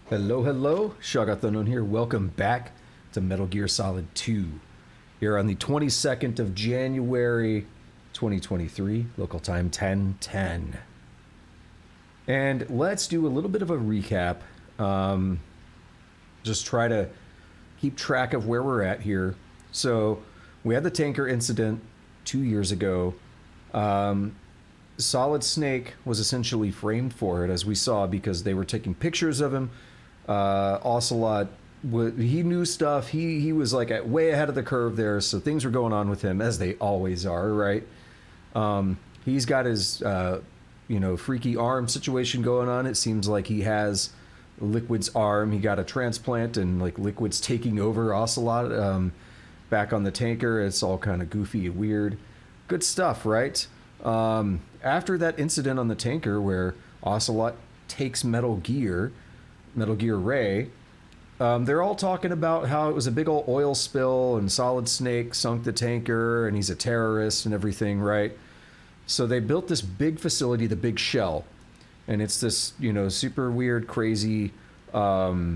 Hello, hello. Shoggoth Unknown here. Welcome back to Metal Gear Solid 2. Here on the 22nd of January, 2023, local time 10:10. And let's do a little bit of a recap. Just try to keep track of where we're at here. So, we had the tanker incident 2 years ago. Solid Snake was essentially framed for it, as we saw, because they were taking pictures of him. Ocelot, he knew stuff. He was like way ahead of the curve there, so things were going on with him, as they always are, right? He's got his, freaky arm situation going on. It seems like he has Liquid's arm. He got a transplant, and like Liquid's taking over Ocelot back on the tanker. It's all kind of goofy and weird. Good stuff, right? After that incident on the tanker where Ocelot takes Metal Gear Ray, they're all talking about how it was a big old oil spill and Solid Snake sunk the tanker and he's a terrorist and everything, right? So they built this big facility, the Big Shell, and it's this, super weird, crazy oil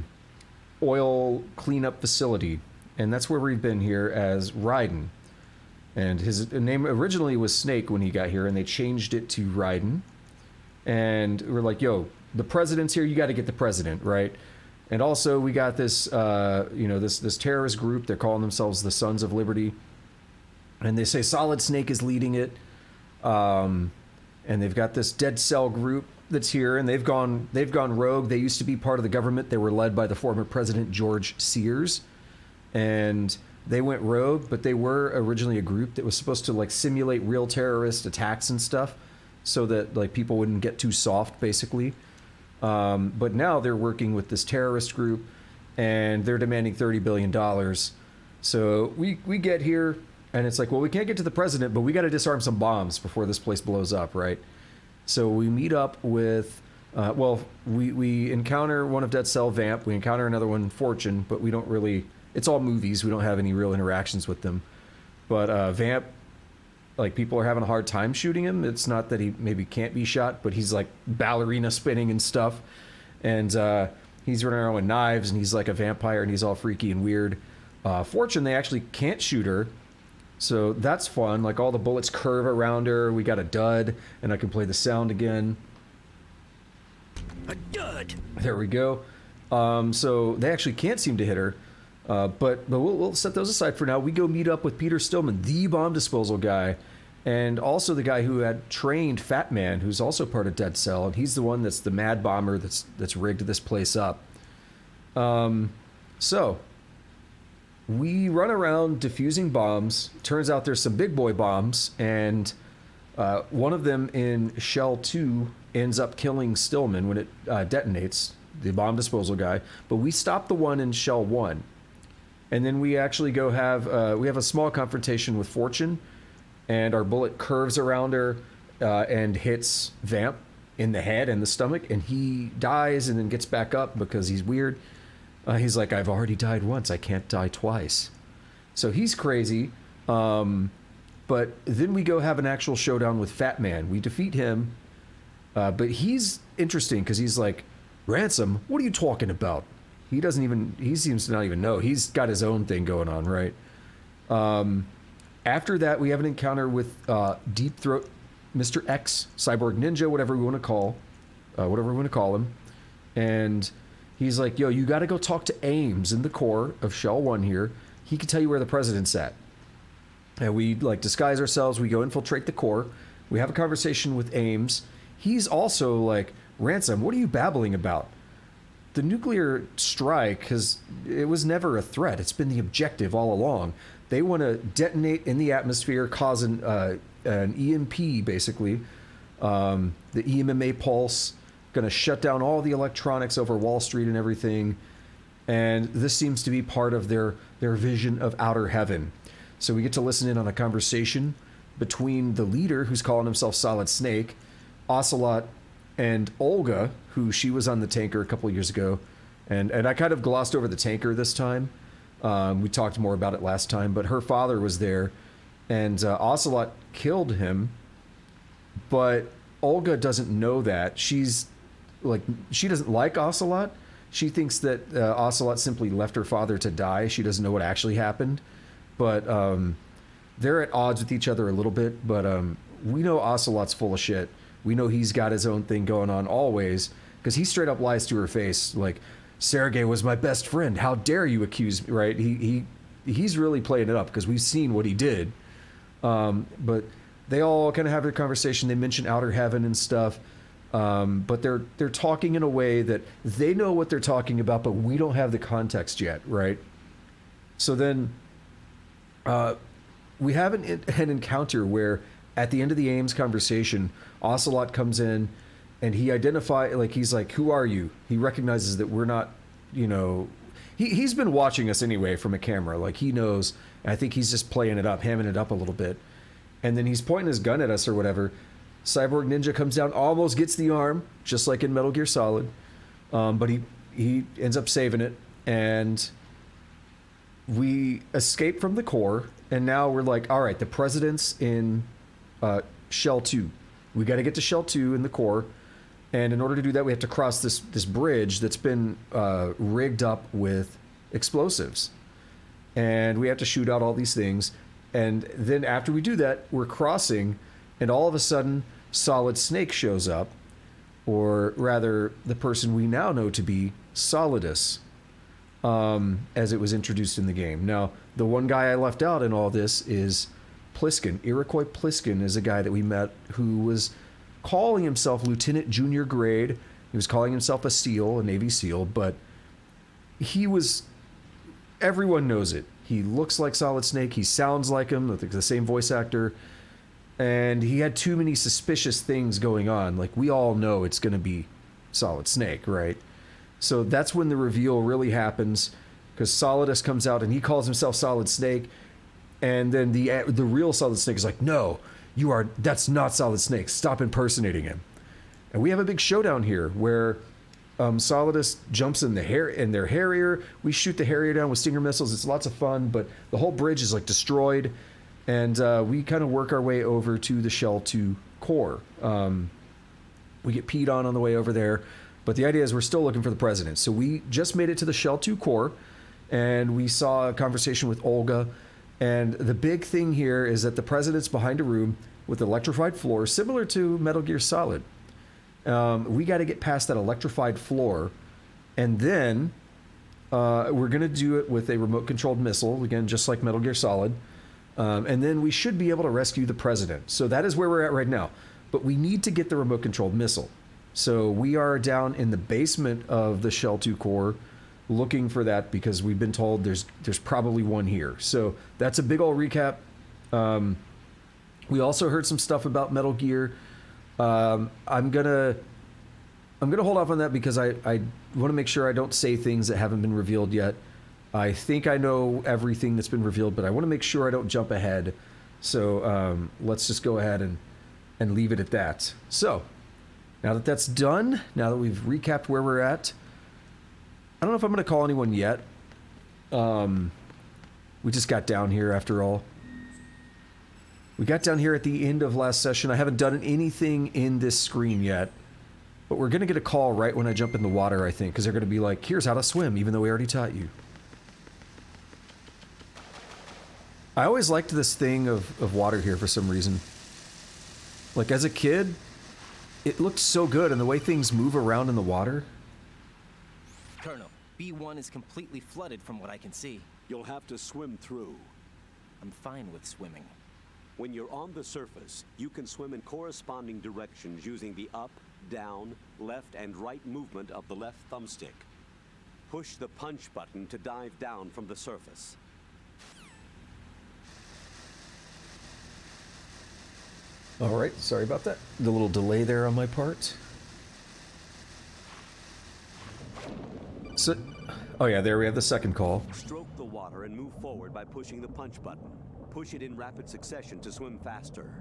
cleanup facility, and that's where we've been here as Raiden. And his name originally was Snake when he got here, and they changed it to Raiden. And we're like, yo, the president's here, you got to get the president, right? And also we got this, this terrorist group. They're calling themselves the Sons of Liberty, and they say Solid Snake is leading it. And they've got this Dead Cell group that's here, and they've gone rogue. They used to be part of the government. They were led by the former president George Sears, and they went rogue. But they were originally a group that was supposed to like simulate real terrorist attacks and stuff, so that like people wouldn't get too soft, basically. But now they're working with this terrorist group, and they're demanding $30 billion. So we get here, and it's like, well, we can't get to the president, but we got to disarm some bombs before this place blows up, right? So we meet up with, we encounter one of Dead Cell, Vamp. We encounter another one, Fortune, but we don't really, it's all movies. We don't have any real interactions with them. But Vamp, like, people are having a hard time shooting him. It's not that he maybe can't be shot, but he's like ballerina spinning and stuff. And he's running around with knives, and he's like a vampire, and he's all freaky and weird. Fortune, they actually can't shoot her, so that's fun. Like, all the bullets curve around her. We got a dud, and I can play the sound again. A dud. There we go. So they actually can't seem to hit her. But we'll set those aside for now. We go meet up with Peter Stillman, the bomb disposal guy, and also the guy who had trained Fat Man, who's also part of Dead Cell, and he's the one that's the mad bomber that's rigged this place up. So we run around defusing bombs. Turns out there's some big boy bombs, and one of them in Shell 2 ends up killing Stillman when it detonates, the bomb disposal guy. But we stop the one in Shell 1. And then we actually go we have a small confrontation with Fortune, and our bullet curves around her and hits Vamp in the head and the stomach, and he dies and then gets back up because he's weird. He's like, I've already died once, I can't die twice. So he's crazy. But then we go have an actual showdown with Fat Man. We defeat him, but he's interesting because he's like, Ransom, what are you talking about? He seems to not even know. He's got his own thing going on, right? After that, we have an encounter with Deep Throat, Mr. X, Cyborg Ninja, whatever we want to call him. And he's like, yo, you got to go talk to Ames in the core of Shell 1 here. He can tell you where the president's at. And we like disguise ourselves. We go infiltrate the core. We have a conversation with Ames. He's also like, Ransom, what are you babbling about? The nuclear strike it was never a threat. It's been the objective all along. They want to detonate in the atmosphere, cause an EMP, basically. The EMMA pulse, going to shut down all the electronics over Wall Street and everything. And this seems to be part of their vision of outer heaven. So we get to listen in on a conversation between the leader, who's calling himself Solid Snake, Ocelot, and Olga, who she was on the tanker a couple of years ago. And I kind of glossed over the tanker this time. We talked more about it last time, but her father was there, and Ocelot killed him, but Olga doesn't know that. She doesn't like Ocelot, She thinks that Ocelot simply left her father to die. She doesn't know what actually happened. But they're at odds with each other a little bit. But we know Ocelot's full of shit. We know he's got his own thing going on always. Because he straight up lies to her face. Like, Sergei was my best friend. How dare you accuse me, right? He's really playing it up because we've seen what he did. But they all kind of have their conversation. They mention outer heaven and stuff. But they're talking in a way that they know what they're talking about, but we don't have the context yet, right? So then we have an encounter where at the end of the Ames conversation, Ocelot comes in and he's like, who are you? He recognizes that we're not, he's been watching us anyway from a camera. Like, he knows. I think he's just playing it up, hamming it up a little bit. And then he's pointing his gun at us or whatever. Cyborg Ninja comes down, almost gets the arm, just like in Metal Gear Solid. But he ends up saving it. And we escape from the core. And now we're like, all right, the president's in Shell 2. We got to get to Shell 2 in the core. And in order to do that, we have to cross this bridge that's been rigged up with explosives. And we have to shoot out all these things. And then after we do that, we're crossing, and all of a sudden, Solid Snake shows up. Or rather, the person we now know to be Solidus, as it was introduced in the game. Now, the one guy I left out in all this is Pliskin. Iroquois Pliskin is a guy that we met who was calling himself Lieutenant Junior Grade. He was calling himself a SEAL, a Navy SEAL, but everyone knows it. He looks like Solid Snake. He sounds like him, the same voice actor. And he had too many suspicious things going on. Like, we all know it's going to be Solid Snake, right? So that's when the reveal really happens, because Solidus comes out and he calls himself Solid Snake. And then the real Solid Snake is like, no, that's not Solid Snake. Stop impersonating him. And we have a big showdown here where Solidus jumps in their Harrier. We shoot the Harrier down with Stinger missiles. It's lots of fun, but the whole bridge is like destroyed. And we kind of work our way over to the Shell 2 core. We get peed on the way over there. But the idea is we're still looking for the president. So we just made it to the Shell 2 core. And we saw a conversation with Olga. And the big thing here is that the president's behind a room with electrified floor, similar to Metal Gear Solid. We got to get past that electrified floor. And then we're going to do it with a remote-controlled missile, again, just like Metal Gear Solid. And then we should be able to rescue the president. So that is where we're at right now. But we need to get the remote-controlled missile. So we are down in the basement of the Shell 2 core looking for that because we've been told there's probably one here. So that's a big old recap. We also heard some stuff about Metal Gear. I'm gonna hold off on that because I want to make sure I don't say things that haven't been revealed yet. I think I know everything that's been revealed, but I want to make sure I don't jump ahead. So let's just go ahead and leave it at that. So now that that's done, now that we've recapped where we're at, I don't know if I'm going to call anyone yet. We just got down here after all. We got down here at the end of last session. I haven't done anything in this screen yet. But we're going to get a call right when I jump in the water, I think. Because they're going to be like, here's how to swim, even though we already taught you. I always liked this thing of water here for some reason. Like, as a kid, it looked so good. And the way things move around in the water. Colonel, B1 is completely flooded from what I can see. You'll have to swim through. I'm fine with swimming. When you're on the surface, you can swim in corresponding directions using the up, down, left, and right movement of the left thumbstick. Push the punch button to dive down from the surface. All right, sorry about that. The little delay there on my part. So, oh yeah, there we have the second call. Stroke the water and move forward by pushing the punch button. Push it in rapid succession to swim faster.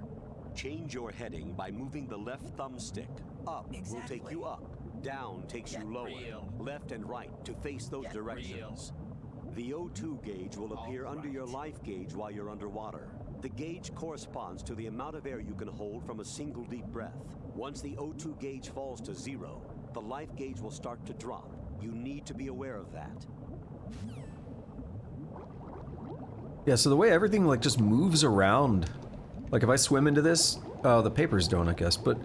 Change your heading by moving the left thumbstick. Up will take you up. Down takes you lower. Left and right to face those directions. The O2 gauge will appear under your life gauge while you're underwater. The gauge corresponds to the amount of air you can hold from a single deep breath. Once the O2 gauge falls to 0, the life gauge will start to drop. You need to be aware of that. Yeah, so the way everything like just moves around, like if I swim into this, the papers don't, I guess, but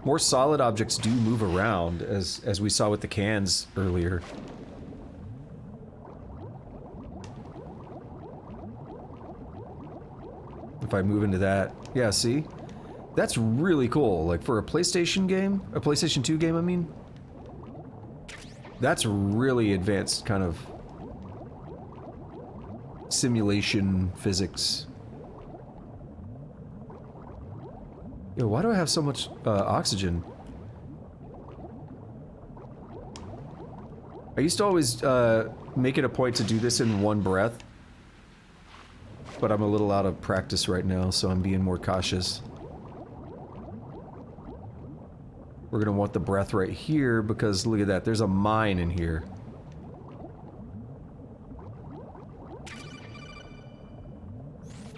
more solid objects do move around, as we saw with the cans earlier. If I move into that, yeah, see? That's really cool, like for a PlayStation game, a PlayStation 2 game, I mean. That's really advanced kind of simulation physics. Yo, why do I have so much oxygen? I used to always make it a point to do this in one breath, but I'm a little out of practice right now, so I'm being more cautious. We're gonna want the breath right here because look at that, there's a mine in here.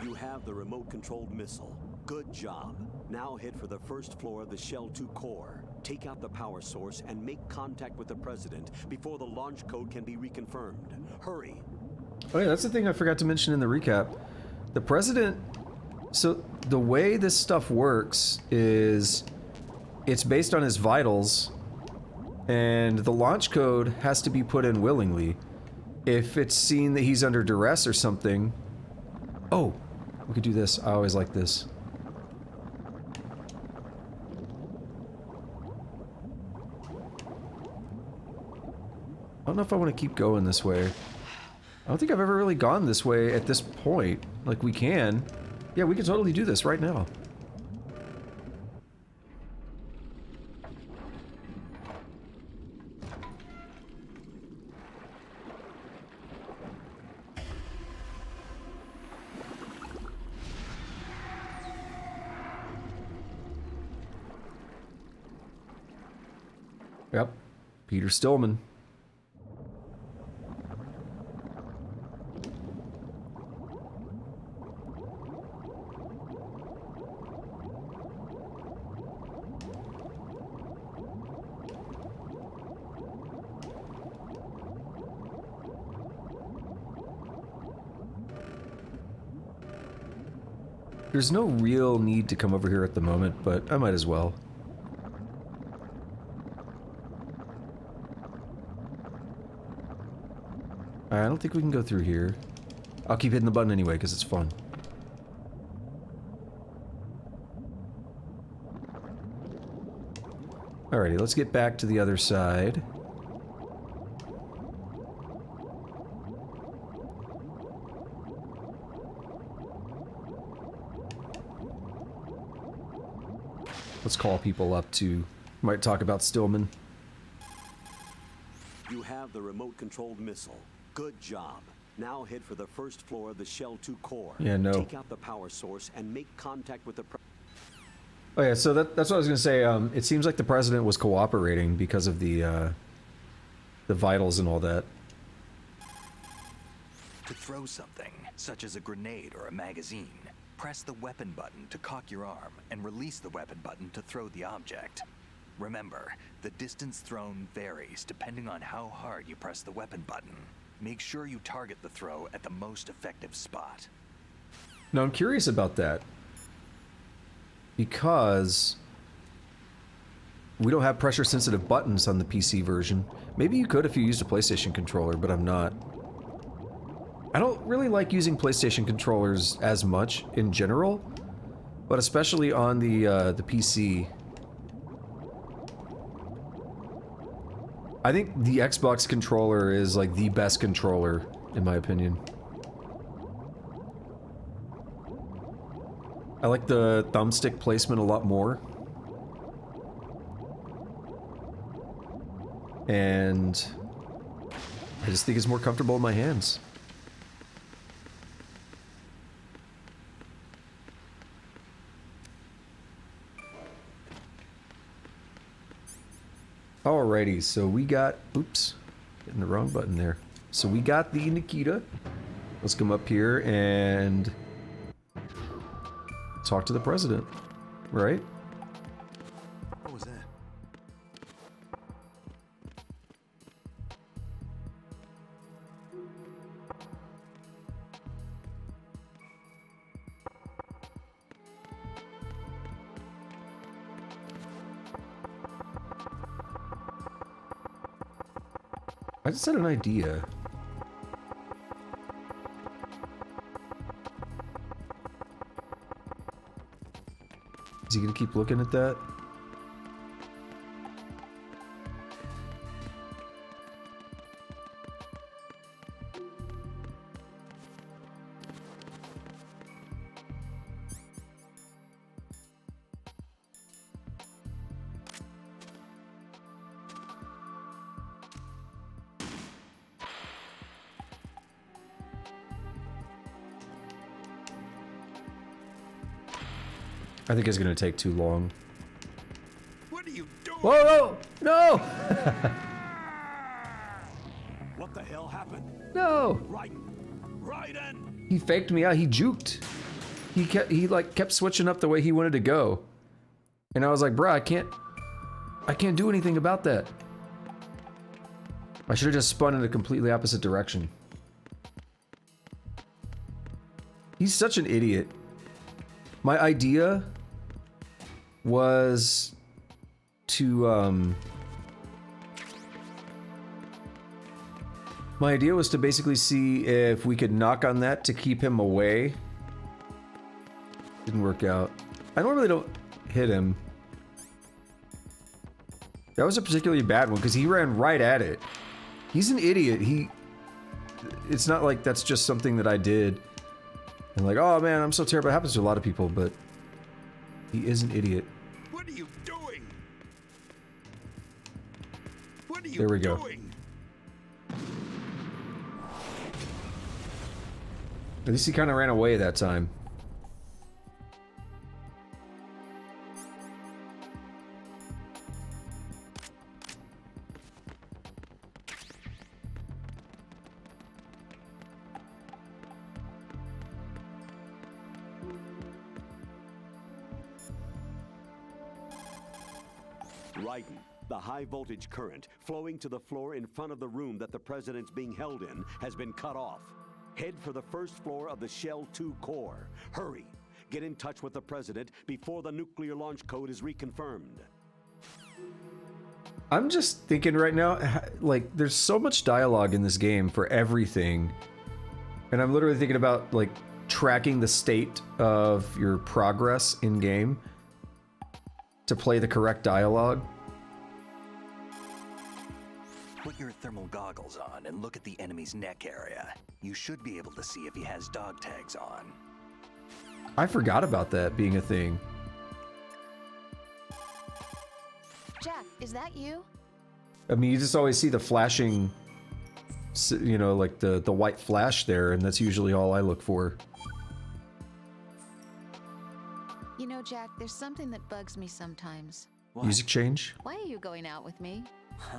You have the remote-controlled missile. Good job. Now head for the first floor of the Shell 2 core. Take out the power source and make contact with the President before the launch code can be reconfirmed. Hurry. Oh yeah, that's the thing I forgot to mention in the recap. The President... So, the way this stuff works is... It's based on his vitals, and the launch code has to be put in willingly. If it's seen that he's under duress or something... Oh! We could do this. I always like this. I don't know if I want to keep going this way. I don't think I've ever really gone this way at this point. Like, we can. Yeah, we can totally do this right now. Yep. Peter Stillman. There's no real need to come over here at the moment, but I might as well. I don't think we can go through here. I'll keep hitting the button anyway, because it's fun. Alrighty, let's get back to the other side. Let's call people up to... Might talk about Stillman. You have the remote-controlled missile. Good job. Now head for the first floor of the Shell 2 core. Yeah, no. Take out the power source and make contact with the Oh yeah, so that's what I was gonna say. It seems like the president was cooperating because of the vitals and all that. To throw something, such as a grenade or a magazine, press the weapon button to cock your arm and release the weapon button to throw the object. Remember, the distance thrown varies depending on how hard you press the weapon button. Make sure you target the throw at the most effective spot. Now I'm curious about that. Because we don't have pressure sensitive buttons on the PC version. Maybe you could if you used a PlayStation controller, but I'm not. I don't really like using PlayStation controllers as much in general, but especially on the PC. I think the Xbox controller is like the best controller, in my opinion. I like the thumbstick placement a lot more. And I just think it's more comfortable in my hands. Alrighty, so we got... Oops, hitting the wrong button there. So we got the Nikita. Let's come up here and talk to the president, right? What was that? I just had an idea. Is he gonna keep looking at that? I think it's gonna take too long. What are you doing? Whoa, no! What the hell happened? No! Raiden! He faked me out. He juked. He like kept switching up the way he wanted to go, and I was like, bruh, I can't do anything about that. I should have just spun in a completely opposite direction. He's such an idiot. My idea was to basically see if we could knock on that to keep him away. Didn't work out. I normally don't hit him. That was a particularly bad one because he ran right at it. He's an idiot. It's not like that's just something that I did. And like, oh man, I'm so terrible. It happens to a lot of people, but he is an idiot. What are you doing? What are you There we go. doing? At least he kind of ran away that time. Raiden, the high voltage current flowing to the floor in front of the room that the president's being held in has been cut off. Head for the first floor of the Shell 2 core. Hurry! Get in touch with the president before the nuclear launch code is reconfirmed. I'm just thinking right now, like, there's so much dialogue in this game for everything. And I'm literally thinking about, like, tracking the state of your progress in game to play the correct dialogue. Put your thermal goggles on and look at the enemy's neck area. You should be able to see if he has dog tags on. I forgot about that being a thing. Jack, is that you? I mean, you just always see the flashing, you know, like the white flash there, and that's usually all I look for. You know, Jack, there's something that bugs me sometimes. What? Music change? Why are you going out with me? Huh?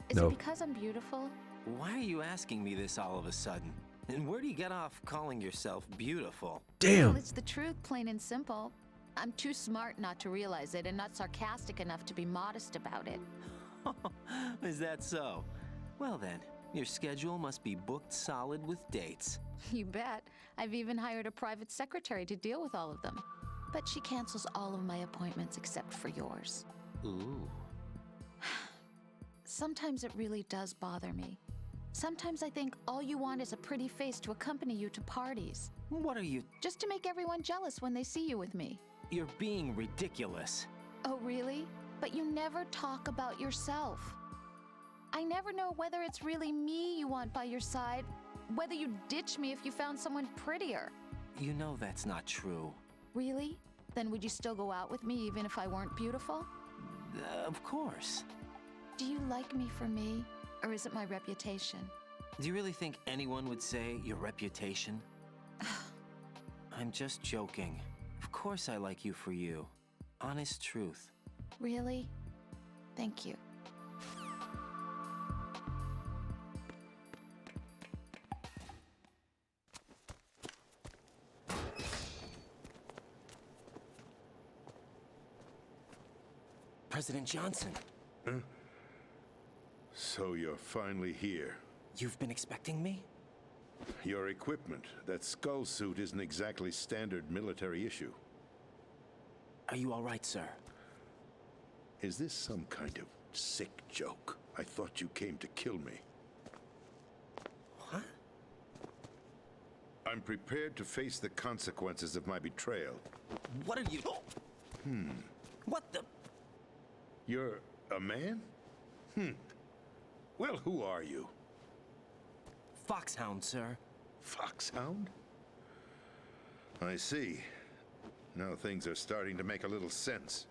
Is No. it because I'm beautiful? Why are you asking me this all of a sudden? And where do you get off calling yourself beautiful? Damn! Well, it's the truth, plain and simple. I'm too smart not to realize it and not sarcastic enough to be modest about it. Is that so? Well then, your schedule must be booked solid with dates. You bet. I've even hired a private secretary to deal with all of them. But she cancels all of my appointments except for yours. Ooh. Sometimes it really does bother me. Sometimes I think all you want is a pretty face to accompany you to parties. What are you? Just to make everyone jealous when they see you with me. You're being ridiculous. Oh, really? But you never talk about yourself. I never know whether it's really me you want by your side, whether you'd ditch me if you found someone prettier. You know that's not true. Really? Then would you still go out with me even if I weren't beautiful? Of course. Do you like me for me, or is it my reputation? Do you really think anyone would say your reputation? I'm just joking. Of course I like you for you. Honest truth. Really? Thank you. President Johnson, So you're finally here. you've been expecting me? Your equipment, that skull suit isn't exactly standard military issue. Are you all right, sir? Is this some kind of sick joke? I thought you came to kill me. I'm prepared to face the consequences of my betrayal. What are you... What the... You're a man? Well, who are you? Foxhound, sir. Foxhound? I see. Now things are starting to make a little sense.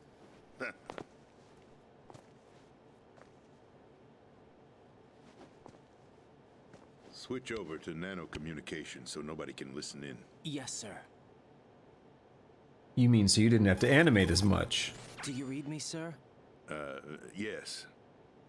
Switch over to nano-communication so nobody can listen in. Yes, sir. You mean so you didn't have to animate as much? Do you read me, sir? Yes.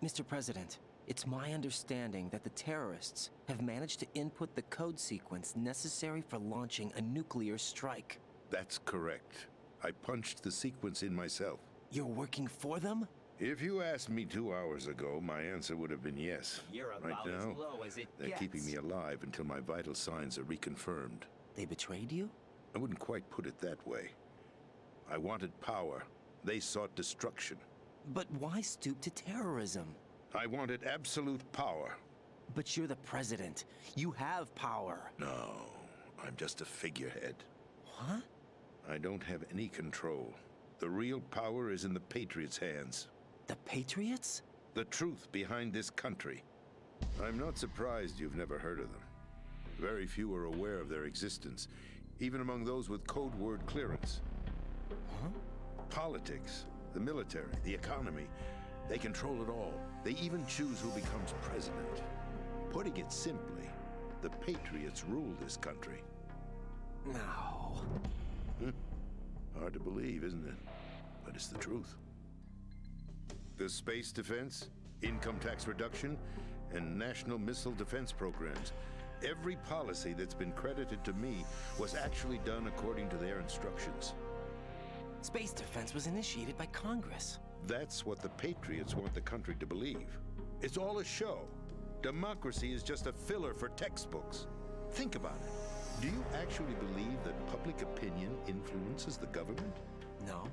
Mr. President, it's my understanding that the terrorists have managed to input the code sequence necessary for launching a nuclear strike. That's correct. I punched the sequence in myself. You're working for them? If you asked me 2 hours ago, my answer would have been yes. You're Right about as now, low as it they're gets. keeping me alive until my vital signs are reconfirmed. They betrayed you? I wouldn't quite put it that way. I wanted power. They sought destruction. But why stoop to terrorism? I wanted absolute power. But you're the president. You have power. No, I'm just a figurehead. What? I don't have any control. The real power is in the Patriots' hands. The Patriots? The truth behind this country. I'm not surprised you've never heard of them. Very few are aware of their existence, even among those with code word clearance. Huh? Politics, the military, the economy, they control it all. They even choose who becomes president. Putting it simply, the Patriots rule this country. No. Hard to believe, isn't it? But it's the truth. The space defense, income tax reduction, and national missile defense programs. Every policy that's been credited to me was actually done according to their instructions. Space defense was initiated by Congress. That's what the Patriots want the country to believe. It's all a show. Democracy is just a filler for textbooks. Think about it. Do you actually believe that public opinion influences the government? No.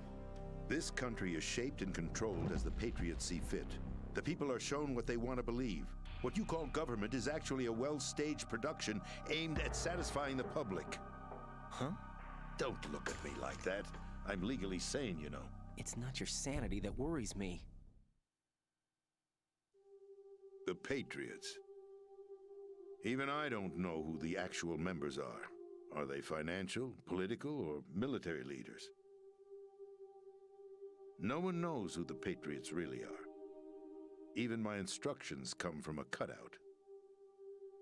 This country is shaped and controlled as the Patriots see fit. The people are shown what they want to believe. What you call government is actually a well-staged production aimed at satisfying the public. Huh? Don't look at me like that. I'm legally sane, you know. It's not your sanity that worries me. The Patriots. Even I don't know who the actual members are. Are they financial, political, or military leaders? No one knows who the Patriots really are. Even my instructions come from a cutout.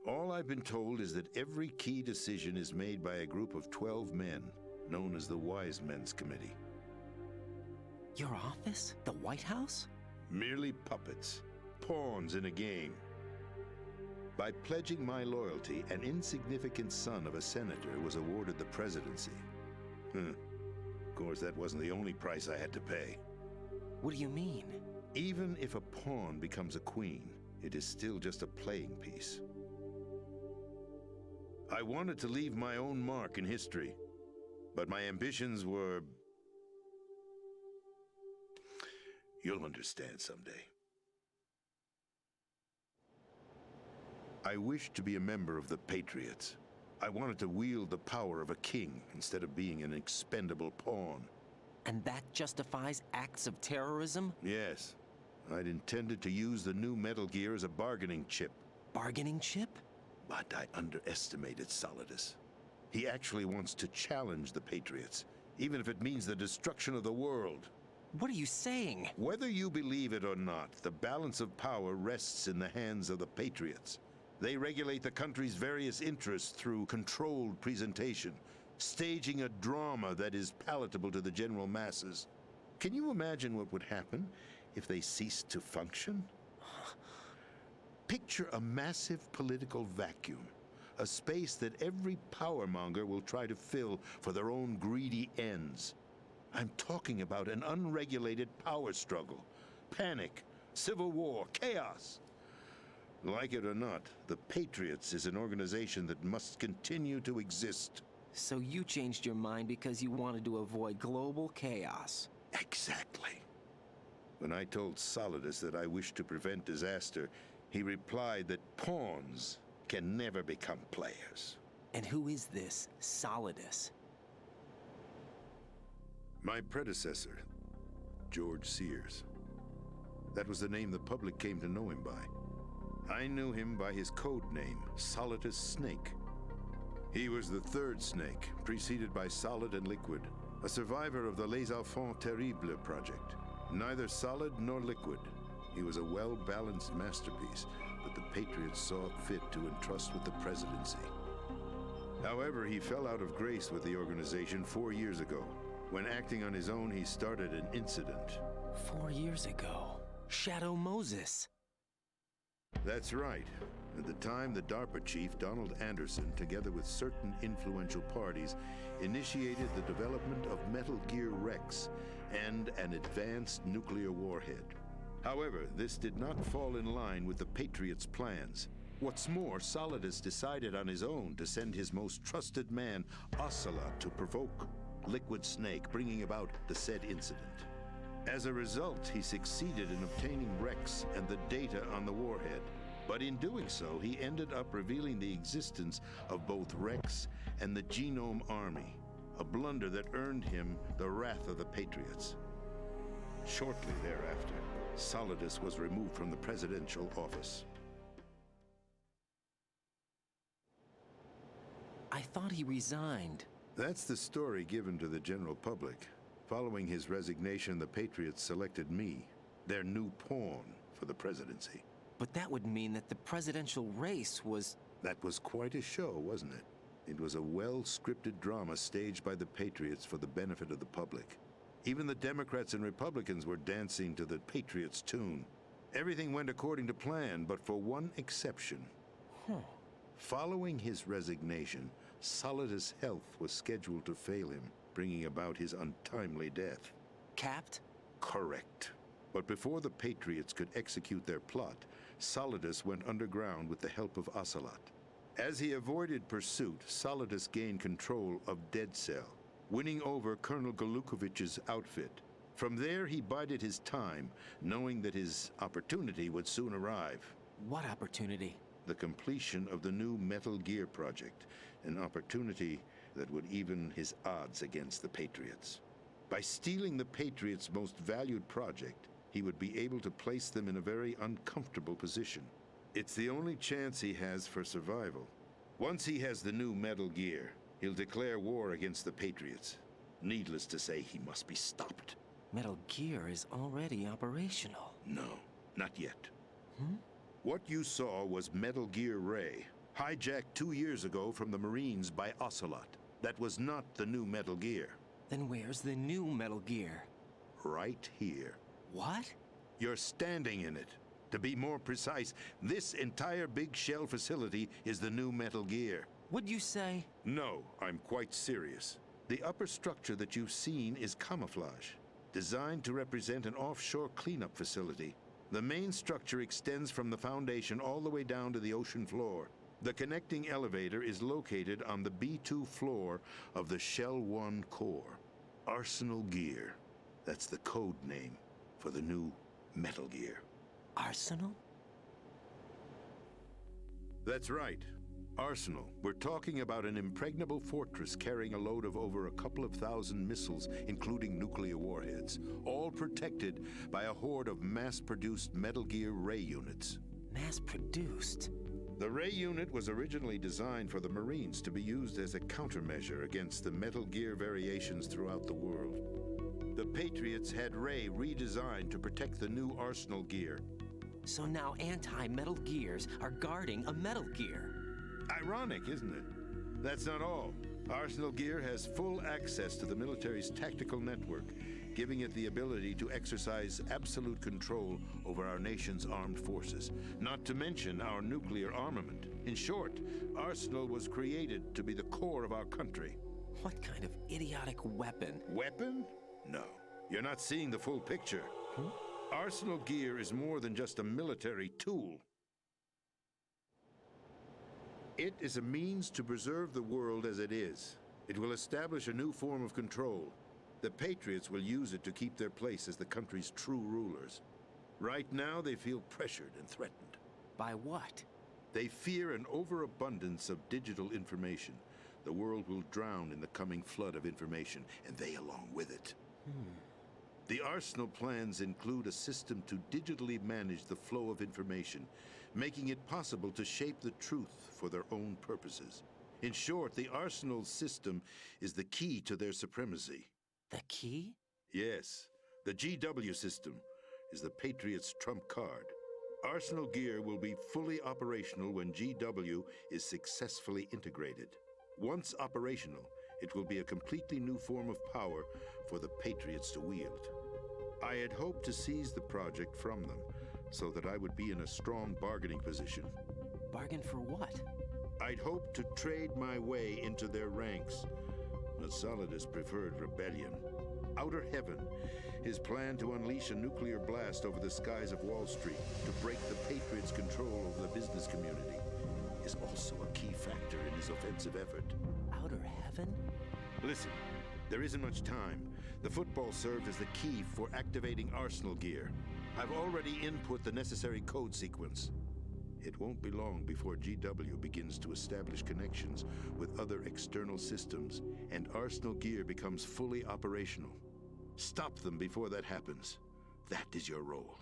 All I've been told is that every key decision is made by a group of 12 men, known as the Wise Men's Committee. Your office? The White House? Merely puppets, pawns in a game. By pledging my loyalty, an insignificant son of a senator was awarded the presidency. Of course, that wasn't the only price I had to pay. What do you mean? Even if a pawn becomes a queen, it is still just a playing piece. I wanted to leave my own mark in history, but my ambitions were... You'll understand someday. I wished to be a member of the Patriots. I wanted to wield the power of a king instead of being an expendable pawn. And that justifies acts of terrorism? Yes. I'd intended to use the new Metal Gear as a bargaining chip. Bargaining chip? But I underestimated Solidus. He actually wants to challenge the Patriots, even if it means the destruction of the world. What are you saying? Whether you believe it or not, the balance of power rests in the hands of the Patriots. They regulate the country's various interests through controlled presentation, staging a drama that is palatable to the general masses. Can you imagine what would happen if they ceased to function? Picture a massive political vacuum, a space that every powermonger will try to fill for their own greedy ends. I'm talking about an unregulated power struggle, panic, civil war, chaos. Like it or not, the Patriots is an organization that must continue to exist. So you changed your mind because you wanted to avoid global chaos. Exactly. When I told Solidus that I wished to prevent disaster, he replied that pawns can never become players. And who is this Solidus? My predecessor, George Sears. That was the name the public came to know him by. I knew him by his code name, Solidus Snake. He was the third snake, preceded by Solid and Liquid, a survivor of the Les Enfants Terribles project. Neither solid nor liquid, he was a well-balanced masterpiece that the Patriots saw fit to entrust with the presidency. However, he fell out of grace with the organization 4 years ago. When acting on his own, he started an incident. 4 years ago. Shadow Moses. That's right. At the time, the DARPA chief, Donald Anderson, together with certain influential parties, initiated the development of Metal Gear Rex and an advanced nuclear warhead. However, this did not fall in line with the Patriots' plans. What's more, Solidus decided on his own to send his most trusted man, Ocelot, to provoke Liquid Snake, bringing about the said incident. As a result, he succeeded in obtaining Rex and the data on the warhead. But in doing so, he ended up revealing the existence of both Rex and the Genome Army, a blunder that earned him the wrath of the Patriots. Shortly thereafter, Solidus was removed from the presidential office. I thought he resigned. That's the story given to the general public. Following his resignation, the Patriots selected me, their new pawn, for the presidency. But that would mean that the presidential race was... That was quite a show, wasn't it? It was a well-scripted drama staged by the Patriots for the benefit of the public. Even the Democrats and Republicans were dancing to the Patriots' tune. Everything went according to plan, but for one exception. Following his resignation, Solidus' health was scheduled to fail him, bringing about his untimely death. Capped? Correct. But before the Patriots could execute their plot, Solidus went underground with the help of Ocelot. As he avoided pursuit, Solidus gained control of Dead Cell, winning over Colonel Galukovich's outfit. From there, he bided his time, knowing that his opportunity would soon arrive. What opportunity? The completion of the new Metal Gear project, an opportunity that would even his odds against the Patriots. By stealing the Patriots' most valued project, he would be able to place them in a very uncomfortable position. It's the only chance he has for survival. Once he has the new Metal Gear, he'll declare war against the Patriots. Needless to say, he must be stopped. Metal Gear is already operational. No, not yet. What you saw was Metal Gear Ray, hijacked 2 years ago from the Marines by Ocelot. That was not the new Metal Gear. Then where's the new Metal Gear? Right here. What? You're standing in it. To be more precise, this entire big shell facility is the new Metal Gear. What'd you say? No, I'm quite serious. The upper structure that you've seen is camouflage, designed to represent an offshore cleanup facility. The main structure extends from the foundation all the way down to the ocean floor. The connecting elevator is located on the B2 floor of the Shell 1 core. Arsenal Gear. That's the code name for the new Metal Gear. Arsenal? That's right. Arsenal. We're talking about an impregnable fortress carrying a load of over a couple of thousand missiles, including nuclear warheads, all protected by a horde of mass-produced Metal Gear Ray units. Mass-produced? The Ray unit was originally designed for the Marines to be used as a countermeasure against the Metal Gear variations throughout the world. The Patriots had Ray redesigned to protect the new Arsenal Gear. So now anti-Metal Gears are guarding a Metal Gear. Ironic, isn't it? That's not all. Arsenal Gear has full access to the military's tactical network, giving it the ability to exercise absolute control over our nation's armed forces, not to mention our nuclear armament. In short, Arsenal was created to be the core of our country. What kind of idiotic weapon? Weapon? No. You're not seeing the full picture. Arsenal Gear is more than just a military tool. It is a means to preserve the world as it is. It will establish a new form of control. The Patriots will use it to keep their place as the country's true rulers. Right now, they feel pressured and threatened. By what? They fear an overabundance of digital information. The world will drown in the coming flood of information, and they along with it. The Arsenal plans include a system to digitally manage the flow of information, making it possible to shape the truth for their own purposes. In short, the Arsenal system is the key to their supremacy. The key? Yes, the GW system is the Patriots' trump card. Arsenal gear will be fully operational when GW is successfully integrated. Once operational, it will be a completely new form of power for the Patriots to wield. I had hoped to seize the project from them, so that I would be in a strong bargaining position. Bargain for what? I'd hoped to trade my way into their ranks, but Solidus preferred rebellion. Outer Heaven, his plan to unleash a nuclear blast over the skies of Wall Street to break the Patriots' control over the business community, is also a key factor in his offensive effort. Outer Heaven? Listen, there isn't much time. The football served as the key for activating Arsenal gear. I've already input the necessary code sequence. It won't be long before GW begins to establish connections with other external systems, and Arsenal gear becomes fully operational. Stop them before that happens. That is your role.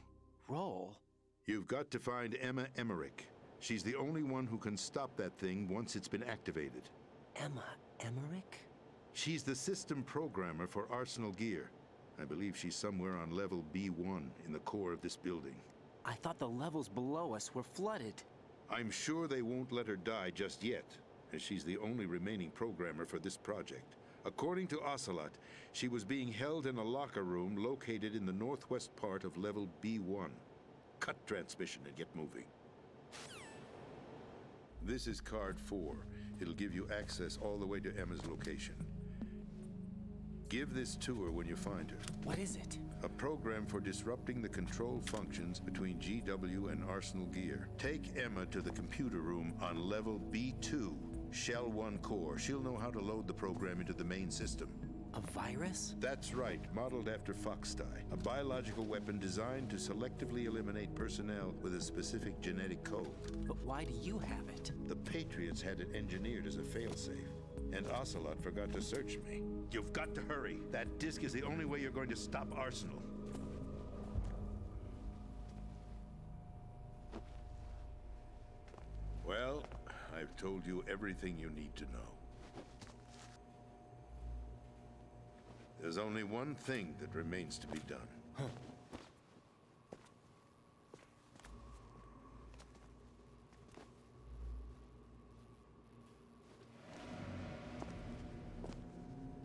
Role? You've got to find Emmerich. She's the only one who can stop that thing once it's been activated. Emmerich? She's the system programmer for Arsenal gear. I believe she's somewhere on level B1 in the core of this building. I thought the levels below us were flooded. I'm sure they won't let her die just yet, as she's the only remaining programmer for this project. According to Ocelot, she was being held in a locker room located in the northwest part of level B1. Cut transmission and get moving. This is card 4. It'll give you access all the way to Emma's location. Give this to her when you find her. What is it? A program for disrupting the control functions between GW and Arsenal gear. Take Emma to the computer room on level B2, Shell 1 core. She'll know how to load the program into the main system. A virus? That's right, modeled after Foxdie, a biological weapon designed to selectively eliminate personnel with a specific genetic code. But why do you have it? The Patriots had it engineered as a failsafe, and Ocelot forgot to search me. You've got to hurry. That disk is the only way you're going to stop Arsenal. Well, I've told you everything you need to know. There's only one thing that remains to be done.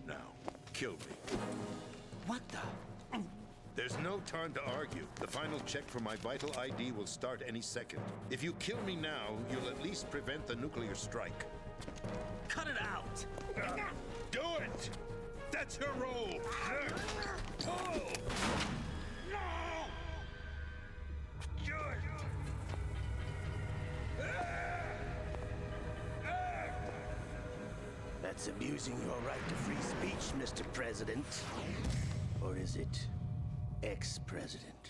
Now, kill me. What the? There's no time to argue. The final check for my vital ID will start any second. If you kill me now, you'll at least prevent the nuclear strike. Cut it out! Do it! That's your role! Pull! No! That's abusing your right to free speech, Mr. President. Or is it ex-president?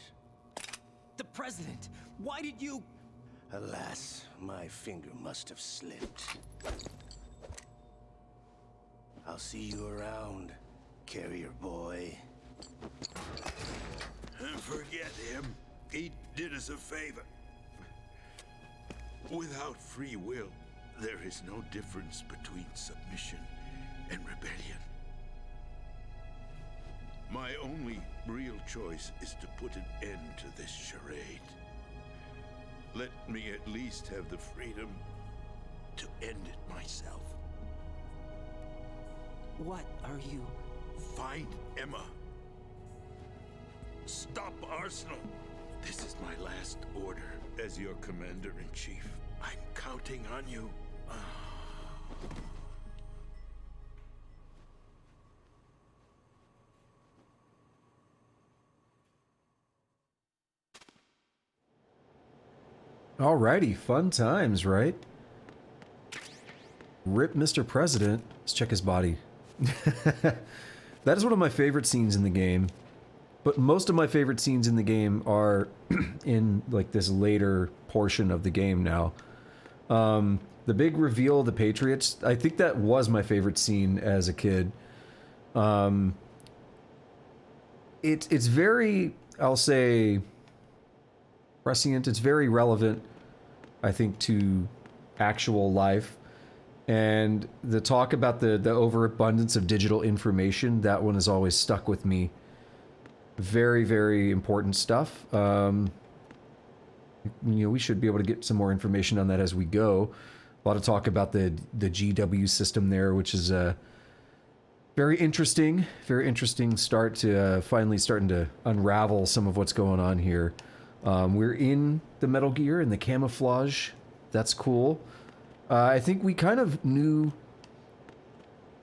The president! Why did you... Alas, my finger must have slipped. I'll see you around, carrier boy. Forget him. He did us a favor. Without free will, there is no difference between submission and rebellion. My only real choice is to put an end to this charade. Let me at least have the freedom to end it myself. What are you... Find Emma. Stop Arsenal. This is my last order as your commander-in-chief. I'm counting on you. Alrighty, fun times, right? Rip Mr. President. Let's check his body. That is one of my favorite scenes in the game. But most of my favorite scenes in the game are in like this later portion of the game now. The big reveal of the Patriots, I think that was my favorite scene as a kid. It's very, I'll say, prescient. It's very relevant, I think, to actual life. And the talk about the overabundance of digital information, that one has always stuck with me. Very, very important stuff. We should be able to get some more information on that as we go. A lot of talk about the GW system there, which is a very interesting start to finally starting to unravel some of what's going on here. We're in the Metal Gear and the camouflage. That's cool. I think we kind of knew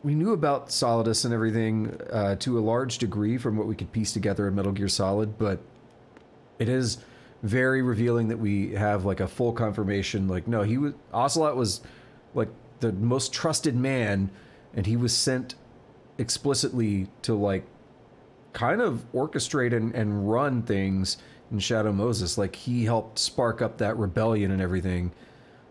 about Solidus and everything to a large degree from what we could piece together in Metal Gear Solid, but it is very revealing that we have like a full confirmation. Like, no, Ocelot was like the most trusted man, and he was sent explicitly to like kind of orchestrate and run things in Shadow Moses. Like, he helped spark up that rebellion and everything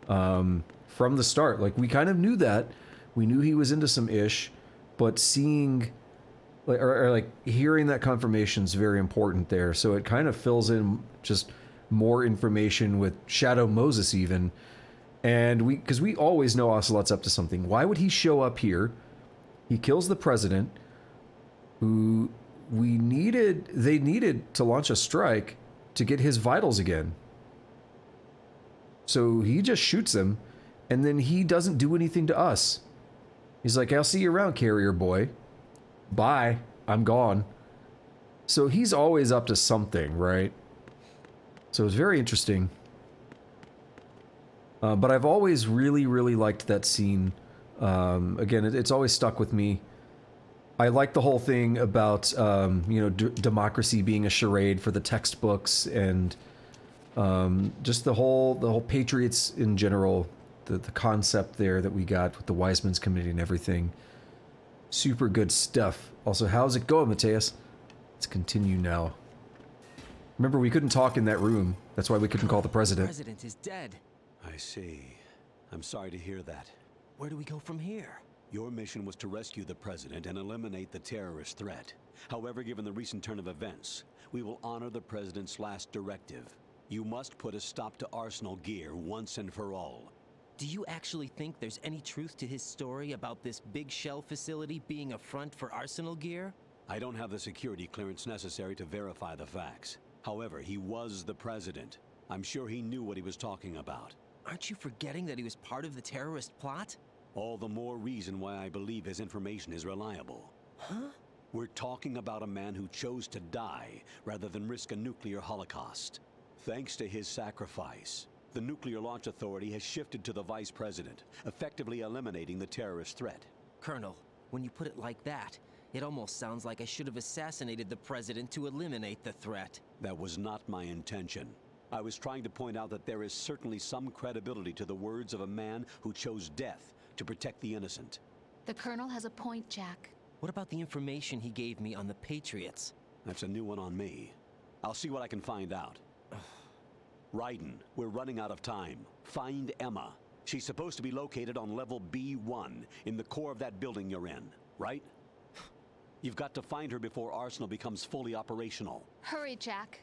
from the start. Like, we kind of knew that. We knew he was into some ish, but seeing or like hearing that confirmation is very important there. So it kind of fills in just more information with Shadow Moses even. And because we always know Ocelot's up to something. Why would he show up here? He kills the president, who they needed to launch a strike to get his vitals again. So he just shoots him, and then he doesn't do anything to us. He's like, I'll see you around, carrier boy. Bye. I'm gone. So he's always up to something, right? So it's very interesting. But I've always really, really liked that scene. Again, it's always stuck with me. I like the whole thing about, democracy being a charade for the textbooks, and just the whole Patriots in general, the concept there that we got with the Wiseman's Committee and everything. Super good stuff. Also, how's it going, Mateus? Let's continue now. Remember, we couldn't talk in that room. That's why we couldn't call the president. The president is dead. I see. I'm sorry to hear that. Where do we go from here? Your mission was to rescue the president and eliminate the terrorist threat. However, given the recent turn of events, we will honor the president's last directive. You must put a stop to Arsenal Gear once and for all. Do you actually think there's any truth to his story about this big shell facility being a front for Arsenal Gear? I don't have the security clearance necessary to verify the facts. However, he was the president. I'm sure he knew what he was talking about. Aren't you forgetting that he was part of the terrorist plot? All the more reason why I believe his information is reliable. Huh? We're talking about a man who chose to die rather than risk a nuclear holocaust. Thanks to his sacrifice, the Nuclear Launch Authority has shifted to the vice president, effectively eliminating the terrorist threat. Colonel, when you put it like that, it almost sounds like I should have assassinated the president to eliminate the threat. That was not my intention. I was trying to point out that there is certainly some credibility to the words of a man who chose death to protect the innocent. The Colonel has a point, Jack. What about the information he gave me on the Patriots? That's a new one on me. I'll see what I can find out. Raiden, we're running out of time. Find Emma. She's supposed to be located on level B1 in the core of that building you're in, right? You've got to find her before Arsenal becomes fully operational. Hurry, Jack.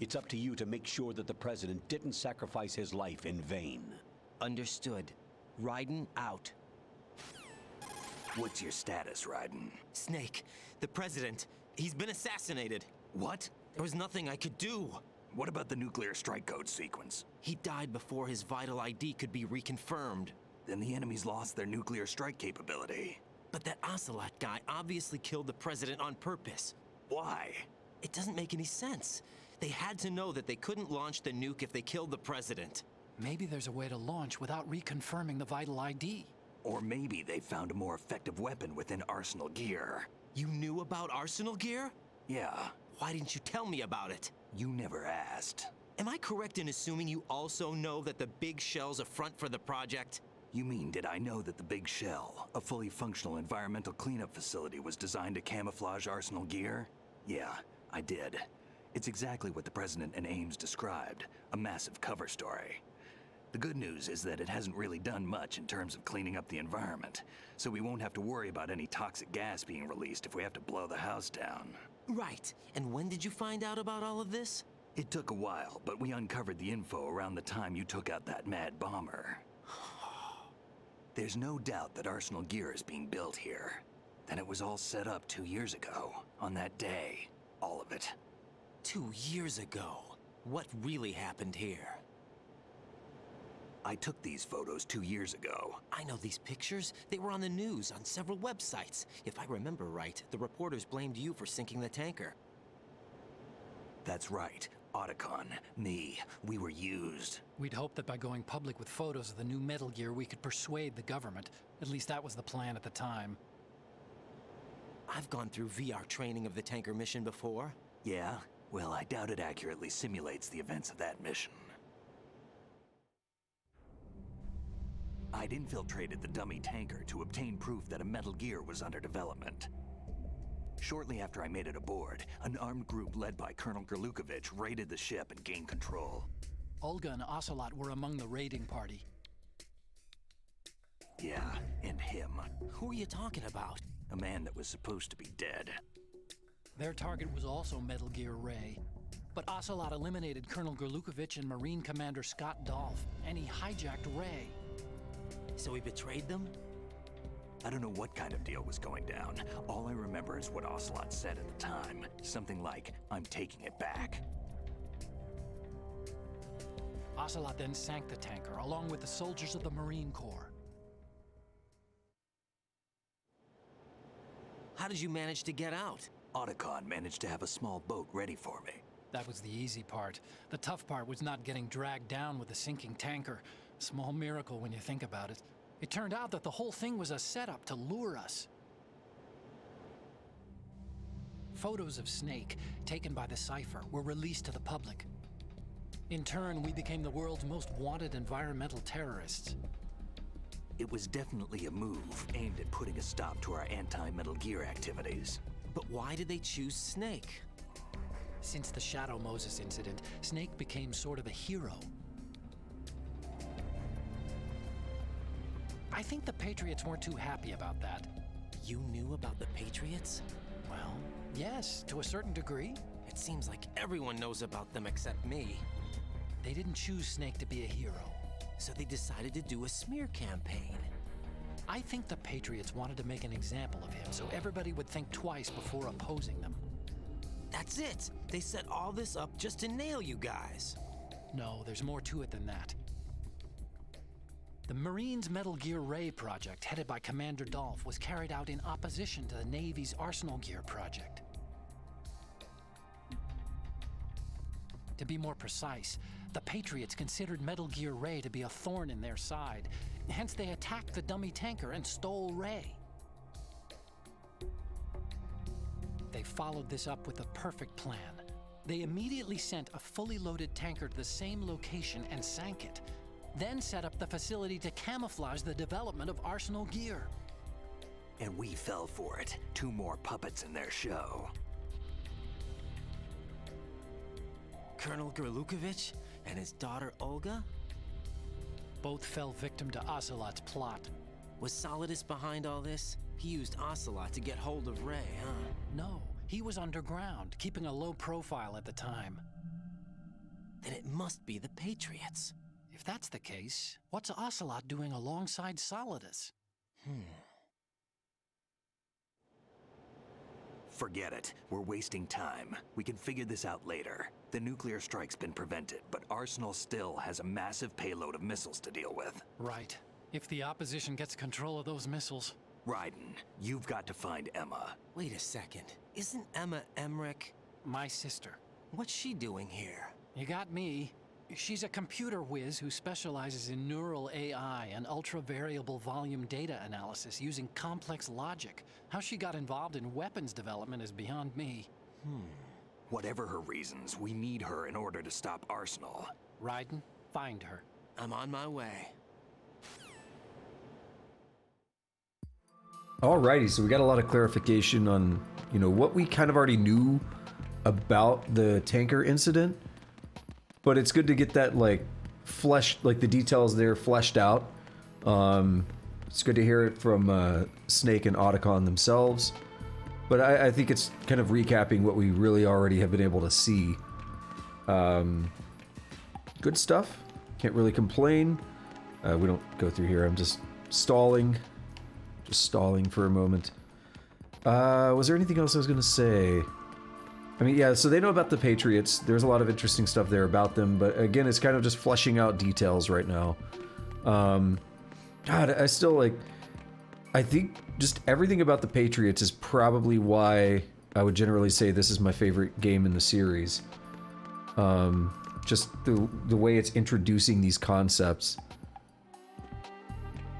It's up to you to make sure that the president didn't sacrifice his life in vain. Understood. Raiden out. What's your status, Raiden? Snake, the president, he's been assassinated. What? There was nothing I could do. What about the nuclear strike code sequence? He died before his vital ID could be reconfirmed. Then the enemy's lost their nuclear strike capability. But that Ocelot guy obviously killed the president on purpose. Why? It doesn't make any sense. They had to know that they couldn't launch the nuke if they killed the president. Maybe there's a way to launch without reconfirming the vital ID. Or maybe they found a more effective weapon within Arsenal Gear. You knew about Arsenal Gear? Yeah, Why didn't you tell me about it? you never asked. Am I correct in assuming you also know that the big shell's a front for the project? You mean, did I know that the Big Shell, a fully functional environmental cleanup facility, was designed to camouflage Arsenal Gear? Yeah, I did. It's exactly what the President and Ames described, a massive cover story. The good news is that it hasn't really done much in terms of cleaning up the environment, so we won't have to worry about any toxic gas being released if we have to blow the house down. Right. And when did you find out about all of this? It took a while, but we uncovered the info around the time you took out that mad bomber. There's no doubt that Arsenal gear is being built here. Then it was all set up 2 years ago, on that day. All of it. 2 years ago. What really happened here? I took these photos 2 years ago. I know these pictures. They were on the news, on several websites. If I remember right, the reporters blamed you for sinking the tanker. That's right. Otacon, me, we were used. We'd hoped that by going public with photos of the new Metal Gear, we could persuade the government. At least that was the plan at the time. I've gone through VR training of the tanker mission before. Yeah? Well, I doubt it accurately simulates the events of that mission. I'd infiltrated the dummy tanker to obtain proof that a Metal Gear was under development. Shortly after I made it aboard, an armed group led by Colonel Gerlukovich raided the ship and gained control. Olga and Ocelot were among the raiding party. Yeah, and him. Who are you talking about? A man that was supposed to be dead. Their target was also Metal Gear Ray. But Ocelot eliminated Colonel Gerlukovich and Marine Commander Scott Dolph, and he hijacked Ray. So he betrayed them? I don't know what kind of deal was going down. All I remember is what Ocelot said at the time. Something like, "I'm taking it back." Ocelot then sank the tanker, along with the soldiers of the Marine Corps. How did you manage to get out? Otacon managed to have a small boat ready for me. That was the easy part. The tough part was not getting dragged down with a sinking tanker. A small miracle when you think about it. It turned out that the whole thing was a setup to lure us. Photos of Snake, taken by the Cypher, were released to the public. In turn, we became the world's most wanted environmental terrorists. It was definitely a move aimed at putting a stop to our anti-Metal Gear activities. But why did they choose Snake? Since the Shadow Moses incident, Snake became sort of a hero. I think the Patriots weren't too happy about that. You knew about the Patriots? Well, yes, to a certain degree. It seems like everyone knows about them except me. They didn't choose Snake to be a hero. So they decided to do a smear campaign. I think the Patriots wanted to make an example of him so everybody would think twice before opposing them. That's it! They set all this up just to nail you guys. No, there's more to it than that. The Marines' Metal Gear Ray project, headed by Commander Dolph, was carried out in opposition to the Navy's Arsenal Gear project. To be more precise, the Patriots considered Metal Gear Ray to be a thorn in their side. Hence, they attacked the dummy tanker and stole Ray. They followed this up with a perfect plan. They immediately sent a fully loaded tanker to the same location and sank it. Then set up the facility to camouflage the development of Arsenal Gear. And we fell for it. 2 more puppets in their show. Colonel Gerlukovich and his daughter Olga? Both fell victim to Ocelot's plot. Was Solidus behind all this? He used Ocelot to get hold of Ray, huh? No, he was underground, keeping a low profile at the time. Then it must be the Patriots. If that's the case, what's Ocelot doing alongside Solidus? Forget it. We're wasting time. We can figure this out later. The nuclear strike's been prevented, but Arsenal still has a massive payload of missiles to deal with. Right. If the opposition gets control of those missiles. Raiden, you've got to find Emma. Wait a second. Isn't Emma Emmerich? My sister. What's she doing here? You got me. She's a computer whiz who specializes in neural AI and ultra-variable volume data analysis using complex logic. How she got involved in weapons development is beyond me. Whatever her reasons, we need her in order to stop Arsenal. Raiden, find her. I'm on my way. Alrighty, so we got a lot of clarification on, what we kind of already knew about the tanker incident. But it's good to get that, fleshed, like the details there fleshed out. It's good to hear it from Snake and Otacon themselves. But I think it's kind of recapping what we really already have been able to see. Good stuff. Can't really complain. We don't go through here. I'm just stalling. Just stalling for a moment. Was there anything else I was going to say? I mean, yeah, so they know about the Patriots. There's a lot of interesting stuff there about them. But again, it's kind of just fleshing out details right now. God, I still like... I think just everything about the Patriots is probably why I would generally say this is my favorite game in the series. Just the way it's introducing these concepts.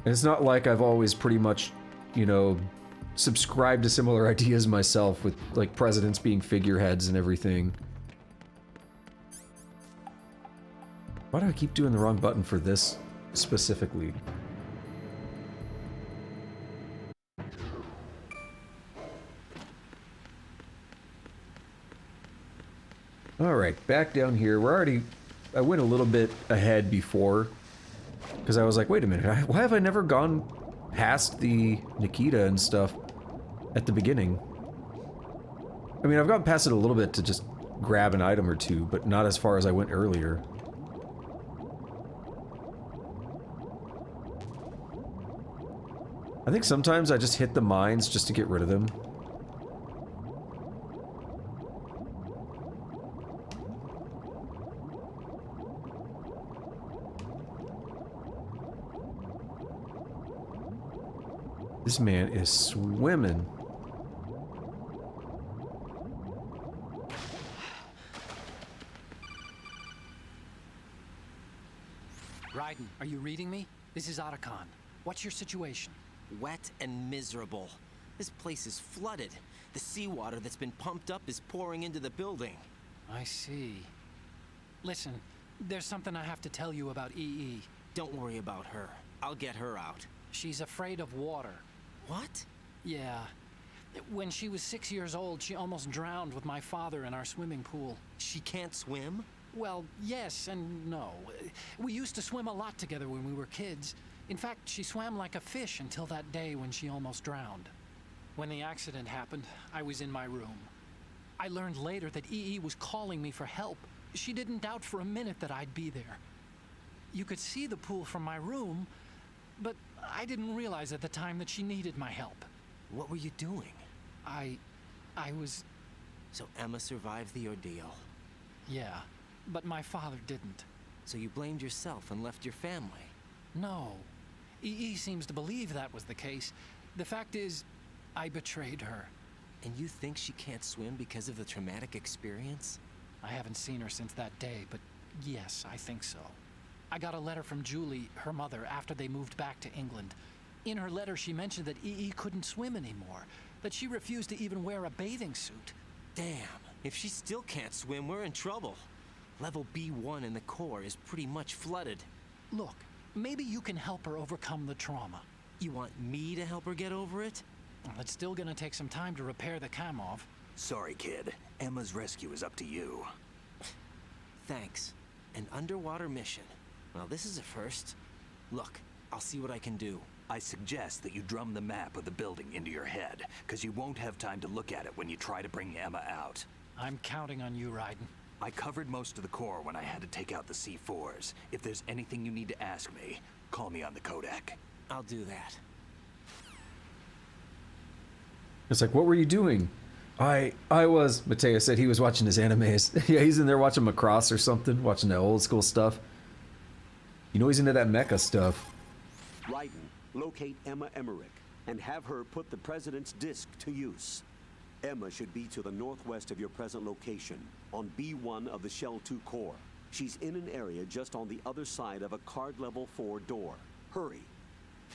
And it's not like I've always pretty much, you know, subscribed to similar ideas myself with, like, presidents being figureheads and everything. Why do I keep doing the wrong button for this specifically? Alright, back down here. I went a little bit ahead before, because I was like, wait a minute, why have I never gone past the Nikita and stuff at the beginning? I mean, I've gone past it a little bit to just grab an item or two, but not as far as I went earlier. I think sometimes I just hit the mines just to get rid of them. This man is swimming. Raiden, are you reading me? This is Otacon. What's your situation? Wet and miserable. This place is flooded. The seawater that's been pumped up is pouring into the building. I see. Listen, there's something I have to tell you about EE. Don't worry about her. I'll get her out. She's afraid of water. What? Yeah. When she was 6 years old, she almost drowned with my father in our swimming pool. She can't swim? Well, yes and no. We used to swim a lot together when we were kids. In fact, she swam like a fish until that day when she almost drowned. When the accident happened, I was in my room. I learned later that EE was calling me for help. She didn't doubt for a minute that I'd be there. You could see the pool from my room, but I didn't realize at the time that she needed my help. What were you doing? I was... So Emma survived the ordeal. Yeah, but my father didn't. So you blamed yourself and left your family? No. EE seems to believe that was the case. The fact is, I betrayed her. And you think she can't swim because of the traumatic experience? I haven't seen her since that day, but yes, I think so. I got a letter from Julie, her mother, after they moved back to England. In her letter, she mentioned that EE couldn't swim anymore, that she refused to even wear a bathing suit. Damn, if she still can't swim, we're in trouble. Level B1 in the core is pretty much flooded. Look, maybe you can help her overcome the trauma. You want me to help her get over it? Well, it's still gonna take some time to repair the Kamov. Sorry, kid. Emma's rescue is up to you. Thanks. An underwater mission. Well, this is a first. Look, I'll see what I can do. I suggest that you drum the map of the building into your head, because you won't have time to look at it when you try to bring Emma out. I'm counting on you, Raiden. I covered most of the core when I had to take out the C4s. If there's anything you need to ask me, call me on the codec. I'll do that. It's like, what were you doing? I was... Mateo said he was watching his animes. Yeah, he's in there watching Macross or something, watching that old school stuff. You know he's into that mecha stuff. Raiden, locate Emma Emmerich and have her put the President's disc to use. Emma should be to the northwest of your present location, on B1 of the Shell 2 core. She's in an area just on the other side of a card level 4 door. Hurry.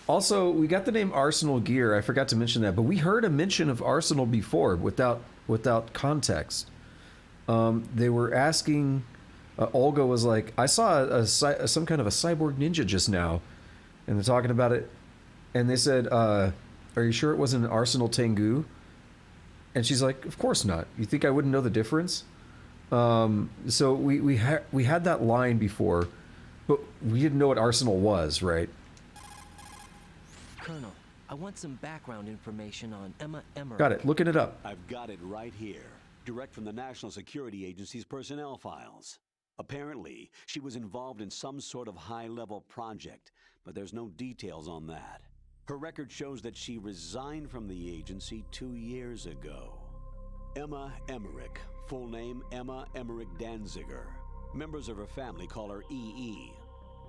Also, we got the name Arsenal Gear. I forgot to mention that, but we heard a mention of Arsenal before without context. They were asking... Olga was like, I saw some kind of a cyborg ninja just now. And they're talking about it. And they said, are you sure it wasn't an Arsenal Tengu? And she's like, of course not. You think I wouldn't know the difference? So we had that line before. But we didn't know what Arsenal was, right? Colonel, I want some background information on Emma Emmerich. Got it. Looking it up. I've got it right here, direct from the National Security Agency's personnel files. Apparently, she was involved in some sort of high-level project, but there's no details on that. Her record shows that she resigned from the agency 2 years ago. Emma Emmerich, full name Emma Emmerich Danziger. Members of her family call her EE.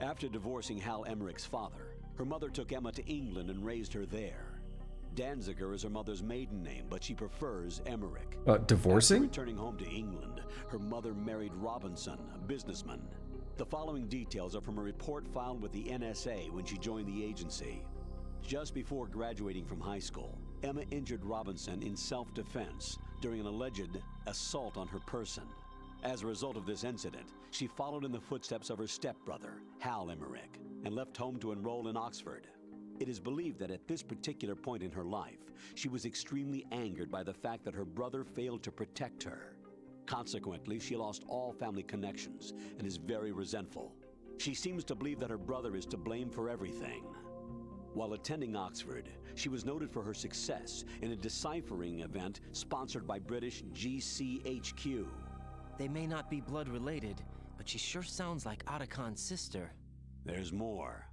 After divorcing Hal Emmerich's father, her mother took Emma to England and raised her there. Danziger is her mother's maiden name, but she prefers Emmerich. Divorcing? After returning home to England, her mother married Robinson, a businessman. The following details are from a report filed with the NSA when she joined the agency. Just before graduating from high school, Emma injured Robinson in self-defense during an alleged assault on her person. As a result of this incident, she followed in the footsteps of her stepbrother, Hal Emmerich, and left home to enroll in Oxford. It is believed that at this particular point in her life, she was extremely angered by the fact that her brother failed to protect her. Consequently, she lost all family connections and is very resentful. She seems to believe that her brother is to blame for everything. While attending Oxford, she was noted for her success in a deciphering event sponsored by British GCHQ. They may not be blood related, but she sure sounds like Otacon's sister. There's more.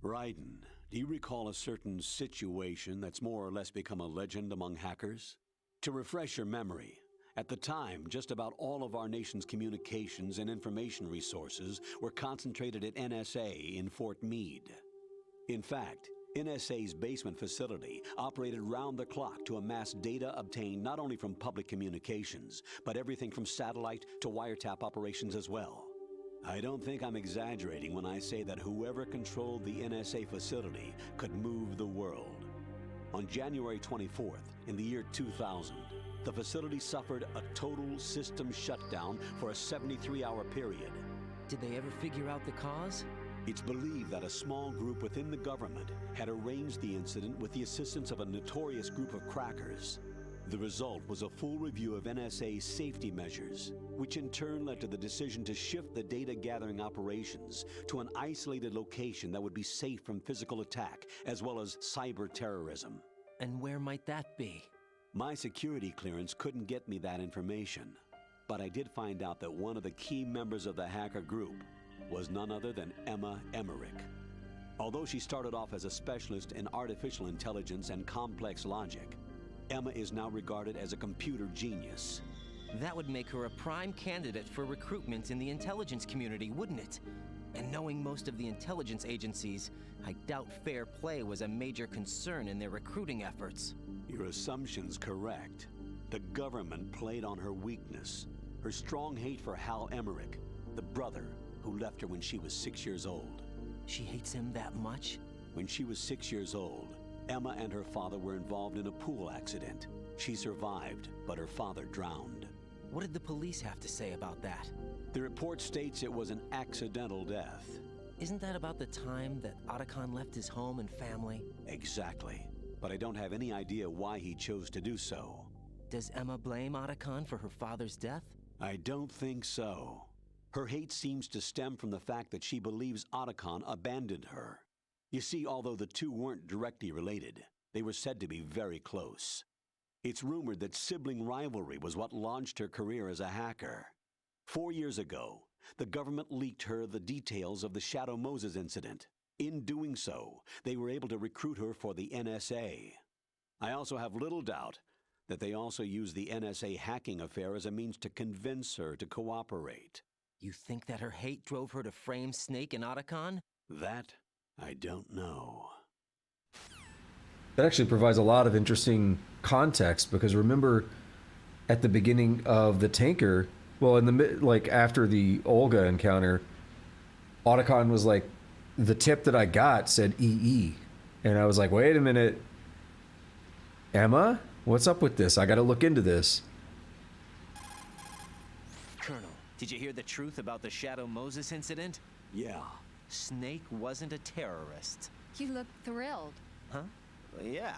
Raiden, do you recall a certain situation that's more or less become a legend among hackers? To refresh your memory, at the time, just about all of our nation's communications and information resources were concentrated at NSA in Fort Meade. In fact, NSA's basement facility operated round the clock to amass data obtained not only from public communications, but everything from satellite to wiretap operations as well. I don't think I'm exaggerating when I say that whoever controlled the NSA facility could move the world. On January 24th, in the year 2000, the facility suffered a total system shutdown for a 73-hour period. Did they ever figure out the cause? It's believed that a small group within the government had arranged the incident with the assistance of a notorious group of crackers. The result was a full review of NSA's safety measures, which in turn led to the decision to shift the data gathering operations to an isolated location that would be safe from physical attack as well as cyber terrorism. And where might that be? My security clearance couldn't get me that information, but I did find out that one of the key members of the hacker group was none other than Emma Emmerich. Although she started off as a specialist in artificial intelligence and complex logic, Emma is now regarded as a computer genius. That would make her a prime candidate for recruitment in the intelligence community, wouldn't it? And knowing most of the intelligence agencies, I doubt fair play was a major concern in their recruiting efforts. Your assumption's correct. The government played on her weakness, her strong hate for Hal Emmerich, the brother who left her when she was 6 years old. She hates him that much? When she was 6 years old, Emma and her father were involved in a pool accident. She survived, but her father drowned. What did the police have to say about that? The report states it was an accidental death. Isn't that about the time that Otacon left his home and family? Exactly. But I don't have any idea why he chose to do so. Does Emma blame Otacon for her father's death? I don't think so. Her hate seems to stem from the fact that she believes Otacon abandoned her. You see, although the two weren't directly related, they were said to be very close. It's rumored that sibling rivalry was what launched her career as a hacker. 4 years ago, the government leaked her the details of the Shadow Moses incident. In doing so, they were able to recruit her for the NSA. I also have little doubt that they also used the NSA hacking affair as a means to convince her to cooperate. You think that her hate drove her to frame Snake and Otacon? That, I don't know. That actually provides a lot of interesting context, because remember at the beginning of the tanker, well, in the after the Olga encounter, Otacon was like, the tip that I got said EE, and I was like, wait a minute, Emma, what's up with this? I got to look into this. Colonel, did you hear the truth about the Shadow Moses incident? Yeah. Snake wasn't a terrorist. You look thrilled. Huh? Well, yeah.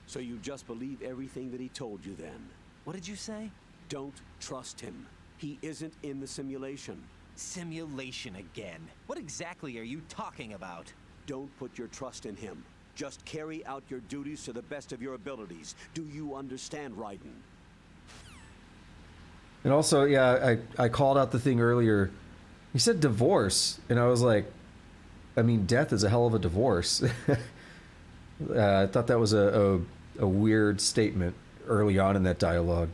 So you just believe everything that he told you then? What did you say? Don't trust him. He isn't in the simulation. Simulation again. What exactly are you talking about? Don't put your trust in him. Just carry out your duties to the best of your abilities. Do you understand, Raiden? And also, yeah, I called out the thing earlier. He said divorce, and I was like, I mean, death is a hell of a divorce. I thought that was a weird statement early on in that dialogue.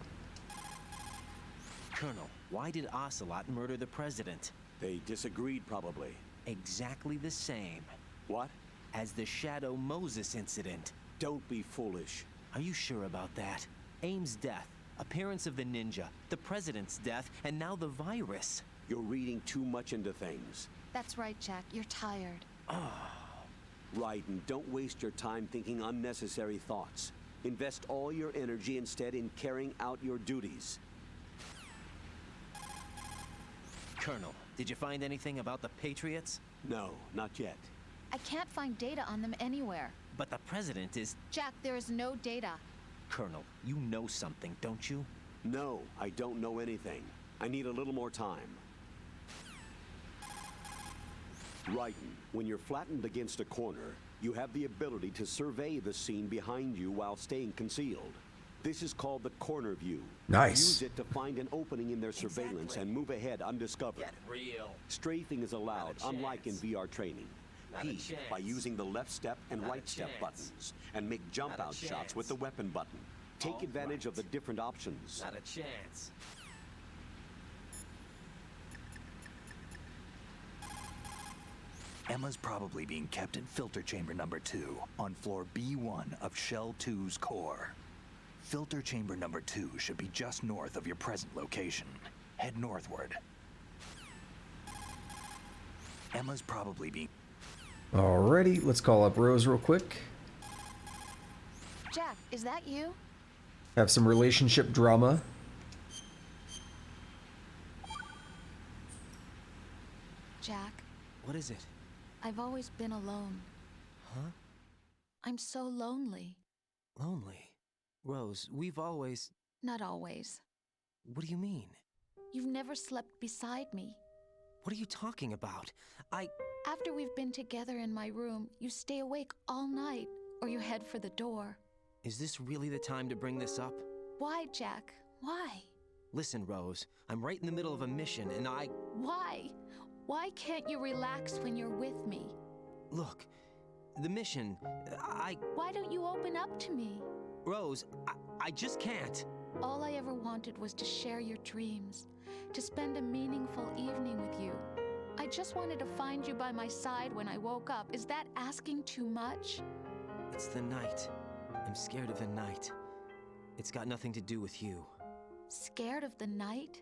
Colonel, why did Ocelot murder the president? They disagreed, probably. Exactly the same What? as the Shadow Moses incident. Don't be foolish. Are you sure about that? Aim's death, appearance of the ninja, the president's death, and now the virus. You're reading too much into things. That's right, Jack. You're tired. Raiden, don't waste your time thinking unnecessary thoughts. Invest all your energy instead in carrying out your duties. Colonel, did you find anything about the Patriots? No, not yet. I can't find data on them anywhere. But the president is... Jack, there is no data. Colonel, you know something, don't you? No, I don't know anything. I need a little more time. Raiden, when you're flattened against a corner, you have the ability to survey the scene behind you while staying concealed. This is called the corner view. Nice. Use it to find an opening in their surveillance and move ahead undiscovered. Get real. Strafing is allowed, unlike in VR training. Peek by using the left step and right step buttons, and make jump out shots with the weapon button. Take advantage of the different options. Not a chance. Emma's probably being kept in filter chamber number 2 on floor B1 of Shell 2's core. Filter chamber number 2 should be just north of your present location. Head northward. Emma's probably being... Alrighty, let's call up Rose real quick. Jack, is that you? Have some relationship drama. Jack, What is it? I've always been alone. Huh? I'm so lonely. Lonely. Rose, we've always... Not always. What do you mean? You've never slept beside me. What are you talking about? After we've been together in my room, you stay awake all night, or you head for the door. Is this really the time to bring this up? Why, Jack? Why? Listen, Rose, I'm right in the middle of a mission and Why? Why can't you relax when you're with me? Look, the mission, Why don't you open up to me? Rose, I just can't. All I ever wanted was to share your dreams, to spend a meaningful evening with you. I just wanted to find you by my side when I woke up. Is that asking too much? It's the night. I'm scared of the night. It's got nothing to do with you. Scared of the night?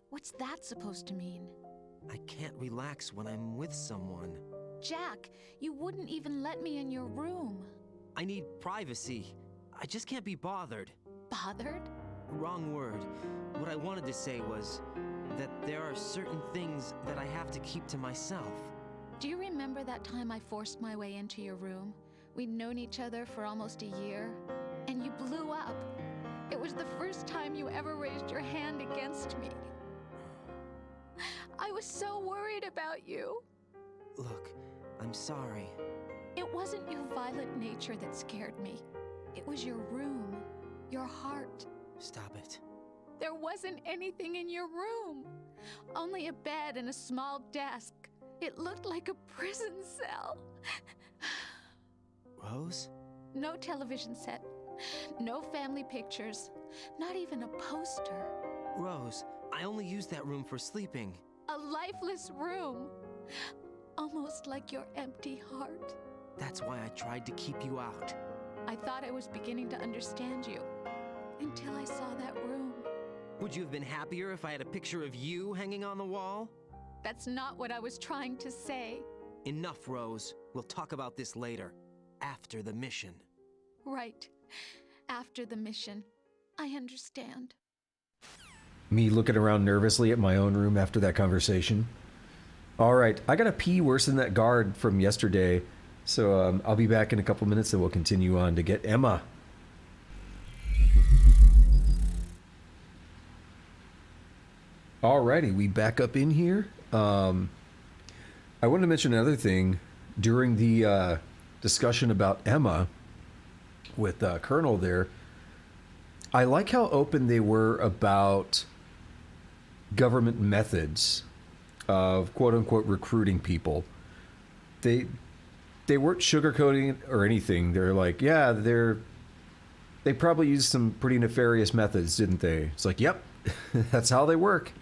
What's that supposed to mean? I can't relax when I'm with someone. Jack, you wouldn't even let me in your room. I need privacy. I just can't be bothered. Bothered? Wrong word. What I wanted to say was that there are certain things that I have to keep to myself. Do you remember that time I forced my way into your room? We'd known each other for almost a year, and you blew up. It was the first time you ever raised your hand against me. I was so worried about you. Look, I'm sorry. It wasn't your violent nature that scared me. It was your room, your heart. Stop it. There wasn't anything in your room. Only a bed and a small desk. It looked like a prison cell. Rose? No television set. No family pictures. Not even a poster. Rose, I only use that room for sleeping. A lifeless room. Almost like your empty heart. That's why I tried to keep you out. I thought I was beginning to understand you. Until I saw that room. Would you have been happier if I had a picture of you hanging on the wall? That's not what I was trying to say. Enough, Rose. We'll talk about this later. After the mission. Right. After the mission. I understand. Me looking around nervously at my own room after that conversation. Alright, I gotta pee worse than that guard from yesterday. So I'll be back in a couple minutes and we'll continue on to get Emma. Alrighty, we back up in here I wanted to mention another thing during the discussion about Emma with Colonel there. I like how open they were about government methods of quote unquote recruiting people. They weren't sugarcoating it or anything. They're like, yeah, they probably used some pretty nefarious methods, didn't they? It's like, yep, that's how they work.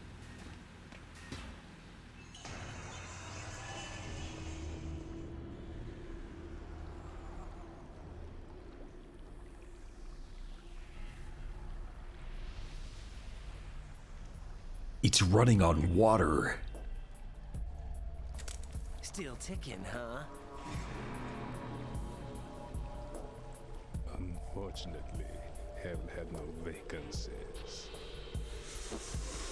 It's running on water. Still ticking, huh? Unfortunately, haven't had no vacancies.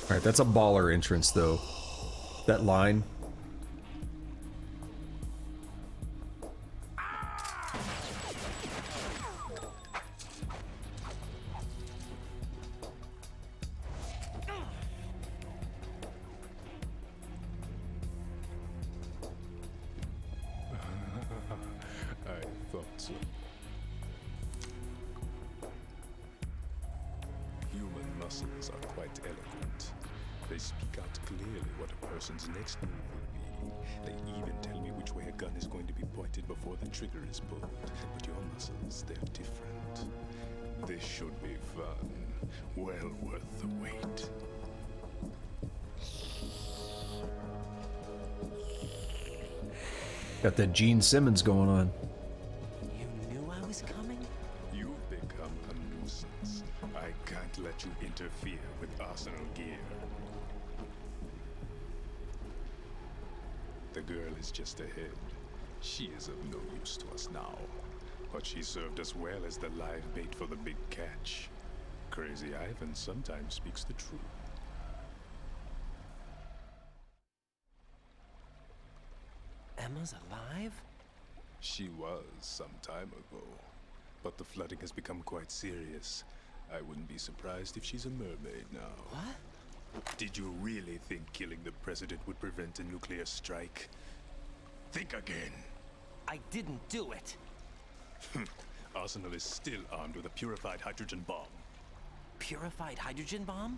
All right, that's a baller entrance, though. That line. I thought so. Human muscles are quite eloquent. They speak out clearly what a person's next move will be. They even tell me which way a gun is going to be pointed before the trigger is pulled. But your muscles, they're different. This should be fun. Well worth the wait. Got that Gene Simmons going on. You knew I was coming? You've become a nuisance. I can't let you interfere with Arsenal gear. The girl is just ahead. She is of no use to us now. But she served us well as the live bait for the big catch. Crazy Ivan sometimes speaks the truth. Emma's alive? She was some time ago. But the flooding has become quite serious. I wouldn't be surprised if she's a mermaid now. What? Did you really think killing the president would prevent a nuclear strike? Think again. I didn't do it. Arsenal is still armed with a purified hydrogen bomb. Purified hydrogen bomb?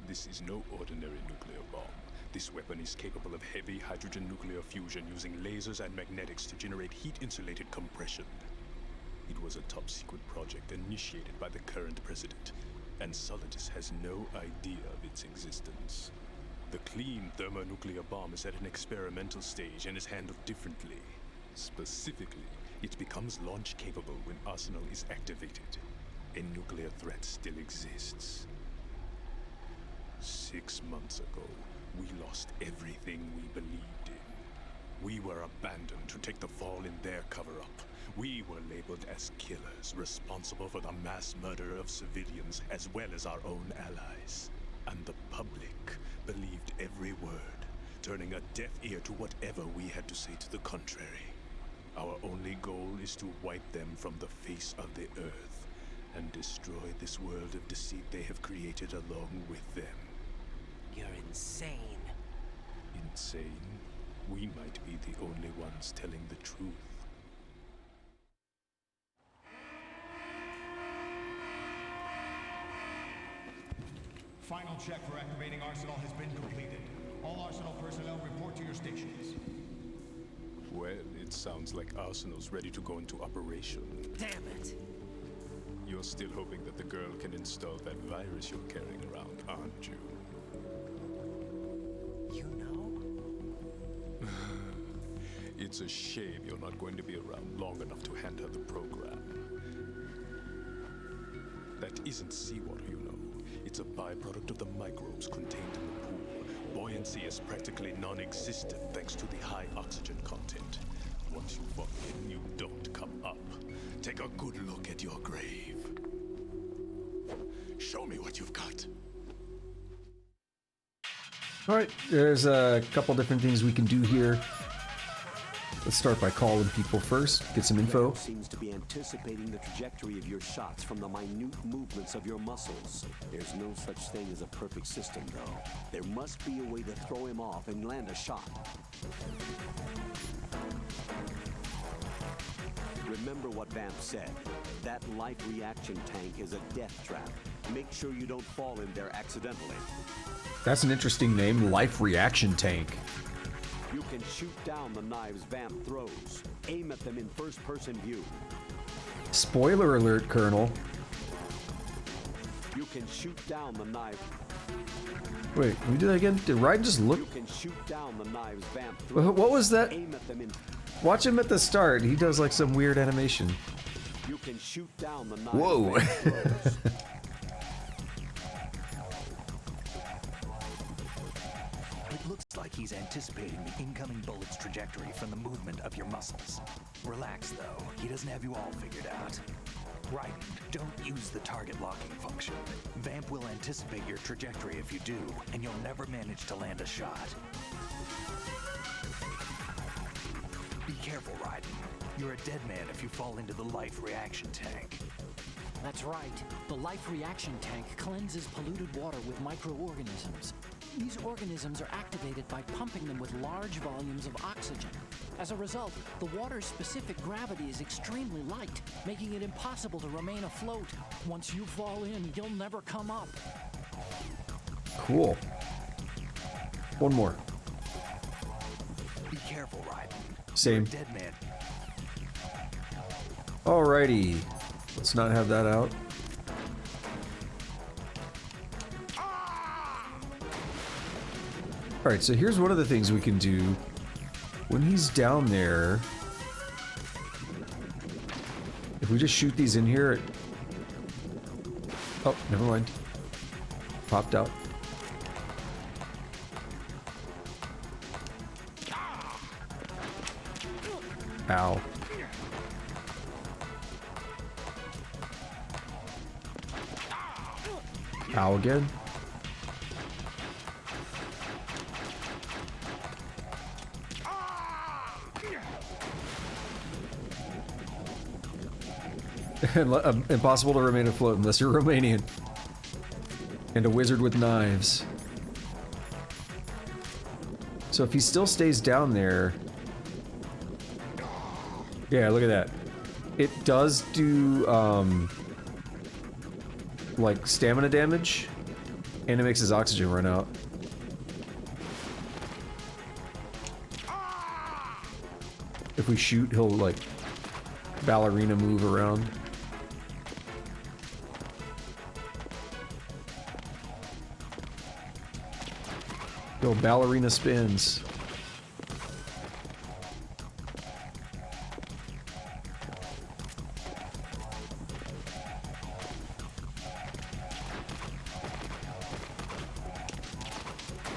This is no ordinary nuclear bomb. This weapon is capable of heavy hydrogen nuclear fusion using lasers and magnetics to generate heat-insulated compression. It was a top-secret project initiated by the current president, and Solidus has no idea of its existence. The clean thermonuclear bomb is at an experimental stage and is handled differently. Specifically, it becomes launch-capable when Arsenal is activated. A nuclear threat still exists. 6 months ago, we lost everything we believed in. We were abandoned to take the fall in their cover-up. We were labeled as killers, responsible for the mass murder of civilians as well as our own allies. And the public believed every word, turning a deaf ear to whatever we had to say to the contrary. Our only goal is to wipe them from the face of the earth and destroy this world of deceit they have created along with them. You're insane. Insane? We might be the only ones telling the truth. Final check for activating Arsenal has been completed. All Arsenal personnel report to your stations. Well, it sounds like Arsenal's ready to go into operation. Damn it. You're still hoping that the girl can install that virus you're carrying around, aren't you? You know? It's a shame you're not going to be around long enough to hand her the program. That isn't seawater, you know. It's a byproduct of the microbes contained in the pool. Buoyancy is practically non-existent thanks to the high oxygen content. Once you fall in, you don't come up. Take a good look at your grave. Show me what you've got. All right, there's a couple different things we can do here. Let's start by calling people first, get some info. Vamp seems to be anticipating the trajectory of your shots from the minute movements of your muscles. There's no such thing as a perfect system, though. There must be a way to throw him off and land a shot. Remember what Vamp said. That life reaction tank is a death trap. Make sure you don't fall in there accidentally. That's an interesting name, Life Reaction Tank. You can shoot down the knives Vamp throws. Aim at them in first-person view. Spoiler alert, Colonel. You can shoot down the knife. Wait, can we do that again? Did Raiden just look? You can shoot down the knives Vamp throws. What was that? Aim at them in. Watch him at the start. He does like some weird animation. You can shoot down the knives Whoa. Vamp throws. It looks like he's anticipating the incoming bullet's trajectory from the movement of your muscles. Relax, though. He doesn't have you all figured out. Raiden, don't use the target locking function. Vamp will anticipate your trajectory if you do, and you'll never manage to land a shot. Be careful, Raiden. You're a dead man if you fall into the life reaction tank. That's right. The life reaction tank cleanses polluted water with microorganisms. These organisms are activated by pumping them with large volumes of oxygen. As a result, the water's specific gravity is extremely light, making it impossible to remain afloat. Once you fall in, you'll never come up. Cool. One more. Be careful, Raiden. Same. You're a dead man. Alrighty. Let's not have that out. Alright, so here's one of the things we can do. When he's down there, if we just shoot these in here, oh, never mind. Popped out. Ow. Ow again. Impossible to remain afloat unless you're Romanian. And a wizard with knives. So if he still stays down there... Yeah, look at that. It does do, like, stamina damage. And it makes his oxygen run out. If we shoot, he'll, like, ballerina move around. Go ballerina spins.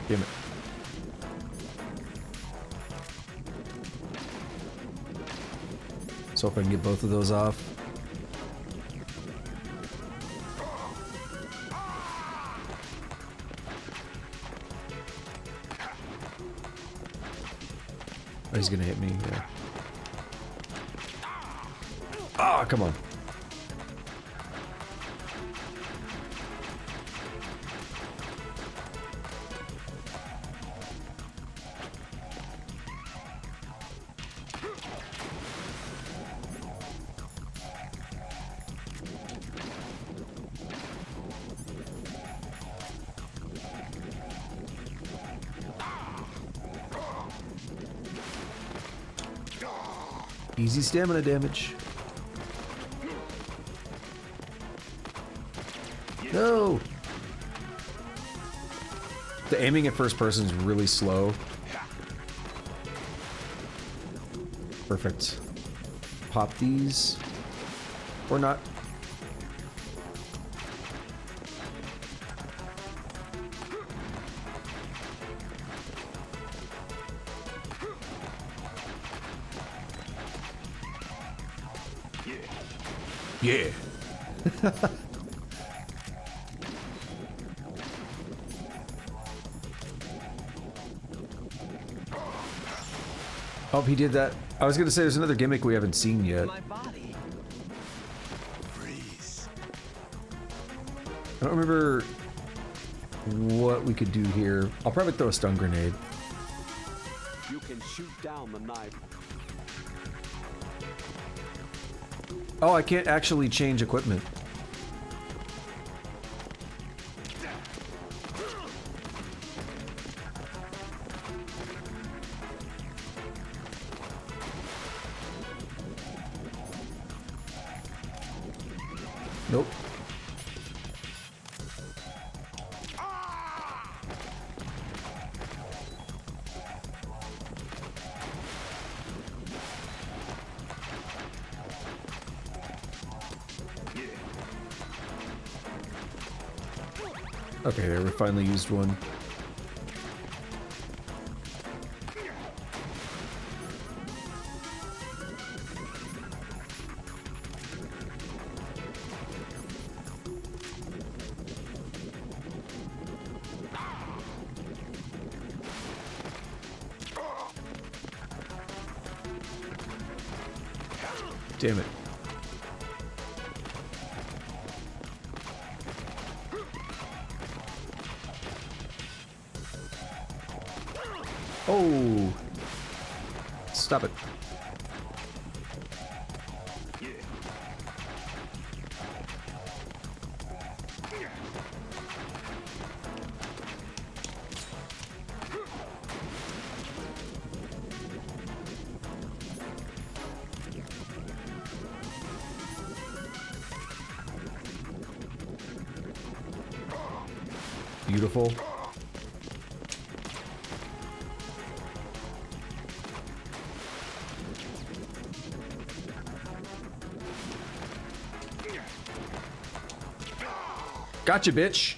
Damn it. So if I can get both of those off. Oh, he's gonna hit me, yeah. Ah, come on. Easy stamina damage. No! The aiming at first person is really slow. Perfect. Pop these. Or not. Yeah. Oh, he did that. I was gonna say there's another gimmick we haven't seen yet. My body. Freeze. I don't remember what we could do here. I'll probably throw a stun grenade. You can shoot down the knife. Oh, I can't actually change equipment. Nope. Okay, there, we finally used one. Damn it. Oh! Stop it. Beautiful. Gotcha, bitch.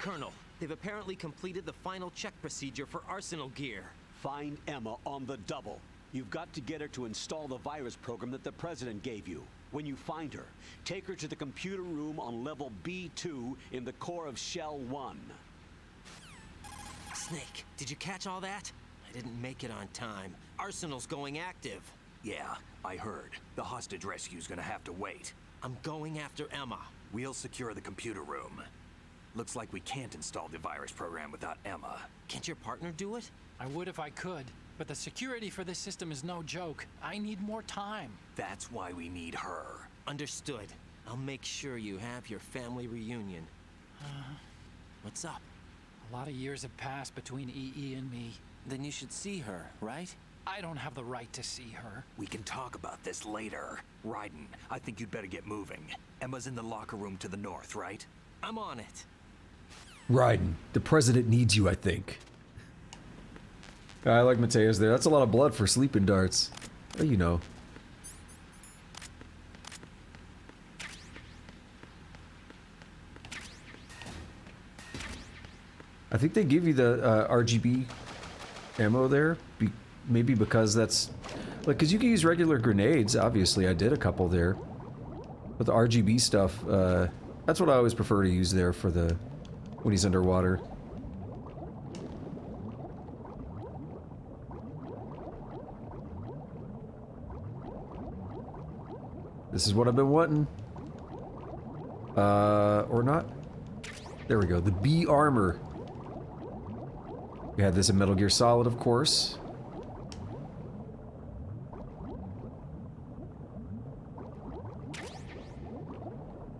Colonel, they've apparently completed the final check procedure for arsenal gear. Find Emma on the double. You've got to get her to install the virus program that the President gave you. When you find her, take her to the computer room on level B2 in the core of Shell 1. Snake, did you catch all that? I didn't make it on time. Arsenal's going active. Yeah, I heard. The hostage rescue's gonna have to wait. I'm going after Emma. We'll secure the computer room. Looks like we can't install the virus program without Emma. Can't your partner do it? I would if I could, but the security for this system is no joke. I need more time. That's why we need her. Understood. I'll make sure you have your family reunion. What's up? A lot of years have passed between EE and me. Then you should see her, right? I don't have the right to see her. We can talk about this later. Raiden, I think you'd better get moving. Emma's in the locker room to the north, right? I'm on it. Raiden, the President needs you, I think. I like Mateo's there. That's a lot of blood for sleeping darts. Well, you know. I think they give you the RGB ammo there. Maybe because that's... Like, because you can use regular grenades, obviously. I did a couple there. But the RGB stuff, that's what I always prefer to use there for the... when he's underwater. This is what I've been wanting. Or not. There we go. The B armor. We had this in Metal Gear Solid, of course.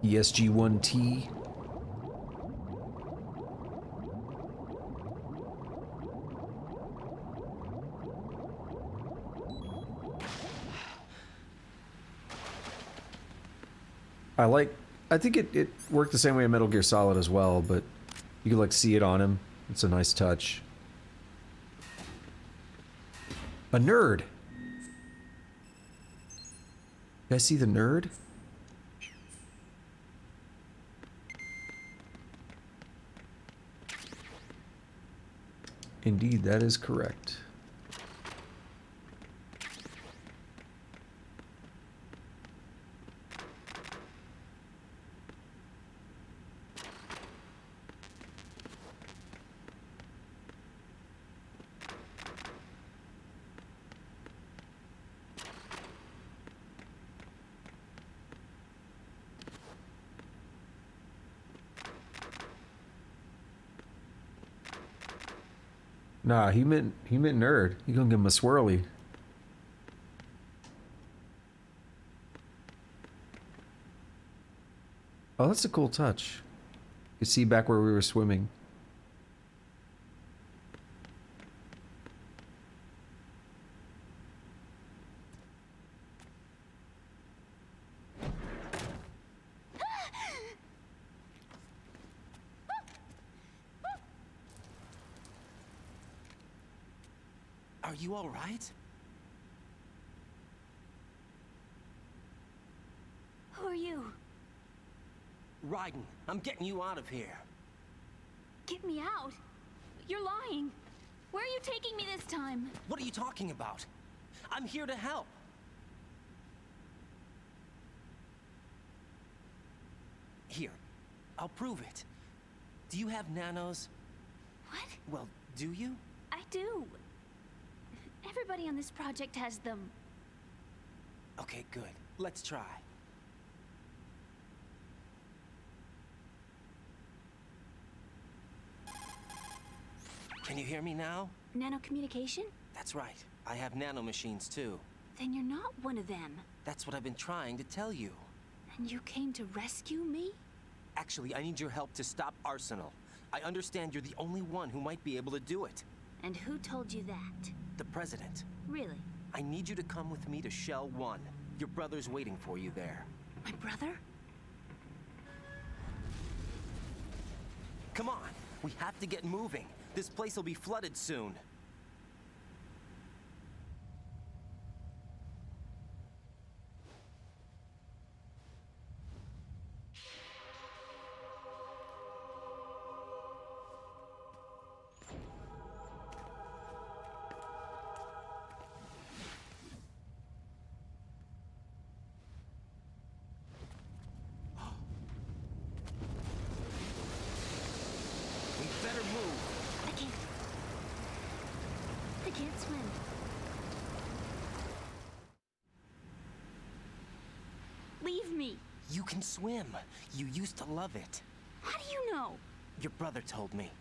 ESG-1T. I think it worked the same way in Metal Gear Solid as well, but you could like see it on him. It's a nice touch. A nerd. You guys see the nerd? Indeed, that is correct. Nah, he meant nerd. You gonna give him a swirly. Oh, that's a cool touch. You see back where we were swimming. Are you all right? Who are you? Raiden, I'm getting you out of here. Get me out. You're lying. Where are you taking me this time? What are you talking about? I'm here to help. Here, I'll prove it. Do you have nanos? What? Well, do you? I do. Everybody on this project has them. Okay, good. Let's try. Can you hear me now? Nanocommunication? That's right. I have nanomachines too. Then you're not one of them. That's what I've been trying to tell you. And you came to rescue me? Actually, I need your help to stop Arsenal. I understand you're the only one who might be able to do it. And who told you that? The President. Really? I need you to come with me to Shell 1. Your brother's waiting for you there. My brother? Come on, we have to get moving. This place will be flooded soon. I can't swim. Leave me. You can swim. You used to love it. How do you know? Your brother told me.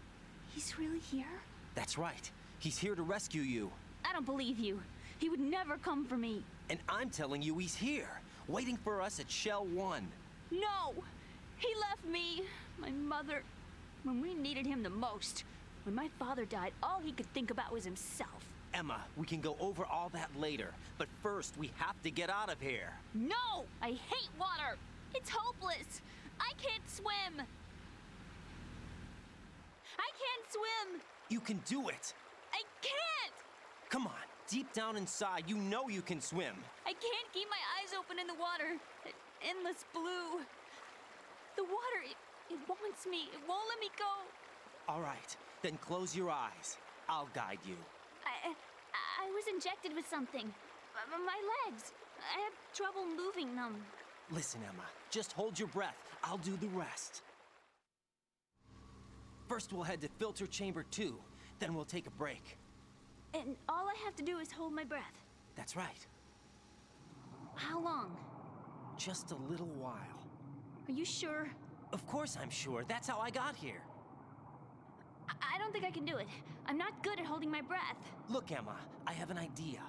He's really here? That's right. He's here to rescue you. I don't believe you. He would never come for me. And I'm telling you he's here, waiting for us at Shell 1. No! He left me, my mother, when we needed him the most. When my father died, all he could think about was himself. Emma, we can go over all that later, but first we have to get out of here. No! I hate water! It's hopeless! I can't swim! I can't swim! You can do it! I can't! Come on, deep down inside, you know you can swim. I can't keep my eyes open in the water. Endless blue. The water, it wants me. It won't let me go. All right, then close your eyes. I'll guide you. I was injected with something. My legs. I have trouble moving them. Listen, Emma, just hold your breath. I'll do the rest. First, we'll head to filter chamber 2. Then we'll take a break. And all I have to do is hold my breath. That's right. How long? Just a little while. Are you sure? Of course I'm sure. That's how I got here. I don't think I can do it. I'm not good at holding my breath. Look, Emma, I have an idea.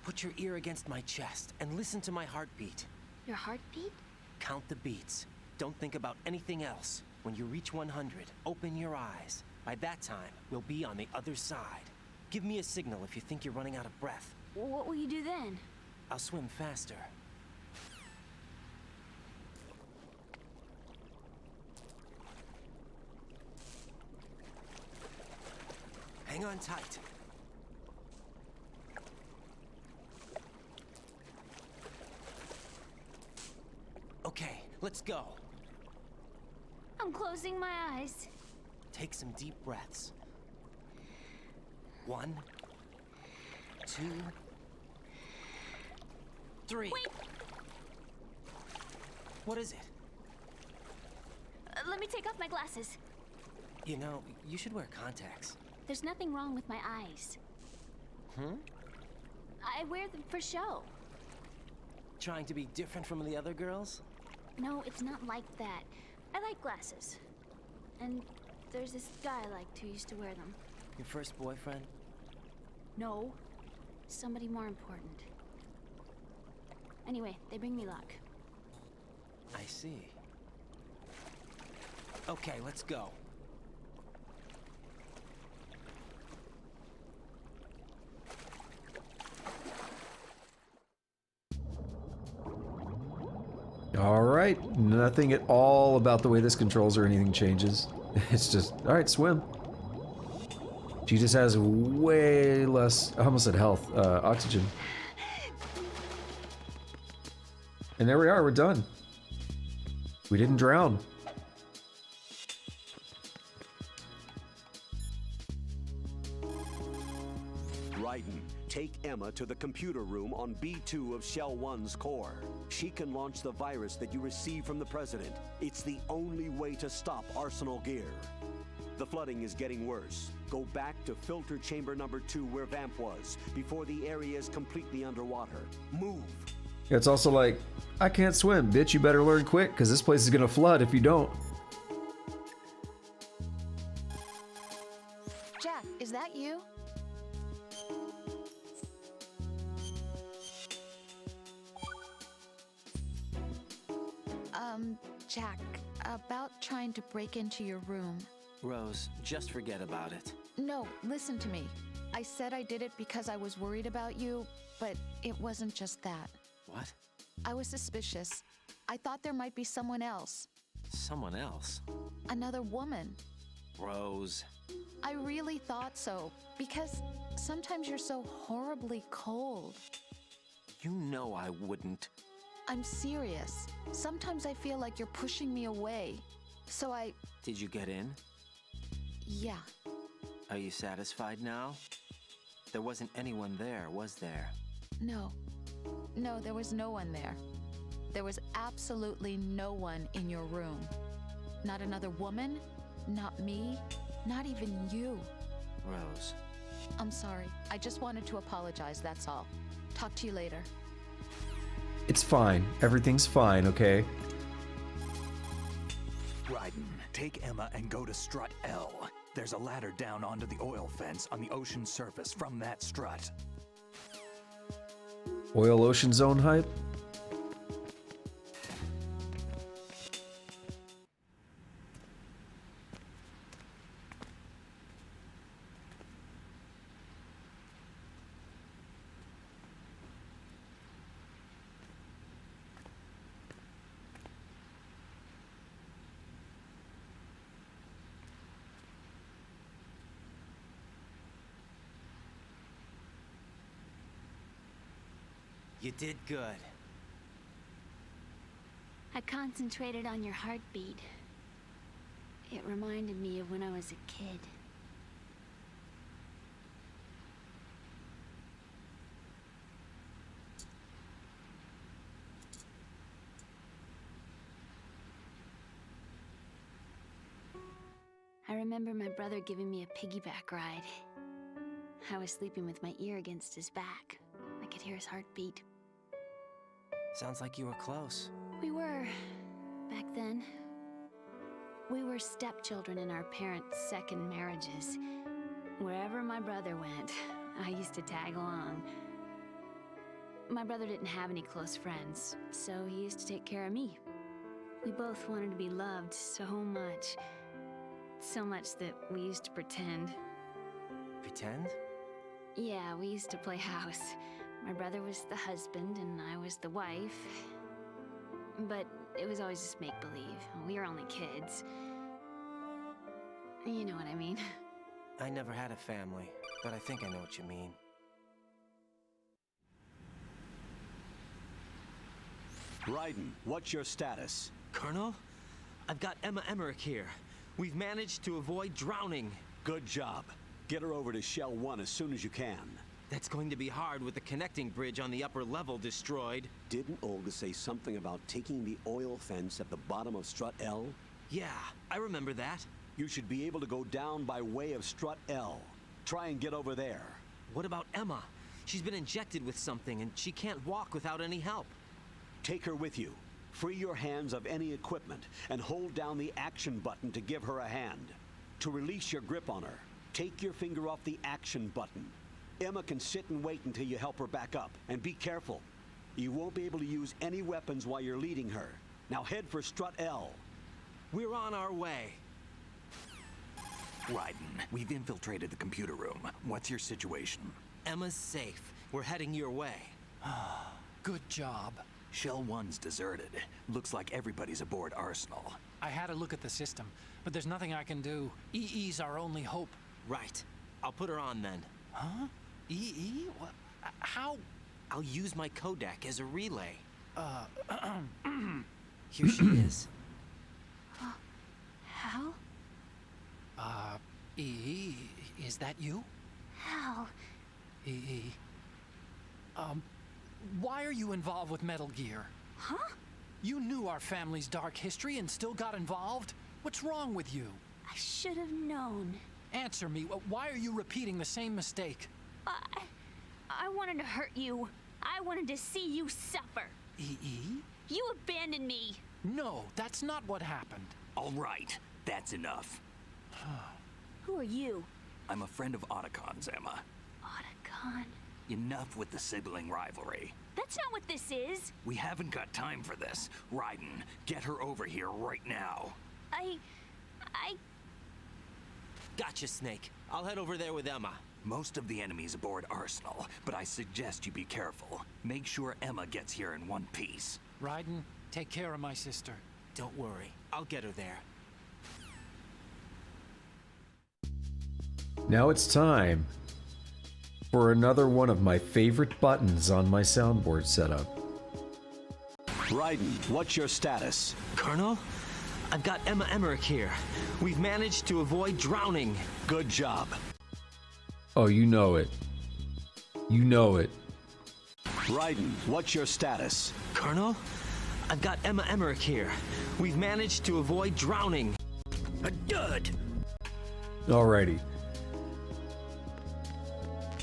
Put your ear against my chest and listen to my heartbeat. Your heartbeat? Count the beats. Don't think about anything else. When you reach 100, open your eyes. By that time, we'll be on the other side. Give me a signal if you think you're running out of breath. What will you do then? I'll swim faster. Hang on tight. Okay, let's go. I'm closing my eyes. Take some deep breaths. 1, 2, 3. Wait! What is it? Let me take off my glasses. You know, you should wear contacts. There's nothing wrong with my eyes. I wear them for show. Trying to be different from the other girls? No, it's not like that. I like glasses. And there's this guy I liked who used to wear them. Your first boyfriend? No. Somebody more important. Anyway, they bring me luck. I see. Okay, let's go. All right, nothing at all about the way this controls or anything changes. It's just, all right, swim. She just has way less, I almost said health, oxygen. And there we are, we're done. We didn't drown. Raiden, take Emma to the computer room on B2 of Shell 1's core. She can launch the virus that you received from the President. It's the only way to stop Arsenal gear. The flooding is getting worse. Go back to filter chamber number 2 where Vamp was, before the area is completely underwater. Move! It's also like, I can't swim, bitch, you better learn quick, because this place is gonna flood if you don't. Jack, is that you? Jack, about trying to break into your room. Rose, just forget about it. No, listen to me. I said I did it because I was worried about you, but it wasn't just that. What? I was suspicious. I thought there might be someone else. Someone else? Another woman. Rose. I really thought so, because sometimes you're so horribly cold. You know I wouldn't. I'm serious. Sometimes I feel like you're pushing me away. So I... Did you get in? Yeah. Are you satisfied now? There wasn't anyone there, was there? No. No, there was no one there. There was absolutely no one in your room. Not another woman, not me, not even you. Rose. I'm sorry. I just wanted to apologize, that's all. Talk to you later. It's fine. Everything's fine, okay? Raiden, take Emma and go to strut L. There's a ladder down onto the oil fence on the ocean surface from that strut. Oil Ocean Zone hype? You did good. I concentrated on your heartbeat. It reminded me of when I was a kid. I remember my brother giving me a piggyback ride. I was sleeping with my ear against his back. I could hear his heartbeat. Sounds like you were close. We were, back then. We were stepchildren in our parents' second marriages. Wherever my brother went, I used to tag along. My brother didn't have any close friends, so he used to take care of me. We both wanted to be loved so much. So much that we used to pretend. Pretend? Yeah, we used to play house. My brother was the husband and I was the wife. But it was always just make-believe. We were only kids. You know what I mean. I never had a family, but I think I know what you mean. Raiden, what's your status? Colonel, I've got Emmerich here. We've managed to avoid drowning. Good job. Get her over to Shell 1 as soon as you can. That's going to be hard with the connecting bridge on the upper level destroyed. Didn't Olga say something about taking the oil fence at the bottom of Strut L? Yeah, I remember that. You should be able to go down by way of Strut L. Try and get over there. What about Emma? She's been injected with something and she can't walk without any help. Take her with you. Free your hands of any equipment and hold down the action button to give her a hand. To release your grip on her, take your finger off the action button. Emma can sit and wait until you help her back up. And be careful. You won't be able to use any weapons while you're leading her. Now head for Strut L. We're on our way. Raiden, we've infiltrated the computer room. What's your situation? Emma's safe. We're heading your way. Good job. Shell 1's deserted. Looks like everybody's aboard Arsenal. I had a look at the system, but there's nothing I can do. EE's our only hope. Right. I'll put her on then. Huh? EE? What? How? I'll use my Kodak as a relay. Here she is. Hal? EE, is that you? Hal. EE. Why are you involved with Metal Gear? Huh? You knew our family's dark history and still got involved? What's wrong with you? I should have known. Answer me. Why are you repeating the same mistake? I wanted to hurt you. I wanted to see you suffer. EE? You abandoned me. No, that's not what happened. All right, that's enough. Who are you? I'm a friend of Otacon's, Emma. Otacon? Enough with the sibling rivalry. That's not what this is. We haven't got time for this. Raiden, get her over here right now. I... Gotcha, Snake. I'll head over there with Emma. Most of the enemy's aboard Arsenal, but I suggest you be careful. Make sure Emma gets here in one piece. Raiden, take care of my sister. Don't worry. I'll get her there. Now it's time for another one of my favorite buttons on my soundboard setup. Raiden, what's your status? Colonel, I've got Emmerich here. We've managed to avoid drowning. Good job. Oh, you know it. You know it. Raiden, what's your status? Colonel, I've got Emmerich here. We've managed to avoid drowning. A dud! Alrighty.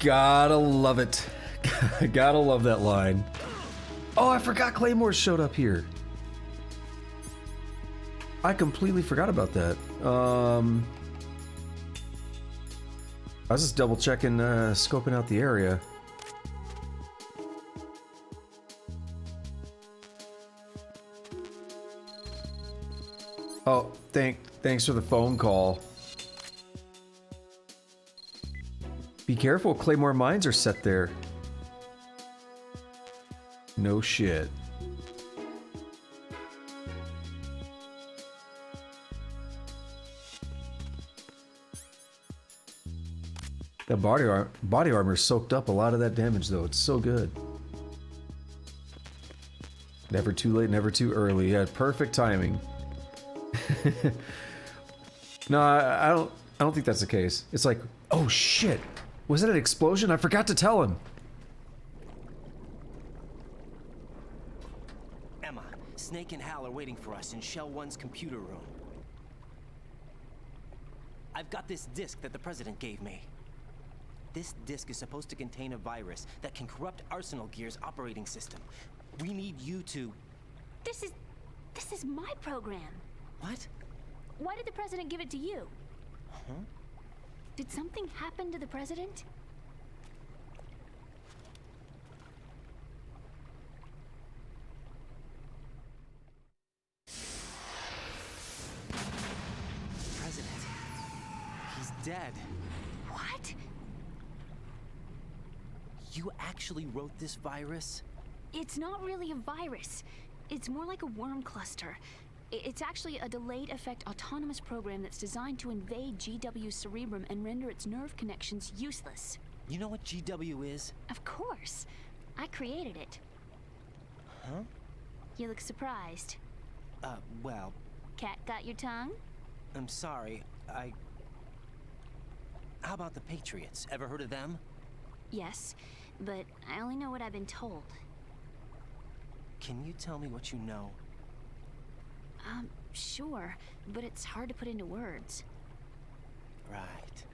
Gotta love it. Gotta love that line. Oh, I forgot Claymore showed up here. I completely forgot about that. I was just double checking, scoping out the area. Oh, thanks for the phone call. Be careful, Claymore mines are set there. No shit. That body armor soaked up a lot of that damage, though. It's so good. Never too late, never too early. He had perfect timing. No, I don't think that's the case. It's like, oh shit, was it an explosion? I forgot to tell him. Emma, Snake and Hal are waiting for us in Shell 1's computer room. I've got this disk that the President gave me. This disk is supposed to contain a virus that can corrupt Arsenal Gear's operating system. We need you to... This is my program. What? Why did the President give it to you? Huh? Did something happen to the President? President. He's dead. What? You actually wrote this virus? It's not really a virus. It's more like a worm cluster. It's actually a delayed effect autonomous program that's designed to invade GW's cerebrum and render its nerve connections useless. You know what GW is? Of course. I created it. Huh? You look surprised. Well... Cat got your tongue? I'm sorry, How about the Patriots? Ever heard of them? Yes, but I only know what I've been told. Can you tell me what you know? Sure, but it's hard to put into words. Right.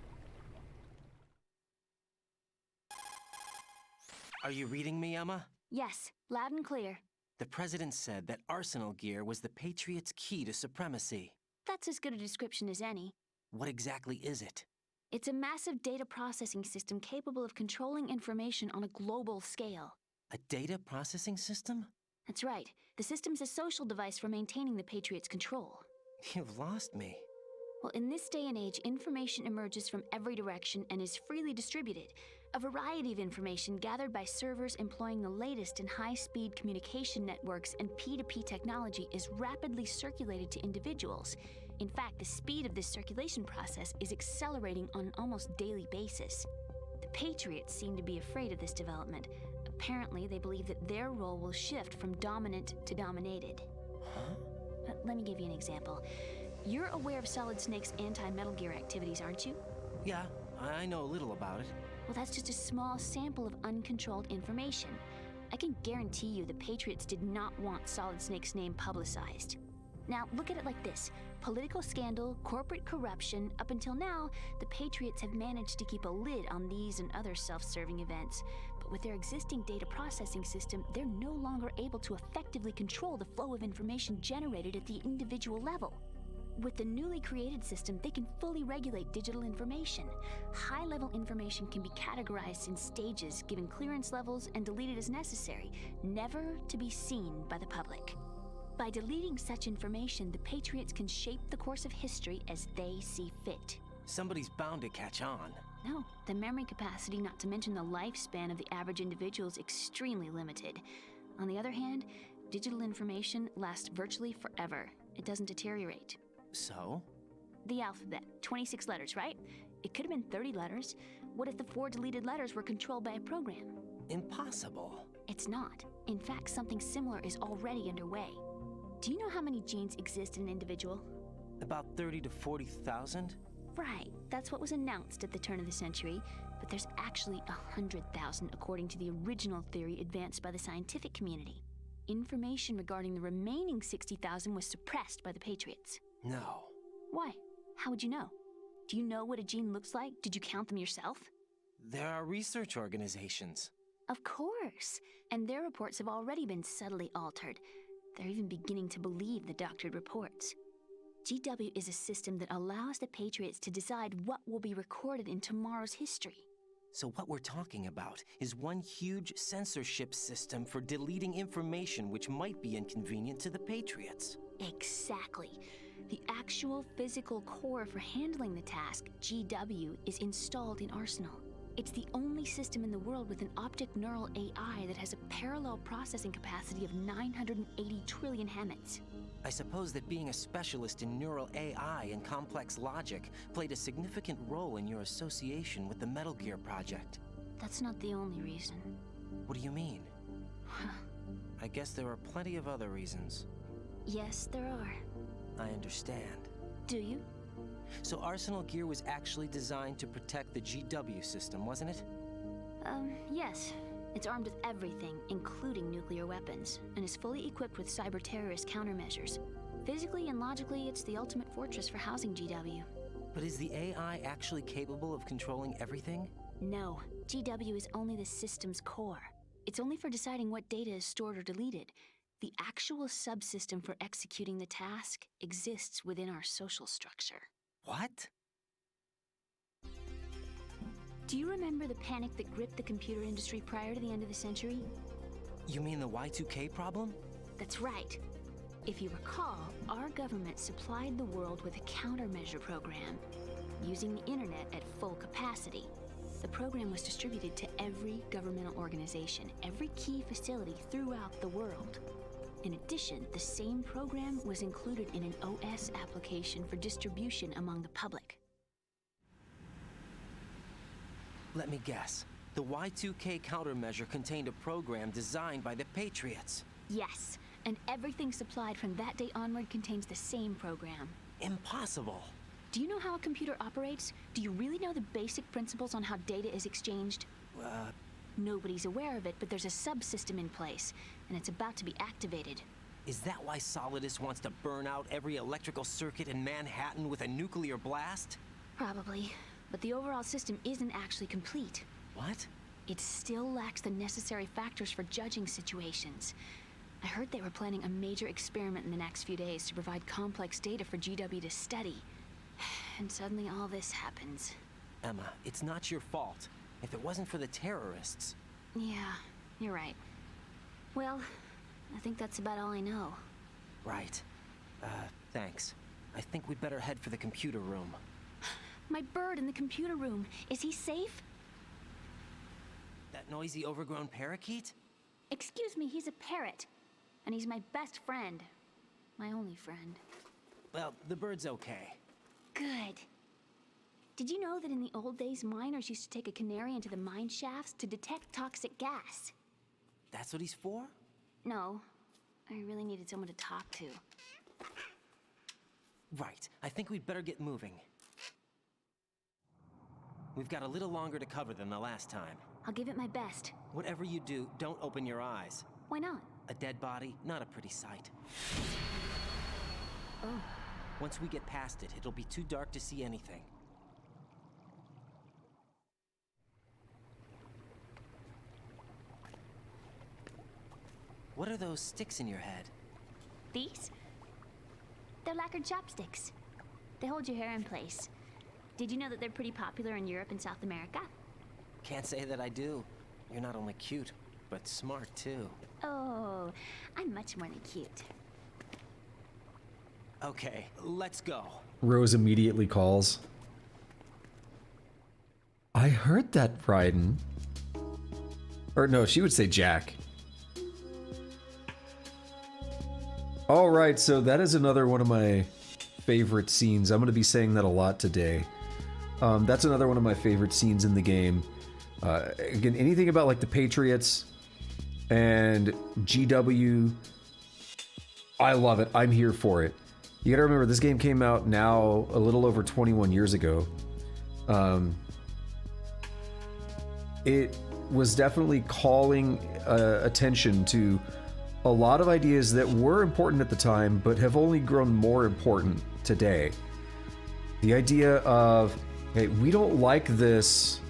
Are you reading me, Emma? Yes, loud and clear. The President said that Arsenal gear was the Patriots' key to supremacy. That's as good a description as any. What exactly is it? It's a massive data processing system capable of controlling information on a global scale. A data processing system? That's right. The system's a social device for maintaining the Patriots' control. You've lost me. Well, in this day and age, information emerges from every direction and is freely distributed. A variety of information gathered by servers employing the latest in high-speed communication networks and P2P technology is rapidly circulated to individuals. In fact, the speed of this circulation process is accelerating on an almost daily basis. The Patriots seem to be afraid of this development. Apparently, they believe that their role will shift from dominant to dominated. Huh? Let me give you an example. You're aware of Solid Snake's anti-Metal Gear activities, aren't you? Yeah, I know a little about it. Well, that's just a small sample of uncontrolled information. I can guarantee you the Patriots did not want Solid Snake's name publicized. Now, look at it like this. Political scandal, corporate corruption, up until now, the Patriots have managed to keep a lid on these and other self-serving events. But with their existing data processing system, they're no longer able to effectively control the flow of information generated at the individual level. With the newly created system, they can fully regulate digital information. High-level information can be categorized in stages, given clearance levels, and deleted as necessary, never to be seen by the public. By deleting such information, the Patriots can shape the course of history as they see fit. Somebody's bound to catch on. No, the memory capacity, not to mention the lifespan of the average individual, is extremely limited. On the other hand, digital information lasts virtually forever. It doesn't deteriorate. So? The alphabet, 26 letters, right? It could have been 30 letters. What if the 4 deleted letters were controlled by a program? Impossible. It's not. In fact, something similar is already underway. Do you know how many genes exist in an individual? About 30 to 40,000? Right, that's what was announced at the turn of the century, but there's actually 100,000 according to the original theory advanced by the scientific community. Information regarding the remaining 60,000 was suppressed by the Patriots. No. Why? How would you know? Do you know what a gene looks like? Did you count them yourself? There are research organizations. Of course, and their reports have already been subtly altered. They're even beginning to believe the doctored reports. GW is a system that allows the Patriots to decide what will be recorded in tomorrow's history. So what we're talking about is one huge censorship system for deleting information which might be inconvenient to the Patriots. Exactly. The actual physical core for handling the task, GW, is installed in Arsenal. It's the only system in the world with an optic neural AI that has a parallel processing capacity of 980 trillion Hammets. I suppose that being a specialist in neural AI and complex logic played a significant role in your association with the Metal Gear project. That's not the only reason. What do you mean? I guess there are plenty of other reasons. Yes, there are. I understand. Do you? So Arsenal gear was actually designed to protect the GW system, wasn't it? Yes. It's armed with everything, including nuclear weapons, and is fully equipped with cyber-terrorist countermeasures. Physically and logically, it's the ultimate fortress for housing GW. But is the AI actually capable of controlling everything? No. GW is only the system's core. It's only for deciding what data is stored or deleted. The actual subsystem for executing the task exists within our social structure. What? Do you remember the panic that gripped the computer industry prior to the end of the century? You mean the Y2K problem? That's right. If you recall, our government supplied the world with a countermeasure program, using the internet at full capacity. The program was distributed to every governmental organization, every key facility throughout the world. In addition, the same program was included in an OS application for distribution among the public. Let me guess. The Y2K countermeasure contained a program designed by the Patriots. Yes, and everything supplied from that day onward contains the same program. Impossible. Do you know how a computer operates? Do you really know the basic principles on how data is exchanged? Nobody's aware of it, but there's a subsystem in place, and it's about to be activated. Is that why Solidus wants to burn out every electrical circuit in Manhattan with a nuclear blast? Probably, but the overall system isn't actually complete. What? It still lacks the necessary factors for judging situations. I heard they were planning a major experiment in the next few days to provide complex data for GW to study. And suddenly all this happens. Emma, it's not your fault. If it wasn't for the terrorists... Yeah, you're right. Well, I think that's about all I know. Right. Thanks. I think we'd better head for the computer room. My bird in the computer room. Is he safe? That noisy, overgrown parakeet? Excuse me, he's a parrot. And he's my best friend. My only friend. Well, the bird's okay. Good. Did you know that in the old days, miners used to take a canary into the mine shafts to detect toxic gas? That's what he's for? No. I really needed someone to talk to. Right. I think we'd better get moving. We've got a little longer to cover than the last time. I'll give it my best. Whatever you do, don't open your eyes. Why not? A dead body, not a pretty sight. Oh. Once we get past it, it'll be too dark to see anything. What are those sticks in your head? These? They're lacquered chopsticks. They hold your hair in place. Did you know that they're pretty popular in Europe and South America? Can't say that I do. You're not only cute, but smart too. Oh, I'm much more than cute. Okay, let's go. Rose immediately calls. I heard that, Raiden. Or no, she would say Jack. All right, so that is another one of my favorite scenes. I'm going to be saying that a lot today. That's another one of my favorite scenes in the game. Again, anything about like the Patriots and GW, I love it. I'm here for it. You gotta remember, this game came out now a little over 21 years ago. It was definitely calling attention to a lot of ideas that were important at the time, but have only grown more important today. The idea of, hey, we don't like this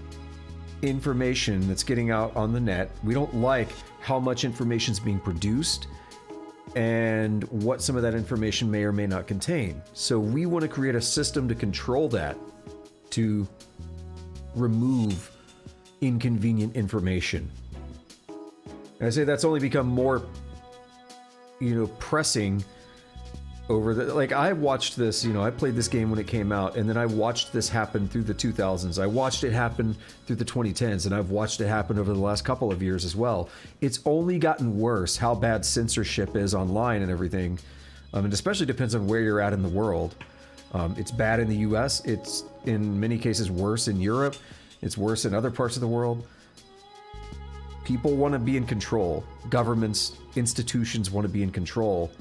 information that's getting out on the net. We don't like how much information is being produced and what some of that information may or may not contain. So we want to create a system to control that, to remove inconvenient information. And I say that's only become more, pressing over the, like, I watched this, I played this game when it came out, and then I watched this happen through the 2000s. I watched it happen through the 2010s, and I've watched it happen over the last couple of years as well. It's only gotten worse how bad censorship is online and everything. It especially depends on where you're at in the world. It's bad in the US. It's in many cases worse in Europe. It's worse in other parts of the world. People want to be in control. Governments, institutions want to be in control.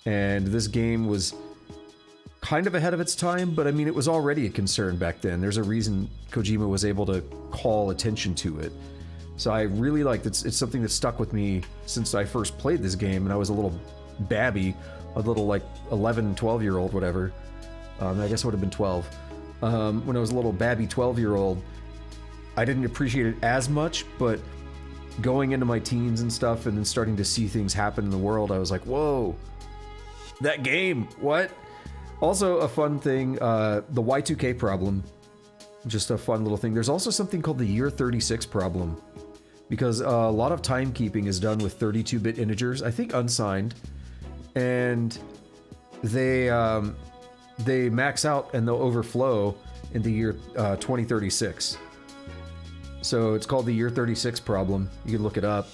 And this game was kind of ahead of its time, but I mean, it was already a concern back then. There's a reason Kojima was able to call attention to it. So I really liked it. It's something that stuck with me since I first played this game, and I was a little babby, a little like 11, 12-year-old, whatever. I guess I would have been 12. When I was a little babby 12-year-old, I didn't appreciate it as much, but going into my teens and stuff and then starting to see things happen in the world, I was like, whoa. That game, what? Also a fun thing, the Y2K problem, just a fun little thing. There's also something called the year 36 problem, because a lot of timekeeping is done with 32-bit integers, I think unsigned, and they max out and they'll overflow in the year 2036. So it's called the year 36 problem. You can look it up.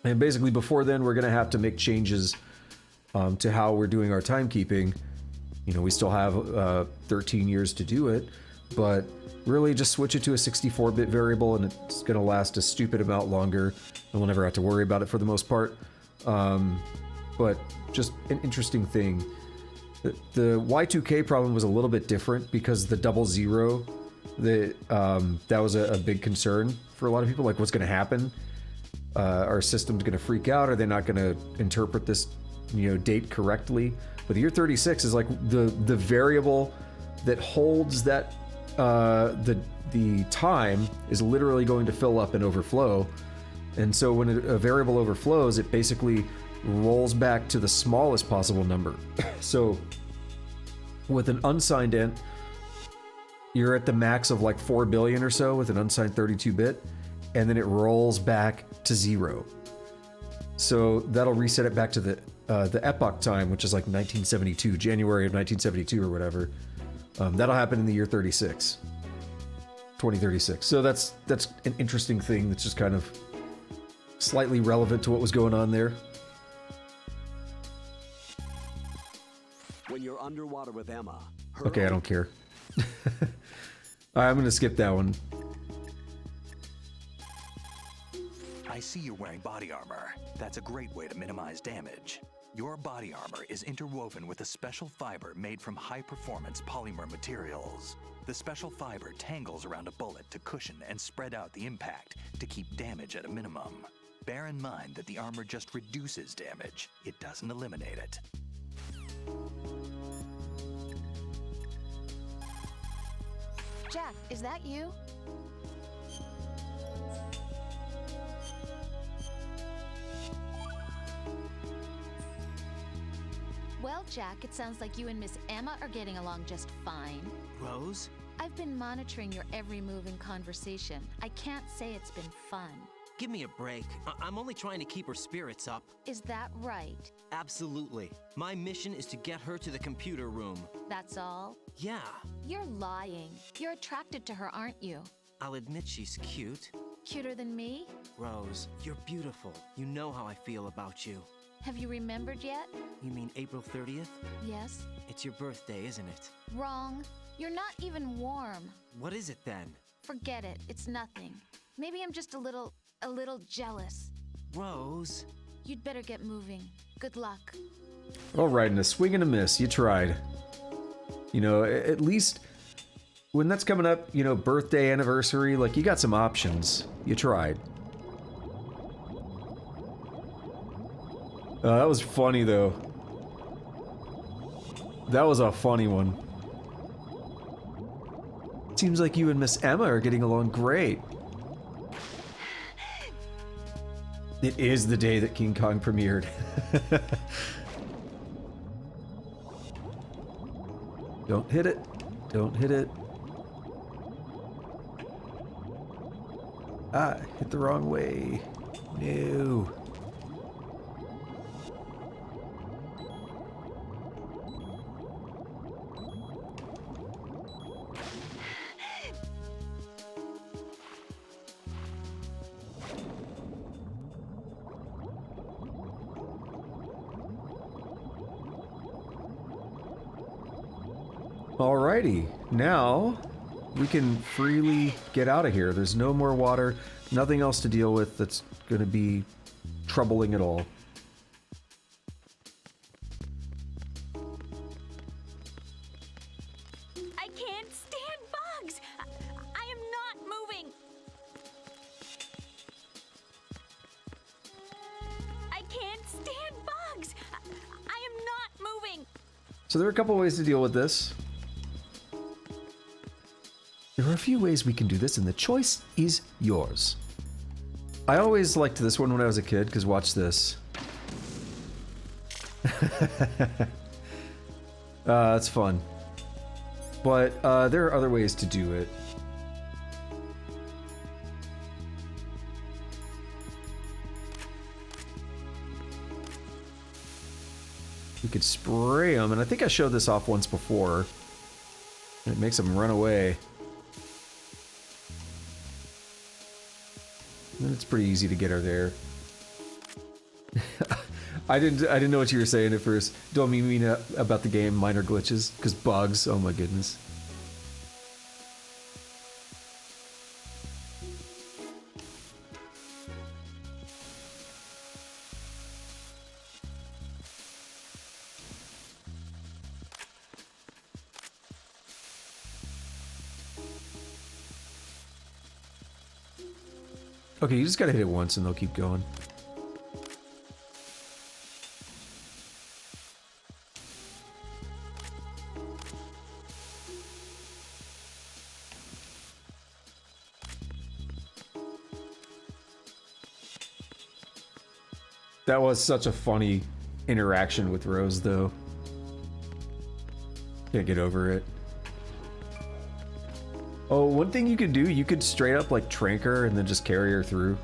And basically before then, we're going to have to make changes to how we're doing our timekeeping. You know, we still have 13 years to do it, but really just switch it to a 64-bit variable and it's going to last a stupid amount longer and we'll never have to worry about it for the most part. But just an interesting thing. The Y2K problem was a little bit different because the 00, that was a big concern for a lot of people. Like, what's going to happen? Our system's going to freak out? Are they not going to interpret this, date correctly? But the year 36 is like the variable that holds that the time is literally going to fill up and overflow. And so when a variable overflows, it basically rolls back to the smallest possible number. So with an unsigned int, you're at the max of like 4 billion or so with an unsigned 32-bit, and then it rolls back to 0. So that'll reset it back to the epoch time, which is like 1972, January of 1972 or whatever. That'll happen in the year 2036. So that's an interesting thing that's just kind of slightly relevant to what was going on there. When you're underwater with Emma. Okay, I don't care. I'm gonna skip that one. I see you're wearing body armor. That's a great way to minimize damage. Your body armor is interwoven with a special fiber made from high-performance polymer materials. The special fiber tangles around a bullet to cushion and spread out the impact to keep damage at a minimum. Bear in mind that the armor just reduces damage. It doesn't eliminate it. Jack, is that you? Well, Jack, it sounds like you and Miss Emma are getting along just fine. Rose? I've been monitoring your every move and conversation. I can't say it's been fun. Give me a break. I'm only trying to keep her spirits up. Is that right? Absolutely. My mission is to get her to the computer room. That's all? Yeah. You're lying. You're attracted to her, aren't you? I'll admit she's cute. Cuter than me? Rose, you're beautiful. You know how I feel about you. Have you remembered yet? You mean April 30th? Yes. It's your birthday, isn't it? Wrong. You're not even warm. What is it then? Forget it. It's nothing. Maybe I'm just a little jealous. Rose. You'd better get moving. Good luck. All right, and a swing and a miss. You tried. At least when that's coming up, birthday, anniversary, like, you got some options. You tried. That was funny, though. That was a funny one. Seems like you and Miss Emma are getting along great. It is the day that King Kong premiered. Don't hit it. Don't hit it. Ah, hit the wrong way. No. Alrighty, now we can freely get out of here. There's no more water, nothing else to deal with that's going to be troubling at all. I can't stand bugs! I am not moving! I can't stand bugs! I am not moving! So there are a couple ways to deal with this. There are a few ways we can do this, and the choice is yours. I always liked this one when I was a kid, because watch this. That's fun. But there are other ways to do it. We could spray them, and I think I showed this off once before. And it makes them run away. And it's pretty easy to get her there. I didn't know what you were saying at first. Don't mean about the game, minor glitches, because bugs. Oh my goodness. Okay, you just gotta hit it once and they'll keep going. That was such a funny interaction with Rose, though. Can't get over it. Oh, one thing you could do, you could straight up like trank her and then just carry her through.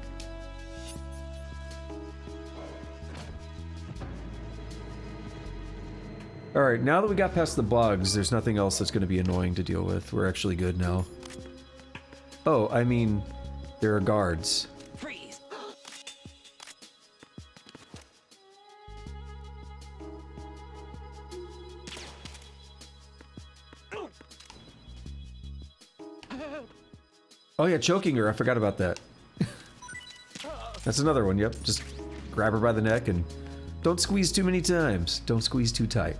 Alright, now that we got past the bugs, there's nothing else that's going to be annoying to deal with. We're actually good now. Oh, I mean, there are guards. Freeze! Oh yeah, choking her. I forgot about that. That's another one, yep. Just grab her by the neck and don't squeeze too many times. Don't squeeze too tight.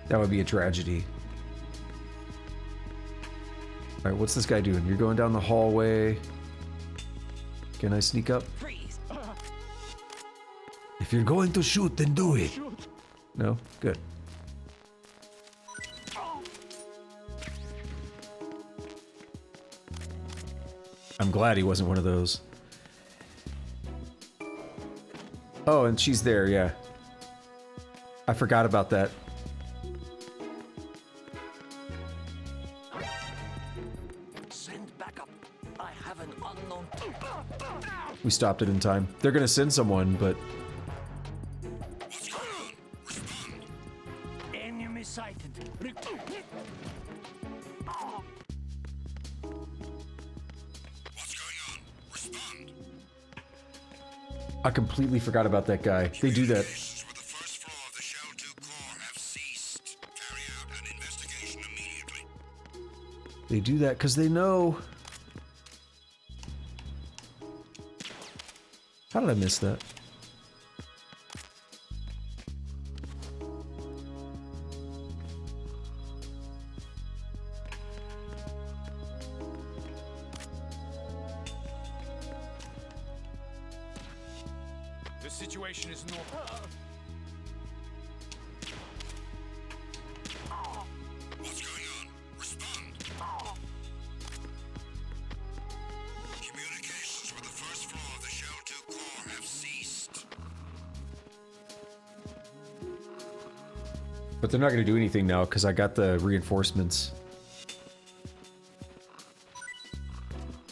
That would be a tragedy. Alright, what's this guy doing? You're going down the hallway. Can I sneak up? Freeze! If you're going to shoot, then do it. No? Good. I'm glad he wasn't one of those. Oh, and she's there, yeah. I forgot about that. Send backup. I have an unknown. We stopped it in time. They're gonna send someone, but... Enemy sighted. I completely forgot about that guy. They do that. They do that because they know. How did I miss that? The situation is normal. What's going on? Respond. Communications with the first floor of the Shell 2 core have ceased. But they're not going to do anything now because I got the reinforcements.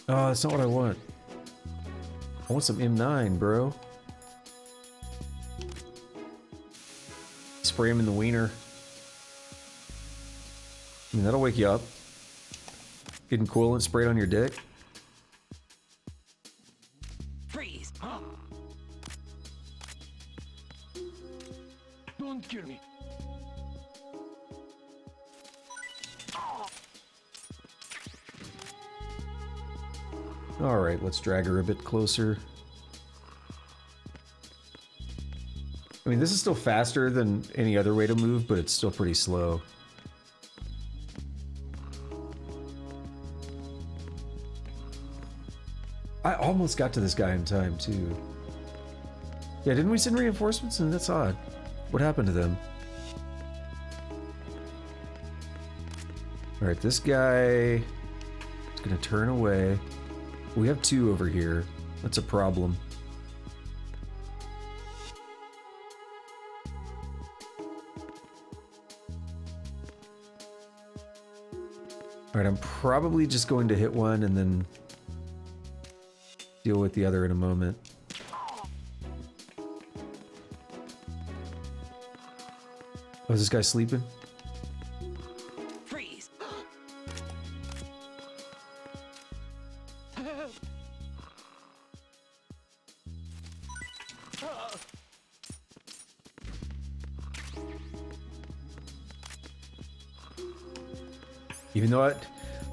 Oh, that's not what I want. I want some M9, bro. Spray him in the wiener. I mean, that'll wake you up. Getting coolant sprayed on your dick. Freeze! Don't kill me. Alright, let's drag her a bit closer. I mean, this is still faster than any other way to move, but it's still pretty slow. I almost got to this guy in time, too. Yeah, didn't we send reinforcements? And that's odd. What happened to them? Alright, this guy is gonna turn away. We have two over here. That's a problem. Alright, I'm probably just going to hit one and then deal with the other in a moment. Oh, is this guy sleeping? Freeze! Even though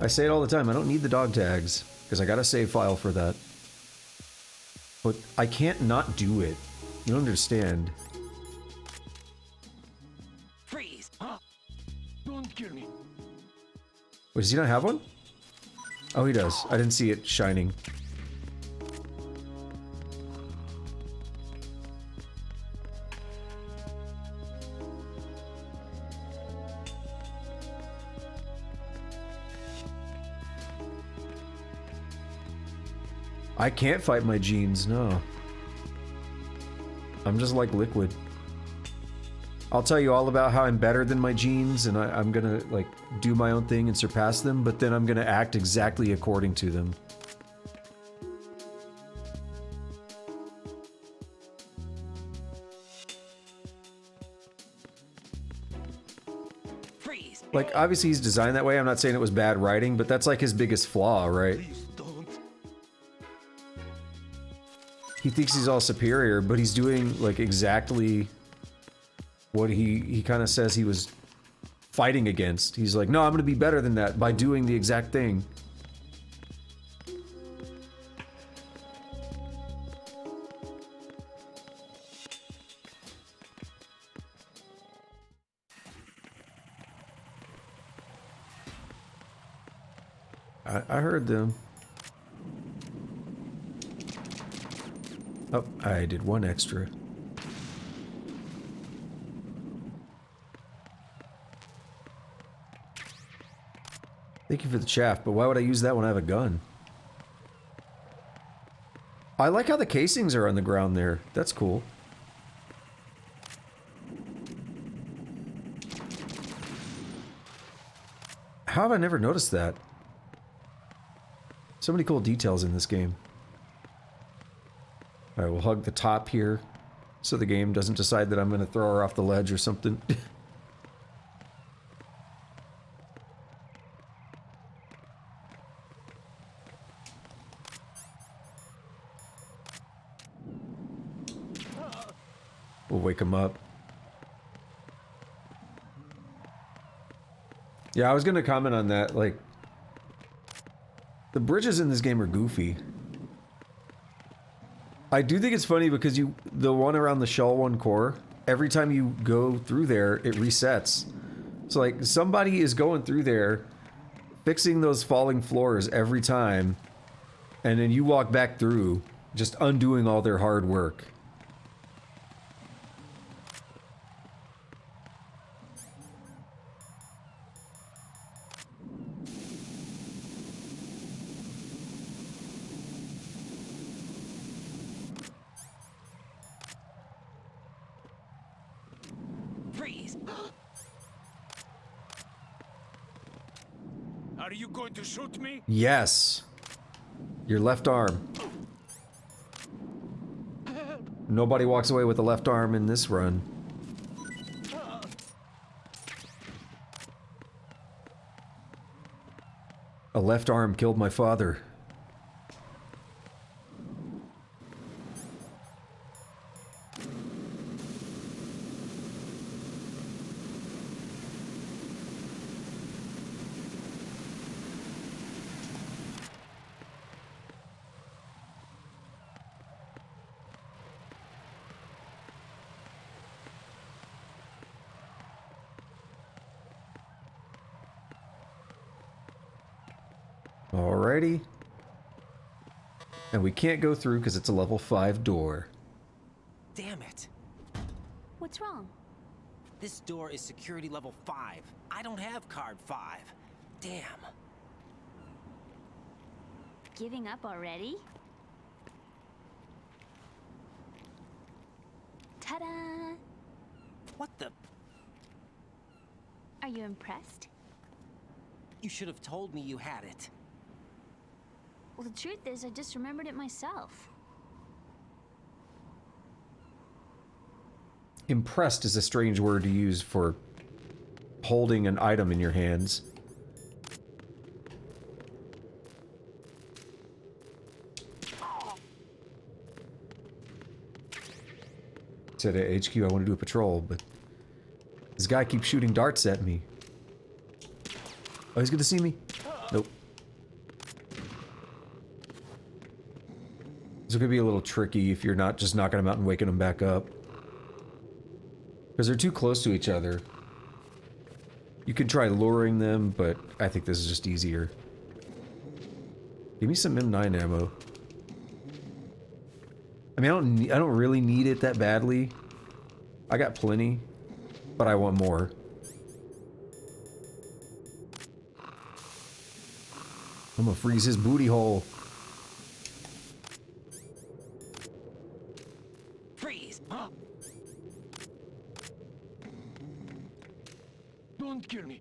I say it all the time, I don't need the dog tags, because I got a save file for that. But I can't not do it. You don't understand. Freeze! Don't kill me. Wait, does he not have one? Oh, he does. I didn't see it shining. I can't fight my genes, no. I'm just like liquid. I'll tell you all about how I'm better than my genes, and I'm gonna, like, do my own thing and surpass them, but then I'm gonna act exactly according to them. Freeze! Like, obviously he's designed that way, I'm not saying it was bad writing, but that's like his biggest flaw, right? He thinks he's all superior, but he's doing, like, exactly what he kind of says he was fighting against. He's like, no, I'm gonna be better than that by doing the exact thing. I heard them. Oh, I did one extra. Thank you for the chaff, but why would I use that when I have a gun? I like how the casings are on the ground there. That's cool. How have I never noticed that? So many cool details in this game. Alright, we'll hug the top here, so the game doesn't decide that I'm gonna throw her off the ledge or something. We'll wake him up. Yeah, I was gonna comment on that, like... The bridges in this game are goofy. I do think it's funny because the one around the Shell 1 core, every time you go through there, it resets. So like, somebody is going through there, fixing those falling floors every time, and then you walk back through, just undoing all their hard work. Are you going to shoot me? Yes. Your left arm. Nobody walks away with a left arm in this run. A left arm killed my father. Alrighty. And we can't go through because it's a level 5 door. Damn it. What's wrong? This door is security level 5. I don't have card 5. Damn. Giving up already? Ta-da! What the? Are you impressed? You should have told me you had it. Well, the truth is, I just remembered it myself. Impressed is a strange word to use for holding an item in your hands. Said at HQ I want to do a patrol, but this guy keeps shooting darts at me. Oh, he's gonna see me? Nope. This could be a little tricky if you're not just knocking them out and waking them back up. Because they're too close to each other. You could try luring them, but I think this is just easier. Give me some M9 ammo. I mean, I don't really need it that badly. I got plenty, but I want more. I'm gonna freeze his booty hole. Freeze! Huh? Don't kill me.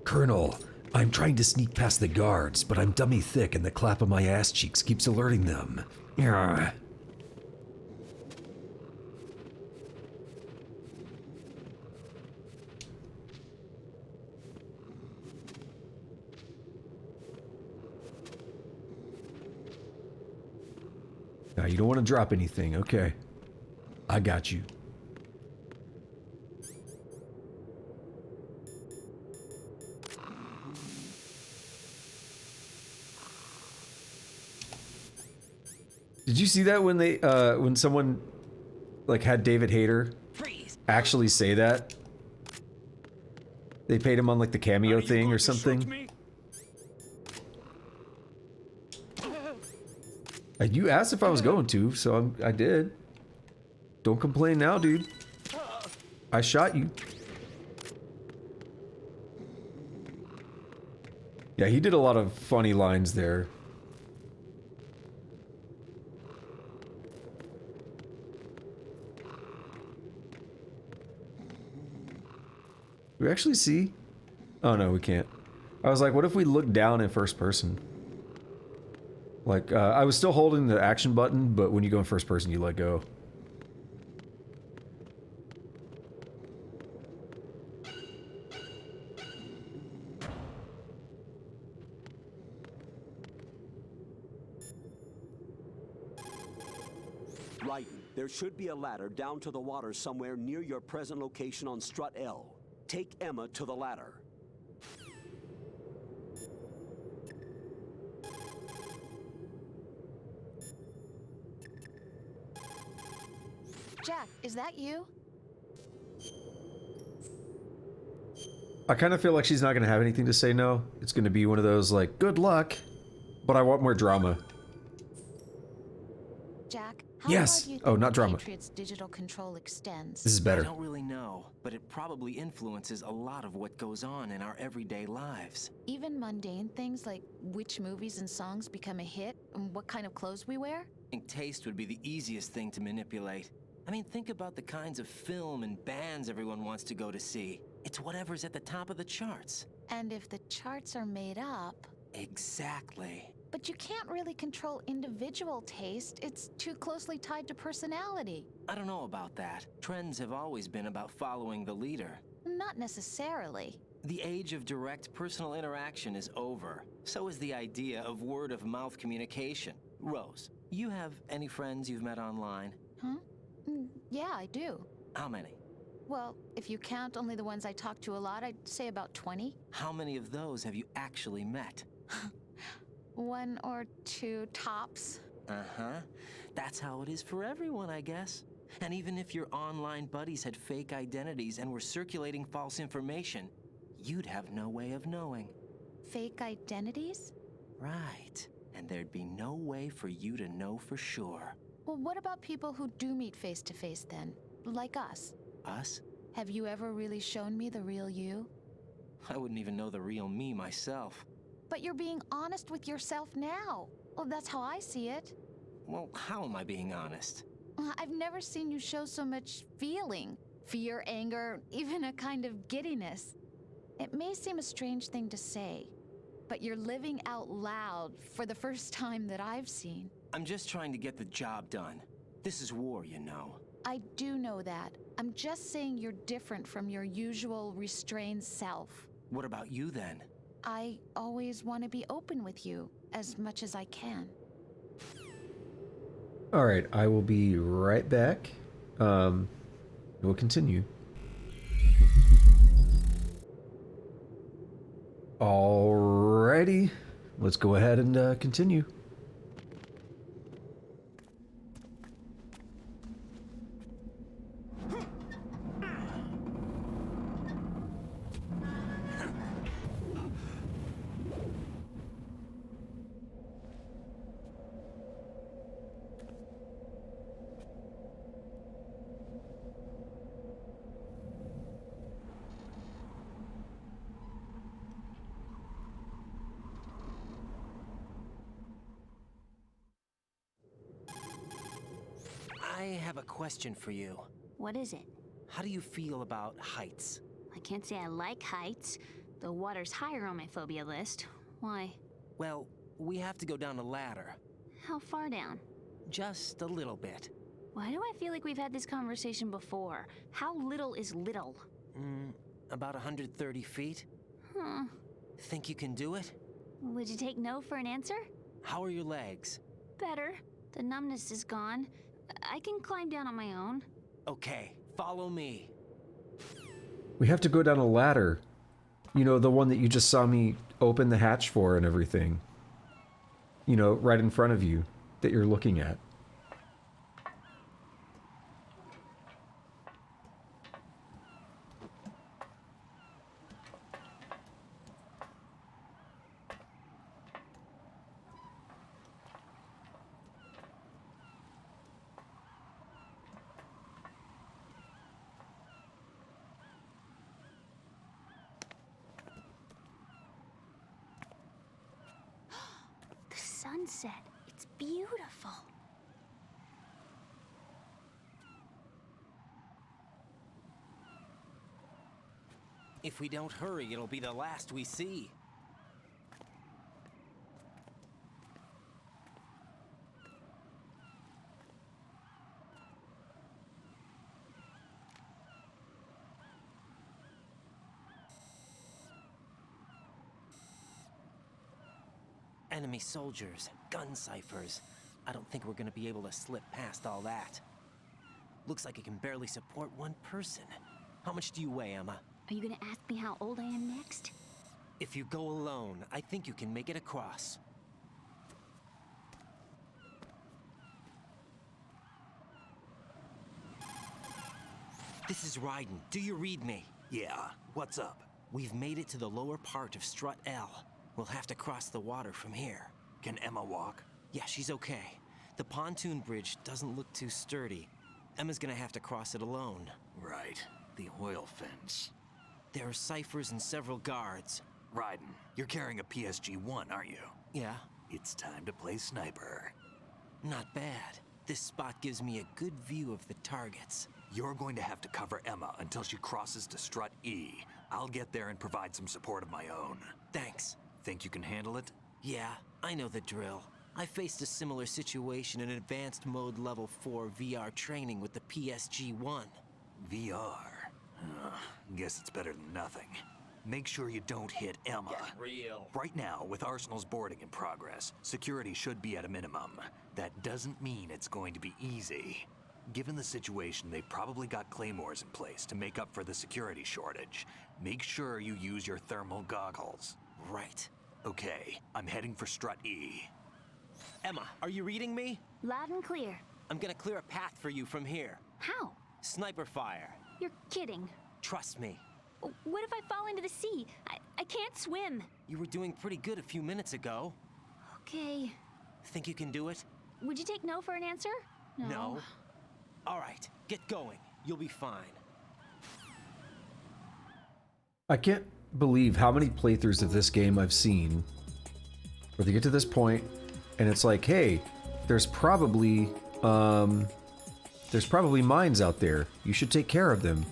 Colonel, I'm trying to sneak past the guards, but I'm dummy thick and the clap of my ass cheeks keeps alerting them. Yeah. Now, you don't want to drop anything, okay. I got you. Did you see that when they, when someone, like, had David Hayter actually say that? They paid him on, like, the cameo thing or something? You asked if I was going to, so I did. Don't complain now, dude. I shot you. Yeah, he did a lot of funny lines there. Do we actually see? Oh no, we can't. I was like, what if we look down in first person? Like, I was still holding the action button, but when you go in first person, you let go. Right. There should be a ladder down to the water somewhere near your present location on Strut L. Take Emma to the ladder. Jack, is that you? I kind of feel like she's not going to have anything to say no. It's going to be one of those, like, good luck, but I want more drama. Jack, how Yes. far do you Oh, think not the drama. Patriots' digital control extends? This is better. I don't really know, but it probably influences a lot of what goes on in our everyday lives. Even mundane things like which movies and songs become a hit and what kind of clothes we wear? I think taste would be the easiest thing to manipulate. I mean, think about the kinds of film and bands everyone wants to go to see. It's whatever's at the top of the charts. And if the charts are made up... Exactly. But you can't really control individual taste. It's too closely tied to personality. I don't know about that. Trends have always been about following the leader. Not necessarily. The age of direct personal interaction is over. So is the idea of word-of-mouth communication. Rose, you have any friends you've met online? Huh? Yeah, I do. How many? Well, if you count only the ones I talk to a lot, I'd say about 20. How many of those have you actually met? 1 or 2 tops. Uh-huh. That's how it is for everyone, I guess. And even if your online buddies had fake identities and were circulating false information, you'd have no way of knowing. Fake identities? Right. And there'd be no way for you to know for sure. Well, what about people who do meet face to face then? Like us? Us? Have you ever really shown me the real you? I wouldn't even know the real me myself. But you're being honest with yourself now. Well, that's how I see it. Well, how am I being honest? I've never seen you show so much feeling. Fear, anger, even a kind of giddiness. It may seem a strange thing to say, but you're living out loud for the first time that I've seen. I'm just trying to get the job done. This is war, you know. I do know that. I'm just saying you're different from your usual restrained self. What about you then? I always want to be open with you as much as I can. All right, I will be right back. We'll continue. Alrighty, let's go ahead and continue. I have a question for you. What is it? How do you feel about heights? I can't say I like heights. The water's higher on my phobia list. Why? Well, we have to go down a ladder. How far down? Just a little bit. Why do I feel like we've had this conversation before? How little is little? About 130 feet. Huh. Think you can do it? Would you take no for an answer? How are your legs? Better. The numbness is gone. I can climb down on my own. Okay, follow me. We have to go down a ladder. You know, the one that you just saw me open the hatch for and everything. You know, right in front of you, that you're looking at. Sunset. It's beautiful. If we don't hurry, it'll be the last we see. Enemy soldiers, gun ciphers. I don't think we're gonna be able to slip past all that. Looks like it can barely support one person. How much do you weigh, Emma? Are you gonna ask me how old I am next? If you go alone, I think you can make it across. This is Raiden. Do you read me? Yeah, what's up? We've made it to the lower part of Strut L. We'll have to cross the water from here. Can Emma walk? Yeah, she's okay. The pontoon bridge doesn't look too sturdy. Emma's gonna have to cross it alone. Right. The oil fence. There are ciphers and several guards. Raiden, you're carrying a PSG-1, aren't you? Yeah. It's time to play sniper. Not bad. This spot gives me a good view of the targets. You're going to have to cover Emma until she crosses to Strut E. I'll get there and provide some support of my own. Thanks. Think you can handle it? Yeah, I know the drill. I faced a similar situation in Advanced Mode Level 4 VR training with the PSG-1. VR? Guess it's better than nothing. Make sure you don't hit Emma. Get real. Right now, with Arsenal's boarding in progress, security should be at a minimum. That doesn't mean it's going to be easy. Given the situation, they've probably got claymores in place to make up for the security shortage. Make sure you use your thermal goggles. Right. Okay, I'm heading for Strut E. Emma, are you reading me? Loud and clear. I'm gonna clear a path for you from here. How? Sniper fire. You're kidding. Trust me. What if I fall into the sea? I can't swim. You were doing pretty good a few minutes ago. Okay. Think you can do it? Would you take no for an answer? No. All right, get going. You'll be fine. I can't believe how many playthroughs of this game I've seen where they get to this point and it's like, hey, there's probably mines out there. You should take care of them.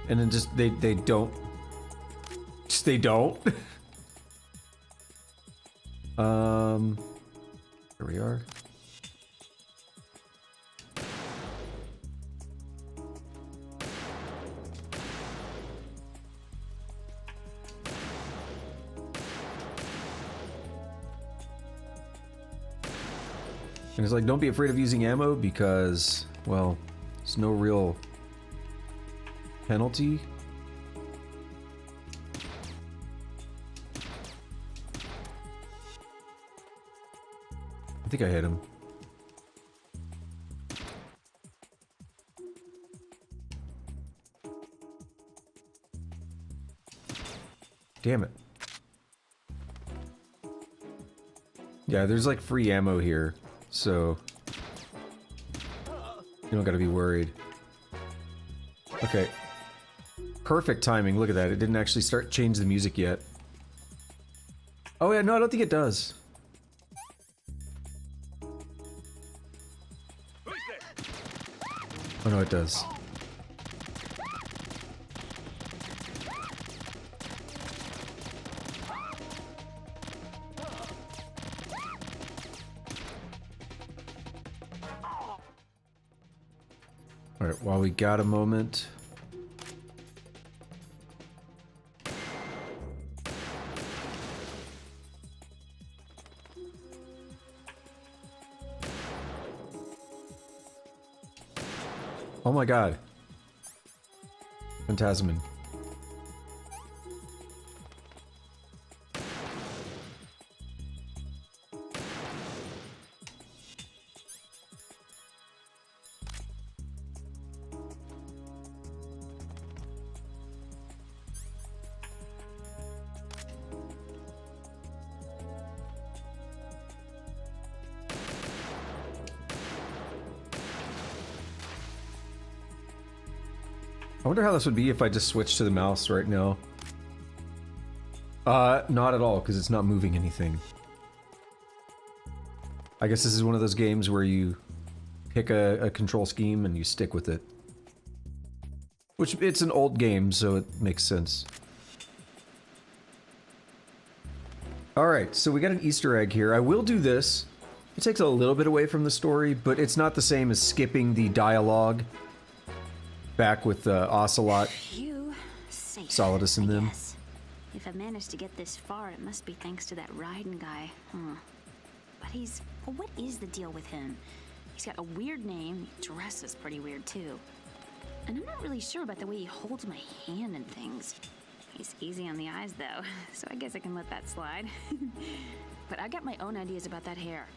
And then just they don't. Just they don't. Here we are. And it's like, don't be afraid of using ammo because, well, there's no real penalty. I think I hit him. Damn it. Yeah, there's like free ammo here, so you don't gotta be worried. Okay. Perfect timing, look at that. It didn't actually change the music yet. Oh yeah, no, I don't think it does. Oh no, it does. Alright, while we got a moment. Oh my god. Phantasmin. I wonder how this would be if I just switched to the mouse right now. Not at all, because it's not moving anything. I guess this is one of those games where you pick a control scheme and you stick with it. Which, it's an old game, so it makes sense. Alright, so we got an Easter egg here. I will do this. It takes a little bit away from the story, but it's not the same as skipping the dialogue. Back with Ocelot, Solidus and them. If I managed to get this far, it must be thanks to that Raiden guy. But well, what is the deal with him? He's got a weird name, he dresses pretty weird too. And I'm not really sure about the way he holds my hand and things. He's easy on the eyes though, so I guess I can let that slide. But I got my own ideas about that hair.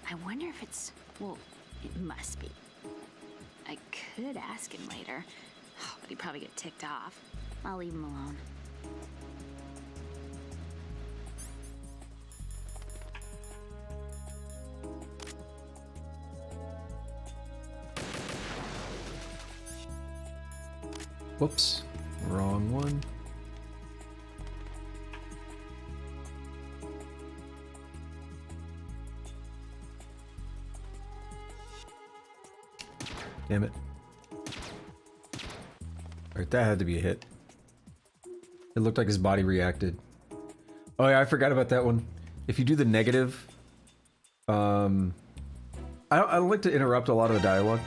I wonder if it's, well, it must be. I could ask him later, but he'd probably get ticked off. I'll leave him alone. Whoops, wrong one. Damn it. Alright, that had to be a hit. It looked like his body reacted. Oh yeah, I forgot about that one. If you do the negative... I don't like to interrupt a lot of the dialogue.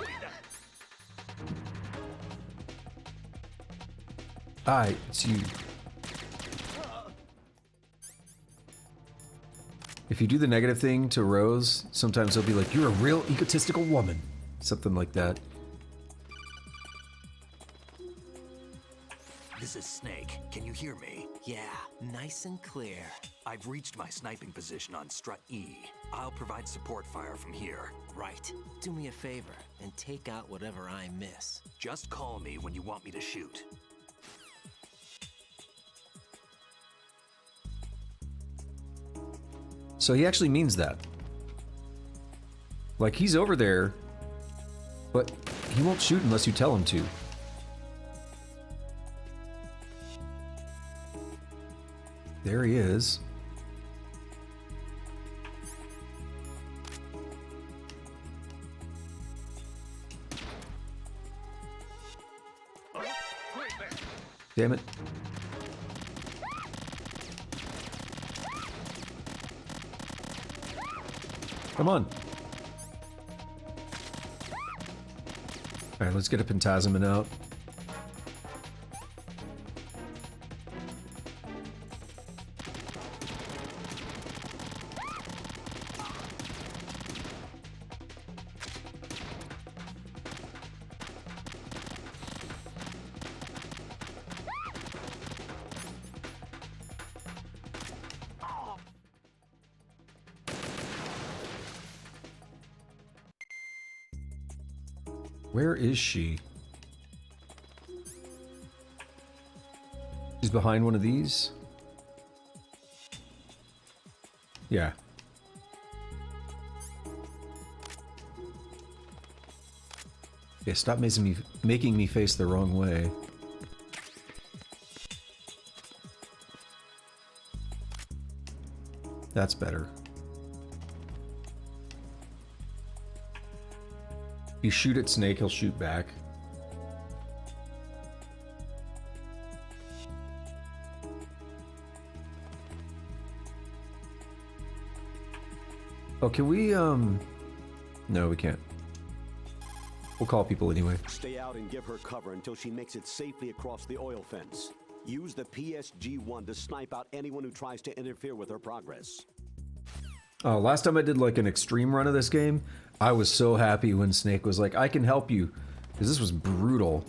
Hi, it's you. If you do the negative thing to Rose, sometimes they'll be like, "You're a real egotistical woman." Something like that. This is Snake. Can you hear me? Yeah, nice and clear. I've reached my sniping position on Strut E. I'll provide support fire from here. Right. Do me a favor and take out whatever I miss. Just call me when you want me to shoot. So he actually means that. Like, he's over there, but he won't shoot unless you tell him to. There he is. Damn it. Come on. Alright, let's get a Phantasmin out. Where is she? She's behind one of these? Yeah. Yeah, stop making me face the wrong way. That's better. You shoot at Snake, he'll shoot back. Oh, can we, no, we can't. We'll call people anyway. Stay out and give her cover until she makes it safely across the oil fence. Use the PSG-1 to snipe out anyone who tries to interfere with her progress. Oh, last time I did like an extreme run of this game, I was so happy when Snake was like, I can help you. Because this was brutal.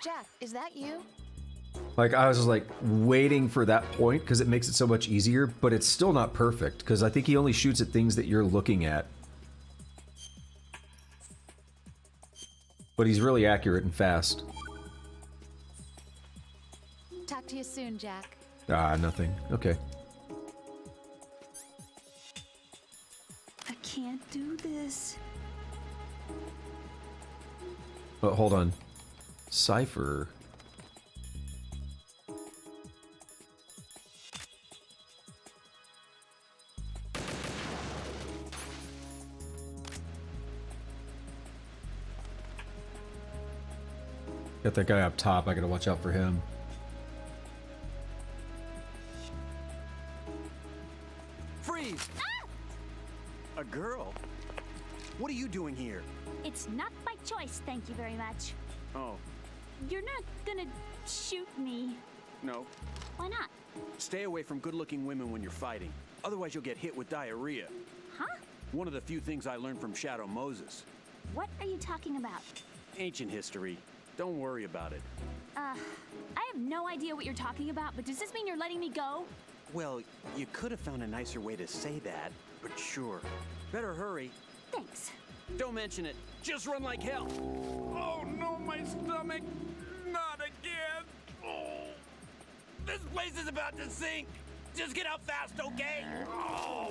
Jack, is that you? Like, I was just like waiting for that point because it makes it so much easier, but it's still not perfect because I think he only shoots at things that you're looking at. But he's really accurate and fast. Talk to you soon, Jack. Ah, nothing. Okay. I can't do this. Oh, hold on. Cypher. Got that guy up top. I gotta watch out for him. Freeze! Ah! A girl? What are you doing here? It's not my choice, thank you very much. Oh, You're not gonna shoot me. no. Why not? Stay away from good-looking women when you're fighting. Otherwise, you'll get hit with diarrhea. Huh? One of the few things I learned from Shadow Moses. What are you talking about? Ancient history. Don't worry about it. I have no idea what you're talking about, but does this mean you're letting me go? Well, you could have found a nicer way to say that, but sure. Better hurry. Thanks. Don't mention it. Just run like hell. Oh no, my stomach. Not again. Oh. This place is about to sink. Just get out fast, okay? Oh.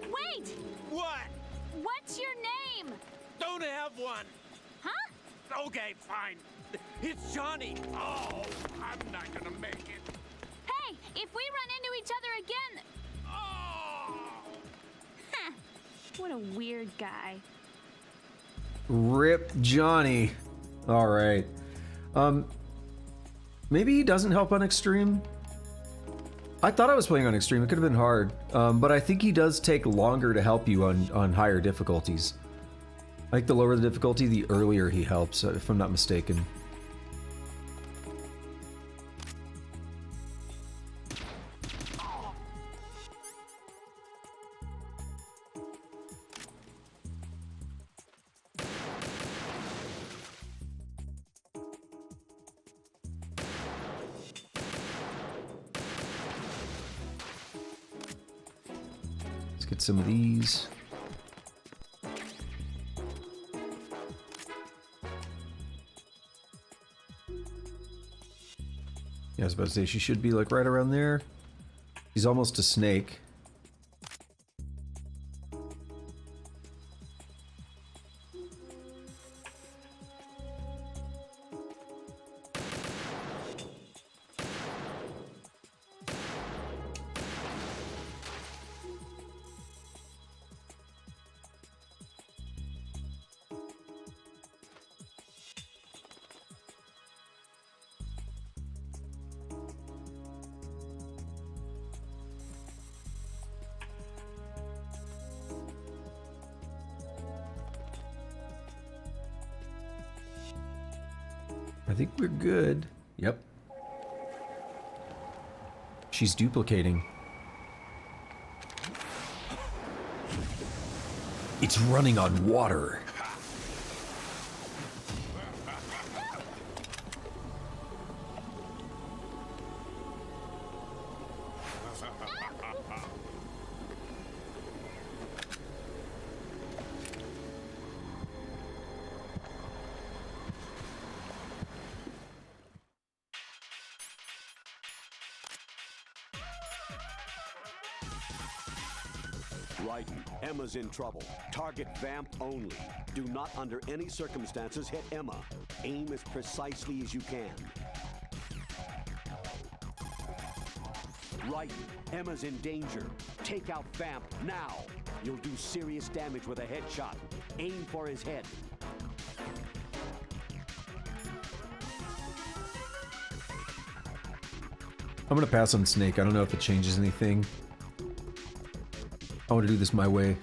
Wait! What? What's your name? Don't have one. Huh? Okay, fine. It's Johnny. Oh, I'm not gonna make it. Hey, if we run into each other again... Oh. Huh. What a weird guy. Rip Johnny. Alright. Maybe he doesn't help on extreme? I thought I was playing on extreme. It could have been hard. But I think he does take longer to help you on higher difficulties. I think the lower the difficulty, the earlier he helps, if I'm not mistaken. Let's get some of these. Yeah, I was about to say, she should be like right around there. He's almost a snake. I think we're good. Yep. She's duplicating. It's running on water. Raiden, Emma's in trouble. Target Vamp only. Do not under any circumstances hit Emma. Aim as precisely as you can. Raiden, Emma's in danger. Take out Vamp now. You'll do serious damage with a headshot. Aim for his head. I'm gonna pass on Snake. I don't know if it changes anything. I want to do this my way.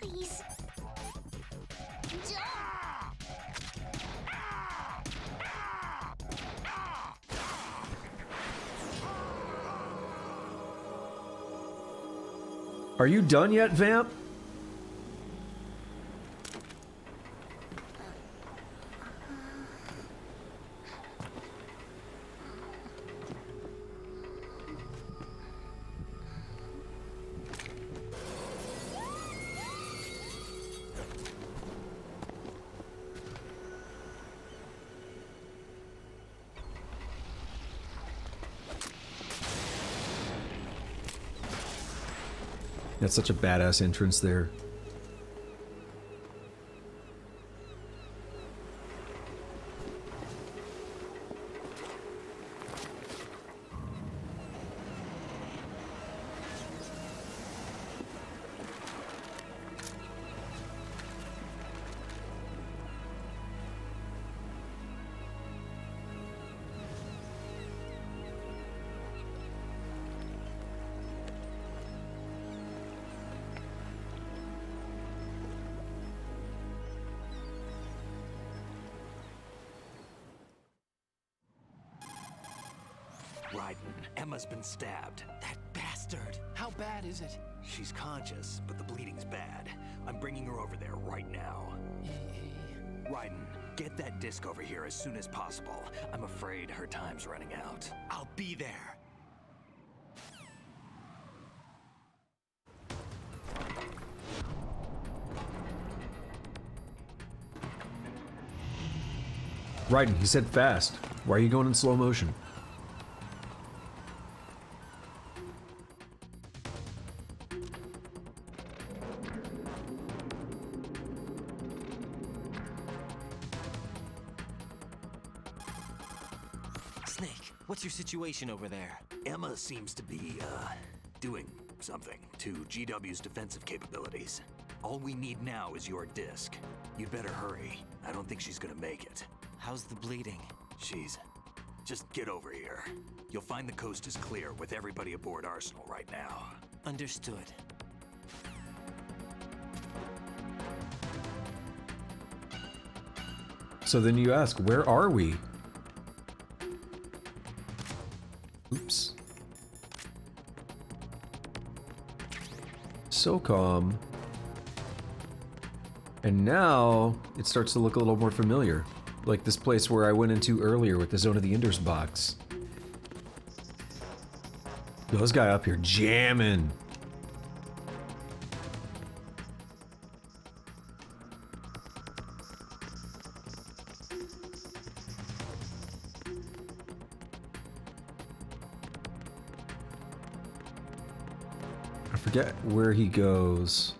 Please. Are you done yet, Vamp? That's such a badass entrance there. Raiden, Emma's been stabbed. That bastard. How bad is it? She's conscious, but the bleeding's bad. I'm bringing her over there right now. Raiden, get that disc over here as soon as possible. I'm afraid her time's running out. I'll be there. Raiden, he said fast. Why are you going in slow motion? Snake, what's your situation over there? Emma seems to be, doing something to GW's defensive capabilities. All we need now is your disc. You'd better hurry. I don't think she's gonna make it. How's the bleeding? Just get over here. You'll find the coast is clear with everybody aboard Arsenal right now. Understood. So then you ask, where are we? Oops. SOCOM. And now it starts to look a little more familiar. Like this place where I went into earlier with the Zone of the Enders box. Yo, this guy up here jamming. I forget where he goes.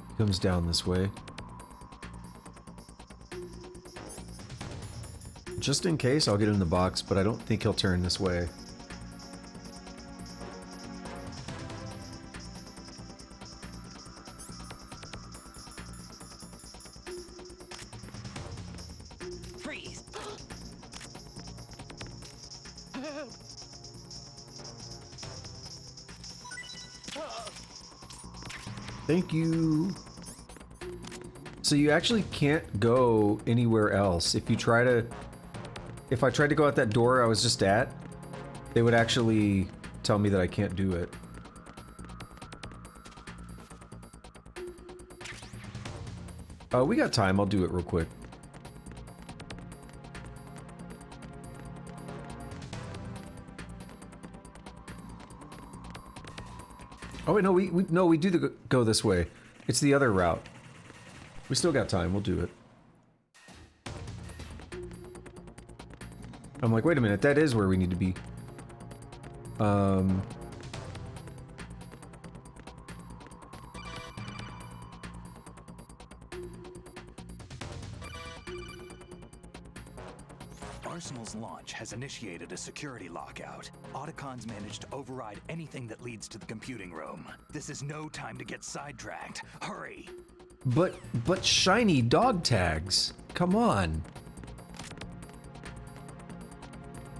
He comes down this way. Just in case, I'll get in the box, but I don't think he'll turn this way. Freeze! Thank you. So you actually can't go anywhere else. If you try to... If I tried to go out that door I was just at, they would actually tell me that I can't do it. We got time. I'll do it real quick. Oh wait, no, we do go this way. It's the other route. We still got time. We'll do it. I'm like, wait a minute. That is where we need to be. Arsenal's launch has initiated a security lockout. Otacons managed to override anything that leads to the computing room. This is no time to get sidetracked. Hurry! But shiny dog tags. Come on.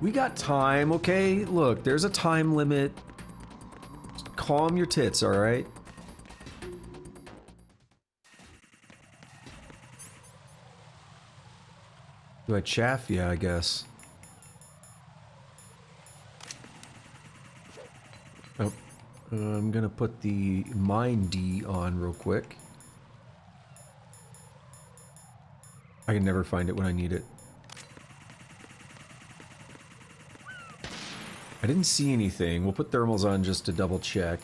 We got time, okay? Look, there's a time limit. Just calm your tits, alright? Do I chaff? Yeah, I guess. Oh. I'm gonna put the Mine D on real quick. I can never find it when I need it. I didn't see anything. We'll put thermals on just to double check.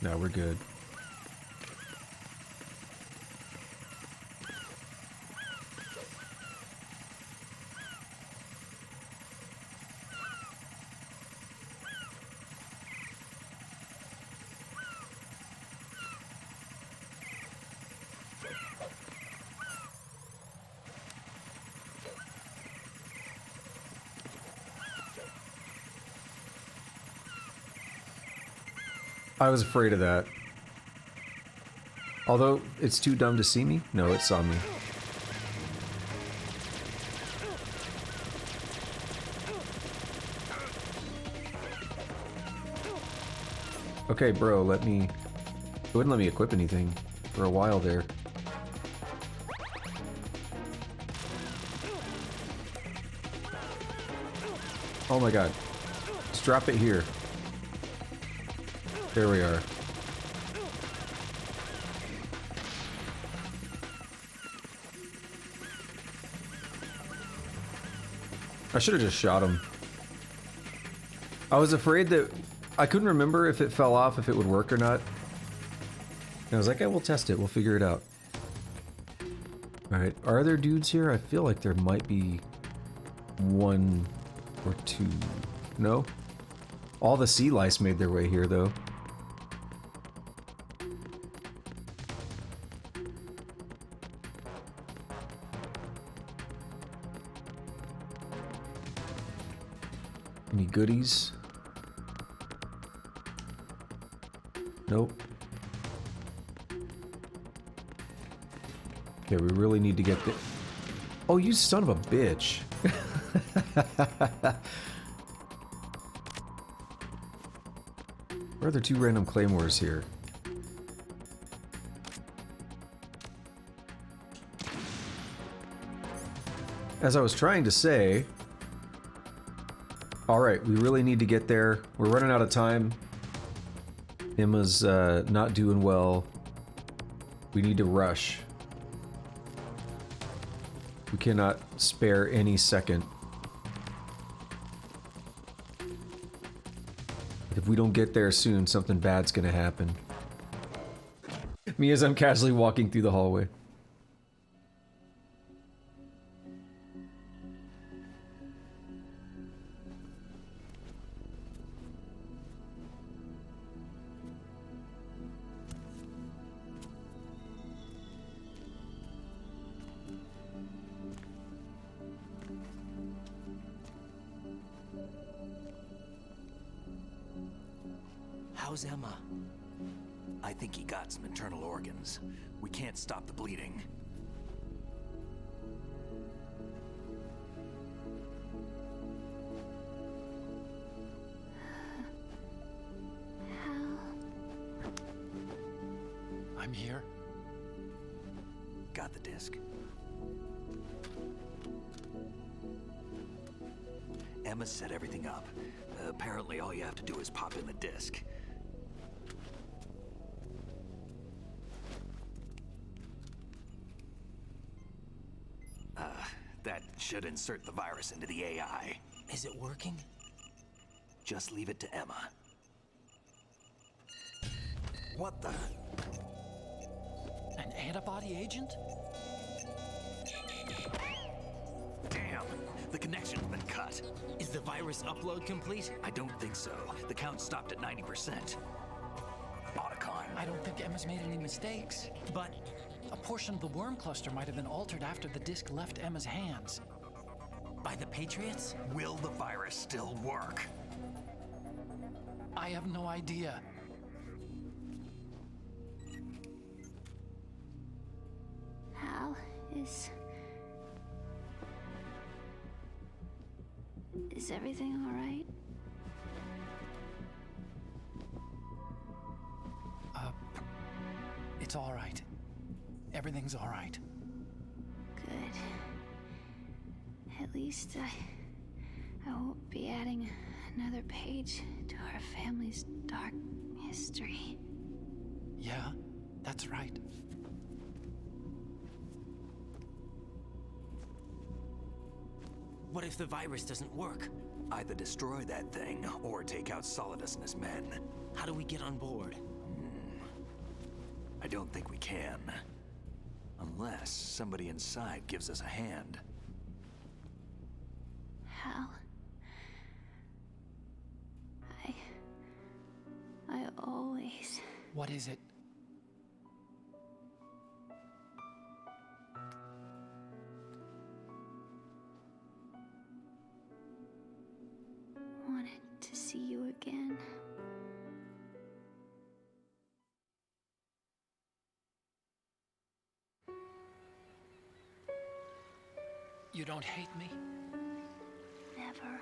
No, we're good. I was afraid of that. Although, it's too dumb to see me? No, it saw me. Okay, bro, let me... It wouldn't let me equip anything for a while there. Oh my god. Let's drop it here. There we are. I should have just shot him. I was afraid that... I couldn't remember if it fell off, if it would work or not. And I was like, yeah, we'll test it. We'll figure it out. Alright, are there dudes here? I feel like there might be one or two. No? All the sea lice made their way here, though. Any goodies? Nope. Okay, we really need to get the... Oh, you son of a bitch. Where are there two random claymores here? As I was trying to say... Alright, we really need to get there. We're running out of time. Emma's not doing well. We need to rush. We cannot spare any second. If we don't get there soon, something bad's gonna happen. Me as I'm casually walking through the hallway. How's Emma? I think he got some internal organs. We can't stop the bleeding. I'm here. Got the disc. Emma set everything up. Apparently all you have to do is pop in the disc. That should insert the virus into the AI. Is it working? Just leave it to Emma. What the? An antibody agent? Damn! The connection's been cut. Is the virus upload complete? I don't think so. The count stopped at 90%. Otacon. I don't think Emma's made any mistakes. But a portion of the worm cluster might have been altered after the disk left Emma's hands. by the Patriots? Will the virus still work? I have no idea. Hal, is everything all right? It's all right. Everything's all right. Good. At least I won't be adding another page to our family's dark history. Yeah, that's right. What if the virus doesn't work? Either destroy that thing, or take out Solidus and his men. How do we get on board? I don't think we can. Unless somebody inside gives us a hand. Hal, I always... What is it? wanted to see you again. You don't hate me? Never.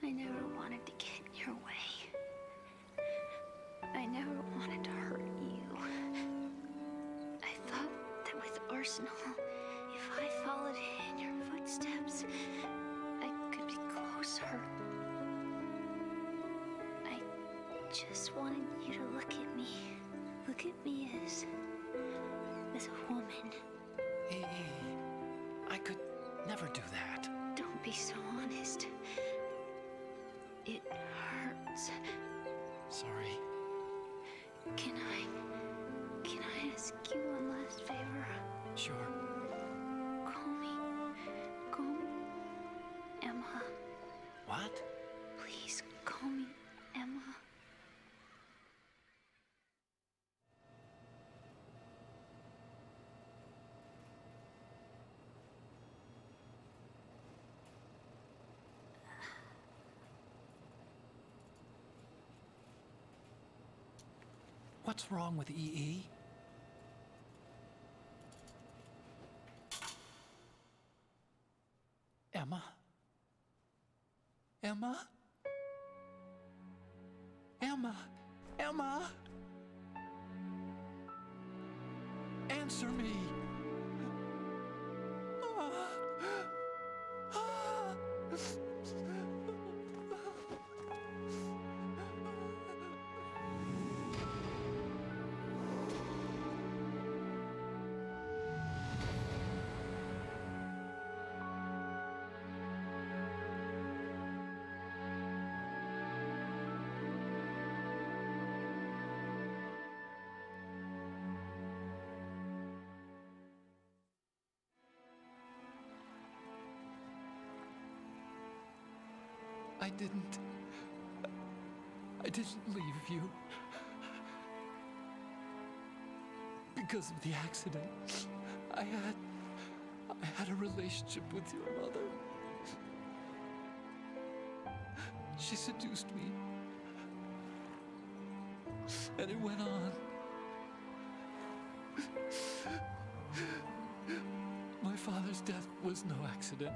I never wanted to get in your way. I never wanted to hurt you. I thought that with Arsenal, if I followed in your footsteps, I could be closer. I just wanted you to look at me. Look at me as a woman. I could never do that. Don't be so honest. It hurts. Sorry. Can I ask you one last favor? Sure. Call me Emma. What? Please call me Emma. What's wrong with EE? Emma? Emma? Emma? Emma? Answer me! I didn't leave you. Because of the accident, I had a relationship with your mother. She seduced me. And it went on. My father's death was no accident.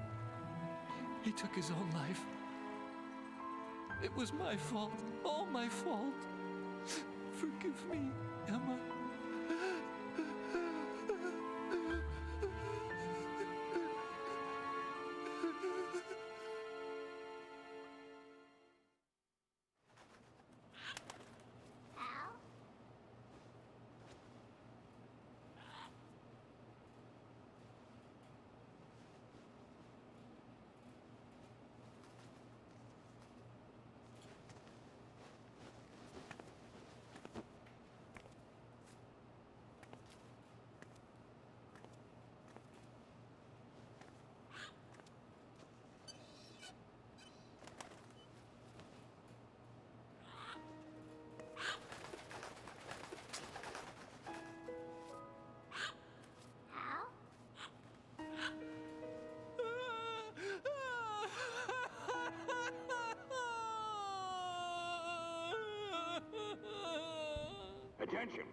He took his own life. It was my fault, all my fault. Forgive me, Emma. attention.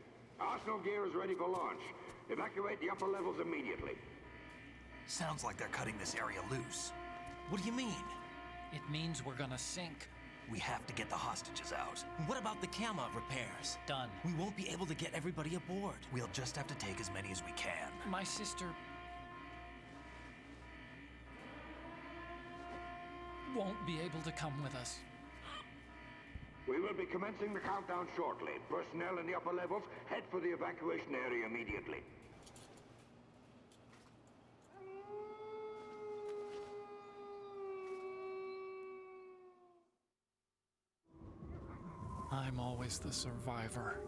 Arsenal gear is ready for launch. Evacuate the upper levels immediately. Sounds like they're cutting this area loose. What do you mean? It means we're gonna sink. We have to get the hostages out. What about the camo repairs? Done. We won't be able to get everybody aboard. We'll just have to take as many as we can. My sister won't be able to come with us. We will be commencing the countdown shortly. Personnel in the upper levels, head for the evacuation area immediately. I'm always the survivor.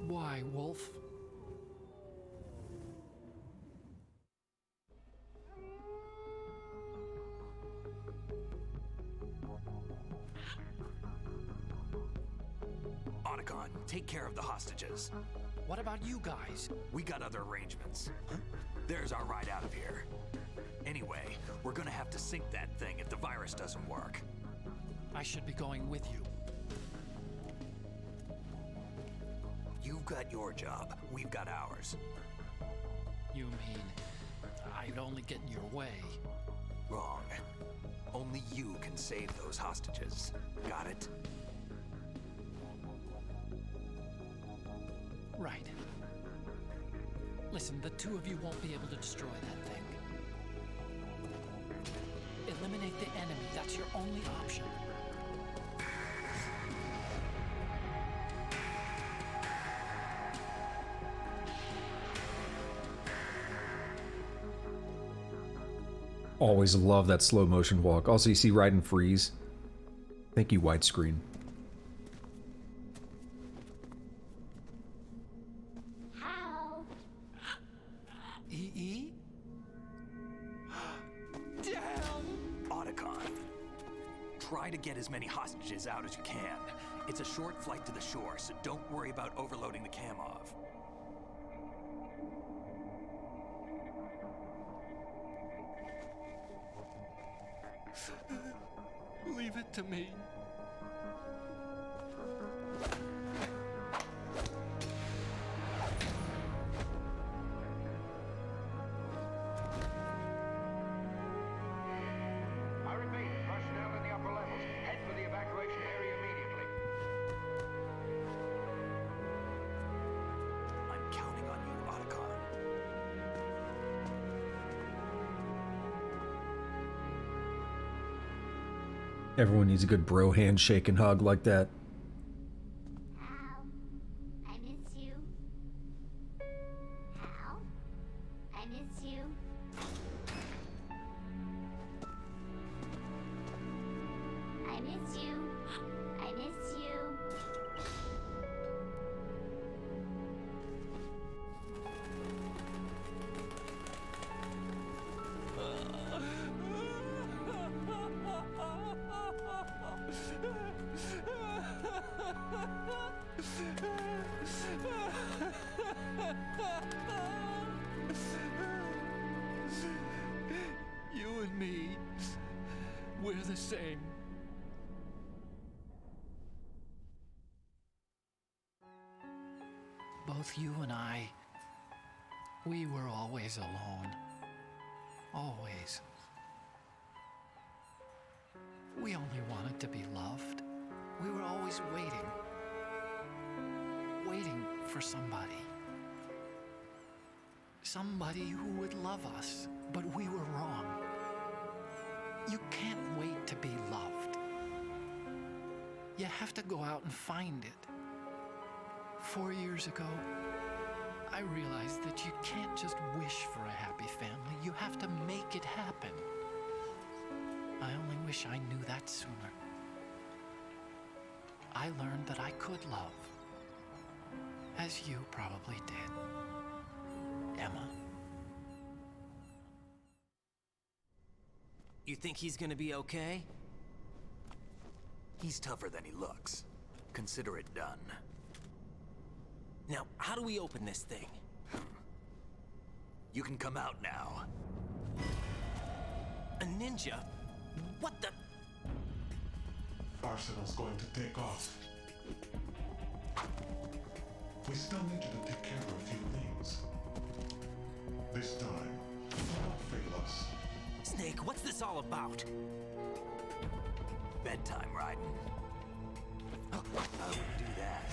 Why, Wolf? Otacon, take care of the hostages. What about you guys? We got other arrangements. There's our ride out of here. Anyway, we're gonna have to sink that thing if the virus doesn't work. I should be going with you. You've got your job, we've got ours. You mean I'd only get in your way? Wrong. Only you can save those hostages. Got it? Right. Listen, the two of you won't be able to destroy that thing. Eliminate the enemy. That's your only option. Always love that slow motion walk. Also, you see Raiden freeze. Thank you, widescreen. How? E? Damn! Otacon, try to get as many hostages out as you can. It's a short flight to the shore, so don't worry about overloading the Kamov. Leave it to me. I repeat, personnel in the upper levels, head for the evacuation area immediately. I'm counting on you, Otacon. Everyone needs a good bro handshake and hug like that. Hal, I miss you. Hal, I miss you. I miss you. I miss you. You and me, we're the same. Both you and I, we were always alone. Always. We only wanted to be loved. We were always waiting. Waiting for somebody. Somebody who would love us, but we were wrong. You can't wait to be loved. You have to go out and find it. 4 years ago, I realized that you can't just wish for a happy family. You have to make it happen. I only wish I knew that sooner. I learned that I could love, as you probably did, Emma. You think he's gonna be okay? He's tougher than he looks. Consider it done. Now, how do we open this thing? You can come out now. A ninja? What the? Arsenal's going to take off. We still need you to take care of a few things. This time, do not fail us. Snake, what's this all about? Bedtime, Raiden. I wouldn't do that.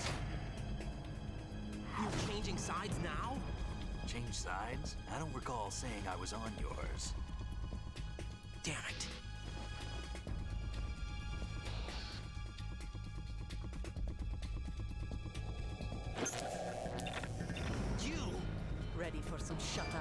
You're changing sides now? Change sides? I don't recall saying I was on yours. Damn it. You! Ready for some shut-eye?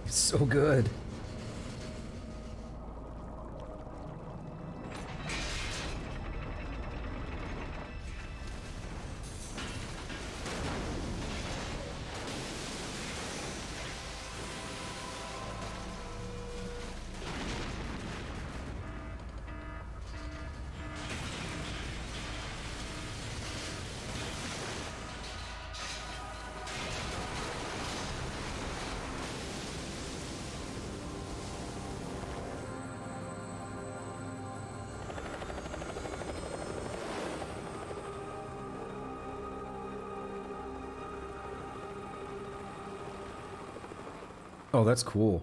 So good. Oh, that's cool.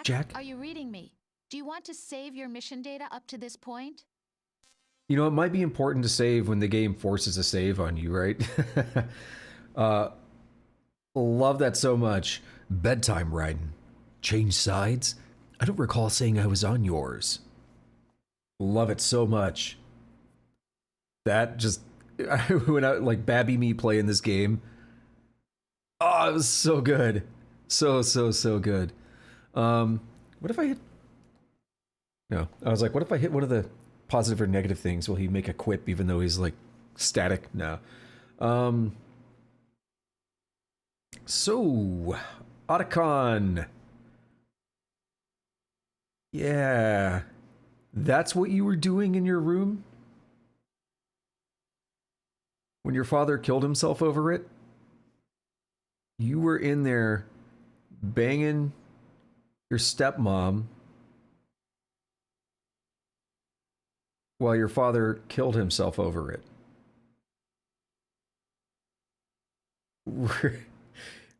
Jack, are you reading me? Do you want to save your mission data up to this point? You know, it might be important to save when the game forces a save on you, right? Love that so much. Bedtime, Raiden. Change sides? I don't recall saying I was on yours. Love it so much. That just... when I, like, Babby me playing this game. Oh, it was so good. So good. What if I hit... No, I was like, what if I hit one of the positive or negative things? Will he make a quip even though he's, like, static? No. So, Otacon. Yeah. That's what you were doing in your room? When your father killed himself over it? You were in there banging your stepmom while your father killed himself over it.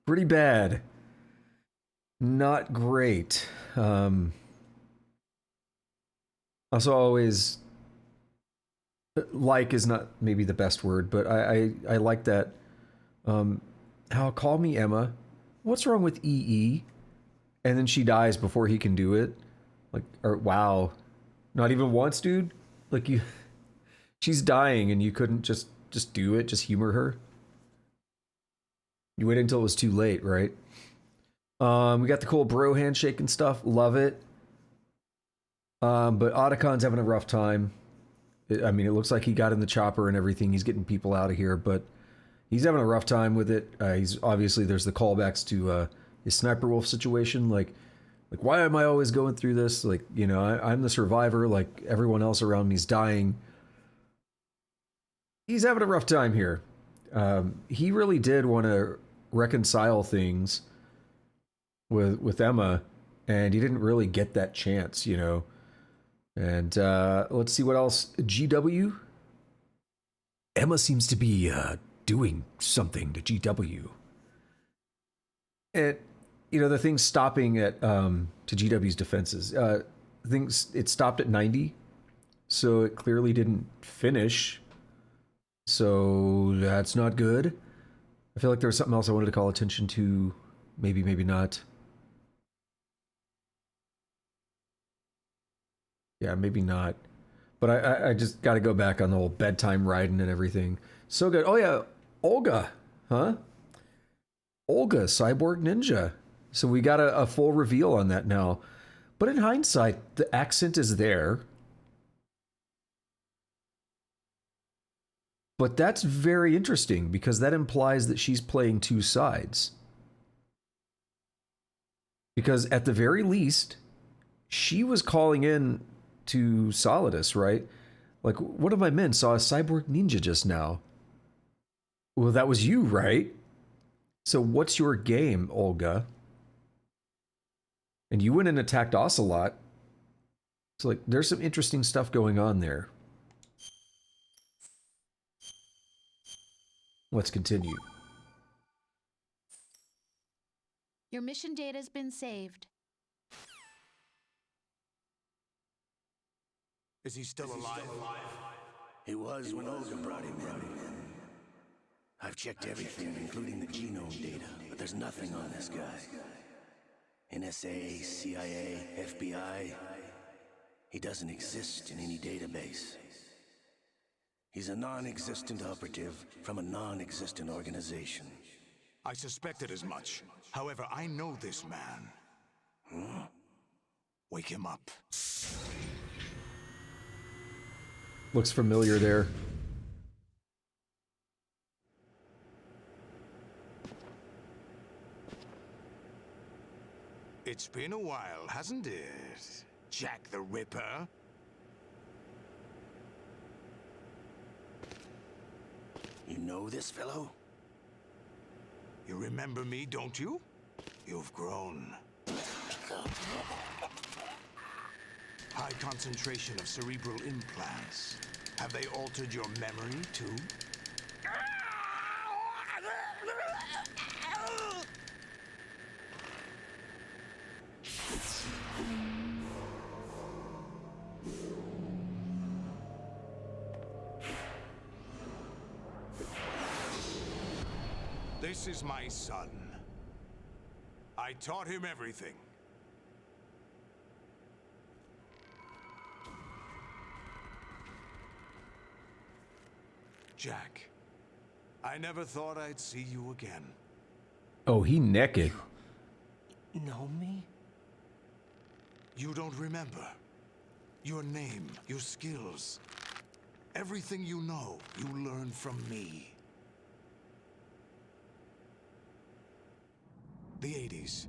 Pretty bad. Not great. Also always... Like is not maybe the best word, but I like that. How call me Emma. What's wrong with EE? And then she dies before he can do it. Like, or wow, not even once, dude. Like you, she's dying and you couldn't just do it, just humor her. You waited until it was too late, right? We got the cool bro handshake and stuff. Love it. But Otacon's having a rough time. I mean, it looks like he got in the chopper and everything. He's getting people out of here, but he's having a rough time with it. He's obviously, there's the callbacks to his Sniper Wolf situation. Like, why am I always going through this? Like, you know, I'm the survivor. Like, everyone else around me's dying. He's having a rough time here. He really did want to reconcile things with Emma, and he didn't really get that chance, you know. And let's see what else. GW? Emma seems to be doing something to GW. And, you know, the thing's stopping at, to GW's defenses. It stopped at 90, so it clearly didn't finish. So that's not good. I feel like there was something else I wanted to call attention to. Maybe, maybe not. Yeah, maybe not. But I just got to go back on the whole bedtime Raiden and everything. So good. Oh, yeah. Olga. Huh? Olga, Cyborg Ninja. So we got a full reveal on that now. But in hindsight, the accent is there. But that's very interesting because that implies that she's playing two sides. Because at the very least, she was calling in to Solidus, right? Like, one of my men saw a cyborg ninja just now. Well, that was you, right? So what's your game, Olga? And you went and attacked Ocelot. So, like, there's some interesting stuff going on there. Let's continue. Your mission data's been saved. Is he still alive? He was when Olga brought him in. I've checked everything, including the genome data, but there's nothing on this guy. NSA, CIA, FBI. He doesn't exist in any database. He's a non-existent operative from a non-existent organization. I suspected as much. However, I know this man. Wake him up. Looks familiar there. It's been a while, hasn't it? Jack the Ripper? You know this fellow? You remember me, don't you? You've grown. High concentration of cerebral implants. Have they altered your memory, too? This is my son. I taught him everything. Jack, I never thought I'd see you again. Oh, he naked. Know me? You don't remember. Your name, your skills. Everything you know, you learned from me. The 80s.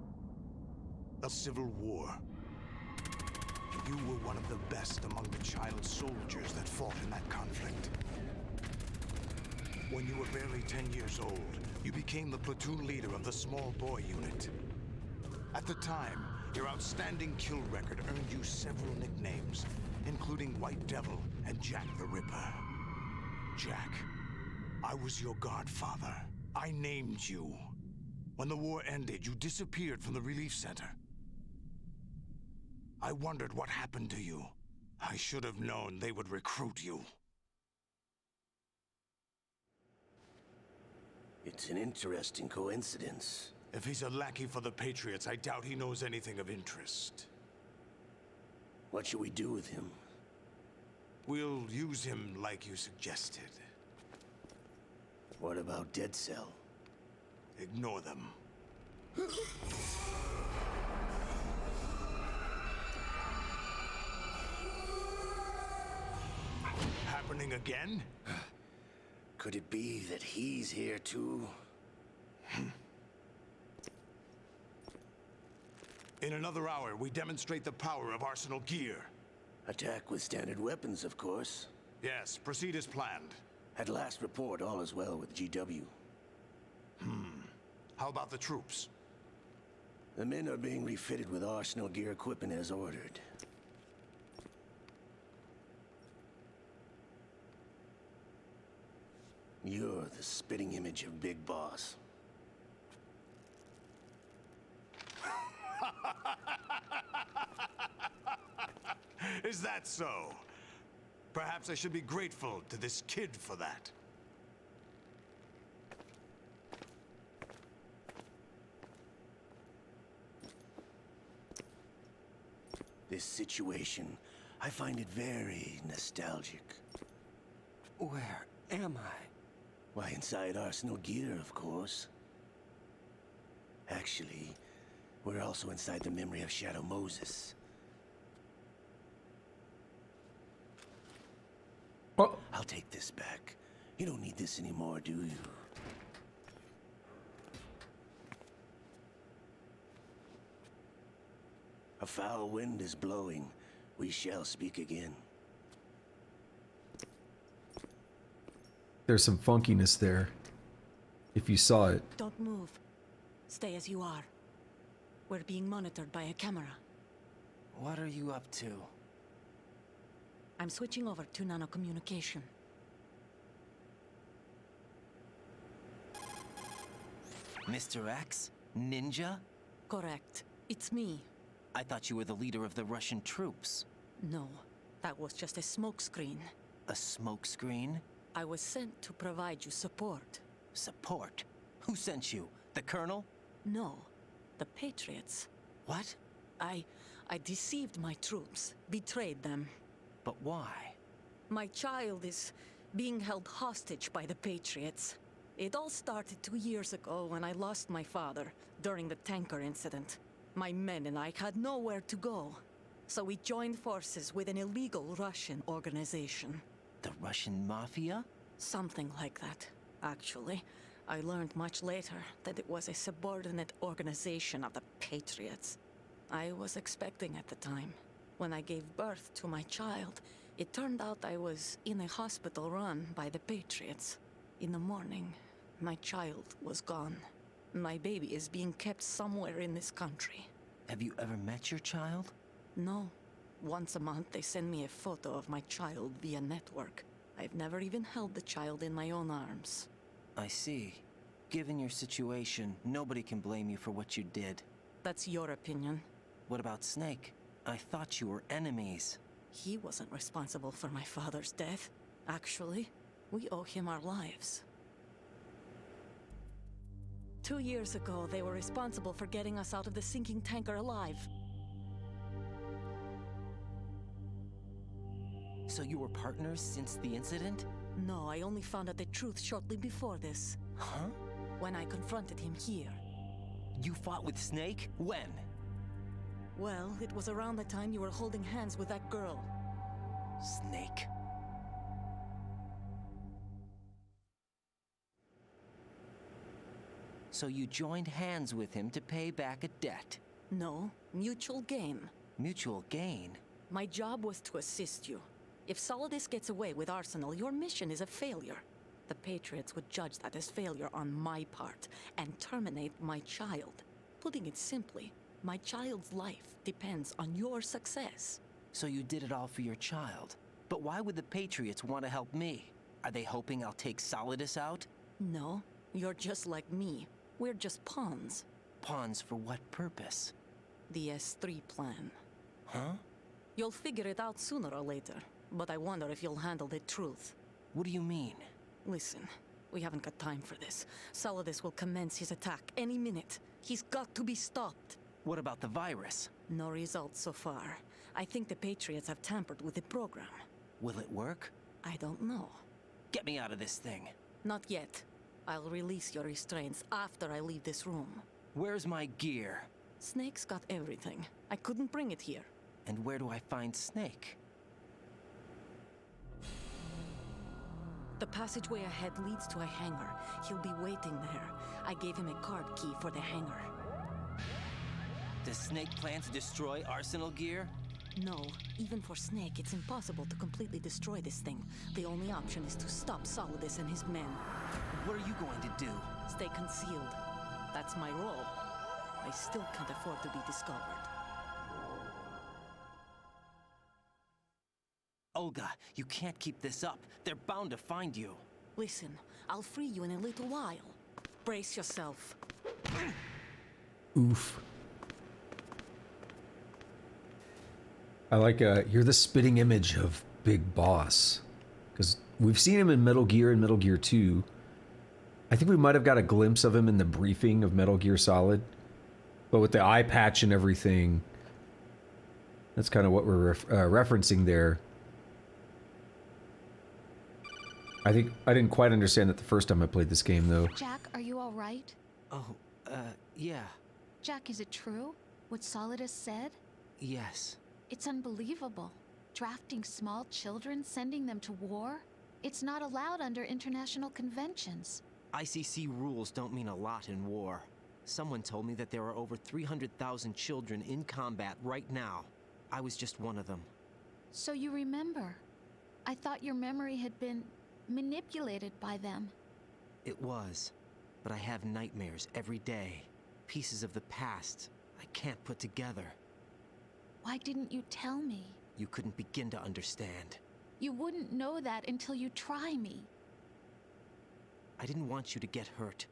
A civil war. You were one of the best among the child soldiers that fought in that conflict. When you were barely 10 years old, you became the platoon leader of the small boy unit. At the time, your outstanding kill record earned you several nicknames, including White Devil and Jack the Ripper. Jack, I was your godfather. I named you. When the war ended, you disappeared from the relief center. I wondered what happened to you. I should have known they would recruit you. It's an interesting coincidence. If he's a lackey for the Patriots, I doubt he knows anything of interest. What should we do with him? We'll use him like you suggested. What about Dead Cell? Ignore them. Happening again? Could it be that he's here too? In another hour, we demonstrate the power of Arsenal gear. Attack with standard weapons, of course. Yes, proceed as planned. At last report, all is well with GW. How about the troops? The men are being refitted with Arsenal gear equipment as ordered. You're the spitting image of Big Boss. Is that so? Perhaps I should be grateful to this kid for that. This situation, I find it very nostalgic. Where am I? Why, inside Arsenal gear, of course. Actually, we're also inside the memory of Shadow Moses. Oh. I'll take this back. You don't need this anymore, do you? A foul wind is blowing. We shall speak again. There's some funkiness there. If you saw it. Don't move. Stay as you are. We're being monitored by a camera. What are you up to? I'm switching over to nanocommunication. Mr. X? Ninja? Correct. It's me. I thought you were the leader of the Russian troops. No, that was just a smokescreen. A smokescreen? I was sent to provide you support. Support? Who sent you? The Colonel? No, the Patriots. What? I deceived my troops, betrayed them. But why? My child is being held hostage by the Patriots. It all started 2 years ago when I lost my father during the tanker incident. My men and I had nowhere to go, so we joined forces with an illegal Russian organization. The Russian Mafia? Something like that, actually. I learned much later that it was a subordinate organization of the Patriots. I was expecting at the time. When I gave birth to my child, it turned out I was in a hospital run by the Patriots. In the morning, my child was gone. My baby is being kept somewhere in this country. Have you ever met your child? No. Once a month, they send me a photo of my child via network. I've never even held the child in my own arms. I see. Given your situation, nobody can blame you for what you did. That's your opinion. What about Snake? I thought you were enemies. He wasn't responsible for my father's death. Actually, we owe him our lives. 2 years ago, they were responsible for getting us out of the sinking tanker alive. So you were partners since the incident? No, I only found out the truth shortly before this. Huh? When I confronted him here. You fought with Snake? When? Well, it was around the time you were holding hands with that girl. Snake. So you joined hands with him to pay back a debt? No, mutual gain. Mutual gain? My job was to assist you. If Solidus gets away with Arsenal, your mission is a failure. The Patriots would judge that as failure on my part and terminate my child. Putting it simply, my child's life depends on your success. So you did it all for your child. But why would the Patriots want to help me? Are they hoping I'll take Solidus out? No, you're just like me. We're just pawns. Pawns for what purpose? The S3 plan. Huh? You'll figure it out sooner or later, but I wonder if you'll handle the truth. What do you mean? Listen, we haven't got time for this. Solidus will commence his attack any minute. He's got to be stopped. What about the virus? No results so far. I think the Patriots have tampered with the program. Will it work? I don't know. Get me out of this thing. Not yet. I'll release your restraints after I leave this room. Where's my gear? Snake's got everything. I couldn't bring it here. And where do I find Snake? The passageway ahead leads to a hangar. He'll be waiting there. I gave him a card key for the hangar. Does Snake plan to destroy Arsenal gear? No. Even for Snake, it's impossible to completely destroy this thing. The only option is to stop Solidus and his men. What are you going to do? Stay concealed. That's my role. I still can't afford to be discovered. Olga, you can't keep this up. They're bound to find you. Listen, I'll free you in a little while. Brace yourself. Oof. I like, you're the spitting image of Big Boss. Because we've seen him in Metal Gear and Metal Gear 2. I think we might have got a glimpse of him in the briefing of Metal Gear Solid. But with the eye patch and everything, that's kind of what we're referencing there. I think I didn't quite understand that the first time I played this game, though. Jack, are you all right? Oh, yeah. Jack, is it true? What Solidus said? Yes. It's unbelievable. Drafting small children, sending them to war? It's not allowed under international conventions. ICC rules don't mean a lot in war. Someone told me that there are over 300,000 children in combat right now. I was just one of them. So you remember. I thought your memory had been manipulated by them. It was, but I have nightmares every day. Pieces of the past I can't put together. Why didn't you tell me? You couldn't begin to understand. You wouldn't know that until you try me. I didn't want you to get hurt.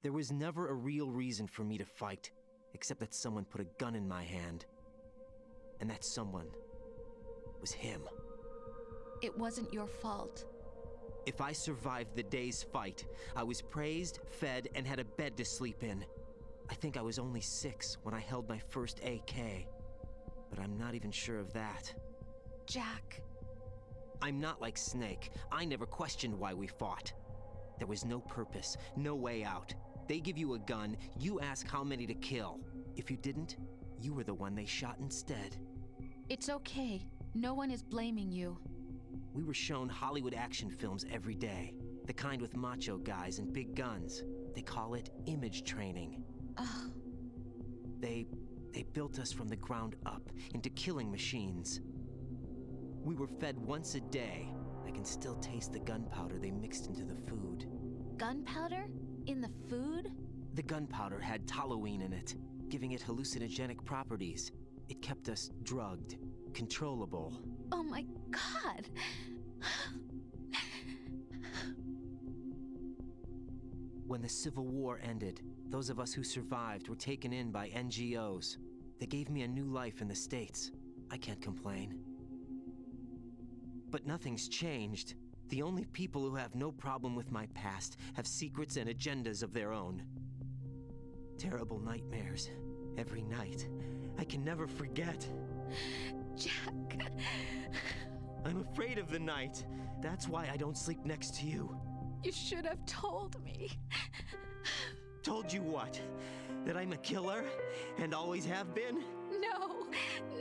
There was never a real reason for me to fight, except that someone put a gun in my hand. And that someone was him. It wasn't your fault. If I survived the day's fight, I was praised, fed, and had a bed to sleep in. I think I was only 6 when I held my first AK. But I'm not even sure of that. Jack. I'm not like Snake. I never questioned why we fought. There was no purpose, no way out. They give you a gun, you ask how many to kill. If you didn't, you were the one they shot instead. It's okay. No one is blaming you. We were shown Hollywood action films every day. The kind with macho guys and big guns. They call it image training. Ugh. They built us from the ground up into killing machines. We were fed once a day. I can still taste the gunpowder they mixed into the food. Gunpowder? In the food? The gunpowder had toluene in it, giving it hallucinogenic properties. It kept us drugged, controllable. Oh my God! When the Civil War ended, those of us who survived were taken in by NGOs. They gave me a new life in the States. I can't complain. But nothing's changed. The only people who have no problem with my past have secrets and agendas of their own. Terrible nightmares. Every night. I can never forget. Jack. I'm afraid of the night. That's why I don't sleep next to you. You should have told me. Told you what? That I'm a killer? And always have been? No,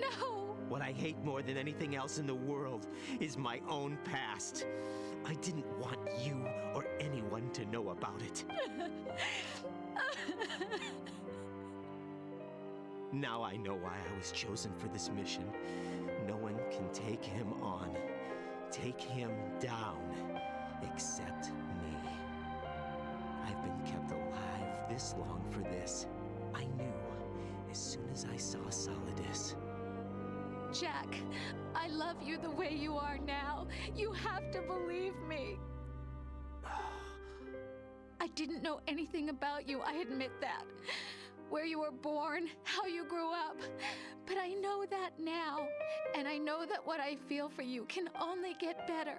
no. What I hate more than anything else in the world is my own past. I didn't want you or anyone to know about it. Now I know why I was chosen for this mission. No one can take him on, take him down, except me. I've been kept alive this long for this. I knew as soon as I saw Solidus. Jack, I love you the way you are now. You have to believe me. I didn't know anything about you, I admit that. Where you were born, how you grew up. But I know that now. And I know that what I feel for you can only get better.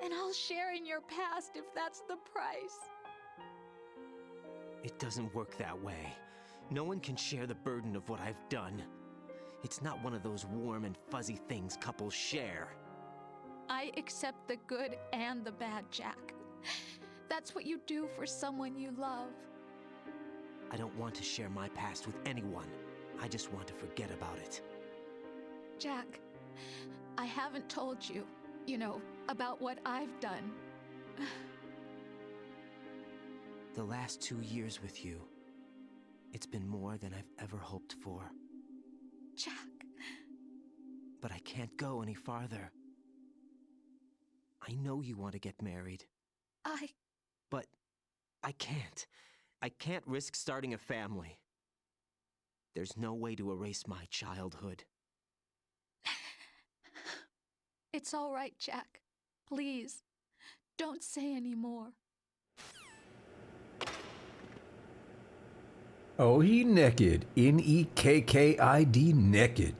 And I'll share in your past if that's the price. It doesn't work that way. No one can share the burden of what I've done. It's not one of those warm and fuzzy things couples share. I accept the good and the bad, Jack. That's what you do for someone you love. I don't want to share my past with anyone. I just want to forget about it. Jack, I haven't told you, about what I've done. The last 2 years with you, it's been more than I've ever hoped for. Jack. But I can't go any farther. I know you want to get married. But I can't. I can't risk starting a family. There's no way to erase my childhood. It's all right, Jack. Please, don't say any more. Oh, he naked. Nekkid, naked.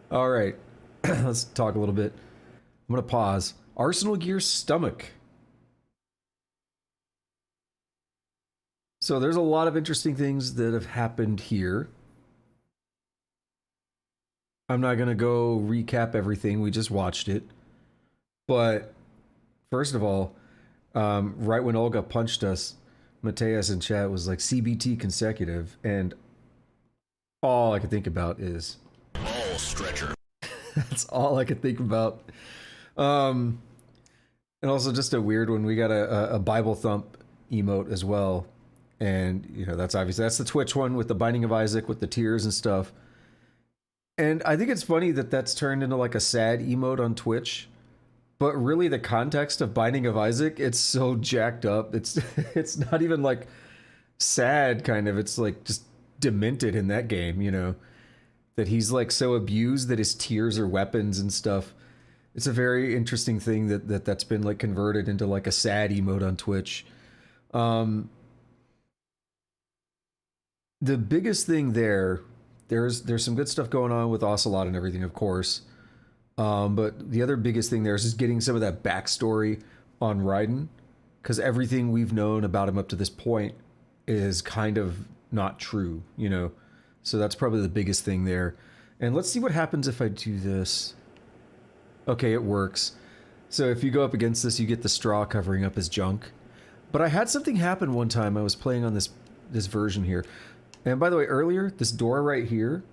All right, let's talk a little bit. I'm gonna pause. Arsenal Gear stomach. So there's a lot of interesting things that have happened here. I'm not gonna go recap everything. We just watched it. But first of all, right when Olga punched us, Mateus in chat was like CBT consecutive, and all I could think about is ball stretcher. That's all I could think about. And also just a weird one. We got a Bible thump emote as well. And, you know, that's obviously, that's the Twitch one with the Binding of Isaac with the tears and stuff. And I think it's funny that that's turned into like a sad emote on Twitch. But really the context of Binding of Isaac, it's so jacked up. It's not even like sad kind of. It's like just demented in that game, you know. That he's like so abused that his tears are weapons and stuff. It's a very interesting thing that's been like converted into like a sad emote on Twitch. The biggest thing there's some good stuff going on with Ocelot and everything, of course. But the other biggest thing there is just getting some of that backstory on Raiden, because everything we've known about him up to this point is kind of not true, you know. So that's probably the biggest thing there. And let's see what happens if I do this. Okay, it works. So if you go up against this, you get the straw covering up his junk. But I had something happen one time. I was playing on this version here. And by the way, earlier, this door right here,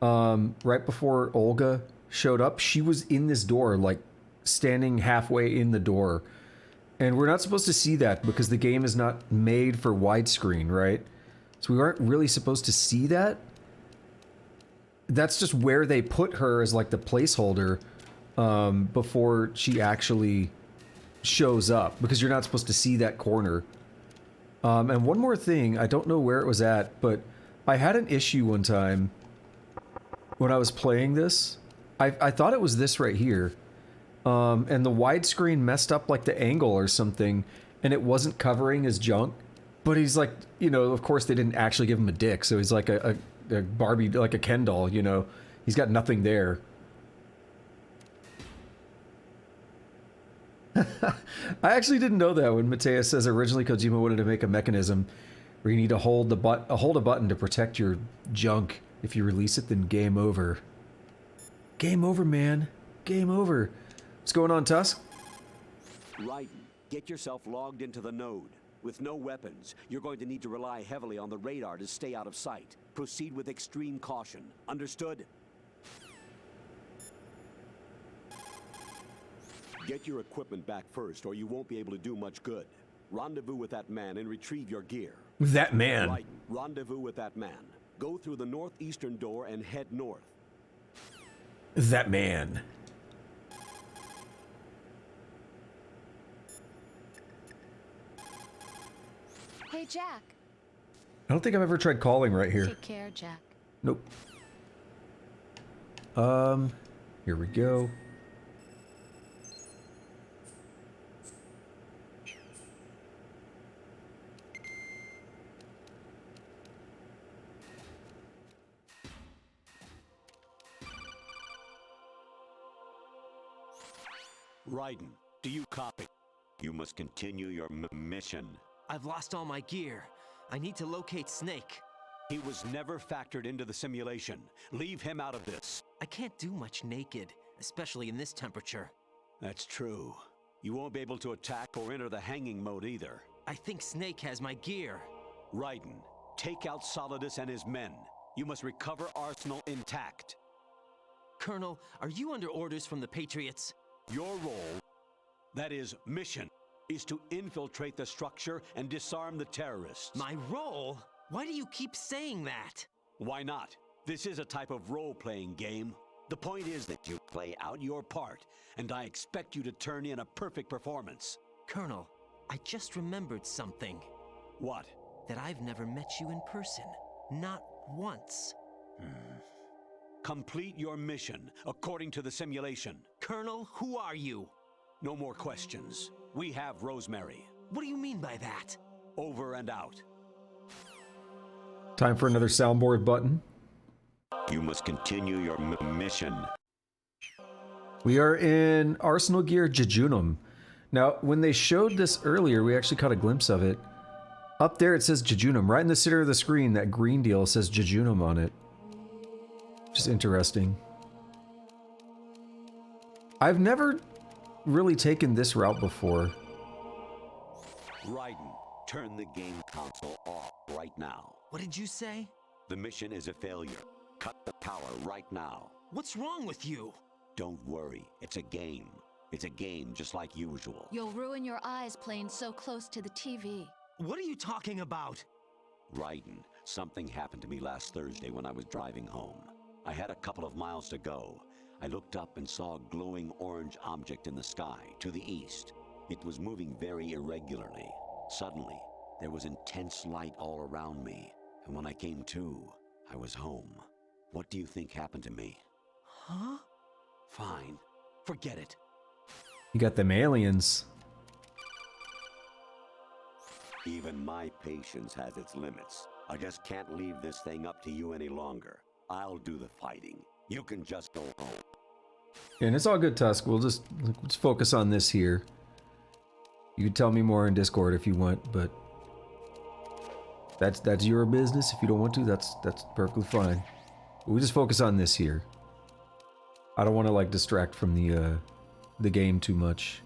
right before Olga showed up, she was in this door, like standing halfway in the door. And we're not supposed to see that because the game is not made for widescreen, right? So we aren't really supposed to see that. That's just where they put her as like the placeholder before she actually shows up, because you're not supposed to see that corner. And one more thing, I don't know where it was at, but I had an issue one time when I was playing this. I thought it was this right here. And the widescreen messed up like the angle or something, and it wasn't covering his junk. But he's like, you know, of course they didn't actually give him a dick, so he's like a Barbie, like a Ken doll, you know. He's got nothing there. I actually didn't know that when Mateus says originally Kojima wanted to make a mechanism where you need to hold a button to protect your junk. If you release it, then game over. Game over, man. Game over. What's going on, Tusk? Raiden, get yourself logged into the node. With no weapons, you're going to need to rely heavily on the radar to stay out of sight. Proceed with extreme caution. Understood? Get your equipment back first, or you won't be able to do much good. Rendezvous with that man and retrieve your gear. That man? Right. Rendezvous with that man. Go through the northeastern door and head north. That man. Hey, Jack. I don't think I've ever tried calling right here. Take care, Jack. Nope. Here we go. Raiden, do you copy? You must continue your mission. I've lost all my gear. I need to locate Snake. He was never factored into the simulation. Leave him out of this. I can't do much naked, especially in this temperature. That's true. You won't be able to attack or enter the hanging mode either. I think Snake has my gear. Raiden, take out Solidus and his men. You must recover Arsenal intact. Colonel, are you under orders from the Patriots? Your role, that is mission, is to infiltrate the structure and disarm the terrorists. My role? Why do you keep saying that? Why not? This is a type of role-playing game. The point is that you play out your part, and I expect you to turn in a perfect performance. Colonel, I just remembered something. What? That I've never met you in person. Not once. Complete your mission according to the simulation. Colonel, who are you? No more questions. We have Rosemary. What do you mean by that? Over and out. Time for another soundboard button. You must continue your mission. We are in Arsenal Gear Jejunum. Now, when they showed this earlier, we actually caught a glimpse of it. Up there it says Jejunum. Right in the center of the screen, that green deal says Jejunum on it. Just interesting. I've never really taken this route before. Raiden, turn the game console off right now. What did you say? The mission is a failure. Cut the power right now. What's wrong with you? Don't worry, it's a game. It's a game just like usual. You'll ruin your eyes playing so close to the TV. What are you talking about? Raiden, something happened to me last Thursday when I was driving home. I had a couple of miles to go. I looked up and saw a glowing orange object in the sky, to the east. It was moving very irregularly. Suddenly, there was intense light all around me, and when I came to, I was home. What do you think happened to me? Huh? Fine. Forget it. You got them aliens. Even my patience has its limits. I just can't leave this thing up to you any longer. I'll do the fighting. You can just go home. And it's all good, Tusk. Let's focus on this here. You can tell me more in Discord if you want, but that's your business. If you don't want to, that's perfectly fine. But we just focus on this here. I don't want to like distract from the game too much.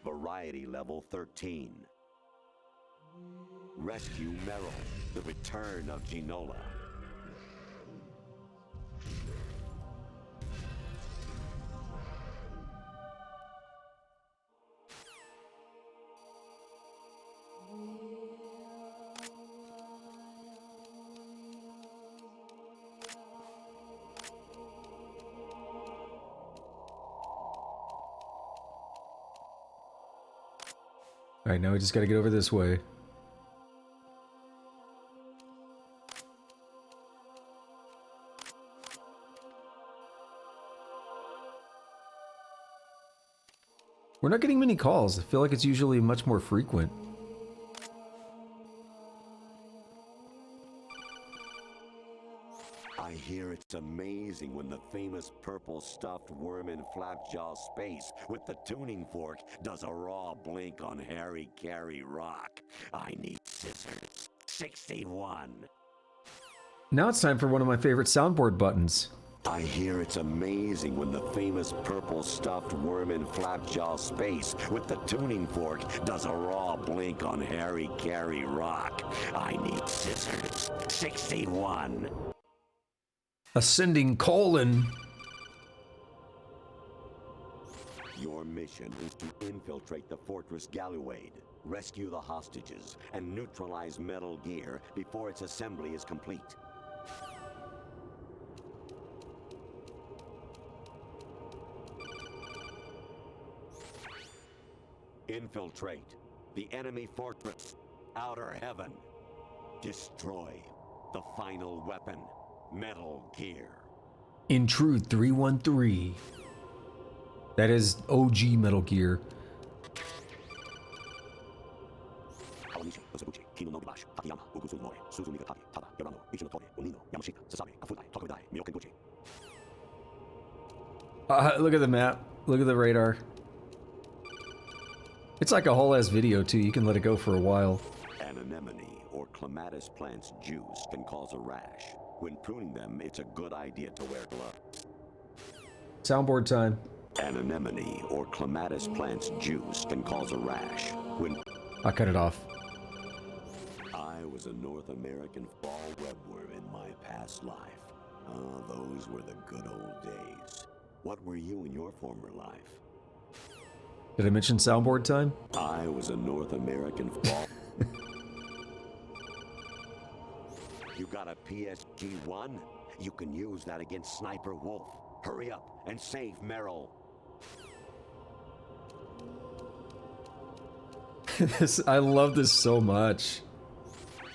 Variety level 13. Rescue Meryl, the return of Ginola. Alright, now we just gotta get over this way. We're not getting many calls. I feel like it's usually much more frequent. I hear it's amazing when the famous purple stuffed worm in Flapjaw space with the tuning fork does a raw blink on Harry Carey Rock. I need scissors. 61. Now it's time for one of my favorite soundboard buttons. I hear it's amazing when the famous purple stuffed worm in Flapjaw space with the tuning fork does a raw blink on Harry Carey Rock. I need scissors. 61. Ascending colon. Your mission is to infiltrate the Fortress Galluade, rescue the hostages, and neutralize Metal Gear before its assembly is complete. Infiltrate the enemy fortress, Outer Heaven. Destroy the final weapon, Metal Gear. Intrude 313. That is OG Metal Gear. Look at the map. Look at the radar. It's like a whole ass video too. You can let it go for a while. An anemone or clematis plant's juice can cause a rash. When pruning them, it's a good idea to wear gloves. Soundboard time. An anemone or clematis plant's juice can cause a rash. I cut it off. I was a North American fall webworm in my past life. Ah, those were the good old days. What were you in your former life? Did I mention soundboard time? I was a North American fall. You got a PSG-1? You can use that against Sniper Wolf. Hurry up and save Meryl. I love this so much.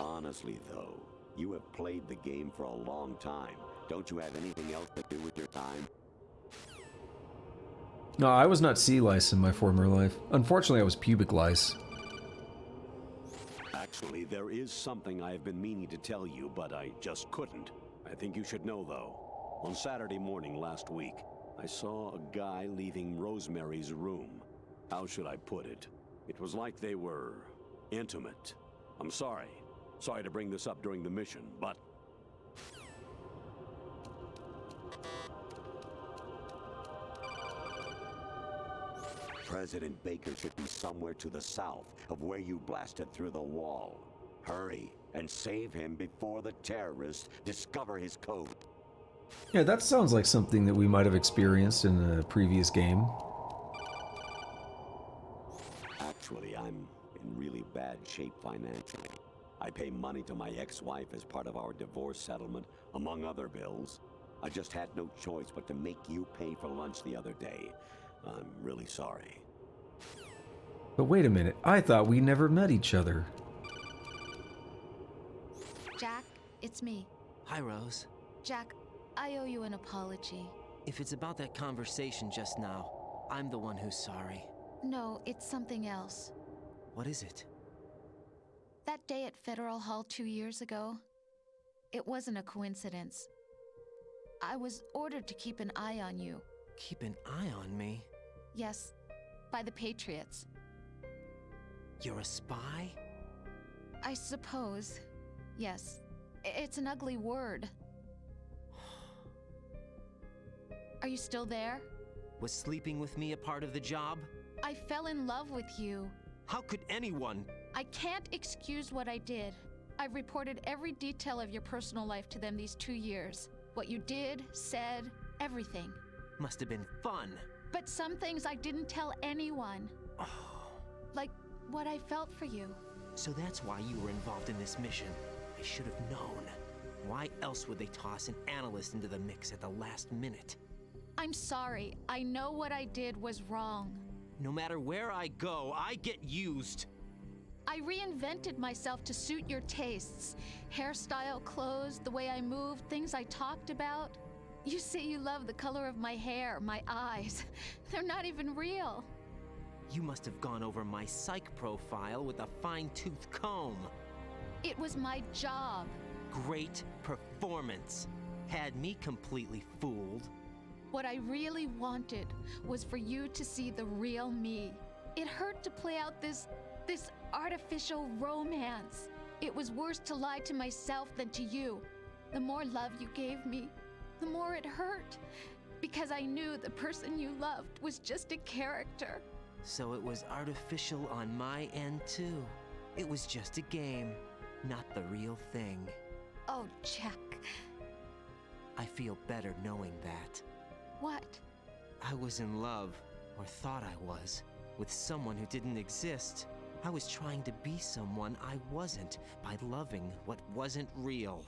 Honestly, though, you have played the game for a long time. Don't you have anything else to do with your time? No, I was not sea lice in my former life. Unfortunately, I was pubic lice. Actually, there is something I have been meaning to tell you, but I just couldn't. I think you should know, though. On Saturday morning last week, I saw a guy leaving Rosemary's room. How should I put it? It was like they were intimate. I'm sorry. Sorry to bring this up during the mission, but... President Baker should be somewhere to the south of where you blasted through the wall. Hurry and save him before the terrorists discover his code. Yeah, that sounds like something that we might have experienced in a previous game. Actually, I'm in really bad shape financially. I pay money to my ex-wife as part of our divorce settlement, among other bills. I just had no choice but to make you pay for lunch the other day. I'm really sorry. But wait a minute, I thought we never met each other. Jack, it's me. Hi, Rose. Jack, I owe you an apology. If it's about that conversation just now, I'm the one who's sorry. No, it's something else. What is it? That day at Federal Hall 2 years ago, it wasn't a coincidence. I was ordered to keep an eye on you. Keep an eye on me? Yes, by the Patriots. You're a spy? I suppose. Yes. It's an ugly word. Are you still there? Was sleeping with me a part of the job? I fell in love with you. How could anyone? I can't excuse what I did. I've reported every detail of your personal life to them these 2 years. What you did, said, everything. Must have been fun. But some things I didn't tell anyone. Like what I felt for you. So that's why you were involved in this mission. I should have known. Why else would they toss an analyst into the mix at the last minute? I'm sorry. I know what I did was wrong. No matter where I go, I get used. I reinvented myself to suit your tastes. Hairstyle, clothes, the way I moved, things I talked about. You say you love the color of my hair, my eyes. They're not even real. You must have gone over my psych profile with a fine-tooth comb. It was my job. Great performance. Had me completely fooled. What I really wanted was for you to see the real me. It hurt to play out this artificial romance. It was worse to lie to myself than to you. The more love you gave me, the more it hurt. Because I knew the person you loved was just a character. So it was artificial on my end too. It was just a game, not the real thing. Oh, Jack. I feel better knowing that. What? I was in love, or thought I was, with someone who didn't exist. I was trying to be someone I wasn't by loving what wasn't real.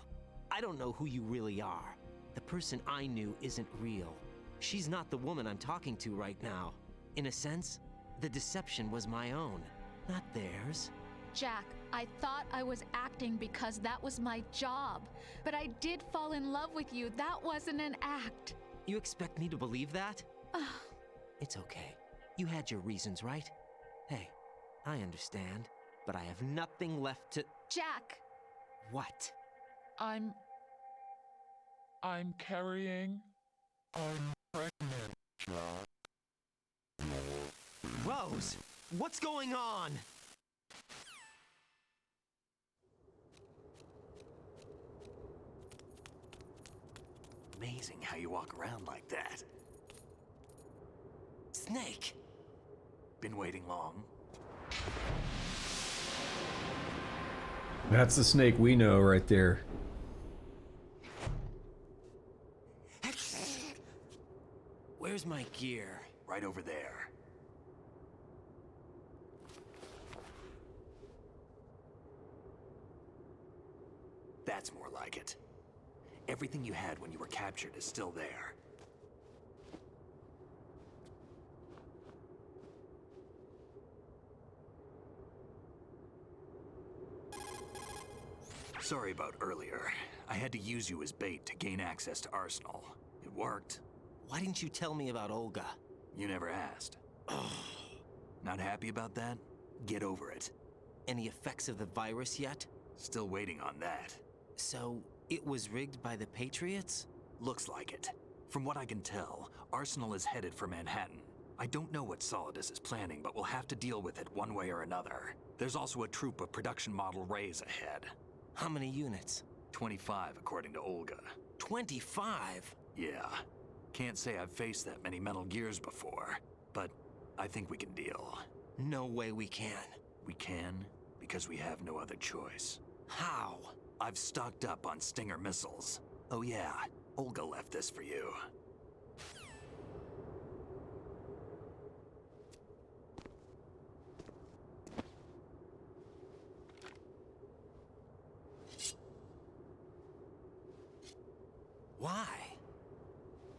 I don't know who you really are. The person I knew isn't real. She's not the woman I'm talking to right now. In a sense, the deception was my own, not theirs. Jack, I thought I was acting because that was my job. But I did fall in love with you. That wasn't an act. You expect me to believe that? It's okay. You had your reasons, right? Hey, I understand, but I have nothing left to... Jack! What? I'm carrying... I'm pregnant, Jack. Rose! What's going on? Amazing how you walk around like that. Snake! Been waiting long? That's the snake we know right there. Where's my gear? Right over there. That's more like it. Everything you had when you were captured is still there. Sorry about earlier. I had to use you as bait to gain access to Arsenal. It worked. Why didn't you tell me about Olga? You never asked. Not happy about that? Get over it. Any effects of the virus yet? Still waiting on that. So, it was rigged by the Patriots? Looks like it. From what I can tell, Arsenal is headed for Manhattan. I don't know what Solidus is planning, but we'll have to deal with it one way or another. There's also a troop of production model Rays ahead. How many units? 25, according to Olga. 25? Yeah. Can't say I've faced that many Metal Gears before, but I think we can deal. No way we can. We can, because we have no other choice. How? I've stocked up on Stinger missiles. Oh yeah, Olga left this for you. Why?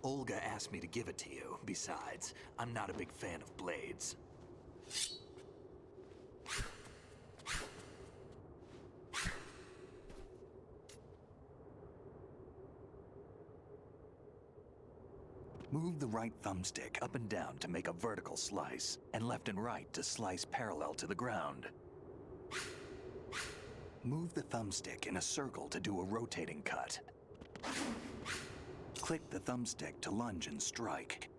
Olga asked me to give it to you. Besides, I'm not a big fan of blades. Move the right thumbstick up and down to make a vertical slice, and left and right to slice parallel to the ground. Move the thumbstick in a circle to do a rotating cut. Click the thumbstick to lunge and strike.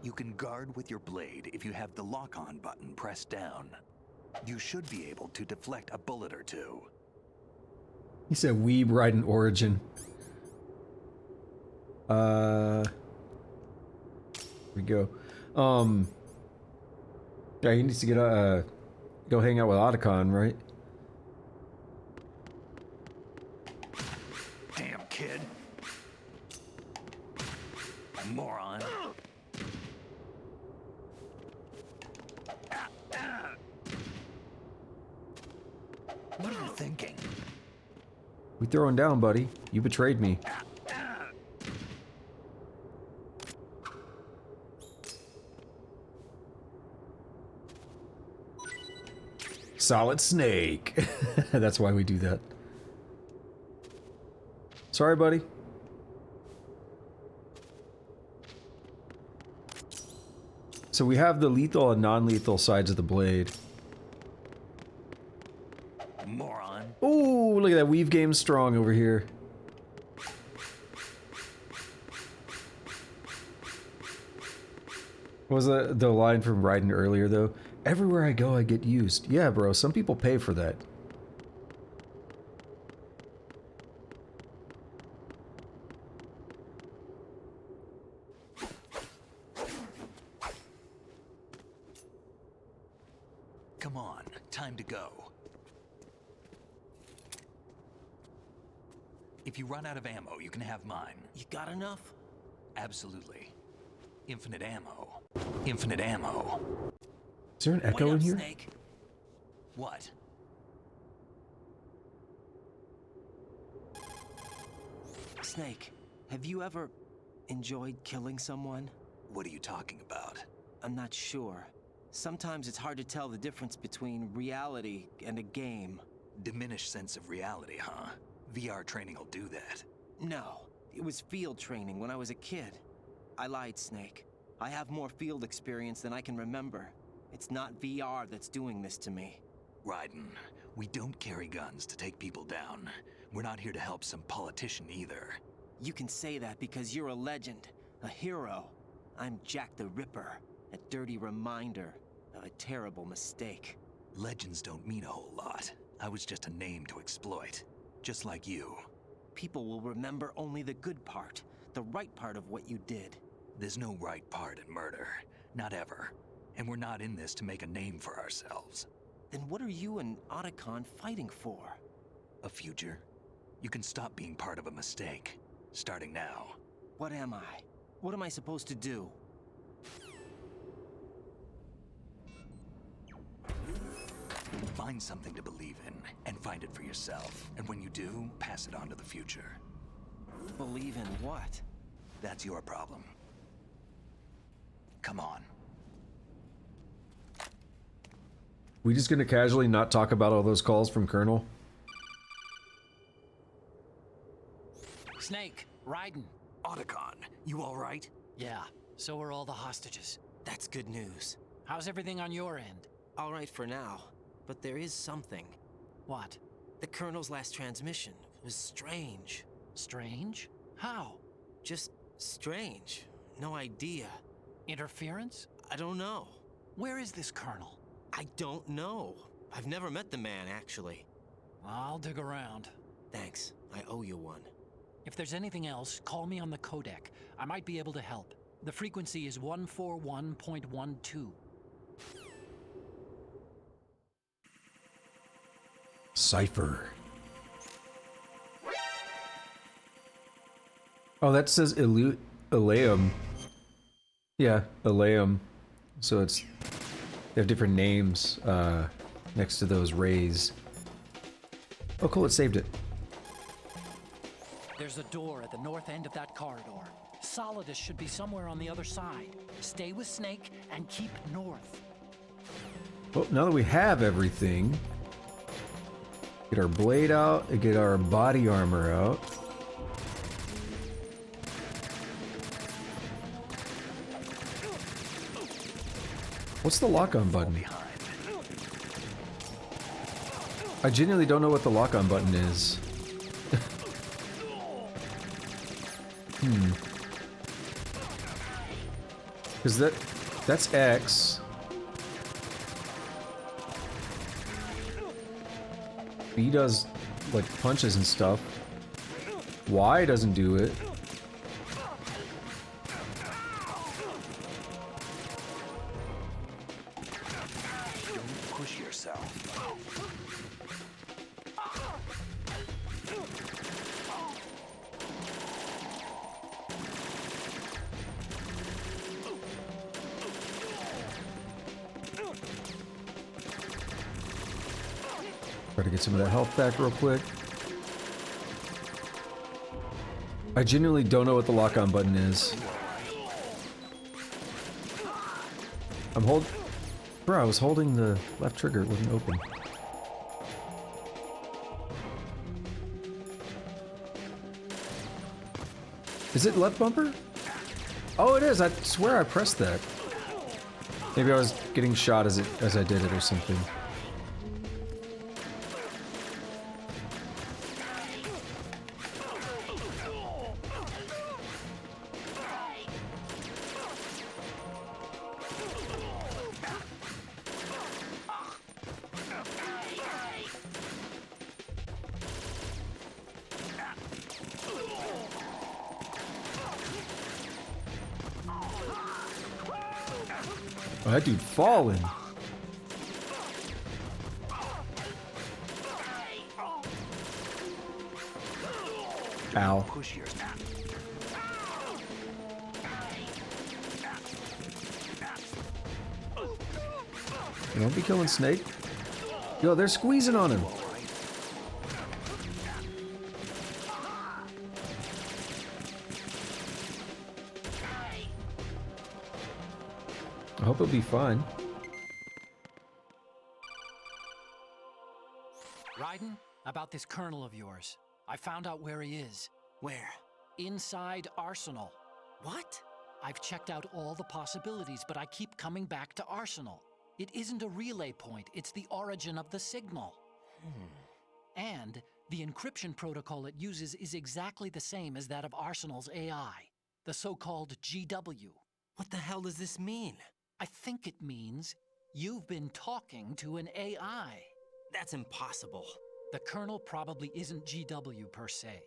You can guard with your blade if you have the lock-on button pressed down. You should be able to deflect a bullet or two. He said Weeb Raiden Origin. Here we go. Yeah, he needs to get go hang out with Otacon, right? Damn kid. Moron. What are you thinking? We throwing down, buddy. You betrayed me. Solid Snake. That's why we do that. Sorry, buddy. So we have the lethal and non-lethal sides of the blade. Moron. Ooh, look at that. Weave game strong over here. What was the line from Raiden earlier, though? Everywhere I go, I get used. Yeah, bro. Some people pay for that. Come on, time to go. If you run out of ammo, you can have mine. You got enough? Absolutely. Infinite ammo. Infinite ammo. Is there an echo in here? Snake. What? Snake, have you ever enjoyed killing someone? What are you talking about? I'm not sure. Sometimes it's hard to tell the difference between reality and a game. Diminished sense of reality, huh? VR training will do that. No, it was field training when I was a kid. I lied, Snake. I have more field experience than I can remember. It's not VR that's doing this to me. Raiden, we don't carry guns to take people down. We're not here to help some politician either. You can say that because you're a legend, a hero. I'm Jack the Ripper, a dirty reminder of a terrible mistake. Legends don't mean a whole lot. I was just a name to exploit, just like you. People will remember only the good part, the right part of what you did. There's no right part in murder, not ever. And we're not in this to make a name for ourselves. Then what are you and Otacon fighting for? A future. You can stop being part of a mistake, starting now. What am I? What am I supposed to do? Find something to believe in, and find it for yourself. And when you do, pass it on to the future. Believe in what? That's your problem. Come on. We just gonna casually not talk about all those calls from Colonel? Snake, Raiden. Otacon, you alright? Yeah, so are all the hostages. That's good news. How's everything on your end? All right for now, but there is something. What? The Colonel's last transmission was strange. Strange? How? Just strange. No idea. Interference? I don't know. Where is this Colonel? I don't know. I've never met the man, actually. I'll dig around. Thanks. I owe you one. If there's anything else, call me on the codec. I might be able to help. The frequency is 141.12. Cipher. Oh, that says Aleum. Yeah, Aleum. So it's... They have different names next to those rays. Oh, cool, it saved it. There's a door at the north end of that corridor. Solidus should be somewhere on the other side. Stay with Snake and keep north. Well, now that we have everything, get our blade out and get our body armor out. What's the lock-on button? I genuinely don't know what the lock-on button is. Because that's X. B does, like, punches and stuff. Y doesn't do it. Don't push yourself. Try to get some of that health back real quick. I genuinely don't know what the lock-on button is. Bro, I was holding the left trigger, it wasn't open. Is it left bumper? Oh, it is. I swear I pressed that. Maybe I was getting shot as I did it or something. Oh, that dude falling. Ow. You don't be killing Snake. Yo, they're squeezing on him. I hope it'll be fun. Raiden, about this colonel of yours. I found out where he is. Where? Inside Arsenal. What? I've checked out all the possibilities, but I keep coming back to Arsenal. It isn't a relay point, it's the origin of the signal. And the encryption protocol it uses is exactly the same as that of Arsenal's AI, the so-called GW. What the hell does this mean? I think it means you've been talking to an AI. That's impossible. The Colonel probably isn't GW per se.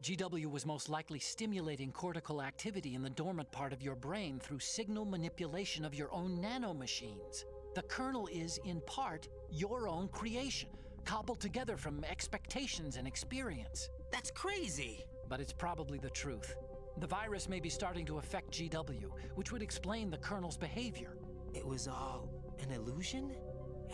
GW was most likely stimulating cortical activity in the dormant part of your brain through signal manipulation of your own nanomachines. The Colonel is, in part, your own creation, cobbled together from expectations and experience. That's crazy! But it's probably the truth. The virus may be starting to affect GW, which would explain the Colonel's behavior. It was all an illusion?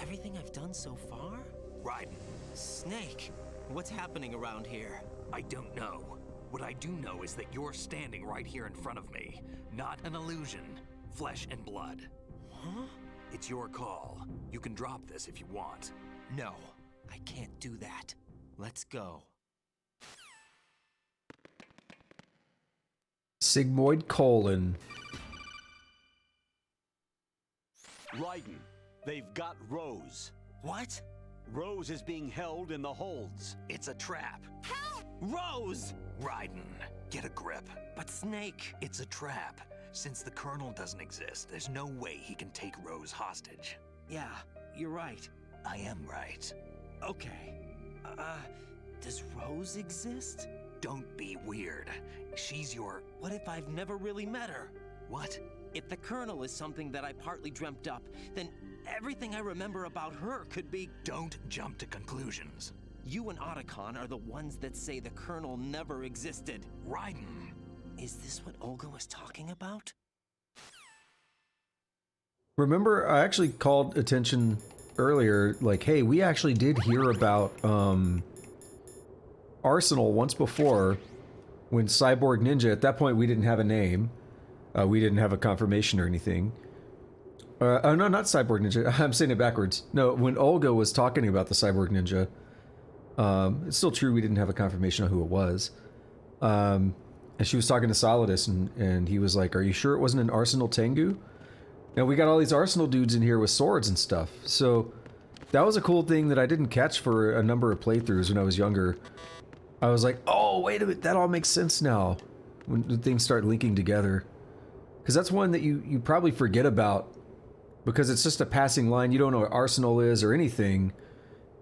Everything I've done so far? Raiden. Snake, what's happening around here? I don't know. What I do know is that you're standing right here in front of me. Not an illusion. Flesh and blood. Huh? It's your call. You can drop this if you want. No, I can't do that. Let's go. Sigmoid colon. Raiden, they've got Rose. What? Rose is being held in the holds. It's a trap. Help! Rose! Raiden, get a grip. But Snake... It's a trap. Since the Colonel doesn't exist, there's no way he can take Rose hostage. Yeah, you're right. I am right. Okay. Does Rose exist? Don't be weird. She's your... What if I've never really met her? What? If the Colonel is something that I partly dreamt up, then everything I remember about her could be... Don't jump to conclusions. You and Otacon are the ones that say the Colonel never existed. Raiden. Is this what Olga was talking about? Remember, I actually called attention earlier, like, hey, we actually did hear about Arsenal once before when Cyborg Ninja, at that point we didn't have a name. We didn't have a confirmation or anything. Oh no, not Cyborg Ninja. I'm saying it backwards. No, when Olga was talking about the Cyborg Ninja, it's still true we didn't have a confirmation of who it was. And she was talking to Solidus, and he was like, are you sure it wasn't an Arsenal Tengu? Now we got all these Arsenal dudes in here with swords and stuff. So that was a cool thing that I didn't catch for a number of playthroughs when I was younger. I was like, oh, wait a minute, that all makes sense now when things start linking together. Because that's one that you probably forget about because it's just a passing line. You don't know what Arsenal is or anything.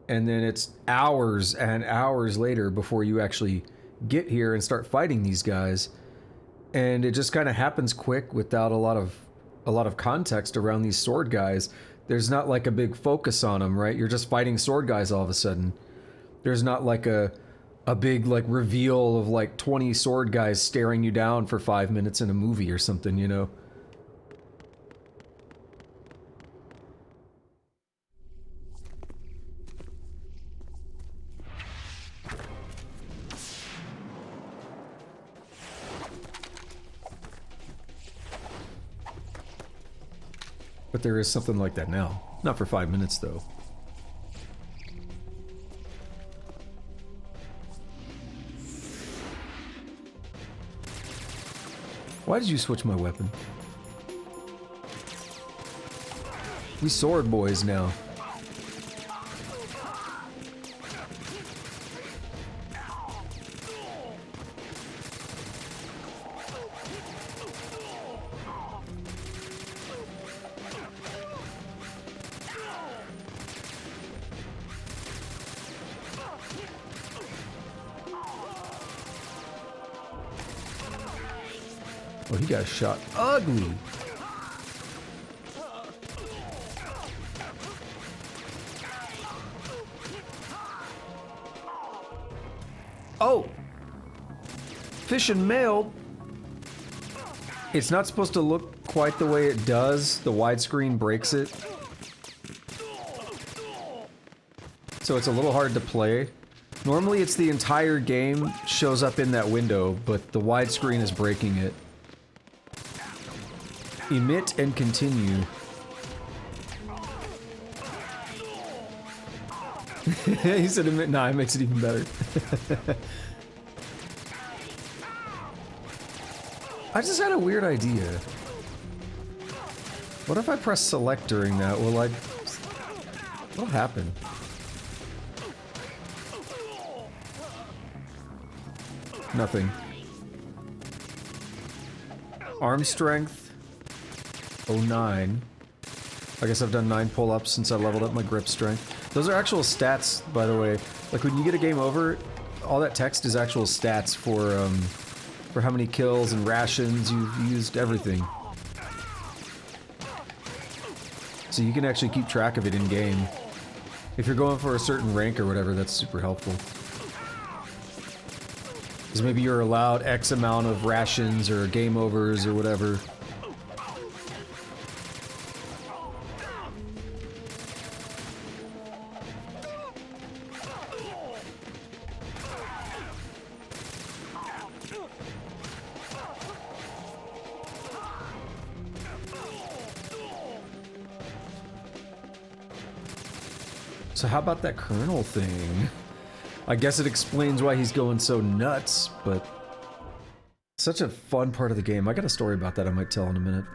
And then it's hours and hours later before you actually get here and start fighting these guys. And it just kind of happens quick without a lot of context around these sword guys. There's not like a big focus on them, right? You're just fighting sword guys all of a sudden. There's not like a big like reveal of like 20 sword guys staring you down for 5 minutes in a movie or something, you know? But there is something like that now. Not for 5 minutes, though. Why did you switch my weapon? We sword boys now. Oh, he got shot ugly. Oh! Fish and mailed. It's not supposed to look quite the way it does. The widescreen breaks it. So it's a little hard to play. Normally it's the entire game shows up in that window, but the widescreen is breaking it. Emit and continue. He said emit. Nah, it makes it even better. I just had a weird idea. What if I press select during that? What'll happen? Nothing. Arm strength. 09. I guess I've done 9 pull-ups since I leveled up my grip strength. Those are actual stats, by the way. Like when you get a game over, all that text is actual stats for how many kills and rations you've used, everything. So you can actually keep track of it in game. If you're going for a certain rank or whatever, that's super helpful. Because maybe you're allowed X amount of rations or game overs or whatever. So how about that Colonel thing? I guess it explains why he's going so nuts, but such a fun part of the game. I got a story about that I might tell in a minute.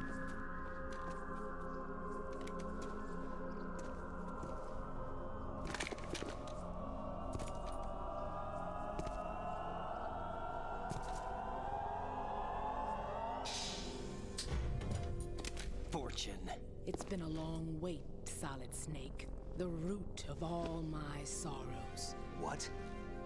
Fortune. It's been a long wait Solid Snake, the root of all my sorrows. What?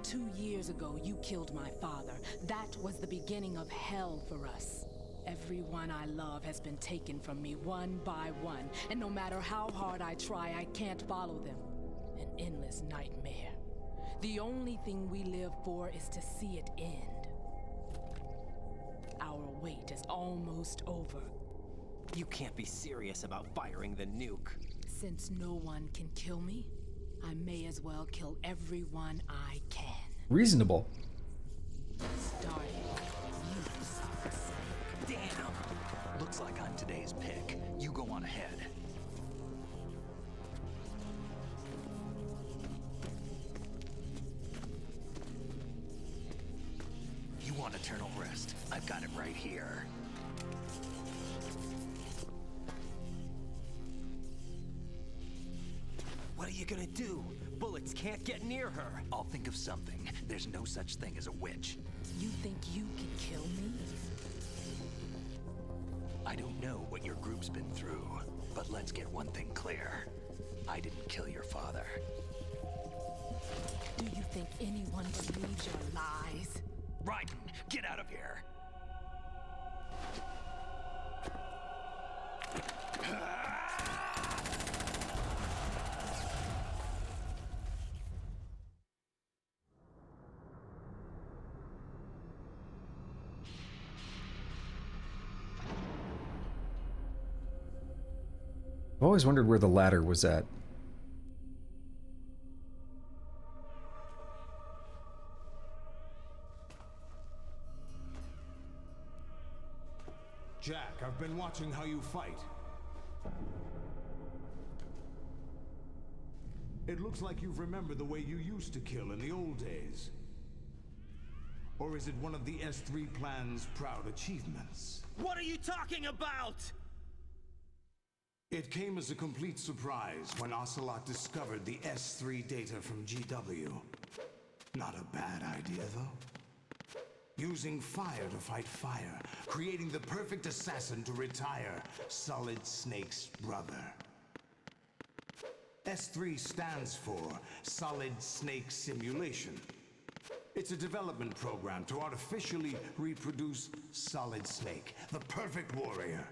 2 years ago, you killed my father. That was the beginning of hell for us. Everyone I love has been taken from me one by one, and no matter how hard I try, I can't follow them. An endless nightmare. The only thing we live for is to see it end. Our wait is almost over. You can't be serious about firing the nuke. Since no one can kill me, I may as well kill everyone I can. Reasonable. Starting with you, Solid Snake. Damn! Looks like I'm today's pick. You go on ahead. You want eternal rest? I've got it right here. What are you gonna do? Bullets can't get near her. I'll think of something. There's no such thing as a witch. You think you can kill me? I don't know what your group's been through, but let's get one thing clear. I didn't kill your father. Do you think anyone believes your lies? Raiden, get out of here! I've always wondered where the ladder was at. Jack, I've been watching how you fight. It looks like you've remembered the way you used to kill in the old days. Or is it one of the S3 plan's proud achievements? What are you talking about? It came as a complete surprise when Ocelot discovered the S3 data from GW. Not a bad idea, though. Using fire to fight fire, creating the perfect assassin to retire Solid Snake's brother. S3 stands for Solid Snake Simulation. It's a development program to artificially reproduce Solid Snake, the perfect warrior.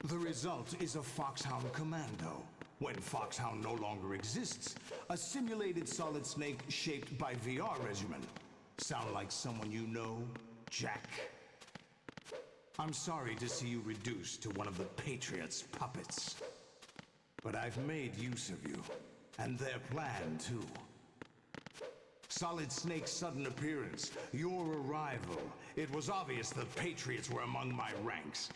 The result is a Foxhound Commando. When Foxhound no longer exists, a simulated Solid Snake shaped by VR regimen. Sound like someone you know, Jack? I'm sorry to see you reduced to one of the Patriots' puppets. But I've made use of you, and their plan too. Solid Snake's sudden appearance, your arrival. It was obvious the Patriots were among my ranks.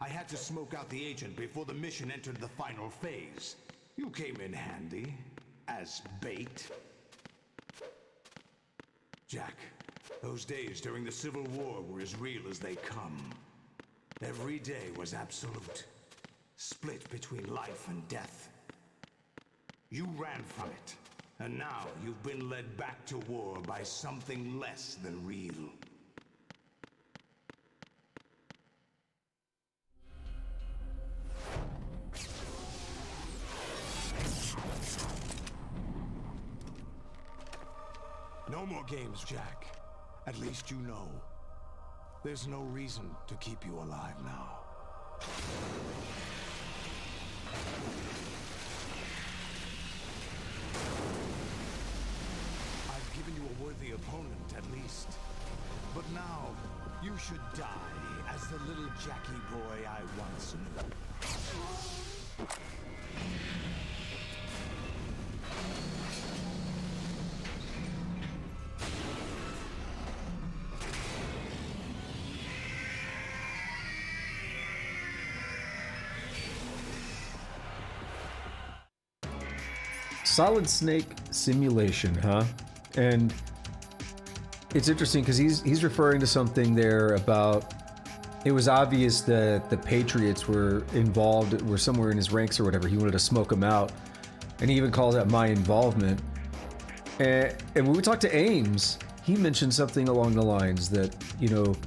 I had to smoke out the agent before the mission entered the final phase. You came in handy, as bait. Jack, those days during the Civil War were as real as they come. Every day was absolute, split between life and death. You ran from it, and now you've been led back to war by something less than real. No more games, Jack. At least you know. There's no reason to keep you alive now. I've given you a worthy opponent, at least. But now, you should die as the little Jackie boy I once knew. Solid Snake Simulation, huh? And it's interesting because he's referring to something there about it was obvious that the Patriots were involved, were somewhere in his ranks or whatever. He wanted to smoke them out, and he even calls that my involvement. And when we talked to Ames, he mentioned something along the lines that, you know,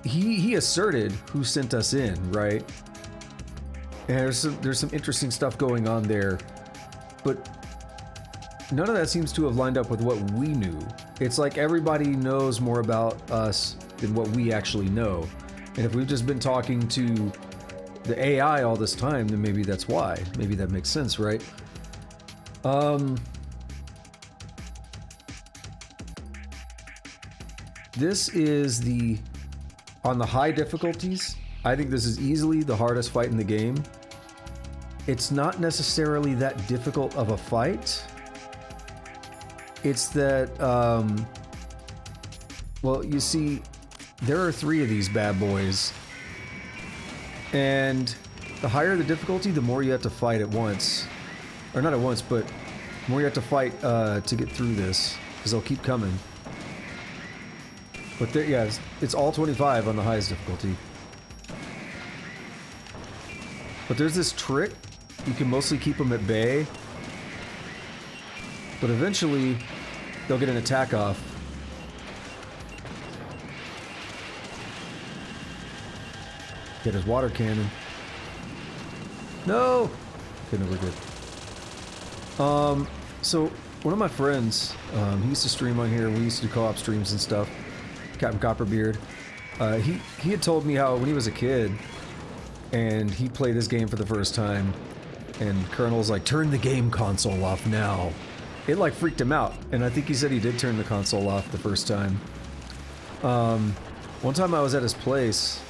he asserted who sent us in, right? And there's some interesting stuff going on there, but none of that seems to have lined up with what we knew. It's like everybody knows more about us than what we actually know. And if we've just been talking to the AI all this time, then maybe that's why. Maybe that makes sense, right? This is on the high difficulties, I think this is easily the hardest fight in the game. It's not necessarily that difficult of a fight. It's that, well, you see, there are 3 of these bad boys. And the higher the difficulty, the more you have to fight at once. Or not at once, but the more you have to fight to get through this, because they'll keep coming. But there, yeah, it's all 25 on the highest difficulty. But there's this trick. You can mostly keep them at bay. But eventually, they'll get an attack off. Get his water cannon. No! Okay, no, we're good. So, one of my friends, he used to stream on here. We used to do co-op streams and stuff. Captain Copperbeard. He had told me how when he was a kid, and he played this game for the first time, and Colonel's like, turn the game console off now. It like freaked him out, and I think he said he did turn the console off the first time. One time I was at his place,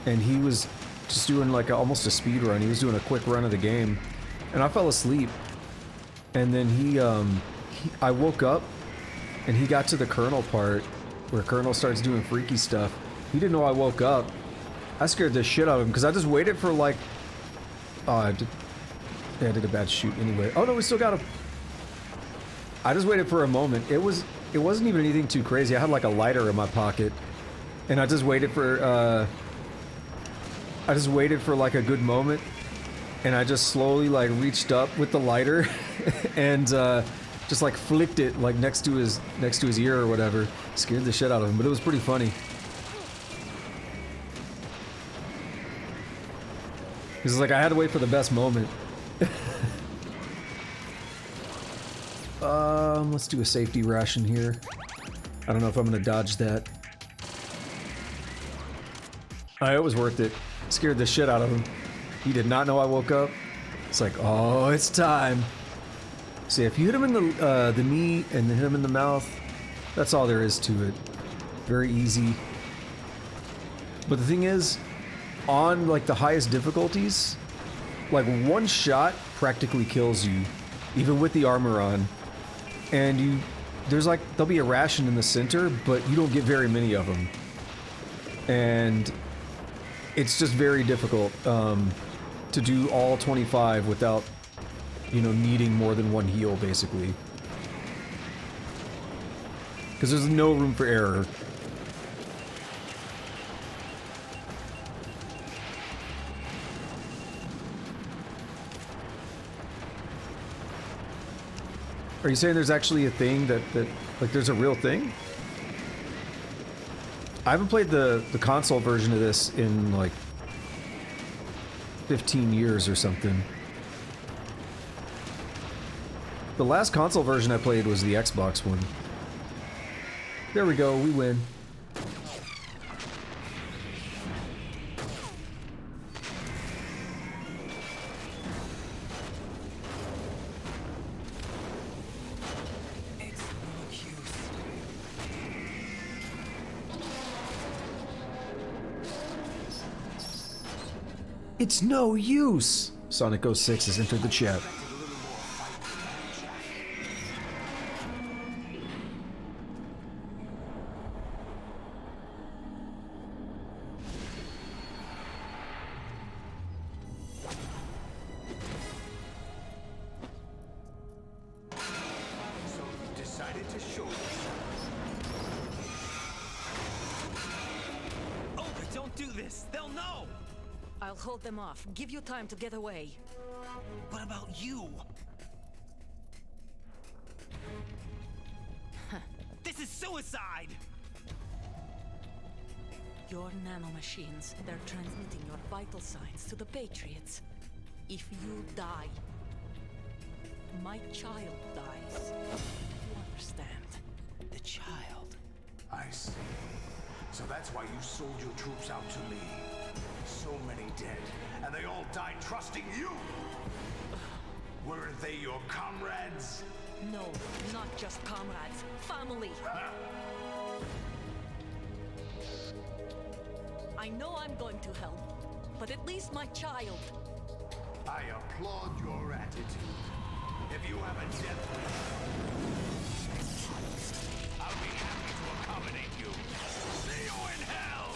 and he was just doing like almost a speed run. He was doing a quick run of the game, and I fell asleep. And then I woke up, and he got to the Colonel part, where Colonel starts doing freaky stuff. He didn't know I woke up. I scared the shit out of him, because I just waited for like... Oh, I did a bad shoot anyway. Oh no, we still got him. I just waited for a moment. It wasn't even anything too crazy. I had like a lighter in my pocket, and I just waited for like a good moment, and I just slowly like reached up with the lighter and just like flicked it like next to his ear or whatever. Scared the shit out of him, but it was pretty funny. It's like I had to wait for the best moment. Let's do a safety ration here. I don't know if I'm gonna dodge that. It was worth it. Scared the shit out of him. He did not know I woke up. It's like, oh, it's time. See, if you hit him in the knee and then hit him in the mouth, that's all there is to it. Very easy. But the thing is, on like the highest difficulties, like one shot practically kills you, even with the armor on. And there'll be a ration in the center, but you don't get very many of them. And it's just very difficult to do all 25 without, needing more than one heal, basically. Because there's no room for error. Are you saying there's actually a thing that like there's a real thing? I haven't played the console version of this in like 15 years or something. The last console version I played was the Xbox one. There we go, we win. It's no use! Sonic 06 has entered the chat. Hold them off. Give you time to get away. What about you? This is suicide! Your nanomachines, they're transmitting your vital signs to the Patriots. If you die, my child dies. You understand? The child. I see. So that's why you sold your troops out to me. So many dead, and they all died trusting you! Weren't they your comrades? No, not just comrades. Family! I know I'm going to help, but at least my child. I applaud your attitude. If you have a death wish, I'll be happy to accommodate you. See you in hell!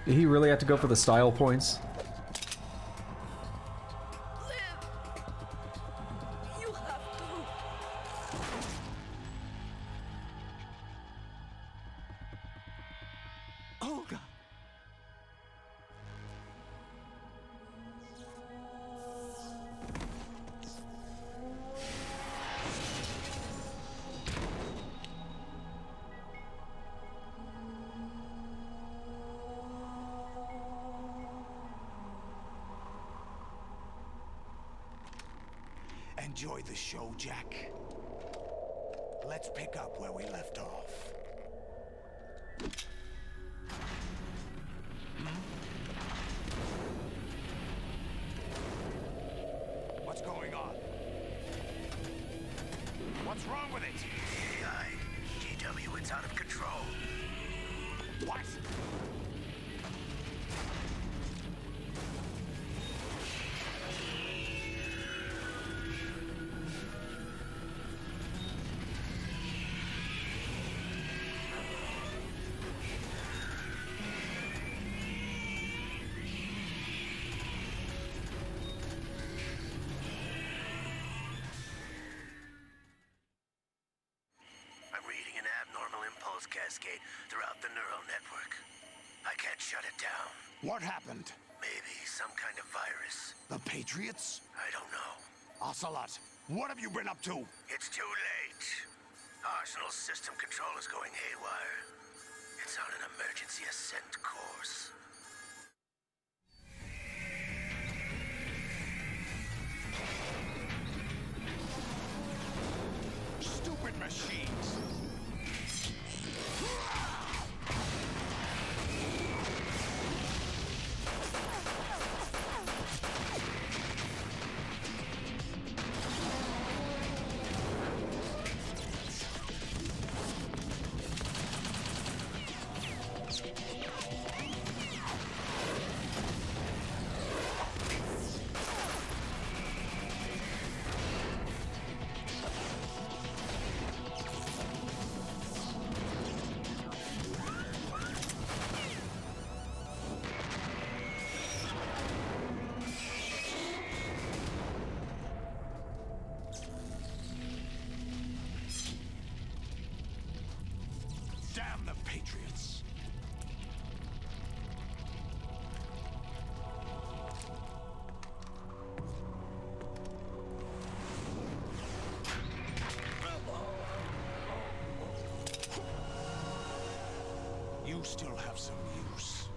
Did he really have to go for the style points? You have to. Olga! Enjoy the show, Jack. Let's pick up where we left off. What's going on? What's wrong with it? GW, it's out of control. What? Cascade throughout the neural network. I can't shut it down. What happened? Maybe some kind of virus. The Patriots? I don't know. Ocelot, what have you been up to? It's too late. Arsenal's system control is going haywire. It's on an emergency ascent course. Stupid machines! Damn the Patriots! You still have some use.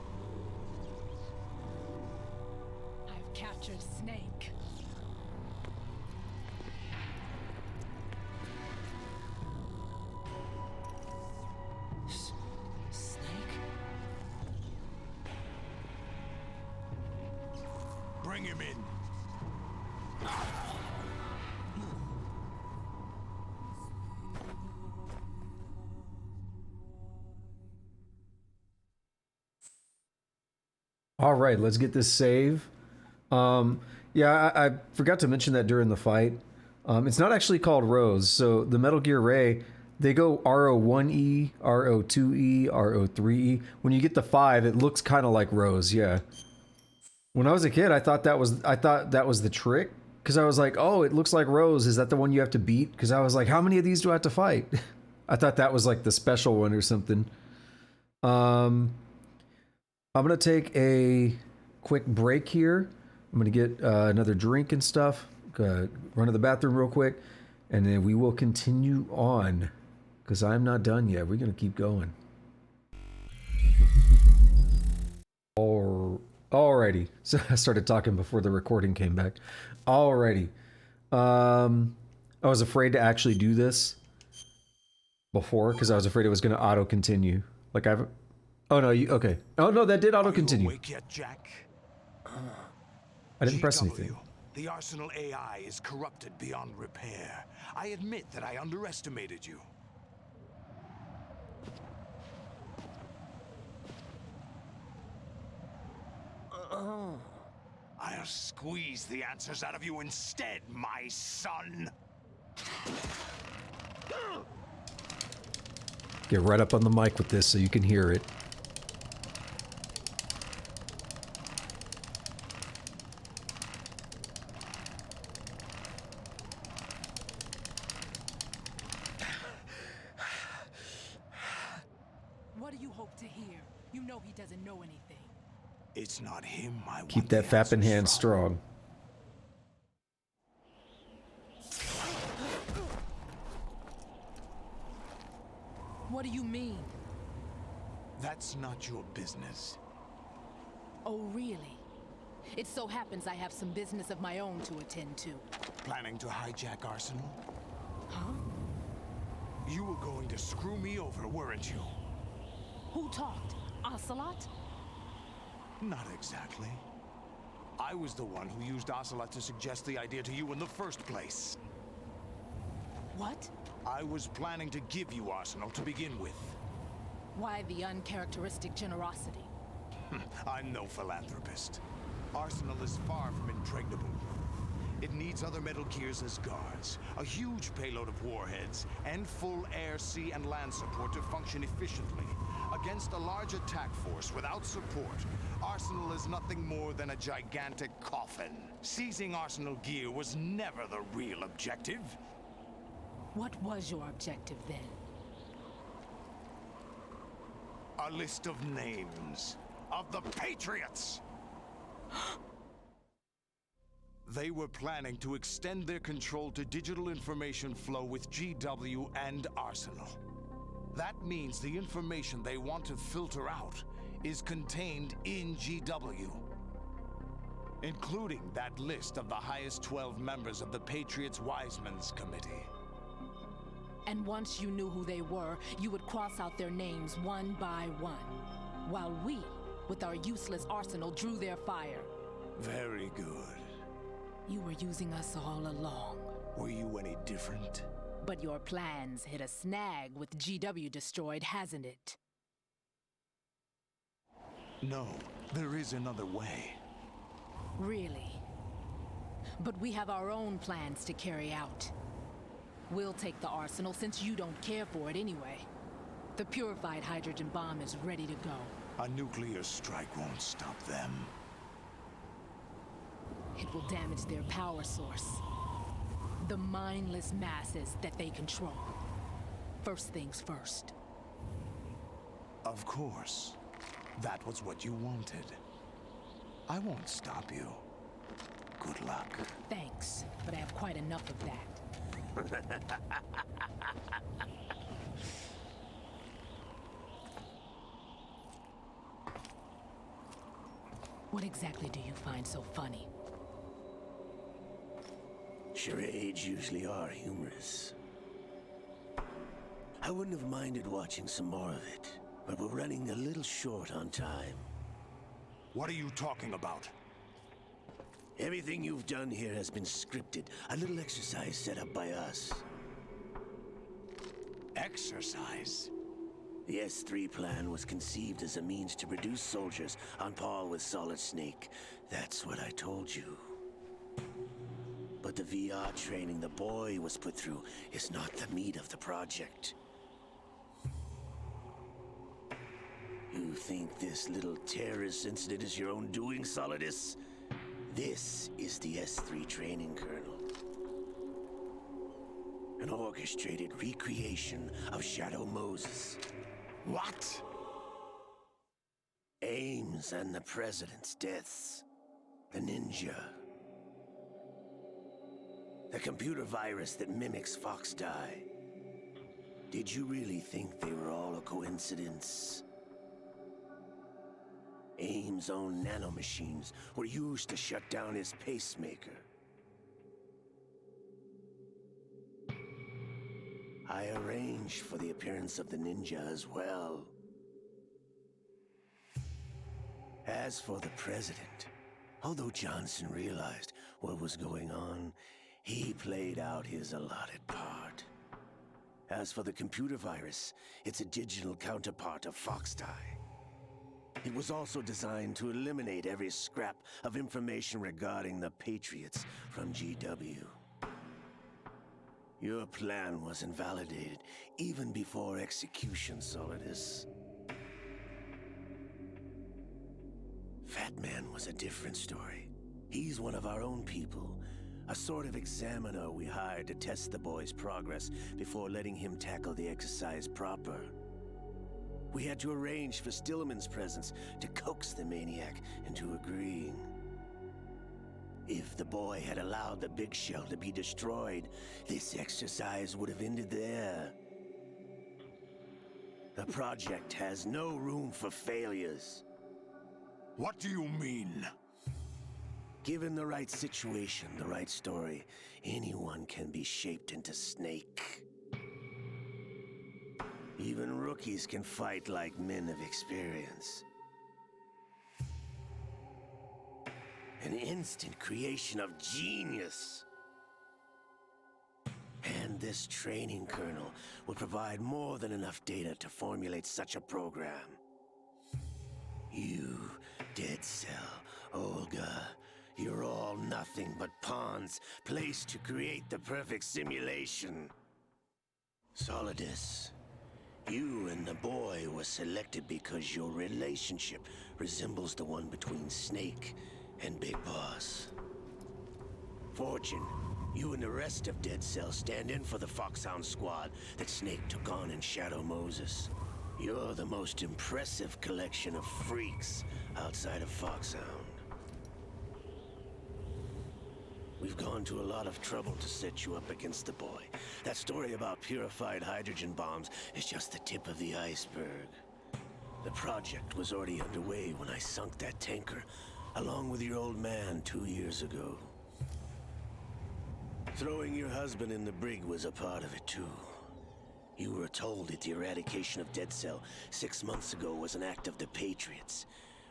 I've captured Snake. Bring him in. All right, let's get this save. Yeah, I forgot to mention that during the fight. It's not actually called Rose. So the Metal Gear Ray, they go RO1E, RO2E, RO3E. When you get the 5, it looks kind of like Rose. Yeah. When I was a kid, I thought that was the trick, because I was like, oh, it looks like Rose. Is that the one you have to beat? Because I was like, how many of these do I have to fight? I thought that was like the special one or something. I'm gonna take a quick break here. I'm gonna get another drink and stuff. Run to the bathroom real quick, and then we will continue on because I'm not done yet. We're gonna keep going. Alrighty. So I started talking before the recording came back. Alrighty. I was afraid to actually do this before because I was afraid it was going to auto continue. Like I've. Oh no! Okay. Oh no, that did auto continue. Awake yet, Jack? I didn't press anything. The Arsenal AI is corrupted beyond repair. I admit that I underestimated you. I'll squeeze the answers out of you instead, my son. Get right up on the mic with this so you can hear it. What do you hope to hear? You know he doesn't know anything. It's not him I want. Keep that fapping hand strong. What do you mean? That's not your business. Oh, really? It so happens I have some business of my own to attend to. Planning to hijack Arsenal? Huh? You were going to screw me over, weren't you? Who talked? Ocelot? Not exactly. I was the one who used Ocelot to suggest the idea to you in the first place. What? I was planning to give you Arsenal to begin with. Why the uncharacteristic generosity? I'm no philanthropist. Arsenal is far from impregnable. It needs other Metal Gears as guards, a huge payload of warheads, and full air, sea, and land support to function efficiently. Against a large attack force without support, Arsenal is nothing more than a gigantic coffin. Seizing Arsenal gear was never the real objective. What was your objective then? A list of names of the Patriots! They were planning to extend their control to digital information flow with GW and Arsenal. That means the information they want to filter out is contained in GW, including that list of the highest 12 members of the Patriots Wiseman's Committee. And once you knew who they were, you would cross out their names one by one, while we, with our useless arsenal, drew their fire. Very good. You were using us all along. Were you any different? But your plans hit a snag with GW destroyed, hasn't it? No, there is another way. Really? But we have our own plans to carry out. We'll take the arsenal since you don't care for it anyway. The purified hydrogen bomb is ready to go. A nuclear strike won't stop them. It will damage their power source. The mindless masses that they control. First things first. Of course. That was what you wanted. I won't stop you. Good luck. Thanks, but I have quite enough of that. What exactly do you find so funny? Charades usually are humorous. I wouldn't have minded watching some more of it, but we're running a little short on time. What are you talking about? Everything you've done here has been scripted. A little exercise set up by us. Exercise? The S3 plan was conceived as a means to produce soldiers on par with Solid Snake. That's what I told you. But the VR training the boy was put through is not the meat of the project. You think this little terrorist incident is your own doing, Solidus? This is the S3 training kernel. An orchestrated recreation of Shadow Moses. What? Ames and the President's deaths. The ninja. The computer virus that mimics Fox Die. Did you really think they were all a coincidence? Ames' own nanomachines were used to shut down his pacemaker. I arranged for the appearance of the ninja as well. As for the President, although Johnson realized what was going on, he played out his allotted part. As for the computer virus, it's a digital counterpart of Fox Die. It was also designed to eliminate every scrap of information regarding the Patriots from GW. Your plan was invalidated even before execution, Solidus. Fat Man was a different story. He's one of our own people, a sort of examiner we hired to test the boy's progress before letting him tackle the exercise proper. We had to arrange for Stillman's presence to coax the maniac into agreeing. If the boy had allowed the big shell to be destroyed, this exercise would have ended there. The project has no room for failures. What do you mean? Given the right situation, the right story, anyone can be shaped into Snake. Even rookies can fight like men of experience. An instant creation of genius. And this training kernel will provide more than enough data to formulate such a program. You, Dead Cell, Olga, you're all nothing but pawns placed to create the perfect simulation. Solidus, you and the boy were selected because your relationship resembles the one between Snake and Big Boss. Fortune, you and the rest of Dead Cell stand in for the Foxhound squad that Snake took on in Shadow Moses. You're the most impressive collection of freaks outside of Foxhound. We've gone to a lot of trouble to set you up against the boy. That story about purified hydrogen bombs is just the tip of the iceberg. The project was already underway when I sunk that tanker, along with your old man 2 years ago. Throwing your husband in the brig was a part of it too. You were told that the eradication of Dead Cell 6 months ago was an act of the Patriots.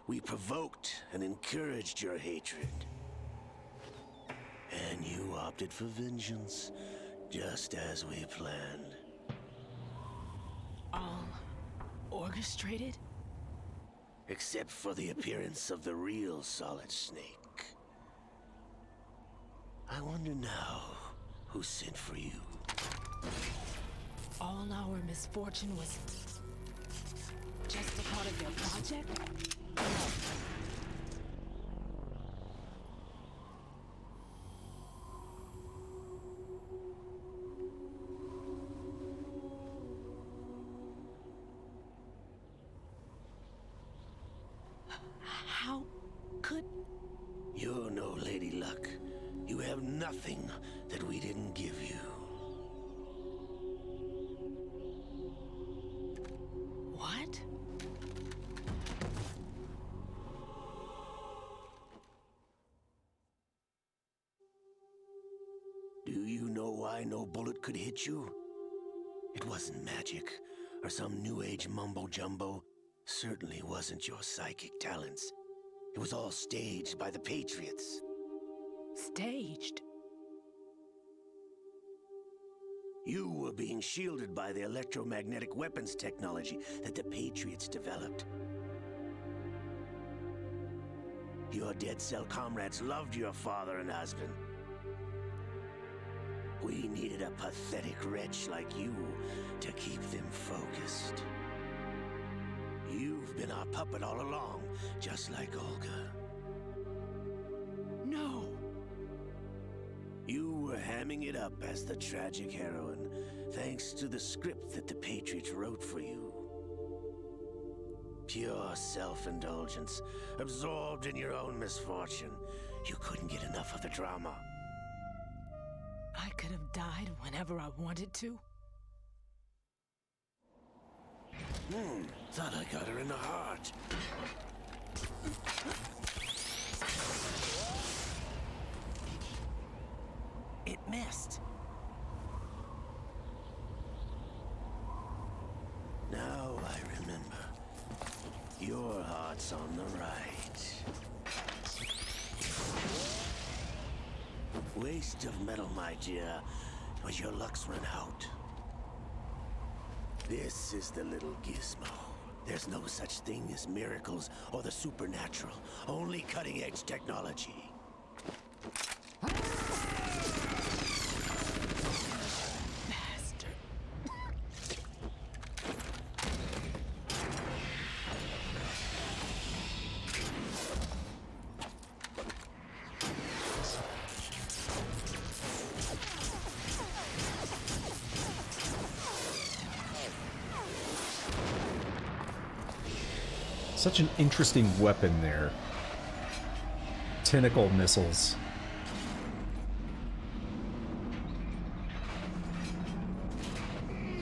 We provoked and encouraged your hatred. And you opted for vengeance, just as we planned. All orchestrated? Except for the appearance of the real Solid Snake. I wonder now who sent for you. All our misfortune was just a part of their project? How could... You're no Lady Luck. You have nothing that we didn't give you. What? Do you know why no bullet could hit you? It wasn't magic, or some new age mumbo-jumbo. Certainly wasn't your psychic talents. It was all staged by the Patriots. Staged? You were being shielded by the electromagnetic weapons technology that the Patriots developed. Your Dead Cell comrades loved your father and husband. We needed a pathetic wretch like you to keep them focused. You've been our puppet all along, just like Olga. No! ramming it up as the tragic heroine, thanks to the script that the Patriots wrote for you. Pure self-indulgence, absorbed in your own misfortune. You couldn't get enough of the drama. I could have died whenever I wanted to. Thought I got her in the heart. It missed. Now I remember. Your heart's on the right. Waste of metal, my dear, but your luck's run out. This is the little gizmo. There's no such thing as miracles or the supernatural, only cutting-edge technology. Such an interesting weapon there. Tentacle missiles.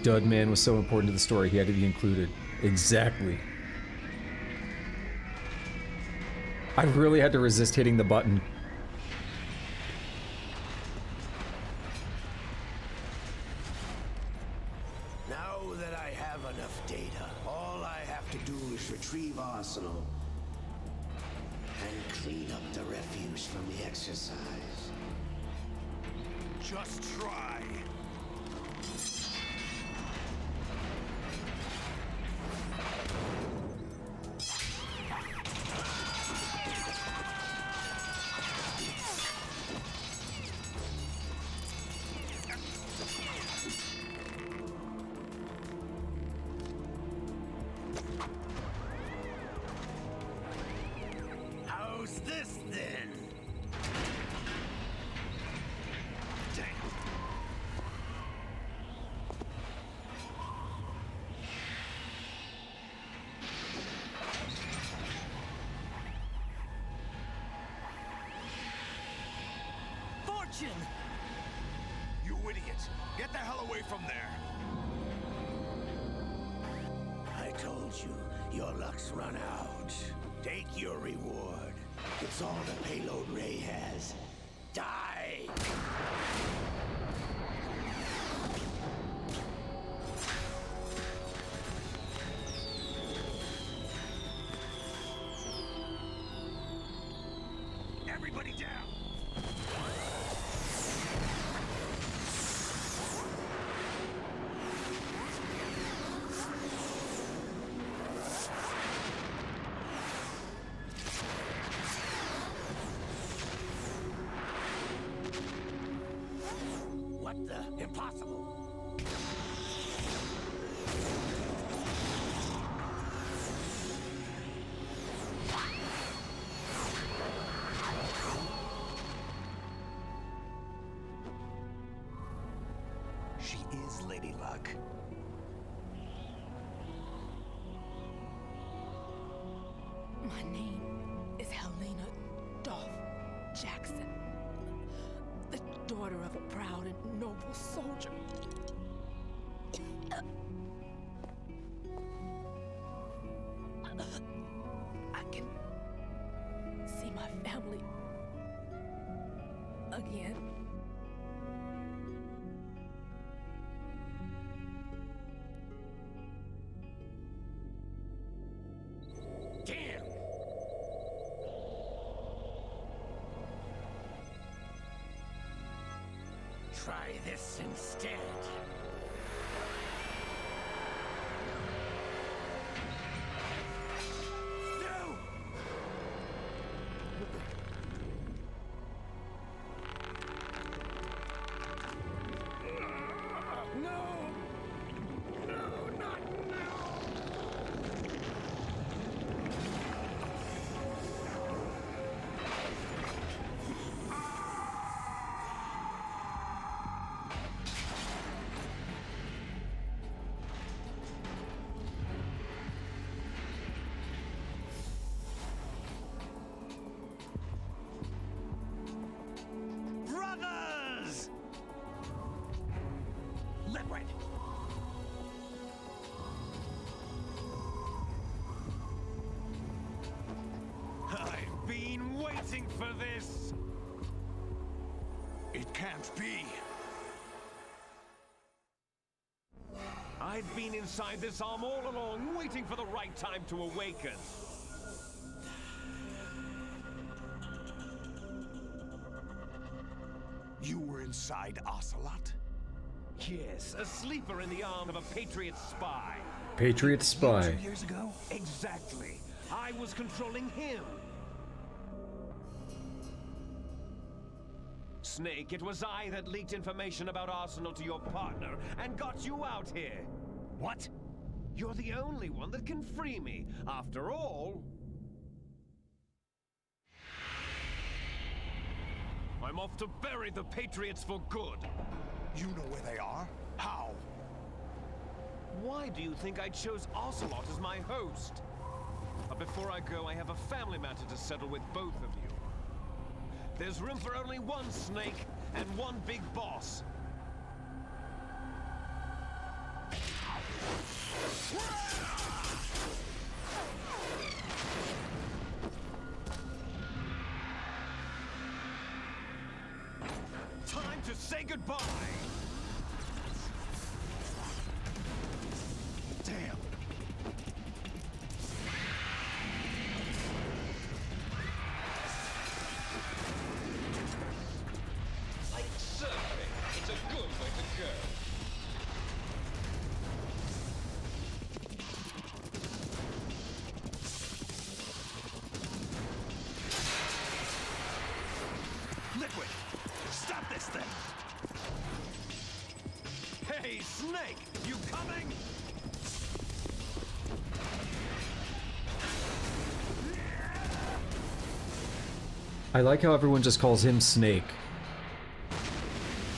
Dudman was so important to the story, he had to be included. Exactly. I really had to resist hitting the button. Now that I have enough data, all I have to do is retrieve Arsenal and clean up the refuse from the exercise. Just try. How's this then? Fortune! You idiot! Get the hell away from there! I told you, your luck's run out. Take your reward. It's all the payload Ray has. Die! Everybody down! What the? Impossible! She is Lady Luck. My name is Helena Dolph Jackson, the daughter of a proud and noble soldier. I can see my family again. Damn! Try this instead. No! No! No, not now! waiting for this? It can't be. I've been inside this arm all along, waiting for the right time to awaken. You were inside Ocelot? Yes, a sleeper in the arm of a Patriot spy. Patriot spy. 2 years ago? Exactly. I was controlling him. Snake, it was I that leaked information about Arsenal to your partner and got you out here. What? You're the only one that can free me. After all... I'm off to bury the Patriots for good. You know where they are? How? Why do you think I chose Ocelot as my host? But before I go, I have a family matter to settle with both of you. There's room for only one Snake and one big boss. Time to say goodbye! Damn! Like surfing, it's a good way to go. Liquid! Stop this thing! Hey, Snake! You coming? I like how everyone just calls him Snake.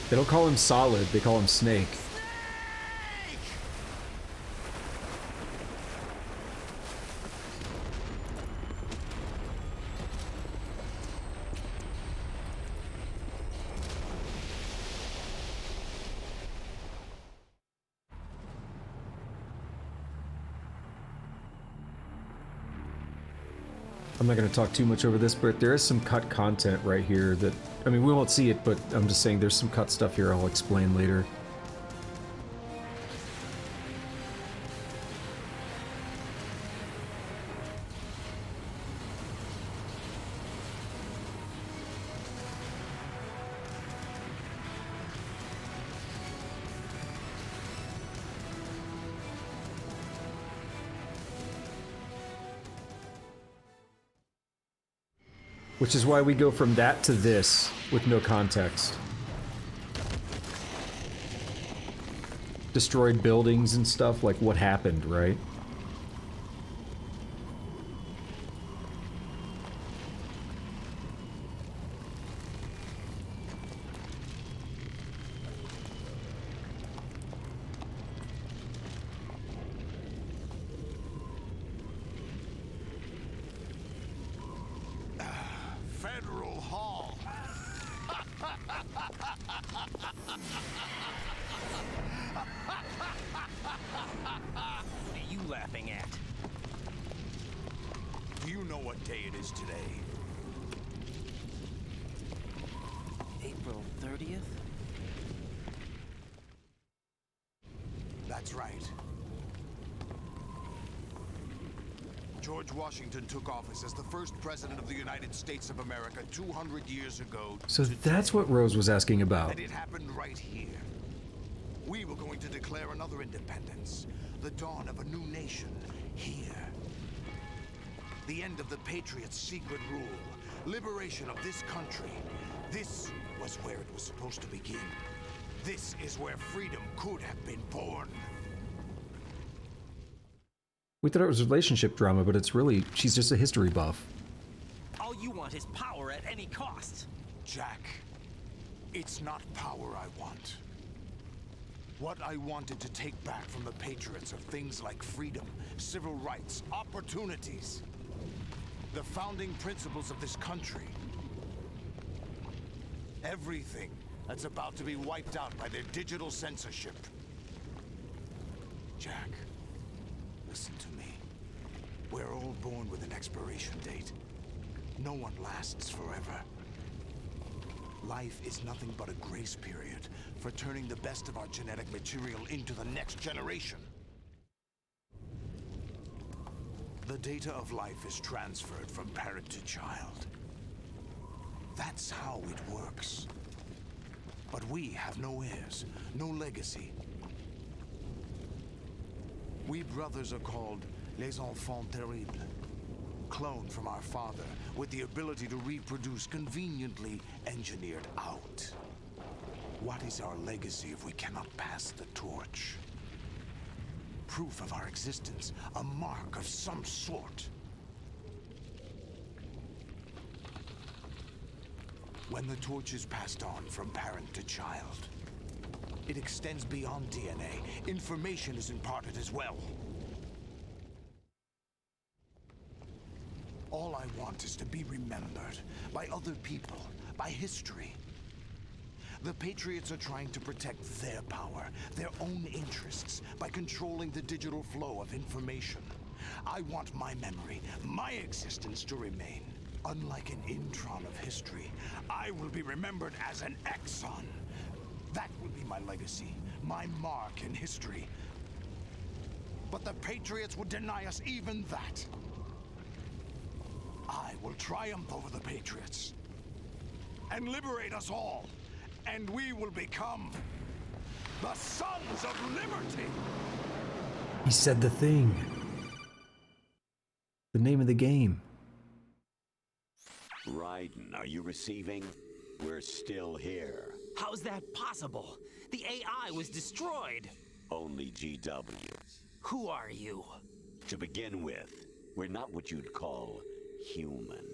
They don't call him Solid, they call him Snake. I'm not going to talk too much over this, but there is some cut content right here that, I mean, we won't see it, but I'm just saying there's some cut stuff here I'll explain later. Which is why we go from that to this with no context. Destroyed buildings and stuff, like what happened, right? Federal Hall. What are you laughing at? Do you know what day it is today? April 30th? That's right. George Washington took office as the first president of the United States of America 200 years ago. So that's what Rose was asking about. And it happened right here. We were going to declare another independence. The dawn of a new nation. Here. The end of the Patriots' secret rule. Liberation of this country. This was where it was supposed to begin. This is where freedom could have been born. We thought it was relationship drama, but it's really, she's just a history buff. All you want is power at any cost. Jack, it's not power I want. What I wanted to take back from the Patriots are things like freedom, civil rights, opportunities. The founding principles of this country. Everything that's about to be wiped out by their digital censorship. Jack, listen to me. We're all born with an expiration date. No one lasts forever. Life is nothing but a grace period for turning the best of our genetic material into the next generation. The data of life is transferred from parent to child. That's how it works. But we have no heirs, no legacy. We brothers are called les enfants terribles, cloned from our father with the ability to reproduce conveniently engineered out. What is our legacy if we cannot pass the torch? Proof of our existence, a mark of some sort. When the torch is passed on from parent to child, it extends beyond DNA. Information is imparted as well. All I want is to be remembered by other people, by history. The Patriots are trying to protect their power, their own interests, by controlling the digital flow of information. I want my memory, my existence to remain. Unlike an intron of history, I will be remembered as an exon. That will be my legacy, my mark in history. But the Patriots would deny us even that. I will triumph over the Patriots and liberate us all, and we will become the Sons of Liberty! He said the thing. The name of the game. Raiden, are you receiving? We're still here. How's that possible? The AI was destroyed. Only GW. Who are you? To begin with, we're not what you'd call human.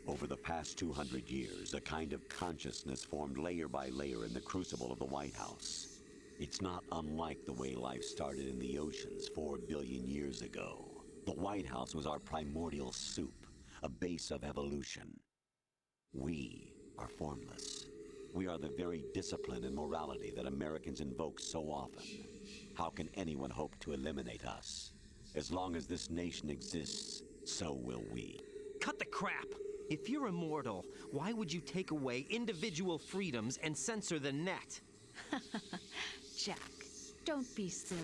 Over the past 200 years, a kind of consciousness formed layer by layer in the crucible of the White House. It's not unlike the way life started in the oceans 4 billion years ago. The White House was our primordial soup, a base of evolution. We are formless. We are the very discipline and morality that Americans invoke so often. How can anyone hope to eliminate us? As long as this nation exists, so will we. Cut the crap! If you're immortal, why would you take away individual freedoms and censor the net? Jack, don't be silly.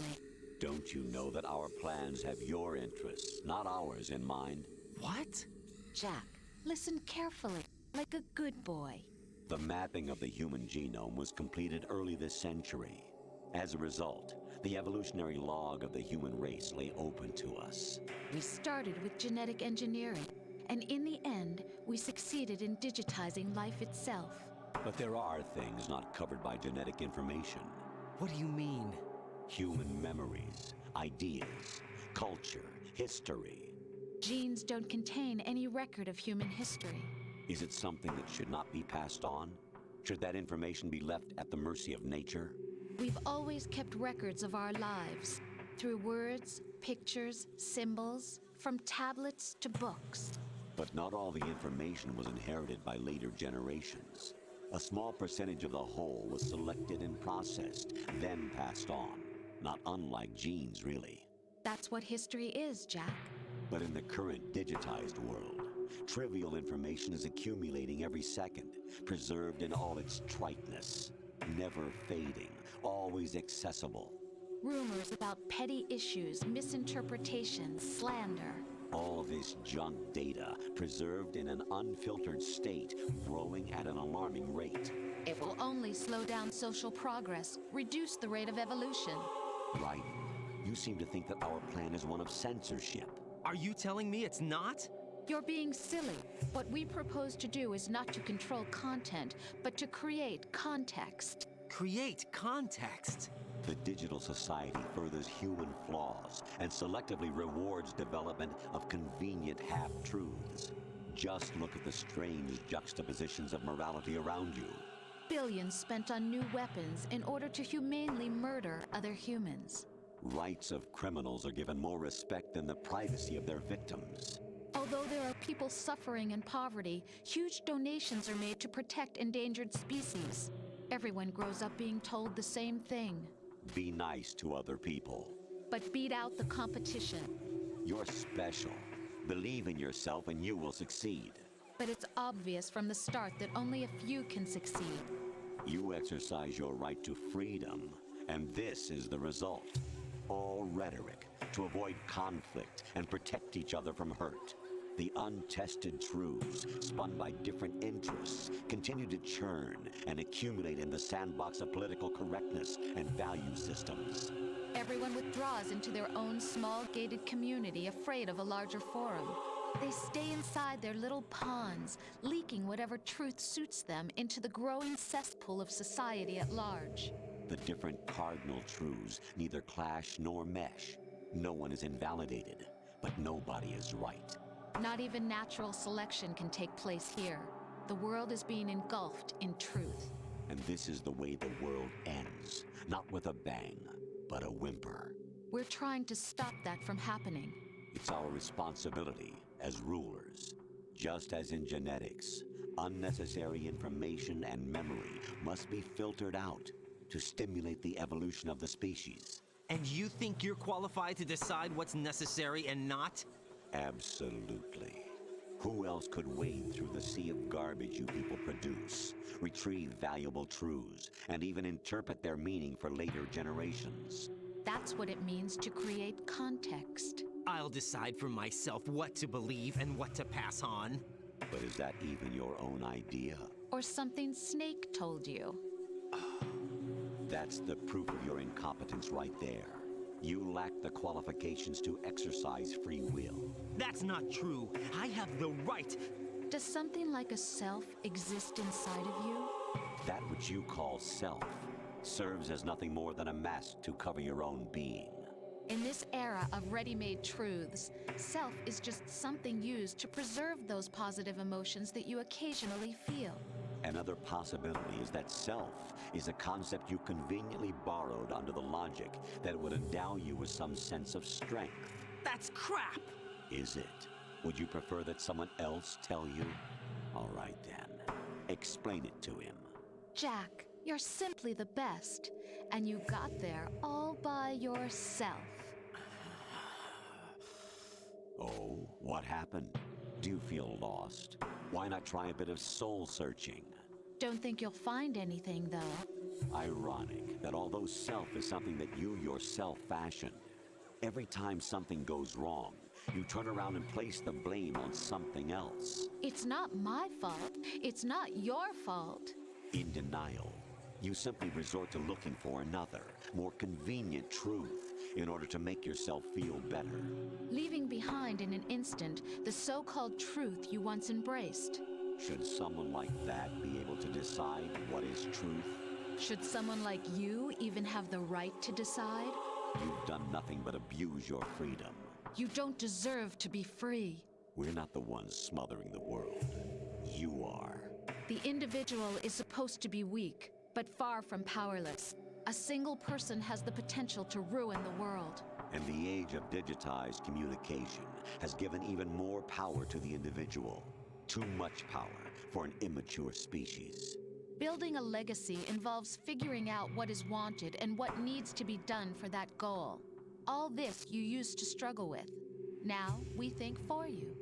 Don't you know that our plans have your interests, not ours, in mind? What? Jack, listen carefully, like a good boy. The mapping of the human genome was completed early this century. As a result, the evolutionary log of the human race lay open to us. We started with genetic engineering, and in the end, we succeeded in digitizing life itself. But there are things not covered by genetic information. What do you mean? Human memories, ideas, culture, history. Genes don't contain any record of human history. Is it something that should not be passed on? Should that information be left at the mercy of nature? We've always kept records of our lives, through words, pictures, symbols, from tablets to books. But not all the information was inherited by later generations. A small percentage of the whole was selected and processed, then passed on. Not unlike genes, really. That's what history is, Jack. But in the current digitized world, trivial information is accumulating every second, preserved in all its triteness, never fading, always accessible. Rumors about petty issues, misinterpretations, slander. All this junk data, preserved in an unfiltered state, growing at an alarming rate. It will only slow down social progress, reduce the rate of evolution. Right. You seem to think that our plan is one of censorship. Are you telling me it's not? You're being silly. What we propose to do is not to control content, but to create context. Create context? The digital society furthers human flaws and selectively rewards development of convenient half-truths. Just look at the strange juxtapositions of morality around you. Billions spent on new weapons in order to humanely murder other humans. Rights of criminals are given more respect than the privacy of their victims. Although there are people suffering in poverty, huge donations are made to protect endangered species. Everyone grows up being told the same thing. Be nice to other people. But beat out the competition. You're special. Believe in yourself and you will succeed. But it's obvious from the start that only a few can succeed. You exercise your right to freedom, and this is the result. All rhetoric to avoid conflict and protect each other from hurt. The untested truths, spun by different interests, continue to churn and accumulate in the sandbox of political correctness and value systems. Everyone withdraws into their own small gated community, afraid of a larger forum. They stay inside their little ponds, leaking whatever truth suits them into the growing cesspool of society at large. The different cardinal truths neither clash nor mesh. No one is invalidated, but nobody is right. Not even natural selection can take place here. The world is being engulfed in truth. And this is the way the world ends. Not with a bang, but a whimper. We're trying to stop that from happening. It's our responsibility as rulers. Just as in genetics, unnecessary information and memory must be filtered out to stimulate the evolution of the species. And you think you're qualified to decide what's necessary and not? Absolutely. Who else could wade through the sea of garbage you people produce, retrieve valuable truths, and even interpret their meaning for later generations? That's what it means to create context. I'll decide for myself what to believe and what to pass on. But is that even your own idea? Or something Snake told you? That's the proof of your incompetence right there. You lack the qualifications to exercise free will. That's not true. I have the right. Does something like a self exist inside of you? That which you call self serves as nothing more than a mask to cover your own being. In this era of ready-made truths, self is just something used to preserve those positive emotions that you occasionally feel. Another possibility is that self is a concept you conveniently borrowed under the logic that it would endow you with some sense of strength. That's crap! Is it? Would you prefer that someone else tell you? All right then. Explain it to him. Jack, you're simply the best, and you got there all by yourself. Oh, what happened? Do you feel lost? Why not try a bit of soul searching? Don't think you'll find anything, though. Ironic that although self is something that you yourself fashioned, every time something goes wrong, you turn around and place the blame on something else. It's not my fault. It's not your fault. In denial, you simply resort to looking for another, more convenient truth in order to make yourself feel better. Leaving behind in an instant the so-called truth you once embraced. Should someone like that be able to decide what is truth? Should someone like you even have the right to decide? You've done nothing but abuse your freedom. You don't deserve to be free. We're not the ones smothering the world. You are. The individual is supposed to be weak, but far from powerless. A single person has the potential to ruin the world. And the age of digitized communication has given even more power to the individual. Too much power for an immature species. Building a legacy involves figuring out what is wanted and what needs to be done for that goal. All this you used to struggle with. Now we think for you.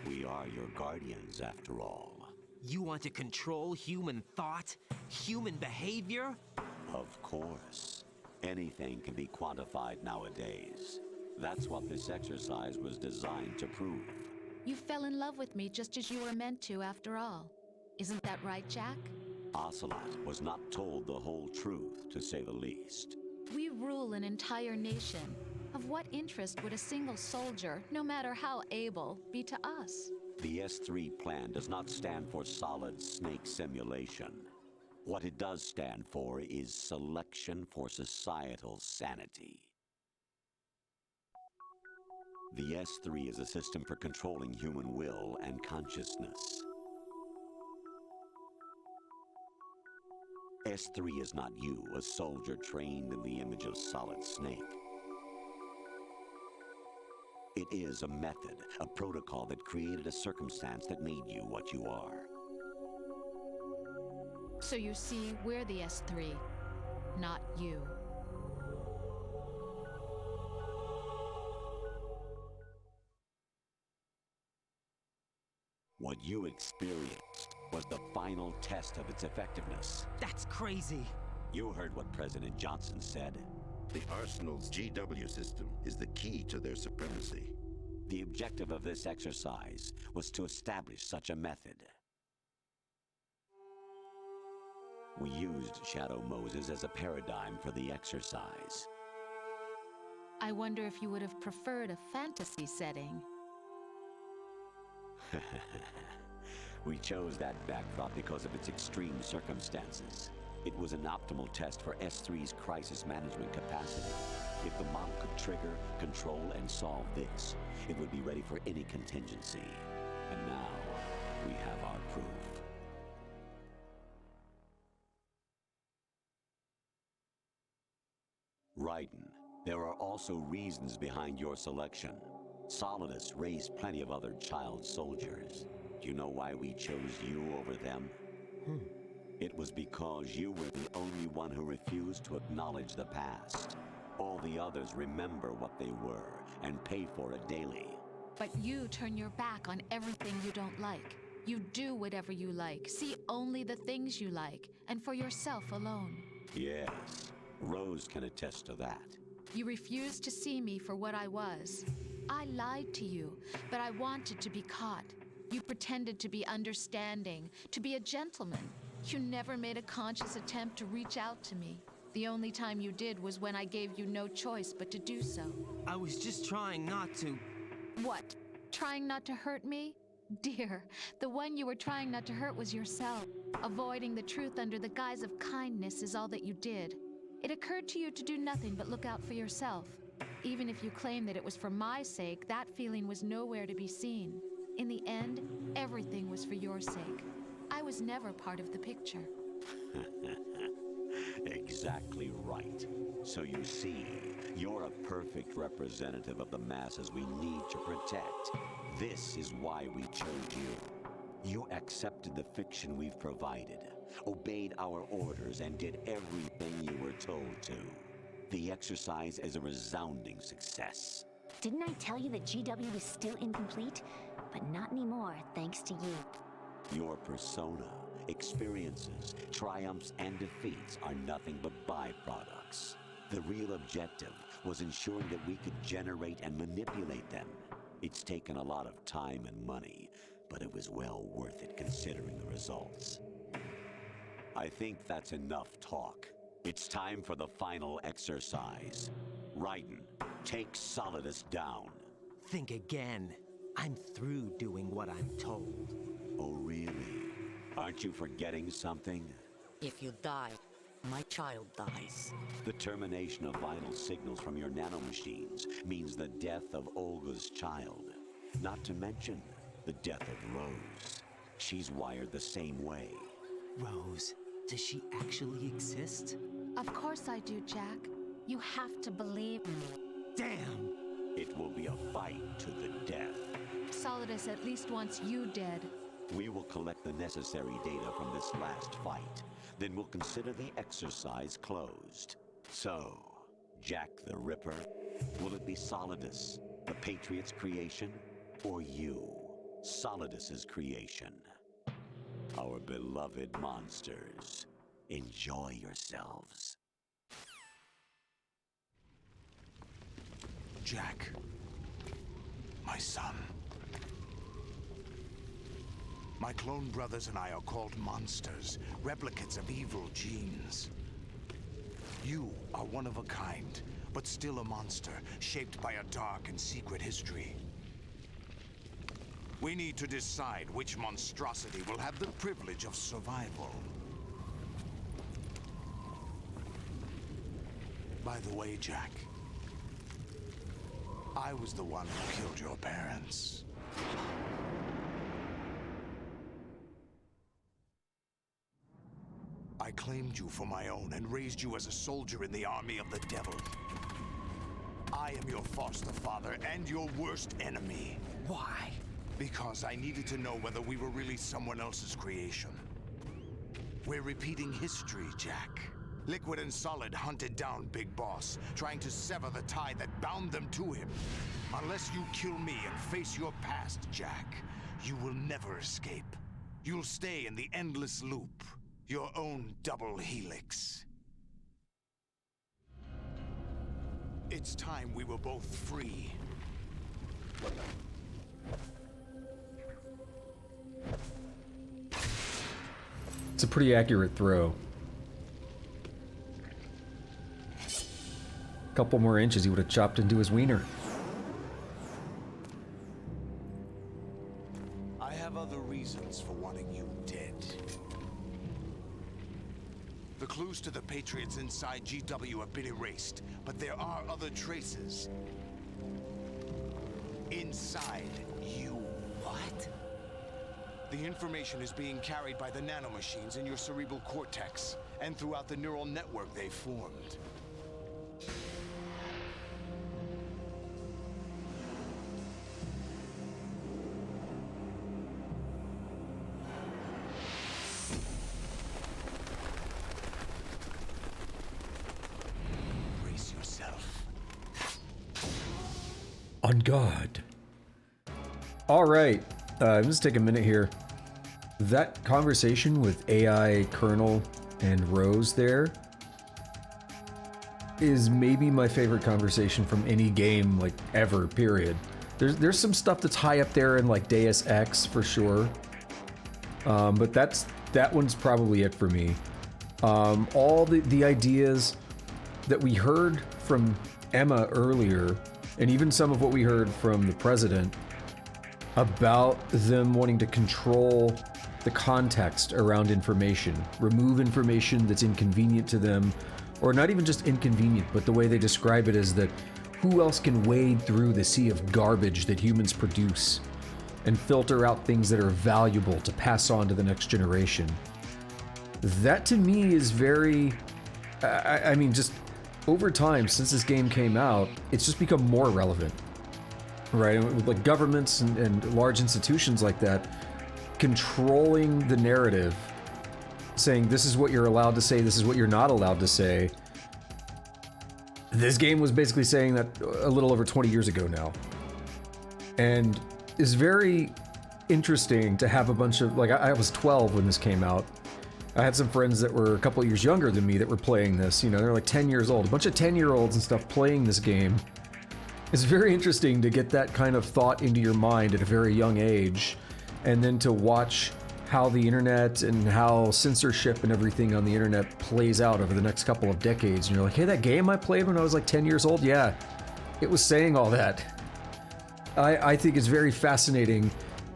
We are your guardians, after all. You want to control human thought? Human behavior? Of course. Anything can be quantified nowadays. That's what this exercise was designed to prove. You fell in love with me just as you were meant to, after all. Isn't that right, Jack? Ocelot was not told the whole truth, to say the least. We rule an entire nation. Of what interest would a single soldier, no matter how able, be to us? The S3 plan does not stand for solid snake simulation. What it does stand for is selection for societal sanity. The S3 is a system for controlling human will and consciousness. S3 is not you, a soldier trained in the image of Solid Snake. It is a method, a protocol that created a circumstance that made you what you are. So you see, we're the S3, not you. What you experienced was the final test of its effectiveness. That's crazy. You heard what President Johnson said. The Arsenal's GW system is the key to their supremacy. The objective of this exercise was to establish such a method. We used Shadow Moses as a paradigm for the exercise. I wonder if you would have preferred a fantasy setting. We chose that backdrop because of its extreme circumstances. It was an optimal test for S3's crisis management capacity. If the model could trigger, control, and solve this, it would be ready for any contingency. And now, we have our proof. Raiden, there are also reasons behind your selection. Solidus raised plenty of other child soldiers. Do you know why we chose you over them? It was because you were the only one who refused to acknowledge the past. All the others remember what they were and pay for it daily. But you turn your back on everything you don't like. You do whatever you like, see only the things you like, and for yourself alone. Yes, Rose can attest to that. You refused to see me for what I was. I lied to you, but I wanted to be caught. You pretended to be understanding, to be a gentleman. You never made a conscious attempt to reach out to me. The only time you did was when I gave you no choice but to do so. I was just trying not to... What? Trying not to hurt me? Dear, the one you were trying not to hurt was yourself. Avoiding the truth under the guise of kindness is all that you did. It occurred to you to do nothing but look out for yourself. Even if you claim that it was for my sake, that feeling was nowhere to be seen. In the end, everything was for your sake. I was never part of the picture. Exactly right. So you see, you're a perfect representative of the masses we need to protect. This is why we chose you. You accepted the fiction we've provided, obeyed our orders, and did everything you were told to. The exercise is a resounding success. Didn't I tell you that GW is still incomplete? But not anymore, thanks to you. Your persona, experiences, triumphs, and defeats are nothing but byproducts. The real objective was ensuring that we could generate and manipulate them. It's taken a lot of time and money, but it was well worth it considering the results. I think that's enough talk. It's time for the final exercise. Raiden, take Solidus down. Think again. I'm through doing what I'm told. Oh, really? Aren't you forgetting something? If you die, my child dies. The termination of vital signals from your nanomachines means the death of Olga's child. Not to mention the death of Rose. She's wired the same way. Rose, does she actually exist? Of course I do, Jack. You have to believe me. Damn! It will be a fight to the death. Solidus at least wants you dead. We will collect the necessary data from this last fight. Then we'll consider the exercise closed. So, Jack the Ripper, will it be Solidus, the Patriots' creation, or you, Solidus's creation? Our beloved monsters, enjoy yourselves. Jack, my son. My clone brothers and I are called monsters, replicates of evil genes. You are one of a kind, but still a monster, shaped by a dark and secret history. We need to decide which monstrosity will have the privilege of survival. By the way, Jack, I was the one who killed your parents. I claimed you for my own and raised you as a soldier in the army of the devil. I am your foster father and your worst enemy. Why? Because I needed to know whether we were really someone else's creation. We're repeating history, Jack. Liquid and Solid hunted down Big Boss, trying to sever the tie that bound them to him. Unless you kill me and face your past, Jack, You will never escape. You'll stay in the endless loop, your own double helix. It's time we were both free. It's a pretty accurate throw. A couple more inches, he would have chopped into his wiener. I have other reasons for wanting you dead. The clues to the Patriots inside GW have been erased, but there are other traces. Inside you. What? The information is being carried by the nanomachines in your cerebral cortex, and throughout the neural network they formed. Brace yourself. On guard. All right, let's take a minute here. That conversation with AI Colonel and Rose there is maybe my favorite conversation from any game, like, ever, period. There's some stuff that's high up there in, like, Deus Ex, for sure. But that one's probably it for me. All the ideas that we heard from Emma earlier, and even some of what we heard from the president, about them wanting to control the context around information, remove information that's inconvenient to them, or not even just inconvenient, but the way they describe it is that who else can wade through the sea of garbage that humans produce and filter out things that are valuable to pass on to the next generation. That to me is very, I mean, just over time, since this game came out, it's just become more relevant. Right, with like governments and large institutions like that controlling the narrative, saying this is what you're allowed to say, this is what you're not allowed to say. This game was basically saying that a little over 20 years ago now, and is very interesting to have a bunch of, like, I was 12 when this came out. I had some friends that were a couple of years younger than me that were playing this. You know, they're like 10 years old, a bunch of 10-year-olds and stuff playing this game. It's very interesting to get that kind of thought into your mind at a very young age, and then to watch how the internet and how censorship and everything on the internet plays out over the next couple of decades. And you're like, hey, that game I played when I was like 10 years old, yeah, it was saying all that. I think it's very fascinating,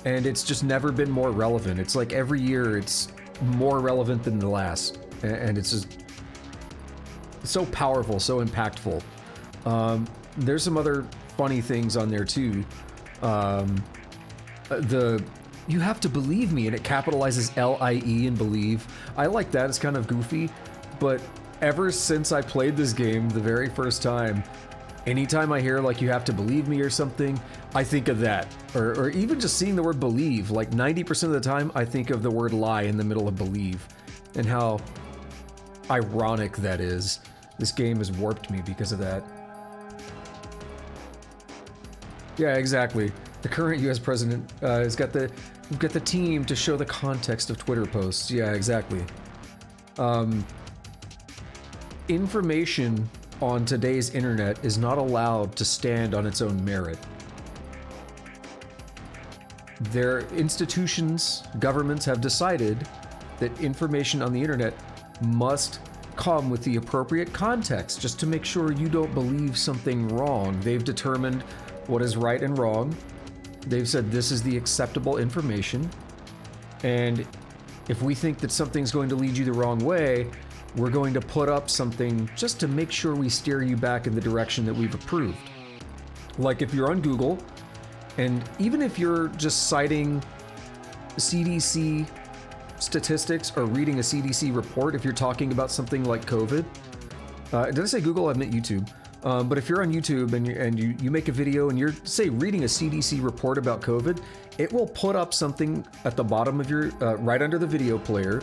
and it's just never been more relevant. It's like every year it's more relevant than the last, and it's just so powerful, so impactful. There's some other funny things on there too. You have to believe me, and it capitalizes L-I-E in believe. I like that, it's kind of goofy, but ever since I played this game the very first time, anytime I hear like you have to believe me or something, I think of that. Or even just seeing the word believe, like 90% of the time I think of the word lie in the middle of believe, and how ironic that is. This game has warped me because of that. Yeah, exactly. The current U.S. president has got the team to show the context of Twitter posts. Yeah, exactly. Information on today's internet is not allowed to stand on its own merit. Their institutions, governments have decided that information on the internet must come with the appropriate context, just to make sure you don't believe something wrong. They've determined what is right and wrong. They've said this is the acceptable information, and if we think that something's going to lead you the wrong way, we're going to put up something just to make sure we steer you back in the direction that we've approved. Like if you're on Google, and even if you're just citing CDC statistics or reading a CDC report, if you're talking about something like COVID, did I say Google? I meant YouTube. But if you're on YouTube and you make a video and you're, say, reading a CDC report about COVID, it will put up something at the bottom of your, right under the video player,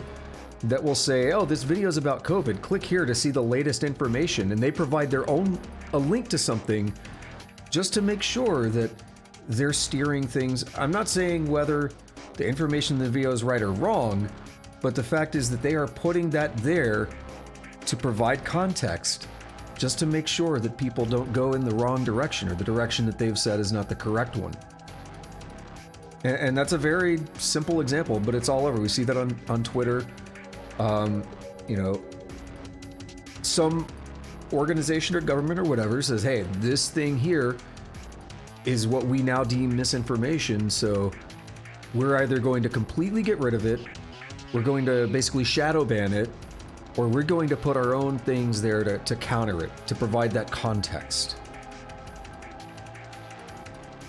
that will say, oh, this video is about COVID. Click here to see the latest information. And they provide their own, a link to something just to make sure that they're steering things. I'm not saying whether the information in the video is right or wrong, but the fact is that they are putting that there to provide context, just to make sure that people don't go in the wrong direction or the direction that they've said is not the correct one. And that's a very simple example, but it's all over. We see that on Twitter. You know, some organization or government or whatever says, hey, this thing here is what we now deem misinformation, so we're either going to completely get rid of it, we're going to basically shadow ban it, or we're going to put our own things there to counter it, to provide that context.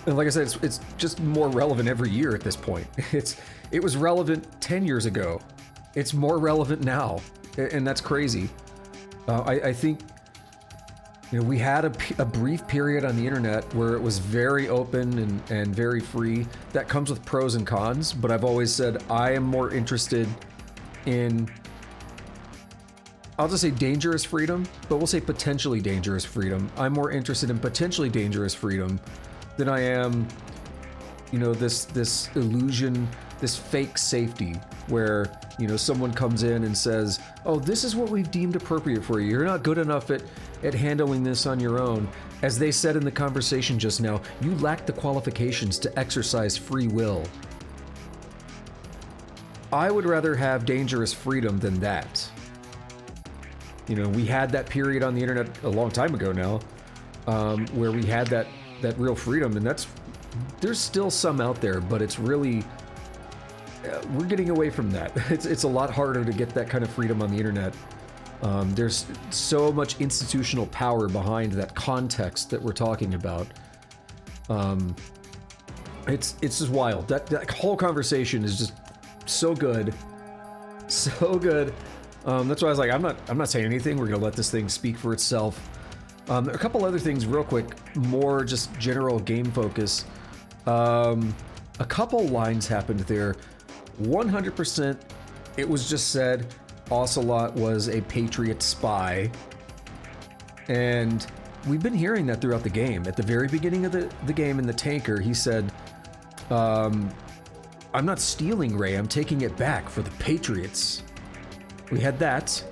And like I said, it's just more relevant every year at this point. It was relevant 10 years ago. It's more relevant now, and that's crazy. I think, you know, we had a brief period on the internet where it was very open and very free. That comes with pros and cons, but I've always said I am more interested in, I'll just say dangerous freedom, but we'll say potentially dangerous freedom. I'm more interested in potentially dangerous freedom than I am, you know, this illusion, this fake safety where, you know, someone comes in and says, oh, this is what we've deemed appropriate for you. You're not good enough at handling this on your own. As they said in the conversation just now, you lack the qualifications to exercise free will. I would rather have dangerous freedom than that. You know, we had that period on the internet a long time ago now, where we had that real freedom, and there's still some out there, but it's really, we're getting away from that. It's a lot harder to get that kind of freedom on the internet. There's so much institutional power behind that context that we're talking about. It's just wild. That whole conversation is just so good, so good. That's why I was like, I'm not saying anything. We're gonna let this thing speak for itself. A couple other things real quick, more just general game focus. A couple lines happened there. 100% it was just said Ocelot was a Patriot spy. And we've been hearing that throughout the game. At the very beginning of the game in the tanker, he said, I'm not stealing Ray, I'm taking it back for the Patriots. We had that.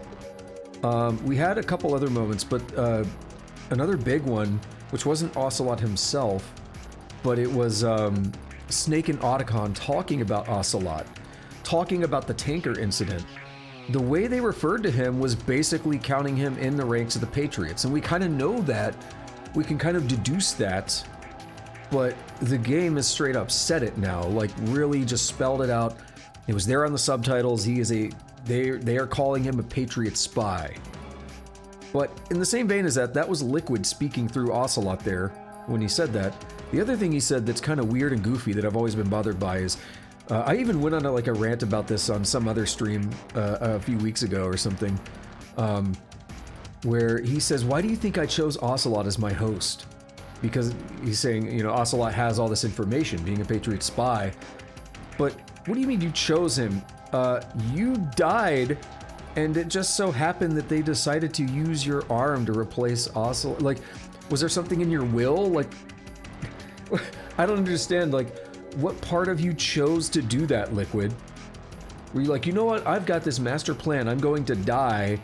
We had a couple other moments, but another big one, which wasn't Ocelot himself, but it was Snake and Otacon talking about Ocelot, talking about the tanker incident. The way they referred to him was basically counting him in the ranks of the Patriots, and we kind of know that. We can kind of deduce that, but the game has straight up said it now, like really just spelled it out. It was there on the subtitles. They are calling him a Patriot spy. But in the same vein as that was Liquid speaking through Ocelot there when he said that. The other thing he said that's kind of weird and goofy that I've always been bothered by is, I even went on a rant about this on some other stream a few weeks ago or something, where he says, why do you think I chose Ocelot as my host? Because he's saying, you know, Ocelot has all this information, being a Patriot spy. But what do you mean you chose him? You died, and it just so happened that they decided to use your arm to replace Ocelot. Like, was there something in your will? Like, I don't understand, like, what part of you chose to do that, Liquid? Were you like, you know what, I've got this master plan, I'm going to die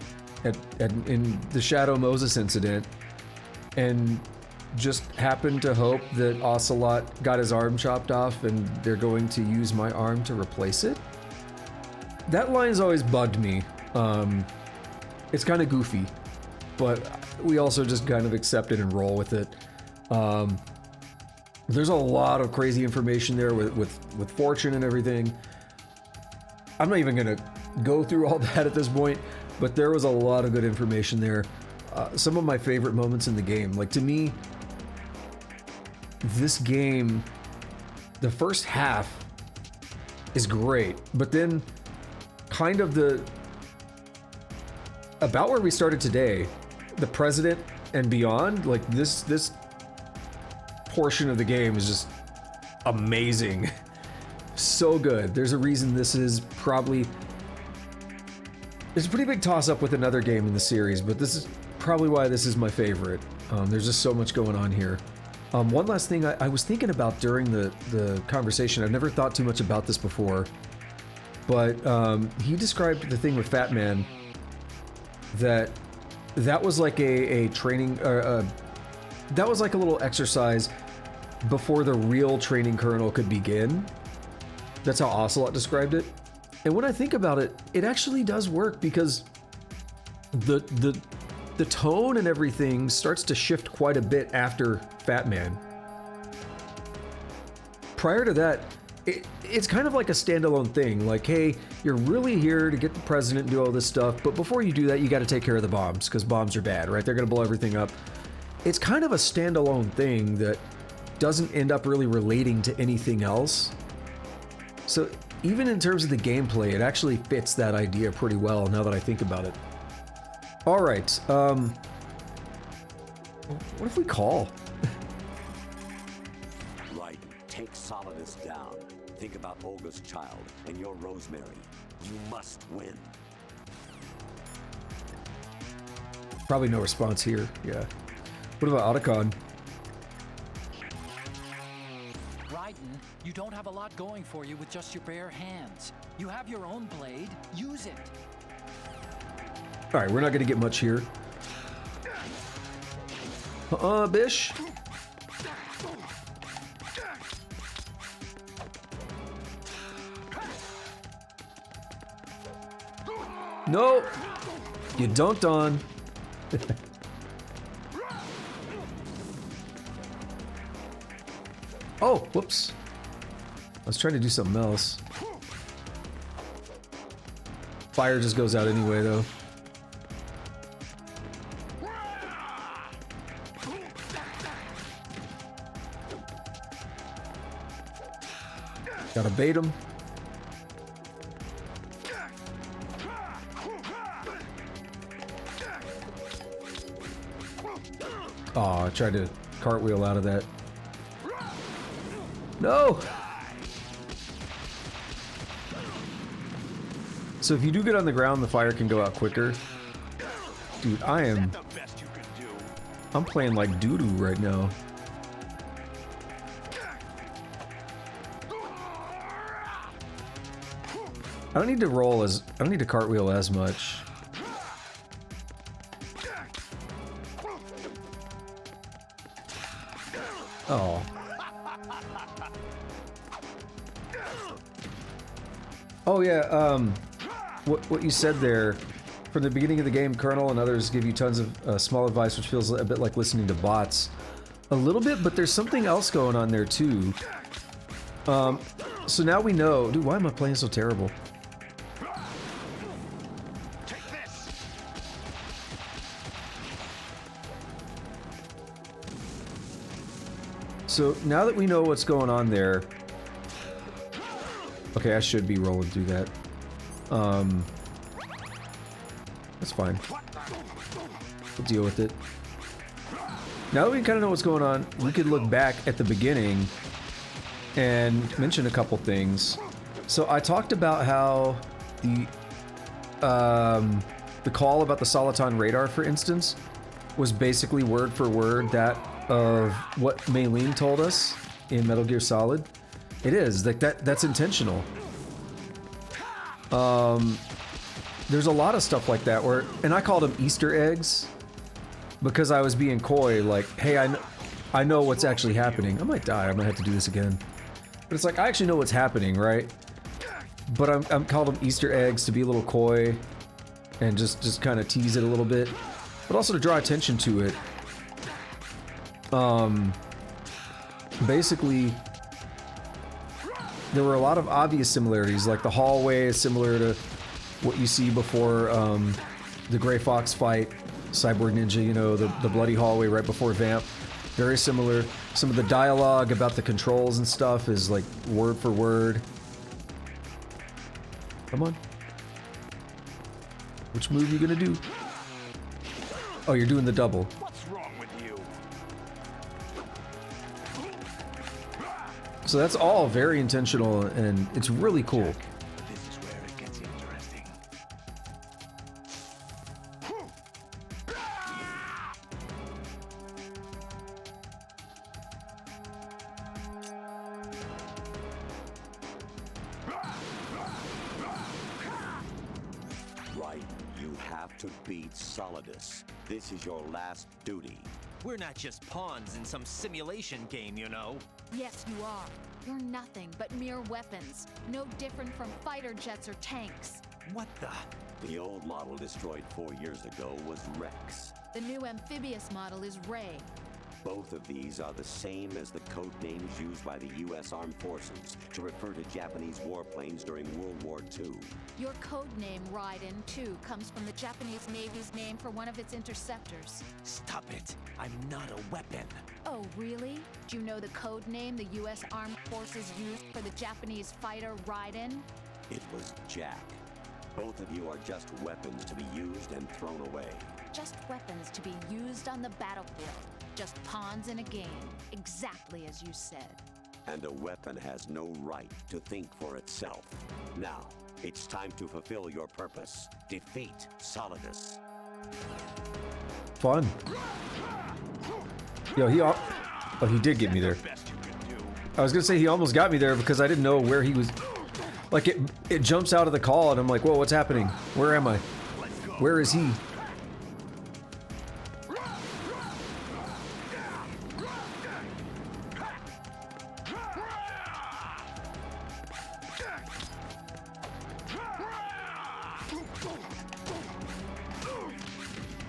in the Shadow Moses incident, and just happened to hope that Ocelot got his arm chopped off and they're going to use my arm to replace it? That line's always bugged me. It's kind of goofy, but we also just kind of accept it and roll with it. There's a lot of crazy information there with Fortune and everything. I'm not even gonna go through all that at this point, but there was a lot of good information there. Some of my favorite moments in the game, like to me, this game, the first half is great, but then kind of about where we started today, the President and beyond, like this portion of the game is just amazing. So good. There's a reason this is probably, there's a pretty big toss-up with another game in the series, but this is probably why this is my favorite. There's just so much going on here. One last thing I was thinking about during the conversation, I've never thought too much about this before, but he described the thing with Fat Man, that was like a training, that was like a little exercise before the real training colonel could begin. That's how Ocelot described it. And when I think about it, it actually does work, because the tone and everything starts to shift quite a bit after Fat Man. Prior to that, it's kind of like a standalone thing. Like, hey, you're really here to get the president and do all this stuff, but before you do that, you got to take care of the bombs, because bombs are bad, right? They're going to blow everything up. It's kind of a standalone thing that doesn't end up really relating to anything else. So even in terms of the gameplay, it actually fits that idea pretty well now that I think about it. All right, what if we call? Right, take Solidus down. Think about Olga's child and your Rosemary. You must win. Probably no response here, yeah. What about Otacon? Raiden, you don't have a lot going for you with just your bare hands. You have your own blade, use it. All right, we're not gonna get much here. Bish. No, you dunked on. Oh, whoops. I was trying to do something else. Fire just goes out anyway, though. Gotta bait him. Oh, I tried to cartwheel out of that. No! So if you do get on the ground, the fire can go out quicker. Dude, I'm playing like doo-doo right now. I don't need to cartwheel as much. Oh. Oh yeah, what you said there, from the beginning of the game, Colonel and others give you tons of small advice, which feels a bit like listening to bots. A little bit, but there's something else going on there too. So now we know, dude, why am I playing so terrible? So now that we know what's going on there, okay, I should be rolling through that. That's fine. We'll deal with it. Now that we kind of know what's going on, we could look back at the beginning and mention a couple things. So I talked about how the call about the Soliton radar, for instance, was basically word for word that of what Maylene told us in Metal Gear Solid. It is like that's intentional. There's a lot of stuff like that where, and I called them Easter eggs because I was being coy, like, hey, I know what's actually happening. I might die, I might have to do this again. But it's like, I actually know what's happening, right? But I'm called them Easter eggs to be a little coy and just kind of tease it a little bit, but also to draw attention to it. Basically, there were a lot of obvious similarities, like the hallway is similar to what you see before the Gray Fox fight, Cyborg Ninja, you know, the bloody hallway right before Vamp. Very similar. Some of the dialogue about the controls and stuff is like word for word. Come on. Which move are you gonna do? Oh, you're doing the double. What's wrong with you? So that's all very intentional, and it's really cool. This is where it gets interesting. have to beat Solidus. This is your last duty. We're not just pawns in some simulation game, you know. Yes, you are. You're nothing but mere weapons. No different from fighter jets or tanks. What the? The old model destroyed 4 years ago was Rex. The new amphibious model is Ray. Both of these are the same as the code names used by the U.S. Armed Forces to refer to Japanese warplanes during World War II. Your code name, Raiden, too, comes from the Japanese Navy's name for one of its interceptors. Stop it. I'm not a weapon. Oh, really? Do you know the code name the U.S. Armed Forces used for the Japanese fighter Raiden? It was Jack. Both of you are just weapons to be used and thrown away. Just weapons to be used on the battlefield. Just pawns in a game, exactly as you said. And a weapon has no right to think for itself. Now, it's time to fulfill your purpose. Defeat Solidus. Fun. Yo, he did get me there. I was gonna say he almost got me there because I didn't know where he was. Like it jumps out of the call and I'm like, whoa, what's happening? Where am I? Where is he?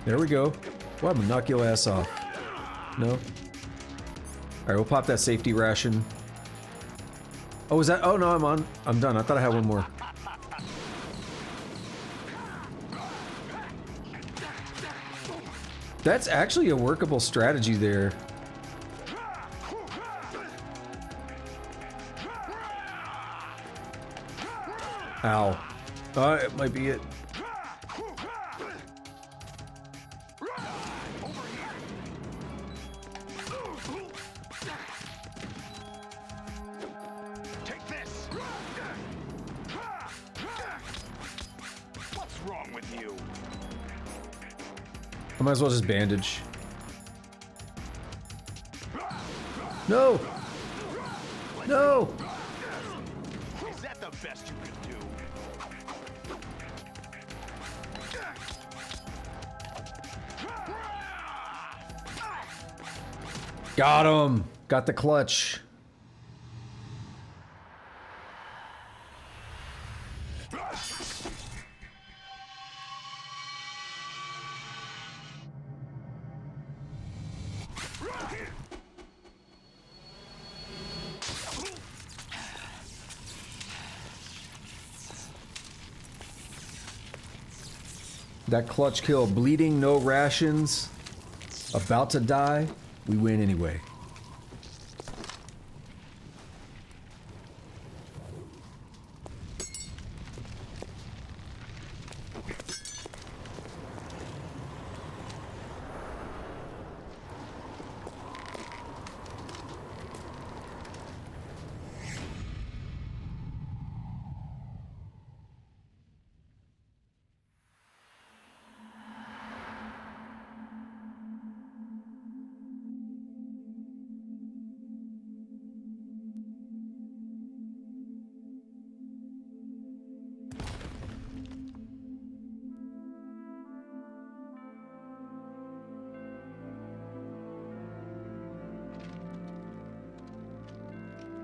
There we go. Well, I'm gonna knock your ass off. No? Alright, we'll pop that safety ration. Oh, is that? Oh, no, I'm done. I thought I had one more. That's actually a workable strategy there. Ow. It might be it. I might as well just bandage. No! No! Is that the best you can do? Got him! Got the clutch. That clutch kill, bleeding, no rations, about to die, we win anyway.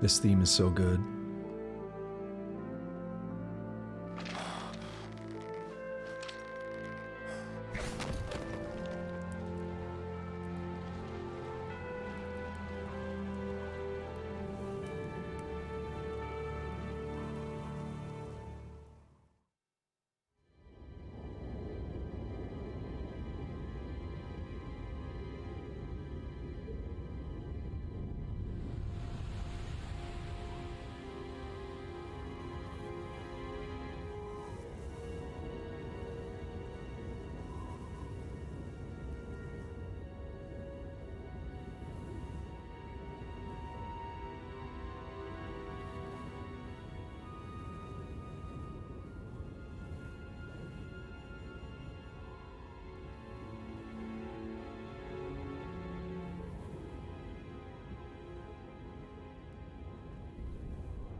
This theme is so good.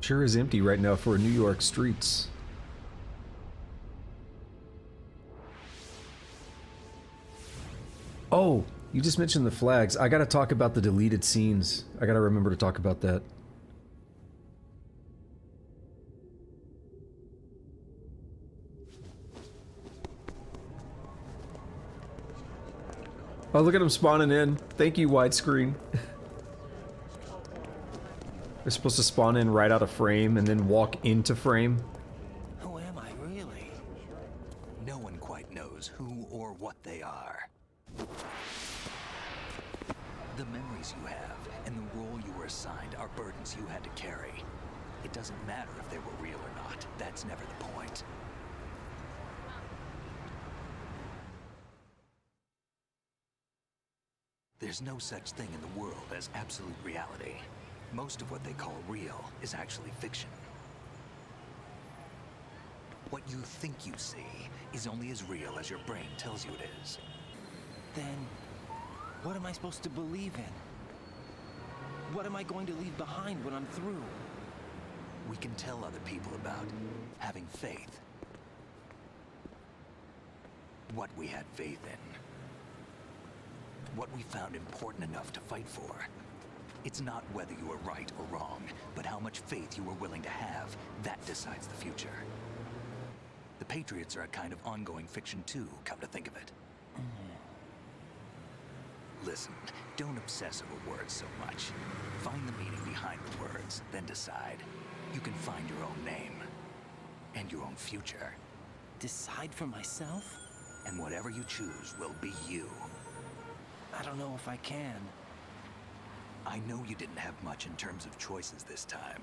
Sure is empty right now for New York streets. Oh, you just mentioned the flags. I gotta talk about the deleted scenes. I gotta remember to talk about that. Oh, look at them spawning in. Thank you, widescreen. They're supposed to spawn in right out of frame and then walk into frame. Who am I really? No one quite knows who or what they are. The memories you have and the role you were assigned are burdens you had to carry. It doesn't matter if they were real or not. That's never the point. There's no such thing in the world as absolute reality. Most of what they call real is actually fiction. What you think you see is only as real as your brain tells you it is. Then, what am I supposed to believe in? What am I going to leave behind when I'm through? We can tell other people about having faith. What we had faith in. What we found important enough to fight for. It's not whether you were right or wrong, but how much faith you were willing to have. That decides the future. The Patriots are a kind of ongoing fiction too, come to think of it. Listen, don't obsess over words so much. Find the meaning behind the words, then decide. You can find your own name. And your own future. Decide for myself? And whatever you choose will be you. I don't know if I can. I know you didn't have much in terms of choices this time.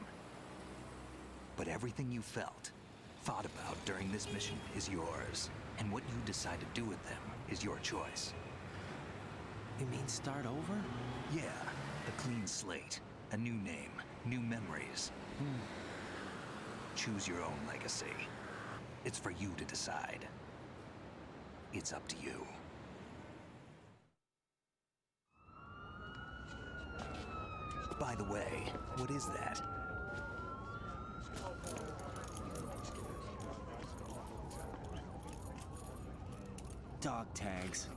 But everything you felt, thought about during this mission is yours. And what you decide to do with them is your choice. You mean start over? Yeah, a clean slate, a new name, new memories. Choose your own legacy. It's for you to decide. It's up to you. By the way, what is that? Dog tags.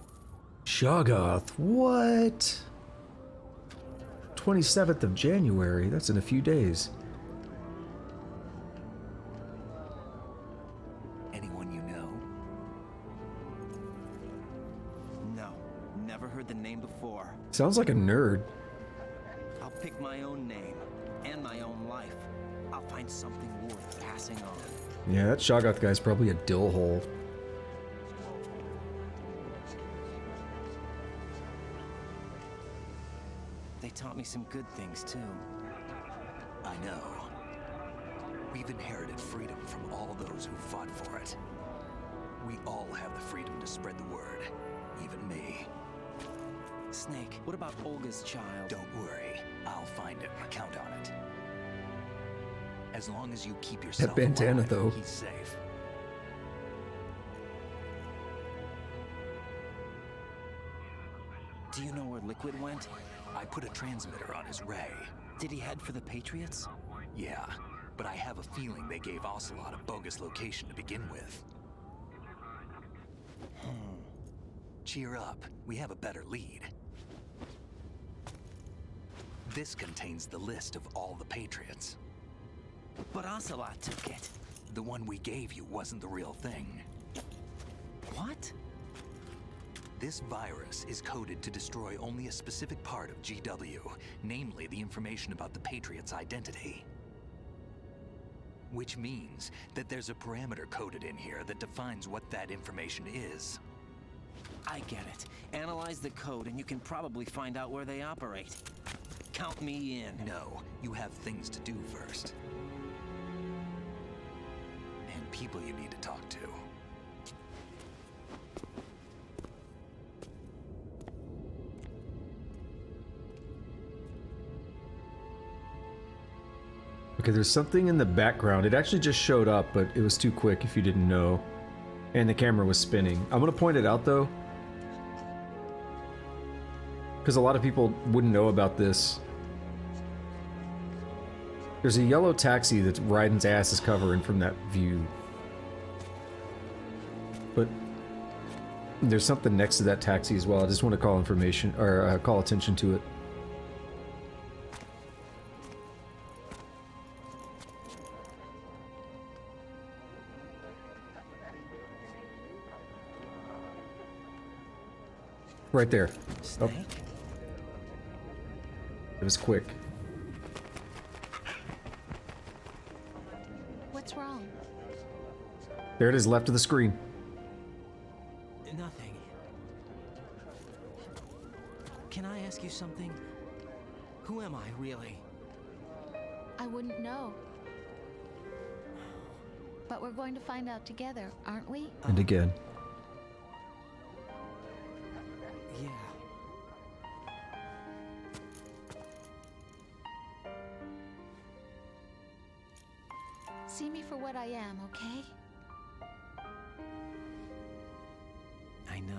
Shoggoth, what? 27th of January, that's in a few days. Anyone you know? No, never heard the name before. Sounds like a nerd. I'll pick my own name and my own life. I'll find something worth passing on. Yeah, that Shoggoth guy's probably a dill hole. They taught me some good things too. I know. We've inherited freedom from all those who fought for it. We all have the freedom to spread the word, even me. Snake, what about Olga's child? Don't worry, I'll find him. Count on it. As long as you keep yourself That bandana, alive, though. he's safe. Do you know where Liquid went? I put a transmitter on his ray. Did he head for the Patriots? Yeah, but I have a feeling they gave Ocelot a bogus location to begin with. Cheer up, we have a better lead. This contains the list of all the Patriots. But Ocelot took it. The one we gave you wasn't the real thing. What? This virus is coded to destroy only a specific part of GW, namely the information about the Patriots' identity. Which means that there's a parameter coded in here that defines what that information is. I get it. Analyze the code and you can probably find out where they operate. Count me in. No, you have things to do first. And people you need to talk to. Okay, there's something in the background. It actually just showed up, but it was too quick if you didn't know. And the camera was spinning. I'm gonna point it out though, because a lot of people wouldn't know about this. There's a yellow taxi that Raiden's ass is covering from that view. But There's something next to that taxi as well. I just want to call information or call attention to it. Right there. Oh. It was quick. What's wrong? There it is, left of the screen. Nothing. Can I ask you something? Who am I, really? I wouldn't know. But we're going to find out together, aren't we? And again. Yeah. See me for what I am, okay? I know.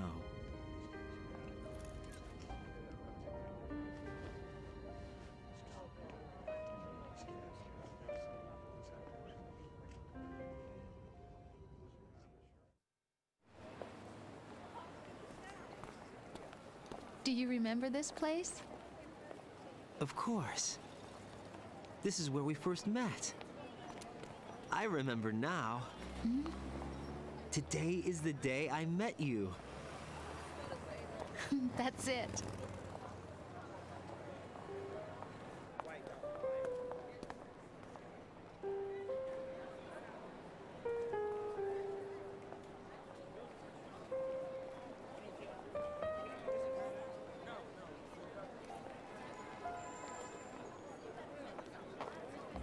Do you remember this place? Of course. This is where we first met. I remember now. Hmm? Today is the day I met you. That's it.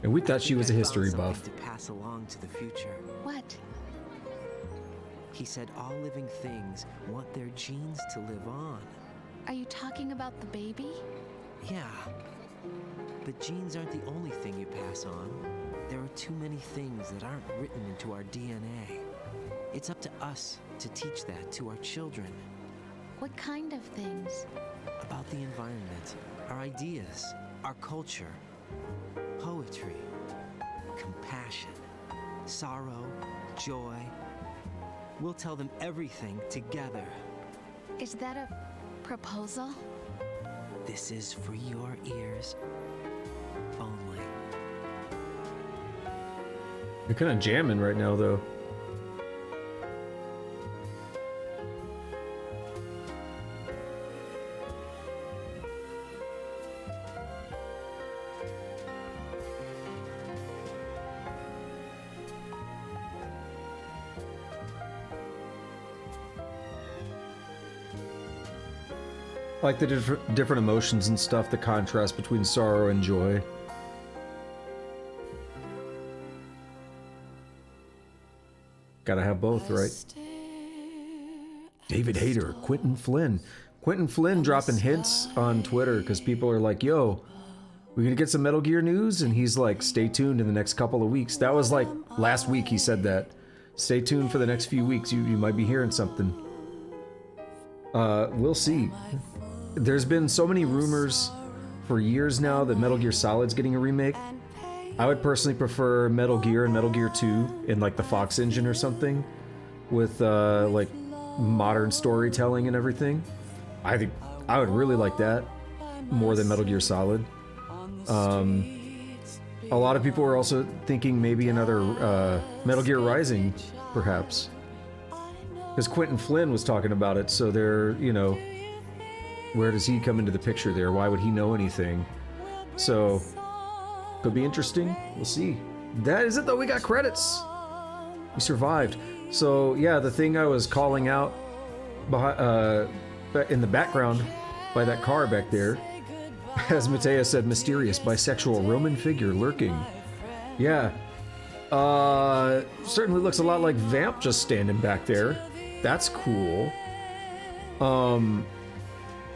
And we thought she was a I history found buff. something to pass along to the future. What? He said all living things want their genes to live on. Are you talking about the baby? Yeah. But genes aren't the only thing you pass on. There are too many things that aren't written into our DNA. It's up to us to teach that to our children. What kind of things? About the environment, our ideas, our culture, poetry, compassion, sorrow, joy. We'll tell them everything together. Is that a proposal? This is for your ears only. You're kind of jamming right now, though. Like the different emotions and stuff, the contrast between sorrow and joy. Gotta have both, right? David Hayter, Quentin Flynn. Quentin Flynn dropping hints on Twitter because people are like, yo, we gonna get some Metal Gear news? And he's like, stay tuned in the next couple of weeks. That was like last week he said that. Stay tuned for the next few weeks. You might be hearing something. We'll see. There's been so many rumors for years now that Metal Gear Solid's getting a remake. I would personally prefer Metal Gear and Metal Gear 2 in like the Fox engine or something with like modern storytelling and everything. I think I would really like that more than Metal Gear Solid. A lot of people are also thinking maybe another Metal Gear Rising, perhaps. Because Quentin Flynn was talking about it, so they're, you know, where does he come into the picture there? Why would he know anything? So, could be interesting. We'll see. That is it, though. We got credits. We survived. So, yeah, the thing I was calling out in the background by that car back there, as Matea said, mysterious bisexual Roman figure lurking. Yeah. Certainly looks a lot like Vamp just standing back there. That's cool.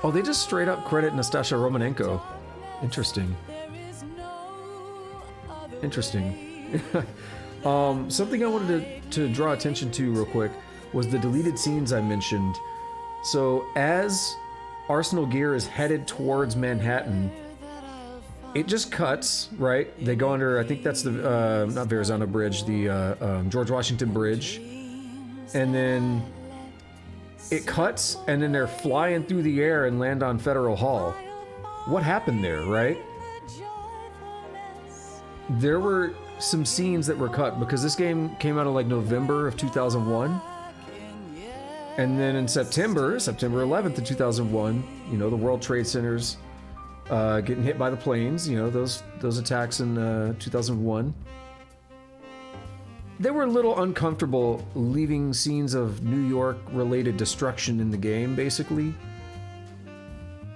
Oh, they just straight up credit Nastasha Romanenko. Interesting. Interesting. Something I wanted to draw attention to real quick was the deleted scenes I mentioned. So as Arsenal Gear is headed towards Manhattan, it just cuts, right? They go under, I think that's the, not Verrazano Bridge, the George Washington Bridge. And then it cuts and then they're flying through the air and land on Federal Hall. What happened there, right? There were some scenes that were cut because this game came out in like November of 2001. And then in September 11th of 2001, you know, the World Trade Center's getting hit by the planes, you know, those attacks in 2001. They were a little uncomfortable leaving scenes of New York related destruction in the game, basically.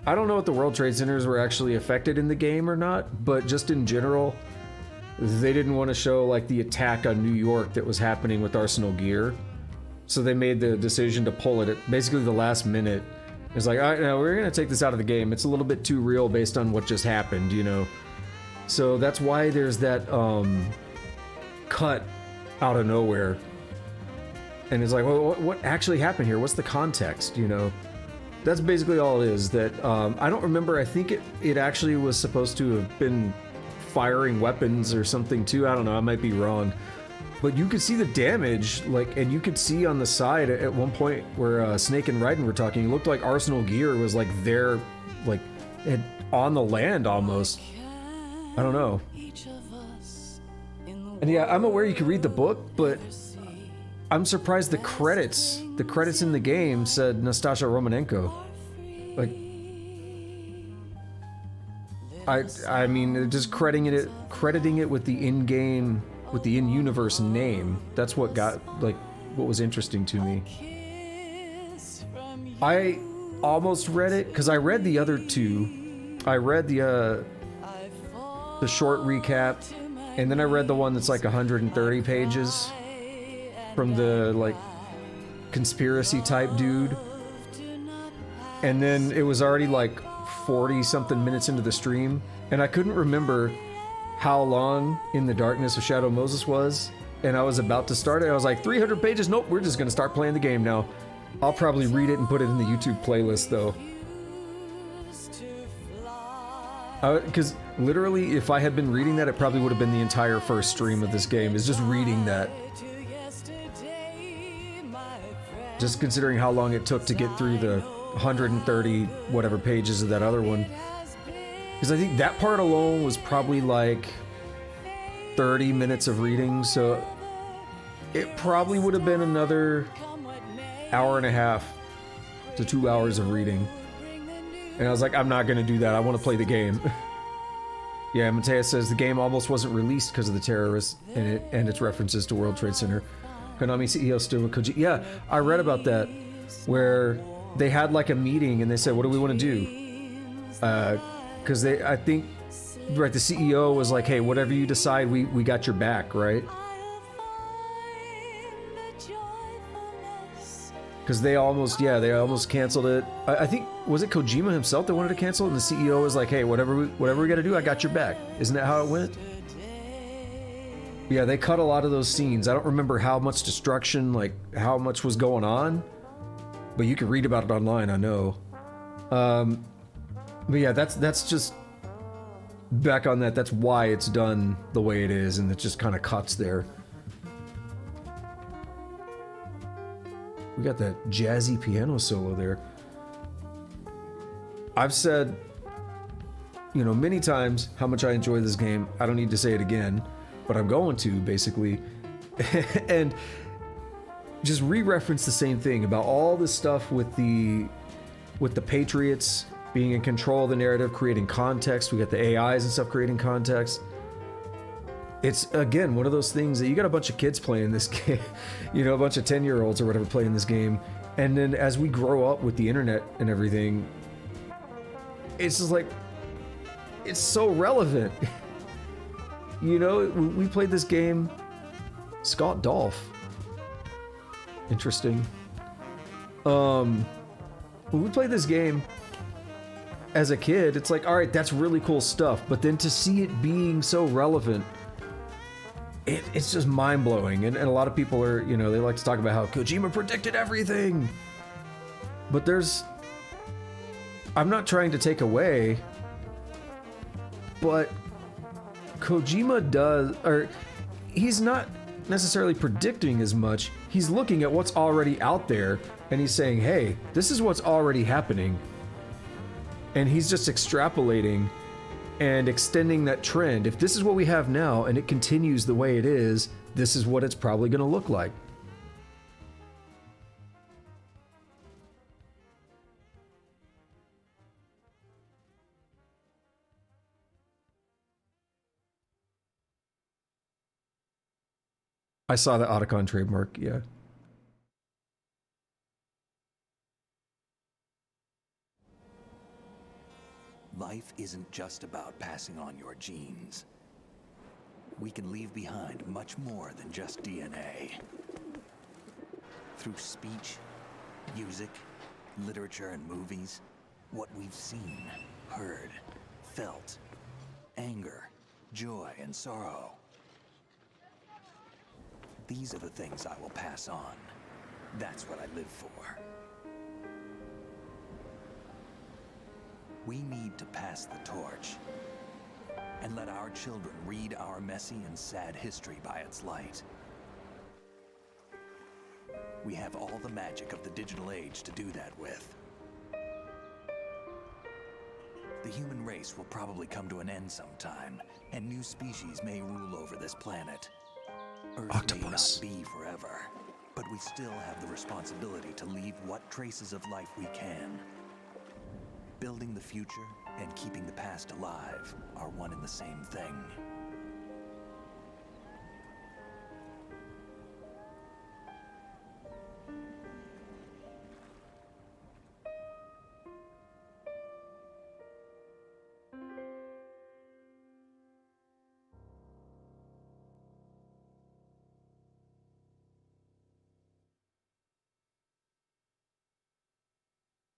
I don't know if the World Trade Centers were actually affected in the game or not, but just in general, they didn't want to show like the attack on New York that was happening with Arsenal Gear. So they made the decision to pull it at basically the last minute. It's like, all right, no, we're going to take this out of the game. It's a little bit too real based on what just happened, you know? So that's why there's that cut out of nowhere. And it's like, well, what actually happened here? What's the context, you know? That's basically all it is. That I don't remember. I think it actually was supposed to have been firing weapons or something too. I don't know. I might be wrong. But you could see the damage, like, and you could see on the side at one point where Snake and Raiden were talking, it looked like Arsenal Gear was like there, like, on the land almost. I don't know. And yeah, I'm aware you can read the book, but I'm surprised the credits in the game said Nastasha Romanenko. Like, I mean, they're just crediting it with the in-game, with the in-universe name. That's what what was interesting to me. I almost read it because I read the other two. I read the short recap, and then I read the one that's like 130 pages from the like conspiracy type dude. And then it was already like 40 something minutes into the stream, and I couldn't remember how long In the Darkness of Shadow Moses was, and I was about to start it. I was like, 300 pages? Nope, we're just gonna start playing the game now. I'll probably read it and put it in the YouTube playlist though. Because literally, if I had been reading that, it probably would have been the entire first stream of this game, is just reading that. Just considering how long it took to get through the 130 whatever pages of that other one. Because I think that part alone was probably like 30 minutes of reading, so it probably would have been another hour and a half to 2 hours of reading. And I was like, I'm not going to do that. I want to play the game. Yeah, Mateus says the game almost wasn't released because of the terrorists and its references to World Trade Center. Konami CEO still with Kojima. Yeah, I read about that, where they had like a meeting and they said, what do we want to do? Because I think, right, the CEO was like, hey, whatever you decide, we got your back, right? Because they almost canceled it. I think, was it Kojima himself that wanted to cancel it? And the CEO was like, hey, whatever we got to do, I got your back. Isn't that how it went? Yeah, they cut a lot of those scenes. I don't remember how much destruction, like how much was going on, but you can read about it online, I know. But yeah, that's just back on that. That's why it's done the way it is, and it just kind of cuts there. We got that jazzy piano solo there. I've said, you know, many times how much I enjoy this game. I don't need to say it again, but I'm going to, basically. And just re-reference the same thing about all this stuff with the Patriots being in control of the narrative, creating context. We got the AIs and stuff creating context. It's, again, one of those things that you got a bunch of kids playing this game, you know, a bunch of 10-year-olds or whatever playing this game. And then as we grow up with the internet and everything, it's just like, it's so relevant. You know, we played this game, Scott Dolph. Interesting. When we played this game as a kid, it's like, all right, that's really cool stuff. But then to see it being so relevant, it's just mind-blowing. And a lot of people are, you know, they like to talk about how Kojima predicted everything. But I'm not trying to take away, but Kojima does, or he's not necessarily predicting as much. He's looking at what's already out there and he's saying, hey, this is what's already happening. And he's just extrapolating and extending that trend. If this is what we have now and it continues the way it is, this is what it's probably going to look like. I saw the Otacon trademark, yeah. Life isn't just about passing on your genes. We can leave behind much more than just DNA. Through speech, music, literature, and movies, what we've seen, heard, felt, anger, joy, and sorrow. These are the things I will pass on. That's what I live for. We need to pass the torch and let our children read our messy and sad history by its light. We have all the magic of the digital age to do that with. The human race will probably come to an end sometime, and new species may rule over this planet. Earth Octopus. may not be forever, but we still have the responsibility to leave what traces of life we can. Building the future and keeping the past alive are one and the same thing.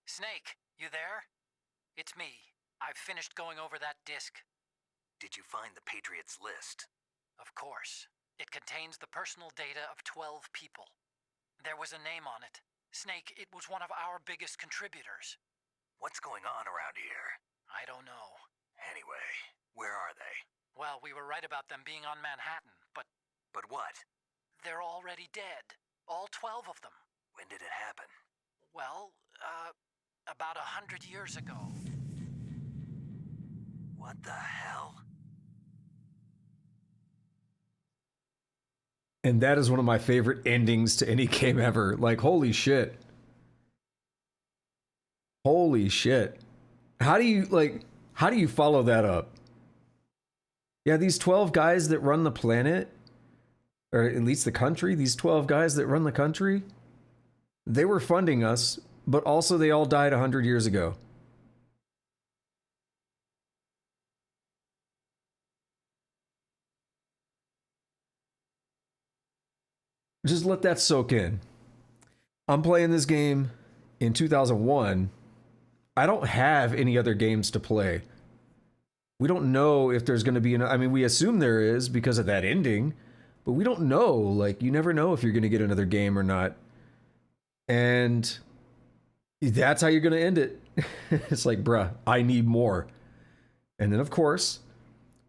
Snake, you there? It's me. I've finished going over that disk. Did you find the Patriots list? Of course. It contains the personal data of 12 people. There was a name on it. Snake, it was one of our biggest contributors. What's going on around here? I don't know. Anyway, where are they? Well, we were right about them being on Manhattan, but... But what? They're already dead. All 12 of them. When did it happen? Well, about 100 years ago. What the hell? And that is one of my favorite endings to any game ever. Like, holy shit. Holy shit. How do you follow that up? Yeah, these 12 guys that run the planet, or at least the country, these 12 guys that run the country, they were funding us, but also they all died 100 years ago. Just let that soak in. I'm playing this game in 2001. I don't have any other games to play. We don't know if there's going to be I mean, we assume there is because of that ending, but we don't know. Like, you never know if you're going to get another game or not. And that's how you're going to end it. It's like, bruh, I need more. And then, of course,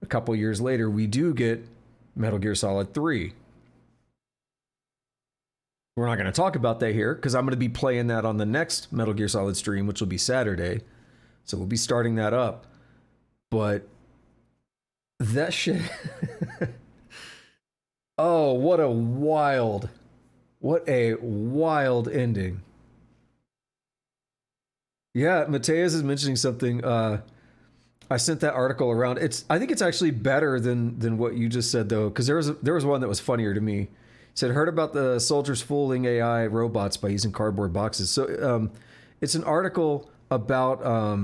a couple years later, we do get Metal Gear Solid 3. We're not going to talk about that here because I'm going to be playing that on the next Metal Gear Solid stream, which will be Saturday. So we'll be starting that up. But that shit... Oh, what a wild ending. Yeah, Mateus is mentioning something. I sent that article around. I think it's actually better than what you just said, though, because there was one that was funnier to me. He said, heard about the soldiers fooling AI robots by using cardboard boxes. So it's an article about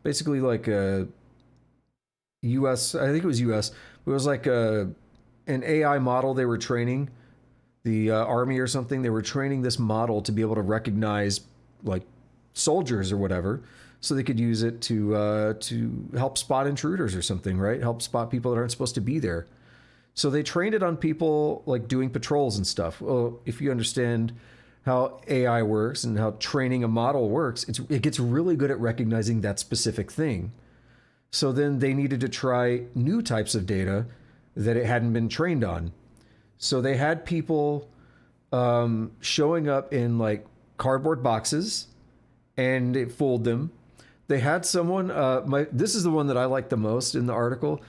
basically like a U.S., I think it was U.S., it was like an AI model they were training, the army or something. They were training this model to be able to recognize like soldiers or whatever, so they could use it to help spot intruders or something, right? Help spot people that aren't supposed to be there. So they trained it on people like doing patrols and stuff. Well, if you understand how AI works and how training a model works, it gets really good at recognizing that specific thing. So then they needed to try new types of data that it hadn't been trained on. So they had people showing up in like cardboard boxes, and it fooled them. They had someone. This is the one that I like the most in the article.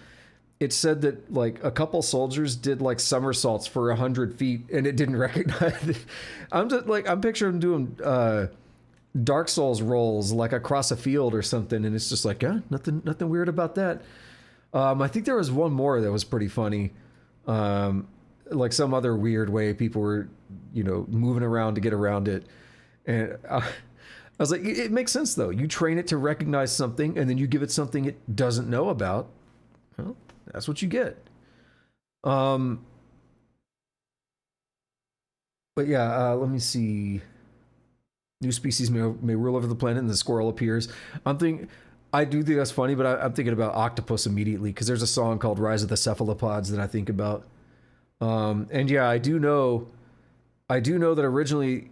It said that like a couple soldiers did like somersaults for 100 feet, and it didn't recognize it. I'm picturing doing Dark Souls rolls like across a field or something, and it's just like, yeah, nothing weird about that. I think there was one more that was pretty funny. Like some other weird way people were, moving around to get around it. And I was like, it makes sense though. You train it to recognize something, and then you give it something it doesn't know about. Well, that's what you get. But yeah, let me see. New species may rule over the planet, and the squirrel appears. I do think that's funny, but I'm thinking about octopus immediately, because there's a song called Rise of the Cephalopods that I think about. And yeah, I do know that originally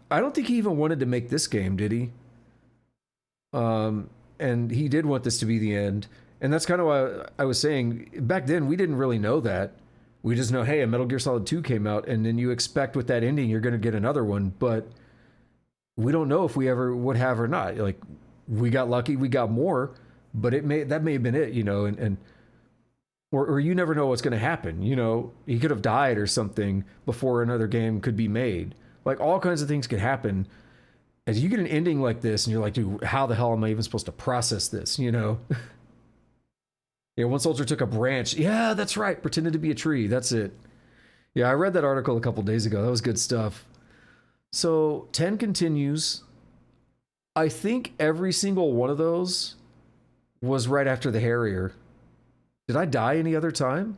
I don't think he even wanted to make this game, did he? And he did want this to be the end. And that's kind of why I was saying, back then, we didn't really know that. We just know, hey, a Metal Gear Solid 2 came out, and then you expect with that ending, you're going to get another one. But we don't know if we ever would have or not. Like, we got lucky, we got more, but that may have been it, or you never know what's going to happen. He could have died or something before another game could be made. Like, all kinds of things could happen. As you get an ending like this, and you're like, dude, how the hell am I even supposed to process this? Yeah, one soldier took a branch. Yeah, that's right. Pretended to be a tree. That's it. Yeah, I read that article a couple days ago. That was good stuff. So 10 continues. I think every single one of those was right after the Harrier. Did I die any other time?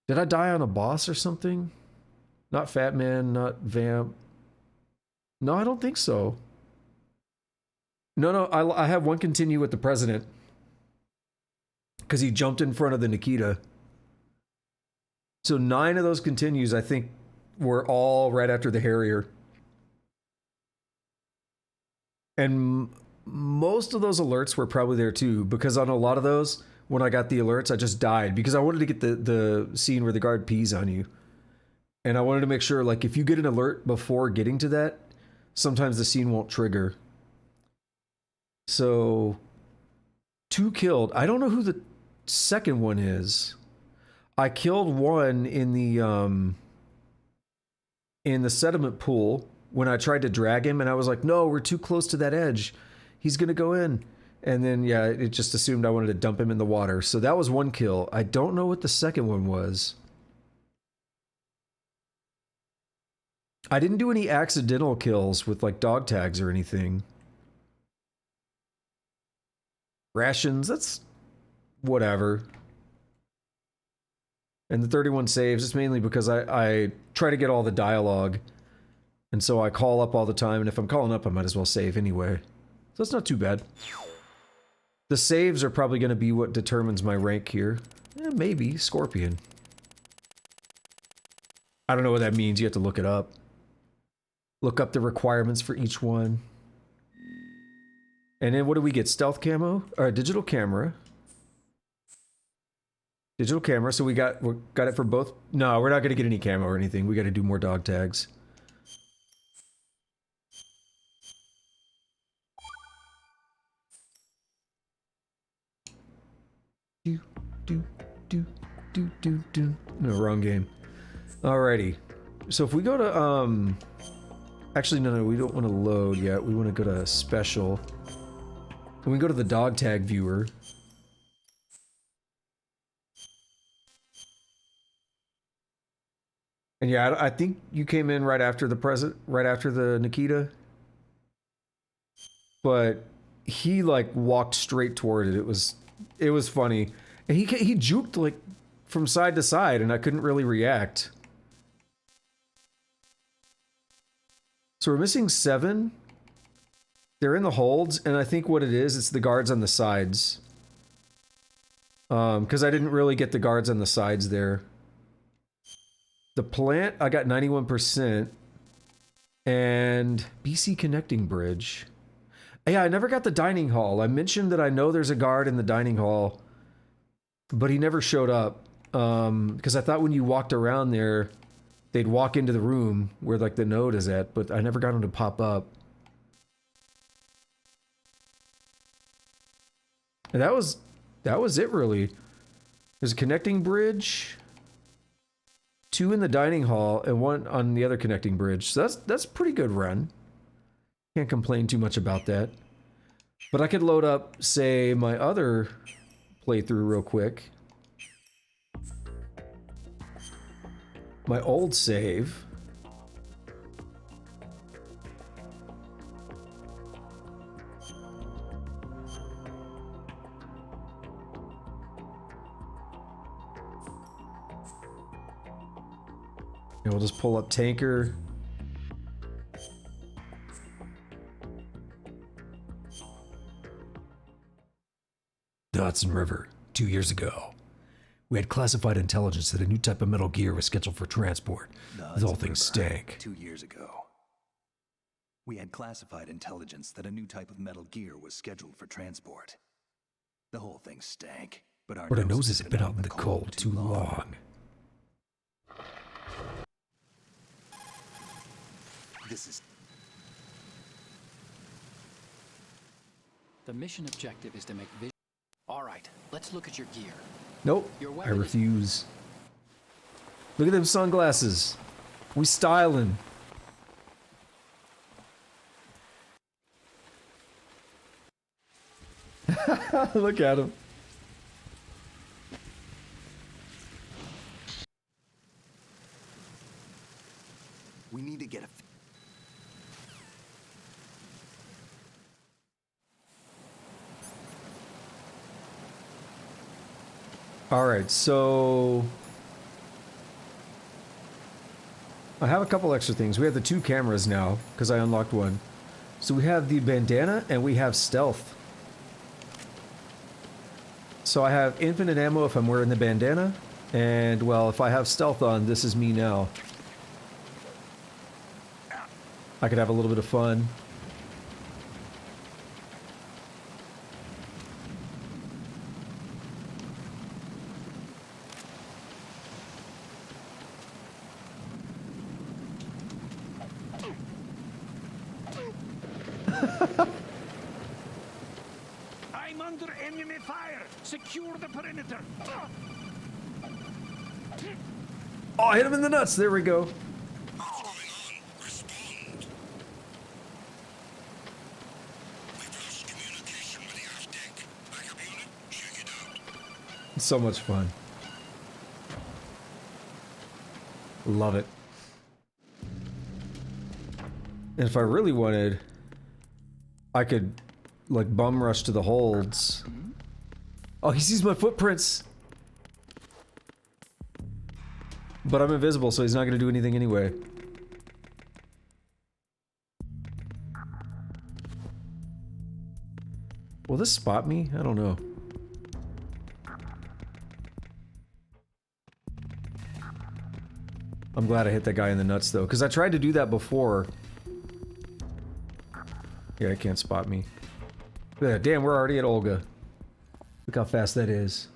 Did I die on a boss or something? Not Fat Man, not Vamp. No, I don't think so. No, I have one continue with the president. Because he jumped in front of the Nikita. So 9 of those continues, I think, were all right after the Harrier. And most of those alerts were probably there too, because on a lot of those, when I got the alerts, I just died because I wanted to get the scene where the guard pees on you. And I wanted to make sure, like, if you get an alert before getting to that, sometimes the scene won't trigger. So 2 killed. I don't know who the second one is. I killed one in the sediment pool when I tried to drag him, and I was like, no, we're too close to that edge. He's gonna go in. And then, yeah, it just assumed I wanted to dump him in the water. So that was 1 kill. I don't know what the second one was. I didn't do any accidental kills with, like, dog tags or anything. Rations, that's whatever. And the 31 saves, it's mainly because I try to get all the dialogue. And so I call up all the time, and if I'm calling up, I might as well save anyway. So it's not too bad. The saves are probably going to be what determines my rank here. Maybe. Scorpion. I don't know what that means. You have to look it up. Look up the requirements for each one. And then what do we get? Stealth camo? Or digital camera. Digital camera. So we got it for both. No, we're not going to get any camo or anything. We got to do more dog tags. No, wrong game. Alrighty. So if we go to, actually, no, we don't want to load yet. We want to go to special. And we go to the dog tag viewer. And yeah, I think you came in right after the Nikita. But he, like, walked straight toward it. It was funny. And he juked, like, from side to side, and I couldn't really react. So we're missing 7. They're in the holds, and I think what it is, it's the guards on the sides. Because I didn't really get the guards on the sides there. The plant, I got 91%. And BC connecting bridge. Yeah, I never got the dining hall. I mentioned that I know there's a guard in the dining hall, but he never showed up. because I thought when you walked around there, they'd walk into the room where like the node is at, but I never got them to pop up. And that was it really. There's a connecting bridge, 2 in the dining hall, and 1 on the other connecting bridge. So that's a pretty good run. Can't complain too much about that. But I could load up, say, my other playthrough real quick. My old save. And we'll just pull up Tanker. The Hudson River, 2 years ago. We had classified intelligence that a new type of Metal Gear was scheduled for transport. The whole thing stank. 2 years ago. We had classified intelligence that a new type of Metal Gear was scheduled for transport. The whole thing stank, but our noses have been out in the cold too long. This is... The mission objective is to make vision. All right, let's look at your gear. Nope, I refuse. Look at them sunglasses. We styling. Look at him. We need to get a... Alright, so... I have a couple extra things. We have the 2 cameras now, because I unlocked one. So we have the bandana, and we have stealth. So I have infinite ammo if I'm wearing the bandana, and, well, if I have stealth on, this is me now. I could have a little bit of fun. I'm under enemy fire. Secure the perimeter. Oh, I hit him in the nuts. There we go. It's so much fun. Love it. And if I really wanted, I could, like, bum rush to the holds. Oh, he sees my footprints! But I'm invisible, so he's not gonna do anything anyway. Will this spot me? I don't know. I'm glad I hit that guy in the nuts, though, because I tried to do that before. Yeah, it can't spot me. Yeah, damn, we're already at Olga. Look how fast that is.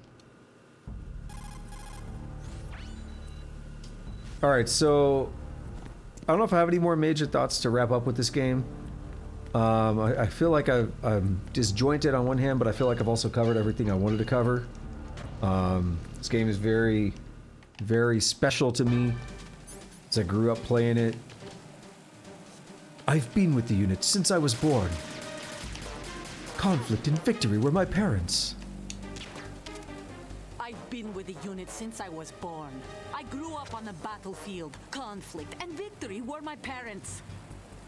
Alright, so... I don't know if I have any more major thoughts to wrap up with this game. I feel like I'm disjointed on one hand, but I feel like I've also covered everything I wanted to cover. This game is very, very special to me, as I grew up playing it. I've been with the unit since I was born. Conflict and victory were my parents. I've been with the unit since I was born. I grew up on the battlefield. Conflict and victory were my parents.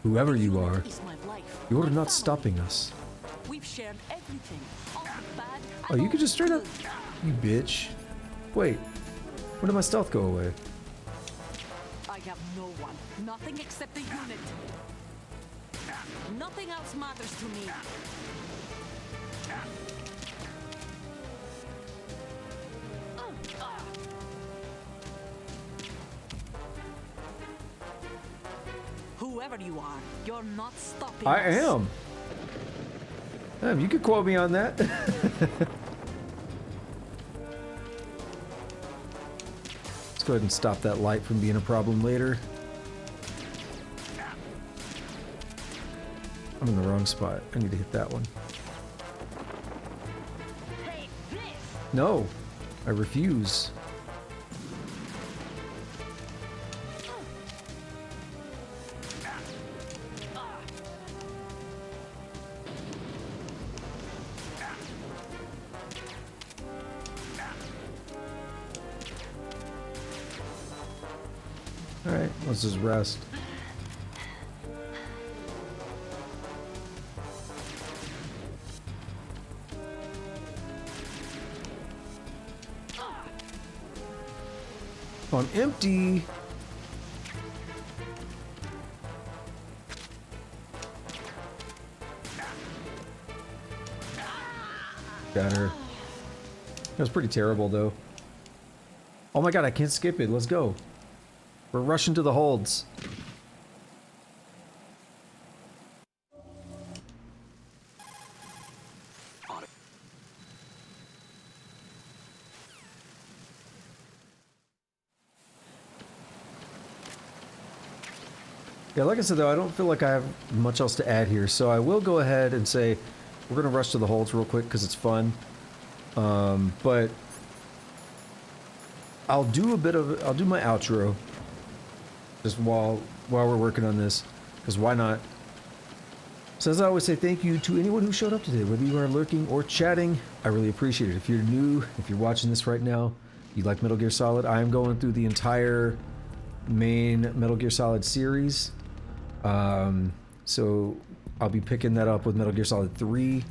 Whoever you are, Is my life. you're my not family. stopping us. We've shared everything. All the bad. Oh, you could just straight up... You bitch. Wait. When did my stealth go away? I have no one. Nothing except the unit. Nothing else matters to me. Whoever you are, you're not stopping I us. am. Damn, you could quote me on that. Let's go ahead and stop that light from being a problem later. I'm in the wrong spot. I need to hit that one. No, I refuse. All right, let's just rest. On empty. Got her. That was pretty terrible, though. Oh my god, I can't skip it. Let's go. We're rushing to the holds. Yeah, like I said, though, I don't feel like I have much else to add here, so I will go ahead and say we're going to rush to the holds real quick because it's fun. But I'll do my outro just while we're working on this, because why not? So as I always say, thank you to anyone who showed up today, whether you are lurking or chatting. I really appreciate it. If you're new, if you're watching this right now, you like Metal Gear Solid, I am going through the entire main Metal Gear Solid series. So I'll be picking that up with Metal Gear Solid 3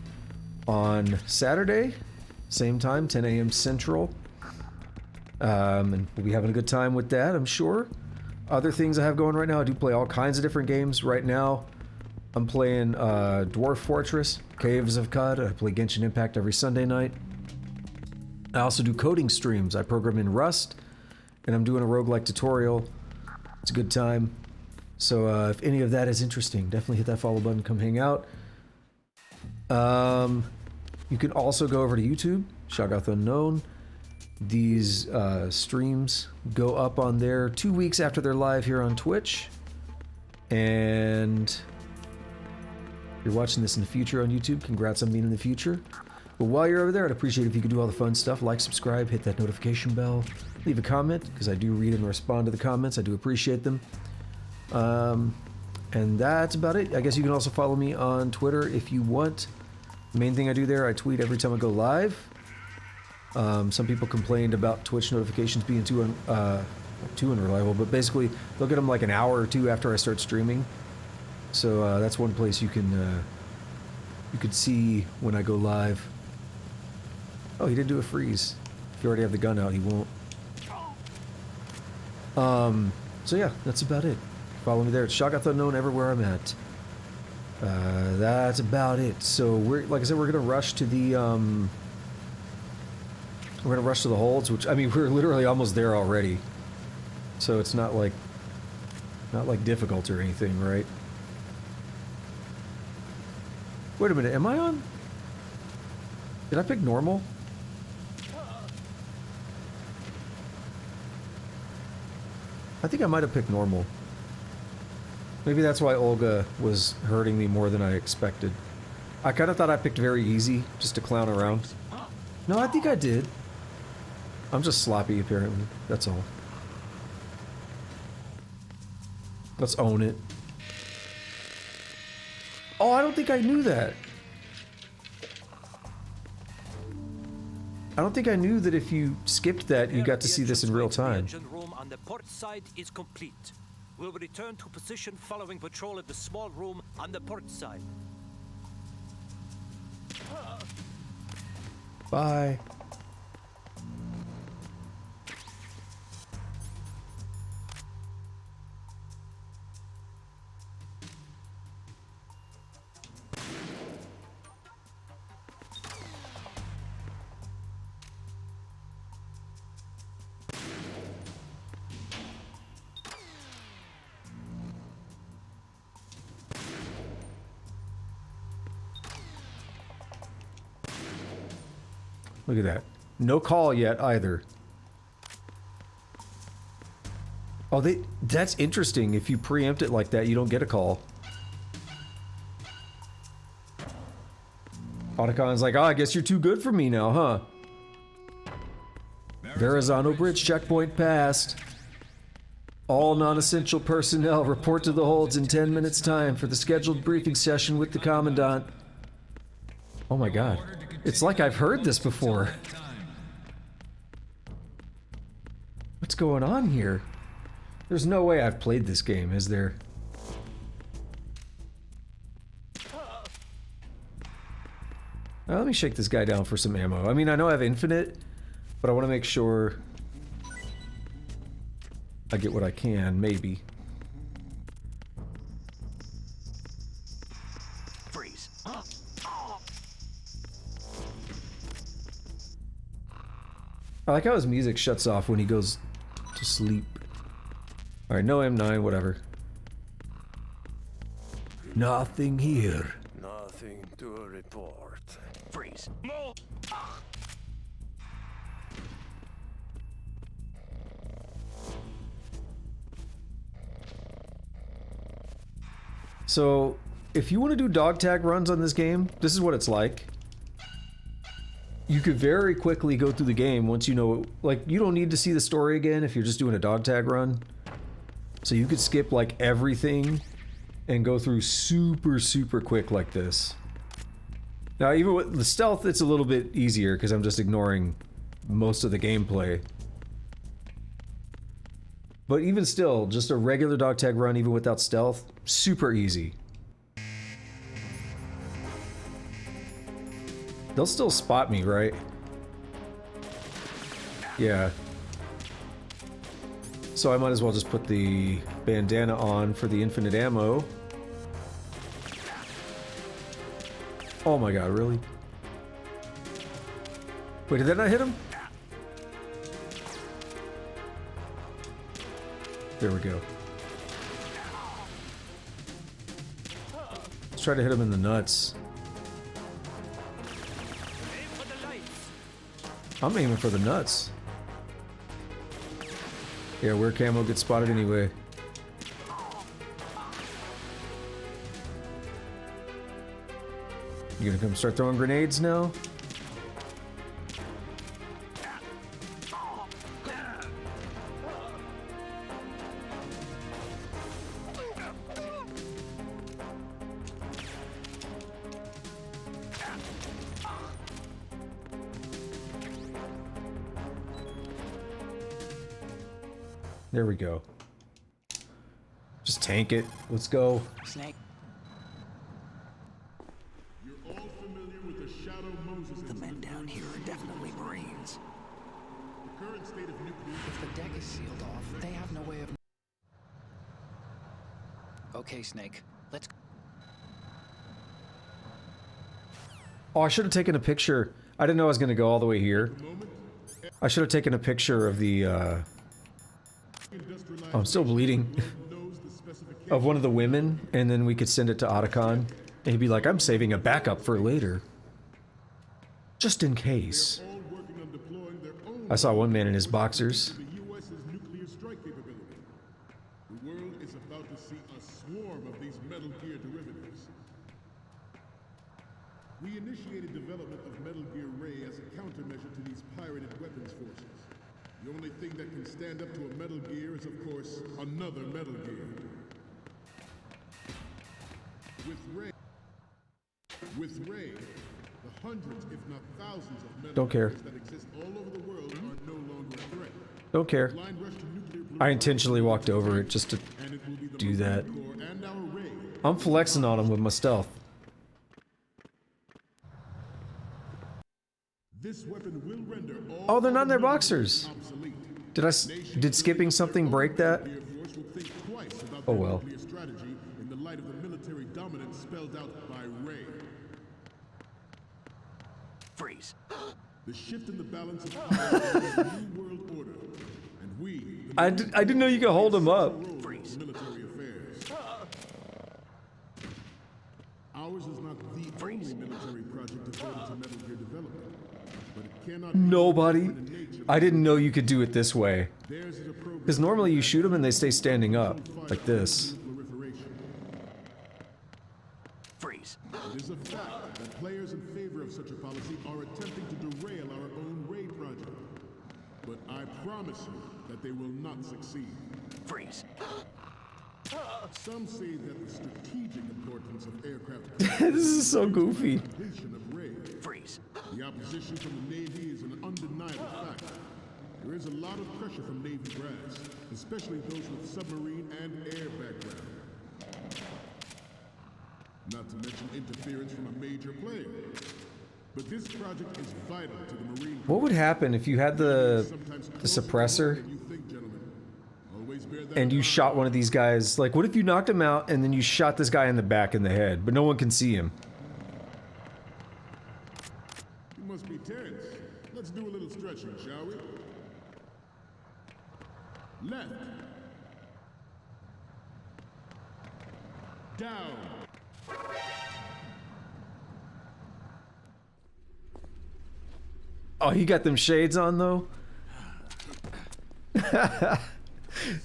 on Saturday, same time, 10 a.m. Central. And we'll be having a good time with that, I'm sure. Other things I have going right now, I do play all kinds of different games. Right now, I'm playing Dwarf Fortress, Caves of Cod. I play Genshin Impact every Sunday night. I also do coding streams. I program in Rust, and I'm doing a roguelike tutorial. It's a good time. So if any of that is interesting, definitely hit that follow button, come hang out. You can also go over to YouTube, Shoggoth Unknown. These streams go up on there 2 weeks after they're live here on Twitch. And if you're watching this in the future on YouTube, congrats on being in the future. But while you're over there, I'd appreciate if you could do all the fun stuff, like, subscribe, hit that notification bell, leave a comment, because I do read and respond to the comments. I do appreciate them. And that's about it. I guess you can also follow me on Twitter if you want. The main thing I do there, I tweet every time I go live. Some people complained about Twitch notifications being too unreliable, but basically they'll get them like an hour or two after I start streaming. So that's one place you can see when I go live. Oh, he didn't do a freeze. If you already have the gun out, he won't. So yeah, that's about it. Follow me there. It's Shoggoth Unknown everywhere I'm at. That's about it. So like I said, we're gonna rush to the holds, which, I mean, we're literally almost there already. So it's not like difficult or anything, right? Wait a minute, am I on? Did I pick normal? I think I might have picked normal. Maybe that's why Olga was hurting me more than I expected. I kind of thought I picked very easy, just to clown around. No, I think I did. I'm just sloppy, apparently. That's all. Let's own it. Oh, I don't think I knew that. I don't think I knew that if you skipped that, you got to see this in real time. The engine room on the port side is complete. We'll return to position following patrol of the small room on the port side. Bye. Look at that. No call yet either. Oh, that's interesting. If you preempt it like that, you don't get a call. Otacon's like, oh, I guess you're too good for me now, huh? Verrazano Bridge checkpoint passed. All non-essential personnel report to the holds in 10 minutes time for the scheduled briefing session with the Commandant. Oh my god. It's like I've heard this before. What's going on here? There's no way I've played this game, is there? Let me shake this guy down for some ammo. I mean, I know I have infinite, but I want to make sure I get what I can, maybe. Freeze. I like how his music shuts off when he goes to sleep. Alright, no M9, whatever. Nothing here. Nothing to report. Freeze. So, if you want to do dog tag runs on this game, this is what it's like. You could very quickly go through the game once you know, like, you don't need to see the story again if you're just doing a dog tag run. So you could skip, like, everything and go through super, super quick like this. Now, even with the stealth, it's a little bit easier because I'm just ignoring most of the gameplay. But even still, just a regular dog tag run, even without stealth, super easy. They'll still spot me, right? Yeah. So I might as well just put the bandana on for the infinite ammo. Oh my god, really? Wait, did that not hit him? There we go. Let's try to hit him in the nuts. I'm aiming for the nuts. Yeah, where camo gets spotted anyway. You gonna come start throwing grenades now? There we go. Just tank it. Let's go. Snake. You're all familiar with the Shadow Moses. The men down here are definitely Marines. The current state of nuclear. If the deck is sealed off, they have no way of... Okay, Snake. Let's... Oh, I should have taken a picture. I didn't know I was going to go all the way here. I should have taken a picture of the, Oh, I'm still bleeding. Of one of the women, and then we could send it to Otacon. And he'd be like, I'm saving a backup for later. Just in case. I saw one man in his boxers. The U.S.'s nuclear strike capability. The world is about to see a swarm of these Metal Gear derivatives. We initiated development of Metal Gear Ray as a countermeasure to these pirated weapons forces. The only thing that can stand up to a Metal Gear is, of course, another Metal Gear. With Ray, the hundreds, if not thousands of Metal Don't care. Gears that exist all over the world are no longer a threat. Don't care. I intentionally walked over it just to do that. I'm flexing on him with my stealth. This weapon will render all Oh, they're not in their boxers. Did skipping something break that? Oh well. strategy in the light of the military dominance spelled out by Ray. Freeze. The shift in the balance of power is a new world order, and we. I didn't know you could hold him up. Freeze. Military affairs. Ours is not the only military project devoted to Metal Gear development. Nobody. I didn't know you could do it this way. Because normally you shoot them and they stay standing up, like this. Freeze. It is a fact that players in favor of such a policy are attempting to derail our own raid project. But I promise you that they will not succeed. Freeze. Some say that the strategic importance of aircraft This is so goofy. Freeze. The opposition from the Navy is an undeniable fact. There is a lot of pressure from Navy brass, especially those with submarine and air background. Not to mention interference from a major player. But this project is vital to the Marine. What would happen if you had the suppressor and you shot one of these guys? Like, what if you knocked him out and then you shot this guy in the back in the head, but no one can see him? You must be tense. Let's do a little stretching, shall we? Left. Down. Oh, he got them shades on, though?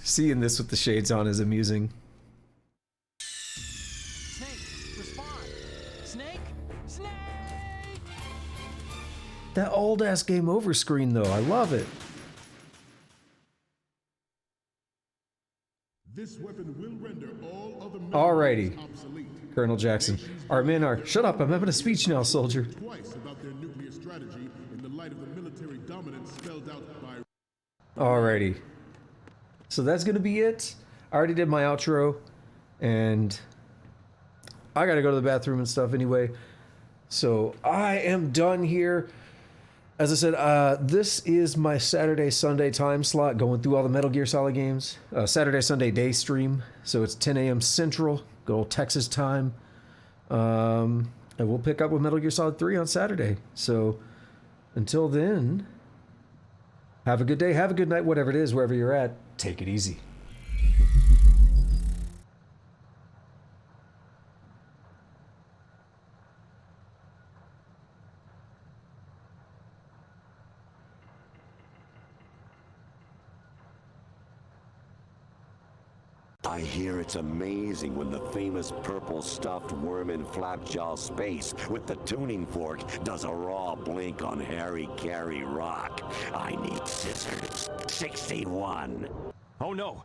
Seeing this with the shades on is amusing. Snake, respond! Snake! Snake! That old-ass game over screen, though. I love it. This weapon will render all other Alrighty. obsolete. Colonel Jackson. Our men are... Shut up, I'm having a speech now, soldier. Twice about their nuclear strategy in the light of the military dominance spelled out by... Alrighty. So that's gonna be it. I already did my outro, and I gotta go to the bathroom and stuff anyway. So I am done here. As I said, this is my Saturday, Sunday time slot, going through all the Metal Gear Solid games. Saturday, Sunday day stream. So it's 10 a.m. Central, good old Texas time. And we'll pick up with Metal Gear Solid 3 on Saturday. So until then, have a good day, have a good night, whatever it is, wherever you're at. Take it easy. I hear it's amazing when the famous purple stuffed worm in Flapjaw Space with the tuning fork does a raw blink on Harry Carey Rock. I need scissors. 61. Oh no!